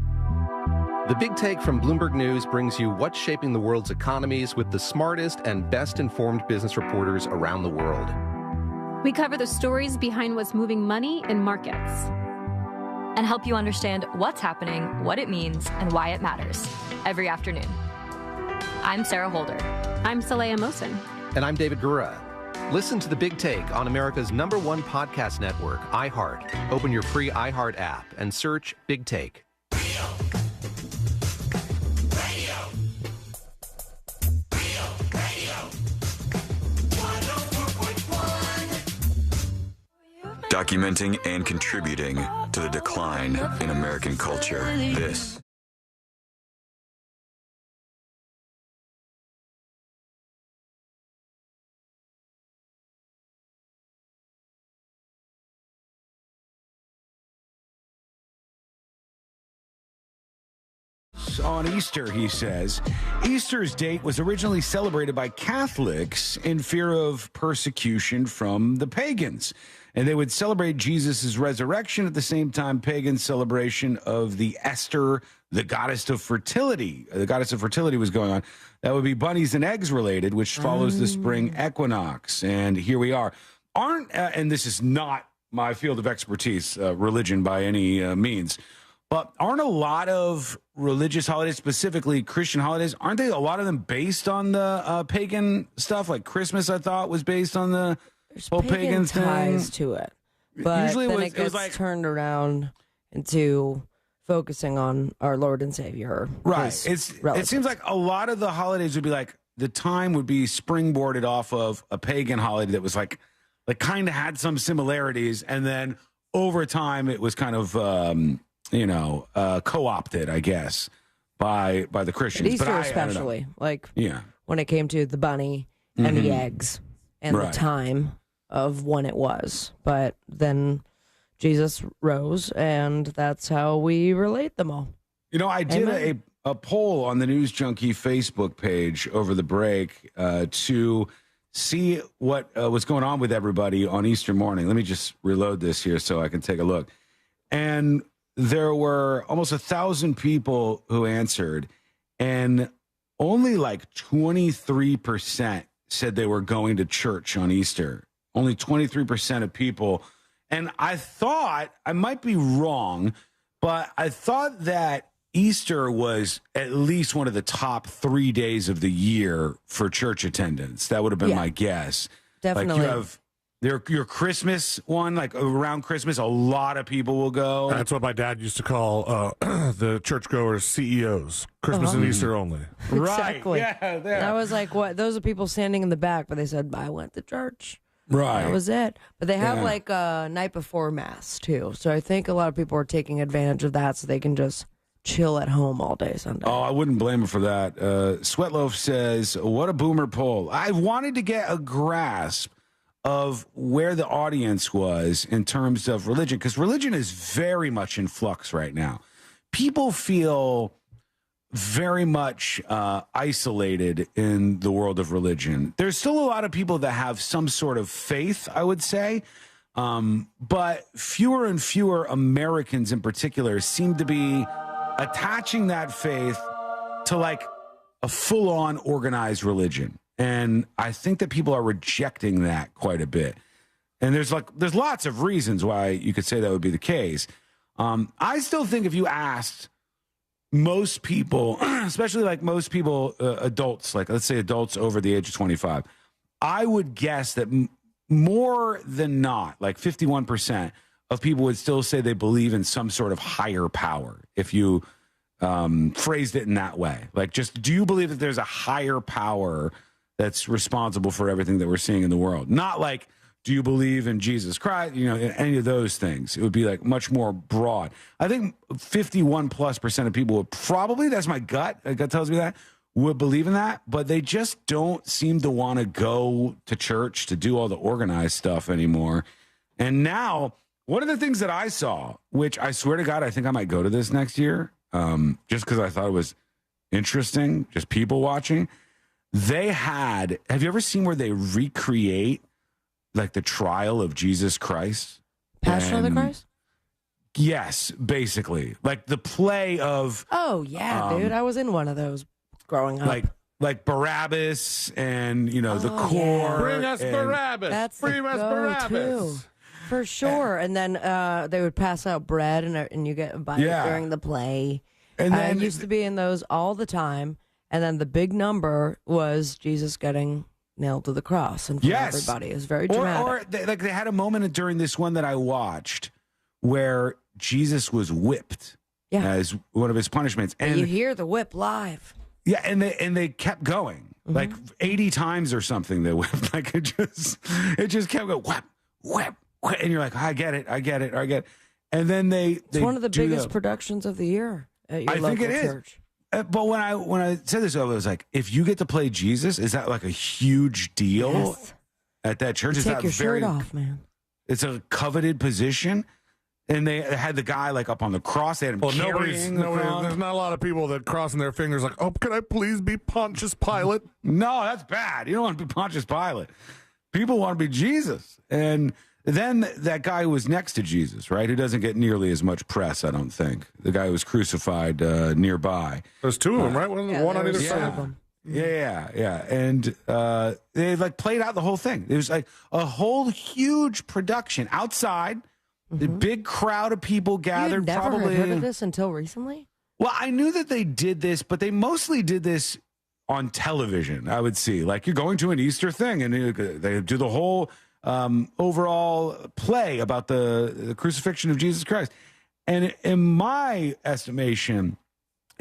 The Big Take from Bloomberg News brings you what's shaping the world's economies with the smartest and best-informed business reporters around the world. We cover the stories behind what's moving money in markets and help you understand what's happening, what it means, and why it matters every afternoon. I'm Sarah Holder. I'm Saleha Mohsen. And I'm David Gura. Listen to The Big Take on America's #1 podcast network, iHeart. Open your free iHeart app and search Big Take. Documenting and contributing to the decline in American culture. This on Easter, he says. Easter's date was originally celebrated by Catholics in fear of persecution from the pagans. And they would celebrate Jesus' resurrection at the same time pagan celebration of the Esther, the goddess of fertility. The goddess of fertility was going on. That would be bunnies and eggs related, which follows the spring equinox. And here we are. And this is not my field of expertise, religion by any means, but aren't a lot of religious holidays, specifically Christian holidays, aren't they a lot of them based on the pagan stuff? Like Christmas, I thought, was based on the whole pagan ties thing. to it. But Usually then it gets was like turned around into focusing on our Lord and Savior. Right. It seems like a lot of the holidays would be like, the time would be springboarded off of a pagan holiday that was like kind of had some similarities. And then over time, it was kind of, co-opted, I guess, by the Christians. But Easter I especially, yeah, when it came to the bunny and the eggs and Right. the time of when it was. But then Jesus rose, and that's how we relate them all. You know, I did a poll on the News Junkie Facebook page over the break to see what was going on with everybody on Easter morning. Let me just reload this here so I can take a look. And there were almost 1,000 people who answered, and only like 23% said they were going to church on Easter. Only 23% of people. And I thought, I might be wrong, but I thought that Easter was at least one of the top 3 days of the year for church attendance. That would have been my guess. Definitely. Like you have your Christmas one, like around Christmas, a lot of people will go. That's what my dad used to call the churchgoers CEOs. Christmas and Easter only. Exactly. Right. Yeah. And I was like, what? Those are people standing in the back, but they said, I went to church. Right. That was it. But they have Yeah. like a night before Mass, too. So I think a lot of people are taking advantage of that so they can just chill at home all day Sunday. Oh, I wouldn't blame him for that. Sweatloaf says, what a boomer poll. I wanted to get a grasp of where the audience was in terms of religion, because religion is very much in flux right now. People feel very much isolated in the world of religion. There's still a lot of people that have some sort of faith, I would say, but fewer and fewer Americans in particular seem to be attaching that faith to like a full-on organized religion. And I think that people are rejecting that quite a bit. And there's lots of reasons why you could say that would be the case. I still think if you asked most people, especially like most people, adults, like let's say adults over the age of 25, I would guess that more than not, like 51% of people would still say they believe in some sort of higher power. If you phrased it in that way, like just, do you believe that there's a higher power that's responsible for everything that we're seeing in the world? Not like, do you believe in Jesus Christ? You know, any of those things. It would be like much more broad. I think 51+% of people would probably, that's my gut tells me that, would believe in that, but they just don't seem to want to go to church to do all the organized stuff anymore. And now, one of the things that I saw, which I swear to God, I think I might go to this next year, just because I thought it was interesting, just people watching. They had, have you ever seen where they recreate like the trial of Jesus Christ? Passion of the Christ? Yes, basically. Like the play of... Oh, yeah, dude. I was in one of those growing up. Like Barabbas and, the core. Yeah. Bring us Barabbas. That's Bring us Barabbas. For sure. And then they would pass out bread and you get a bite during the play. And I then used to be in those all the time. And then the big number was Jesus getting nailed to the cross in front of everybody. It was very dramatic. Or they had a moment during this one that I watched where Jesus was whipped as one of his punishments. And you hear the whip live. Yeah, and they kept going. Like 80 times or something they whipped. Like it just kept going, whip, whip, whip. And you're like, I get it. And then it's one of the biggest productions of the year at your local church. But when I said this, I was like, if you get to play Jesus, is that like a huge deal at that church? Take your shirt off, man. It's a coveted position. And they had the guy like up on the cross. They had him carrying the cross. There's not a lot of people that crossing their fingers like, oh, can I please be Pontius Pilate? No, that's bad. You don't want to be Pontius Pilate. People want to be Jesus. And then that guy who was next to Jesus, right, who doesn't get nearly as much press, I don't think. The guy who was crucified nearby. There's two of them, right? One on either side of them. Yeah. And they like played out the whole thing. It was like a whole huge production outside. The big crowd of people gathered. You'd never probably heard of this until recently? Well, I knew that they did this, but they mostly did this on television, I would see. Like, you're going to an Easter thing, and they do the whole overall play about the crucifixion of Jesus Christ. And in my estimation,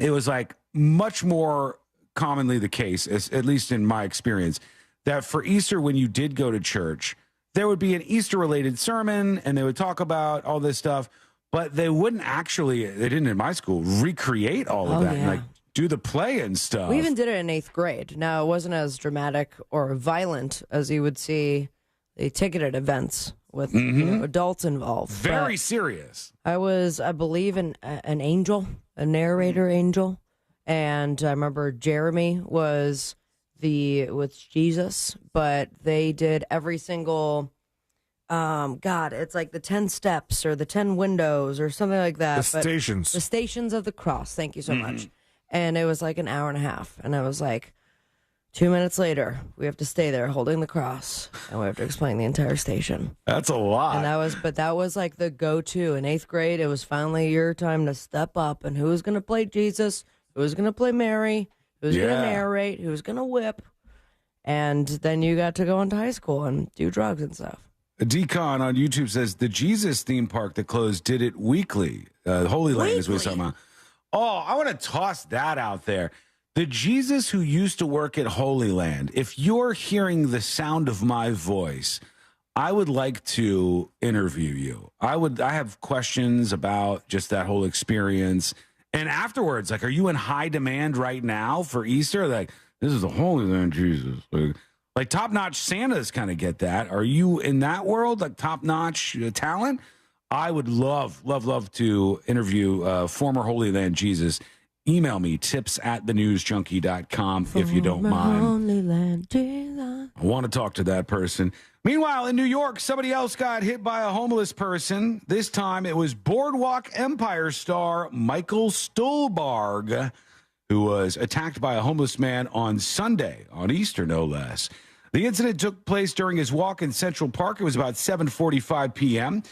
it was like much more commonly the case, at least in my experience, that for Easter, when you did go to church, there would be an Easter-related sermon, and they would talk about all this stuff, but they wouldn't actually, they didn't in my school, recreate all of that and like do the play and stuff. We even did it in 8th grade. Now, it wasn't as dramatic or violent as you would see the ticketed events with adults involved. Very serious. I was, I believe, an angel, a narrator angel, and I remember Jeremy was with Jesus, but they did every single it's like the 10 steps or the 10 windows or something like that. The stations of the cross. Thank you so much. And it was like an hour and a half, and I was like, 2 minutes later, we have to stay there holding the cross, and we have to explain the entire station. That's a lot. And that was like the go-to in 8th grade. It was finally your time to step up, and who was going to play Jesus, who was going to play Mary, who was going to narrate, who was going to whip, and then you got to go into high school and do drugs and stuff. Decon on YouTube says the Jesus theme park that closed did it weekly. Holy Land is what he's talking about. Oh, I want to toss that out there. The Jesus who used to work at Holy Land, if you're hearing the sound of my voice, I would like to interview you. I have questions about just that whole experience. And afterwards, like, are you in high demand right now for Easter? Like, this is the Holy Land Jesus. Like top-notch Santas kind of get that. Are you in that world, like top-notch talent? I would love to interview former Holy Land Jesus. Email me, tips@thenewsjunkie.com if you don't mind. Holy Land Jesus. I want to talk to that person. Meanwhile, in New York, somebody else got hit by a homeless person. This time it was Boardwalk Empire star Michael Stuhlbarg, who was attacked by a homeless man on Sunday, on Easter no less. The incident took place during his walk in Central Park. It was about 7:45 p.m.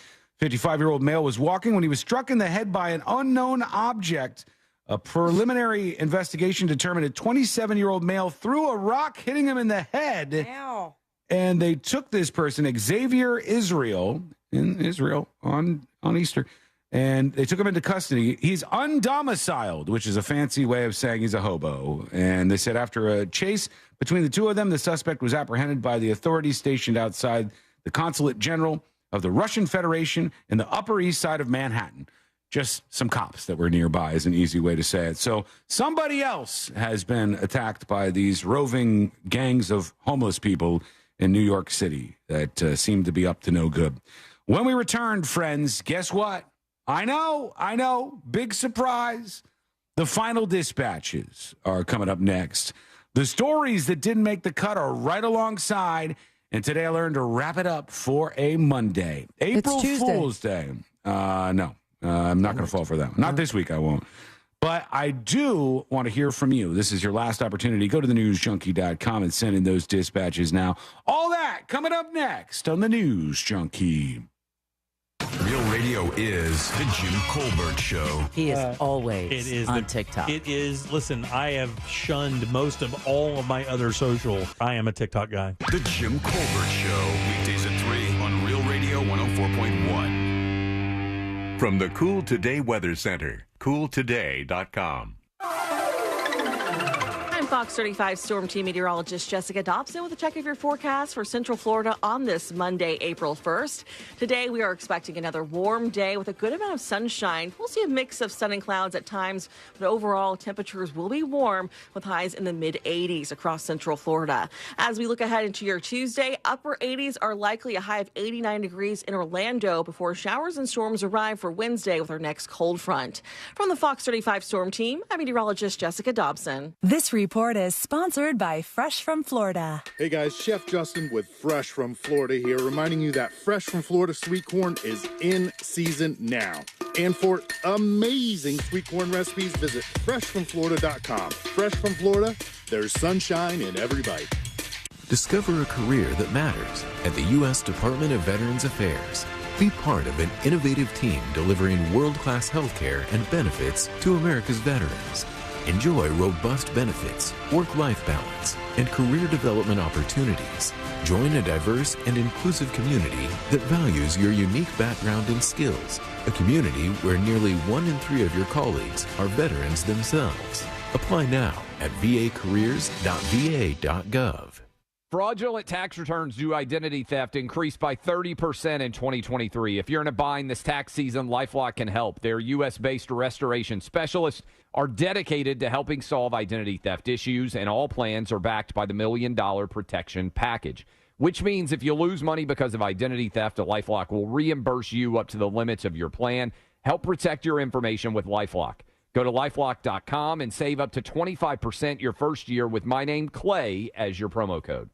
55-year-old male was walking when he was struck in the head by an unknown object. A preliminary investigation determined a 27-year-old male threw a rock, hitting him in the head. Ow. And they took this person, Xavier Israel, in Israel on Easter, and they took him into custody. He's undomiciled, which is a fancy way of saying he's a hobo. And they said after a chase between the two of them, the suspect was apprehended by the authorities stationed outside the Consulate General of the Russian Federation in the Upper East Side of Manhattan. Just some cops that were nearby is an easy way to say it. So somebody else has been attacked by these roving gangs of homeless people in New York City that seem to be up to no good. When we returned, friends, guess what? I know, big surprise. The final dispatches are coming up next. The stories that didn't make the cut are right alongside. And today I learned to wrap it up for a Monday. April Fool's Day. No, I'm not going to fall for that. Not this week, I won't. But I do want to hear from you. This is your last opportunity. Go to thenewsjunkie.com and send in those dispatches now. All that coming up next on the News Junkie. Real radio is the Jim Colbert Show. He is always on TikTok. It is. Listen, I have shunned most of all of my other social. I am a TikTok guy. The Jim Colbert Show. Weekdays at 3 on Real Radio 104.1. From the Cool Today Weather Center, cooltoday.com. I'm Fox 35 Storm Team meteorologist Jessica Dobson with a check of your forecast for Central Florida on this Monday, April 1st. Today, we are expecting another warm day with a good amount of sunshine. We'll see a mix of sun and clouds at times, but overall, temperatures will be warm with highs in the mid-80s across Central Florida. As we look ahead into your Tuesday, upper 80s are likely, a high of 89 degrees in Orlando before showers and storms arrive for Wednesday with our next cold front. From the Fox 35 Storm Team, I'm meteorologist Jessica Dobson. This report is sponsored by Fresh from Florida. Hey guys, Chef Justin with Fresh from Florida here, reminding you that Fresh from Florida sweet corn is in season now. And for amazing sweet corn recipes, visit freshfromflorida.com. Fresh from Florida, there's sunshine in every bite. Discover a career that matters at the U.S. Department of Veterans Affairs. Be part of an innovative team delivering world-class health care and benefits to America's veterans. Enjoy robust benefits, work-life balance, and career development opportunities. Join a diverse and inclusive community that values your unique background and skills. A community where nearly 1 in 3 of your colleagues are veterans themselves. Apply now at vacareers.va.gov. Fraudulent tax returns due identity theft increased by 30% in 2023. If you're in a bind this tax season, LifeLock can help. Their U.S.-based restoration specialists are dedicated to helping solve identity theft issues, and all plans are backed by the $1 Million Protection Package, which means if you lose money because of identity theft, LifeLock will reimburse you up to the limits of your plan. Help protect your information with LifeLock. Go to LifeLock.com and save up to 25% your first year with my name, Clay, as your promo code.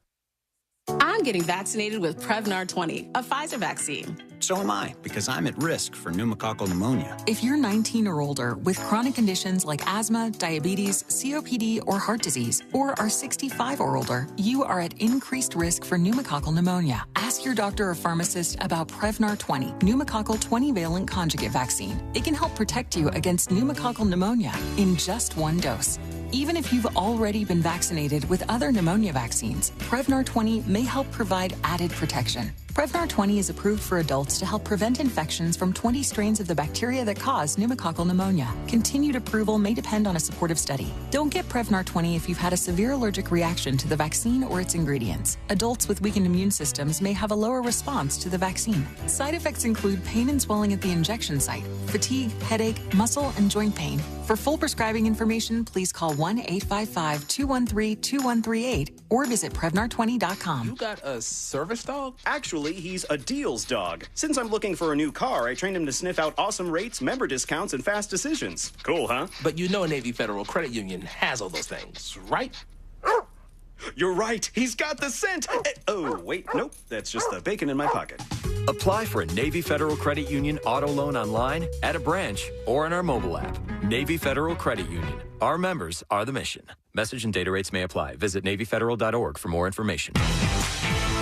I'm getting vaccinated with Prevnar 20, a Pfizer vaccine. So am I, because I'm at risk for pneumococcal pneumonia. If you're 19 or older with chronic conditions like asthma, diabetes, COPD, or heart disease, or are 65 or older, you are at increased risk for pneumococcal pneumonia. Ask your doctor or pharmacist about Prevnar 20, pneumococcal 20-valent conjugate vaccine. It can help protect you against pneumococcal pneumonia in just one dose. Even if you've already been vaccinated with other pneumonia vaccines, Prevnar 20 may help provide added protection. Prevnar 20 is approved for adults to help prevent infections from 20 strains of the bacteria that cause pneumococcal pneumonia. Continued approval may depend on a supportive study. Don't get Prevnar 20 if you've had a severe allergic reaction to the vaccine or its ingredients. Adults with weakened immune systems may have a lower response to the vaccine. Side effects include pain and swelling at the injection site, fatigue, headache, muscle, and joint pain. For full prescribing information, please call 1-855-213-2138 or visit Prevnar20.com. You got a service dog? Actually, he's a deals dog. Since I'm looking for a new car, I trained him to sniff out awesome rates, member discounts, and fast decisions. Cool, huh? But you know Navy Federal Credit Union has all those things, right? You're right. He's got the scent. Oh, wait. Nope. That's just the bacon in my pocket. Apply for a Navy Federal Credit Union auto loan online, at a branch, or in our mobile app. Navy Federal Credit Union. Our members are the mission. Message and data rates may apply. Visit NavyFederal.org for more information.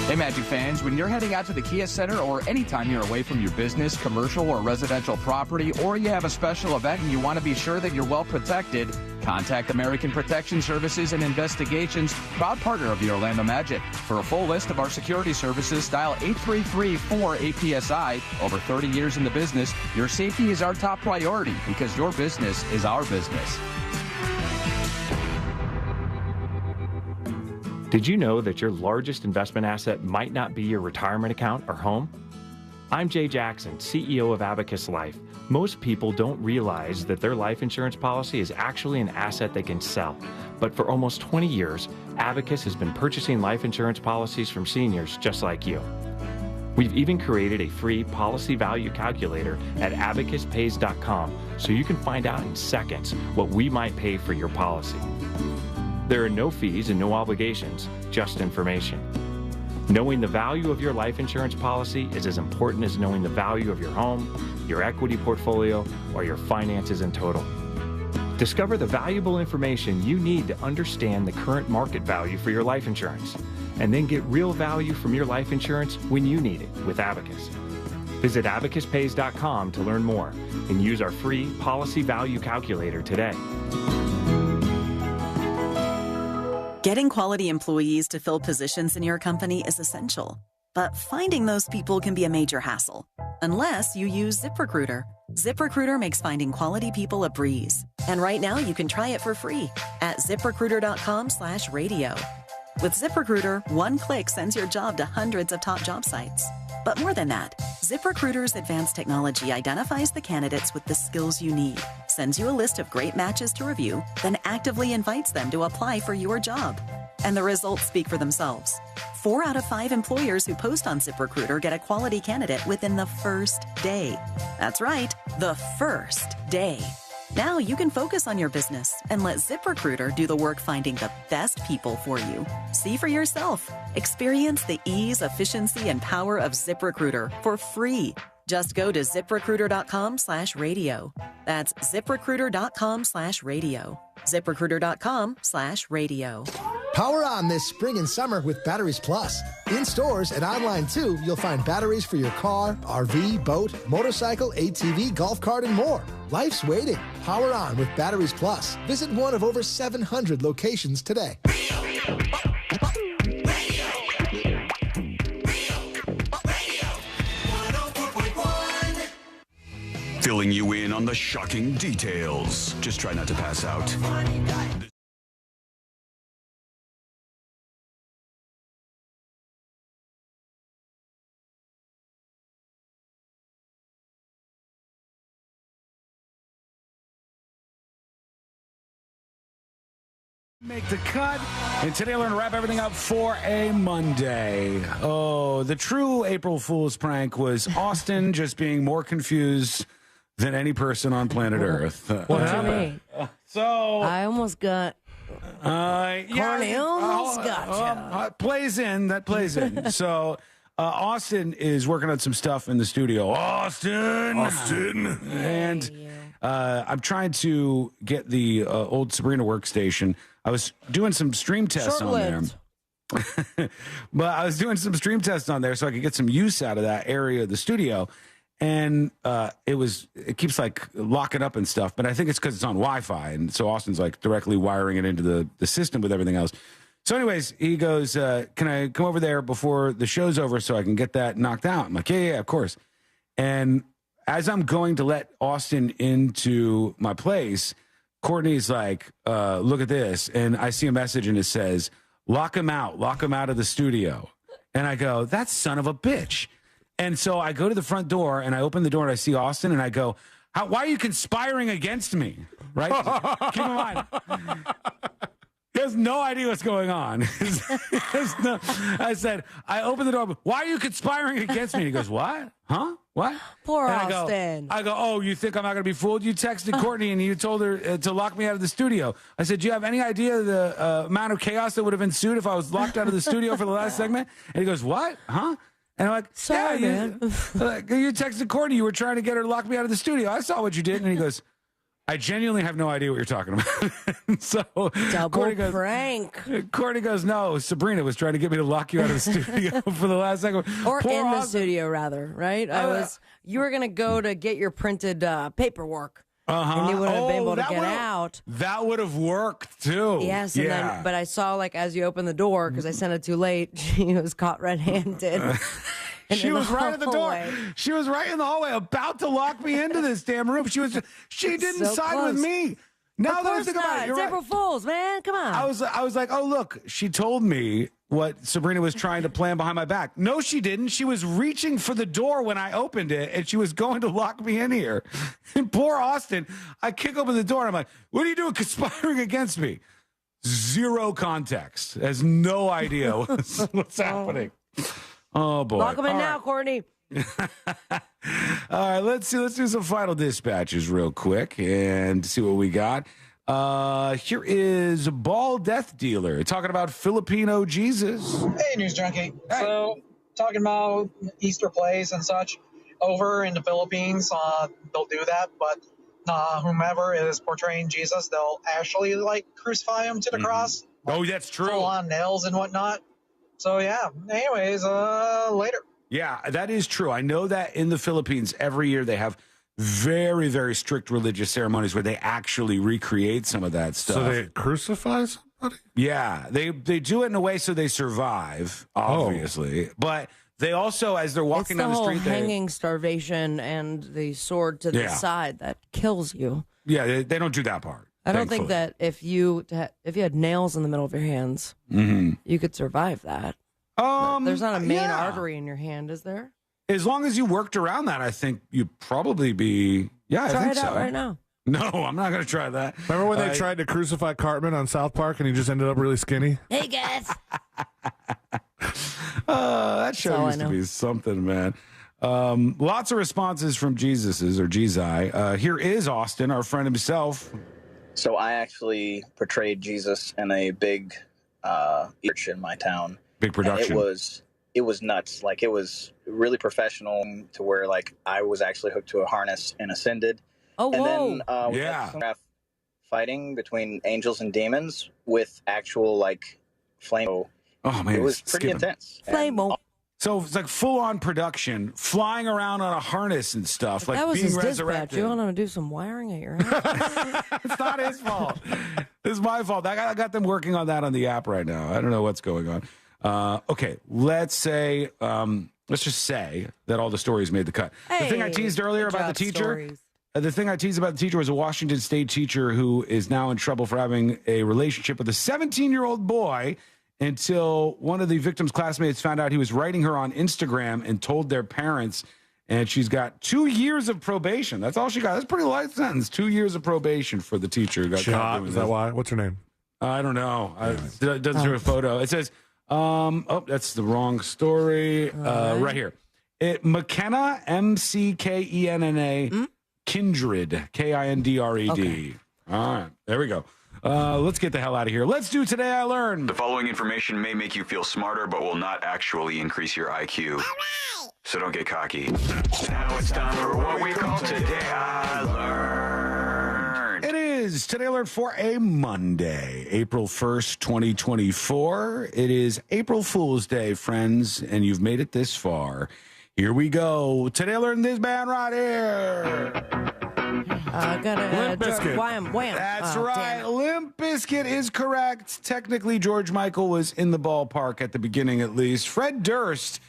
Hey, Magic fans, when you're heading out to the Kia Center or anytime you're away from your business, commercial, or residential property, or you have a special event and you want to be sure that you're well protected, contact American Protection Services and Investigations, proud partner of the Orlando Magic. For a full list of our security services, dial 833-4-APSI. Over 30 years in the business, your safety is our top priority because your business is our business. Did you know that your largest investment asset might not be your retirement account or home? I'm Jay Jackson, CEO of Abacus Life. Most people don't realize that their life insurance policy is actually an asset they can sell. But for almost 20 years, Abacus has been purchasing life insurance policies from seniors just like you. We've even created a free policy value calculator at abacuspays.com so you can find out in seconds what we might pay for your policy. There are no fees and no obligations, just information. Knowing the value of your life insurance policy is as important as knowing the value of your home, your equity portfolio, or your finances in total. Discover the valuable information you need to understand the current market value for your life insurance, and then get real value from your life insurance when you need it with Abacus. Visit abacuspays.com to learn more and use our free policy value calculator today. Getting quality employees to fill positions in your company is essential, but finding those people can be a major hassle, unless you use ZipRecruiter. ZipRecruiter makes finding quality people a breeze. And right now you can try it for free at ZipRecruiter.com/radio. With ZipRecruiter, one click sends your job to hundreds of top job sites. But more than that, ZipRecruiter's advanced technology identifies the candidates with the skills you need, sends you a list of great matches to review, then actively invites them to apply for your job. And the results speak for themselves. 4 out of 5 employers who post on ZipRecruiter get a quality candidate within the first day. That's right, the first day. Now you can focus on your business and let ZipRecruiter do the work finding the best people for you. See for yourself. Experience the ease, efficiency, and power of ZipRecruiter for free. Just go to ZipRecruiter.com/radio. That's ZipRecruiter.com/radio. ZipRecruiter.com/radio. Power on this spring and summer with Batteries Plus. In stores and online too, you'll find batteries for your car, RV, boat, motorcycle, ATV, golf cart, and more. Life's waiting. Power on with Batteries Plus. Visit one of over 700 locations today. Filling you in on the shocking details. Just try not to pass out. Make the cut. And today we're going to wrap everything up for a Monday. Oh, the true April Fool's prank was Austin just being more confused than any person on planet Earth. What happened? So I almost got. Corny almost gotcha. Plays in. That plays in. So Austin is working on some stuff in the studio. Austin. And I'm trying to get the old Sabrina workstation. I was doing some stream tests on there. But I was doing some stream tests on there so I could get some use out of that area of the studio. And it keeps like locking up and stuff, but I think it's because it's on Wi-Fi. And so Austin's like directly wiring it into the system with everything else. So anyways, he goes, can I come over there before the show's over so I can get that knocked out? I'm like, yeah, of course. And as I'm going to let Austin into my place, Courtney's like, look at this. And I see a message and it says, lock him out of the studio. And I go, that son of a bitch. And so I go to the front door and I open the door and I see Austin and I go, why are you conspiring against me? Right? Keep in mind, he has no idea what's going on. I said, I opened the door, why are you conspiring against me? He goes, what? Huh? What? Poor and Austin. I go, oh, you think I'm not going to be fooled? You texted Courtney and you told her to lock me out of the studio. I said, do you have any idea the amount of chaos that would have ensued if I was locked out of the studio for the last segment? And he goes, what? Huh? And I'm like, sorry, man. You texted Courtney. You were trying to get her to lock me out of the studio. I saw what you did. And he goes, I genuinely have no idea what you're talking about. So Double prank. Courtney goes, no, Sabrina was trying to get me to lock you out of the studio for the last second. Or in the studio, rather, right? You were going to go to get your printed paperwork. And you wouldn't have been able to get out. That would have worked, too. Yes, and then, but I saw, like, as you opened the door, because I sent it too late, she was caught red-handed. She was right at the door. She was right in the hallway, about to lock me into this damn room. She didn't So side close. with me. Now that I think about it, you're it's right. April Fool's, man. Come on. I was like, oh, look, she told me what Sabrina was trying to plan behind my back. No, she didn't. She was reaching for the door when I opened it, and she was going to lock me in here. And poor Austin, I kick open the door, and I'm like, what are you doing conspiring against me? Zero context. Has no idea what's happening. Oh, boy. Lock them in All now, right. Courtney. All right, let's do some final dispatches real quick and see what we got. Here is Ball Death Dealer talking about Filipino Jesus. Hey, News Junkie. So, talking about Easter plays and such, over in the Philippines, they'll do that, but whomever is portraying Jesus, they'll actually, crucify him to the cross. Oh, that's true. Full on nails and whatnot. So, yeah. Anyways, later. Yeah, that is true. I know that in the Philippines, every year they have very, very strict religious ceremonies where they actually recreate some of that stuff. So they crucify somebody? Yeah, they do it in a way so they survive, obviously. But they also, as they're walking down the street, it's the whole hanging, starvation, and the sword to the Yeah. side that kills you. Yeah, they don't do that part. I don't think that if you had nails in the middle of your hands, you could survive that. There's not a main artery in your hand, is there? As long as you worked around that, I think you'd probably be. Yeah, I Try think it so. out right now. No, I'm not going to try that. Remember when they tried to crucify Cartman on South Park and he just ended up really skinny? Hey, guys. That show all I used to know. be something, man. Lots of responses from Jesus's or Jesus. Here is Austin, our friend himself. So I actually portrayed Jesus in a big church in my town. Big production. And it was nuts. Like, it was really professional to where, like, I was actually hooked to a harness and ascended. Oh, and whoa. then we Yeah. had some fighting between angels and demons with actual, like, flame. Oh, man. It was pretty skipping. intense. Flame-o. So it's like full-on production, flying around on a harness and stuff, like that was being his dispatch. resurrected. You want him to do some wiring at your house? It's not his fault. It's my fault. I got them working on that on the app right now. I don't know what's going on. Okay, let's just say that all the stories made the cut. The thing I teased earlier good about the job, teacher. stories. The thing I teased about the teacher was a Washington State teacher who is now in trouble for having a relationship with a 17-year-old boy until one of the victim's classmates found out he was writing her on Instagram and told their parents, and she's got 2 years of probation. That's all she got. That's a pretty light sentence. 2 years of probation for the teacher who got She caught hot? doing Is this. that why? What's her name? I don't know. It doesn't show a photo. It says, that's the wrong story. Right here. McKenna, McKenna, Kindred, Kindred. Okay. All right, there we go. Let's get the hell out of here. Let's do Today I Learned. The following information may make you feel smarter, but will not actually increase your IQ. So don't get cocky. Now it's time for what we call Today I Learned. It is Today I Learned for a Monday, April 1st, 2024. It is April Fool's Day, friends, and you've made it this far. Here we go. Today I Learned this band right here. Limp Bizkit. Wham. That's Oh, right. damn it. Limp Bizkit is correct. Technically, George Michael was in the ballpark at the beginning, at least. Fred Durst,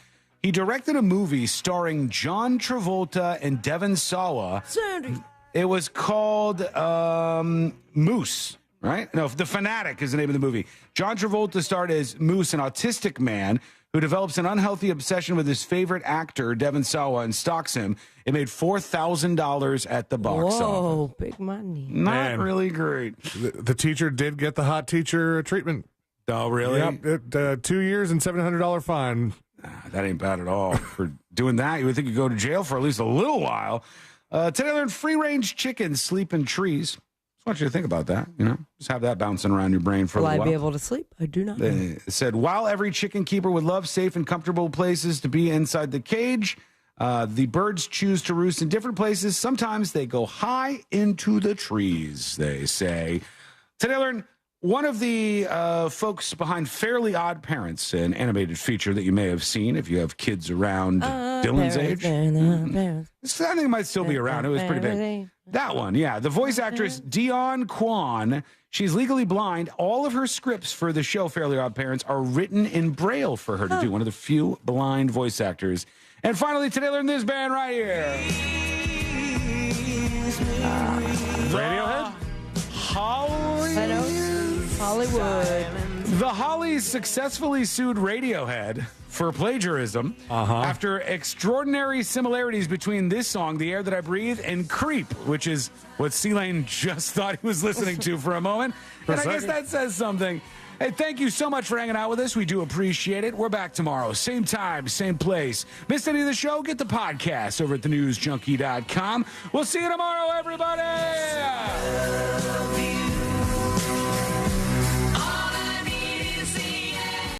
he directed a movie starring John Travolta and Devon Sawa. Sandy. It was called Moose, right? No, The Fanatic is the name of the movie. John Travolta starred as Moose, an autistic man who develops an unhealthy obsession with his favorite actor, Devon Sawa, and stalks him. It made $4,000 at the box office. Whoa, big money. Not Man. really great. The teacher did get the hot teacher treatment. Oh, really? Yep. 2 years and $700 fine. That ain't bad at all. For doing that, you would think you'd go to jail for at least a little while. Today I learned free-range chickens sleep in trees. Just want you to think about that, Just have that bouncing around your brain for Will a I little be while. able to sleep? I do not know. They said, while every chicken keeper would love safe and comfortable places to be inside the cage, the birds choose to roost in different places. Sometimes they go high into the trees, they say. Today I learned one of the folks behind Fairly Odd Parents, an animated feature that you may have seen if you have kids around Dylan's age. I think it might still be around. It was pretty big. That one, yeah. The voice actress Dion Kwan, she's legally blind. All of her scripts for the show Fairly Odd Parents are written in Braille for her to do. One of the few blind voice actors. And finally, today I learned this band right here. Radiohead? Hollywood. The Hollies successfully sued Radiohead for plagiarism after extraordinary similarities between this song, The Air That I Breathe, and Creep, which is what C-Lane just thought he was listening to for a moment. And I guess that says something. Hey, thank you so much for hanging out with us. We do appreciate it. We're back tomorrow. Same time, same place. Missed any of the show? Get the podcast over at thenewsjunkie.com. We'll see you tomorrow, everybody.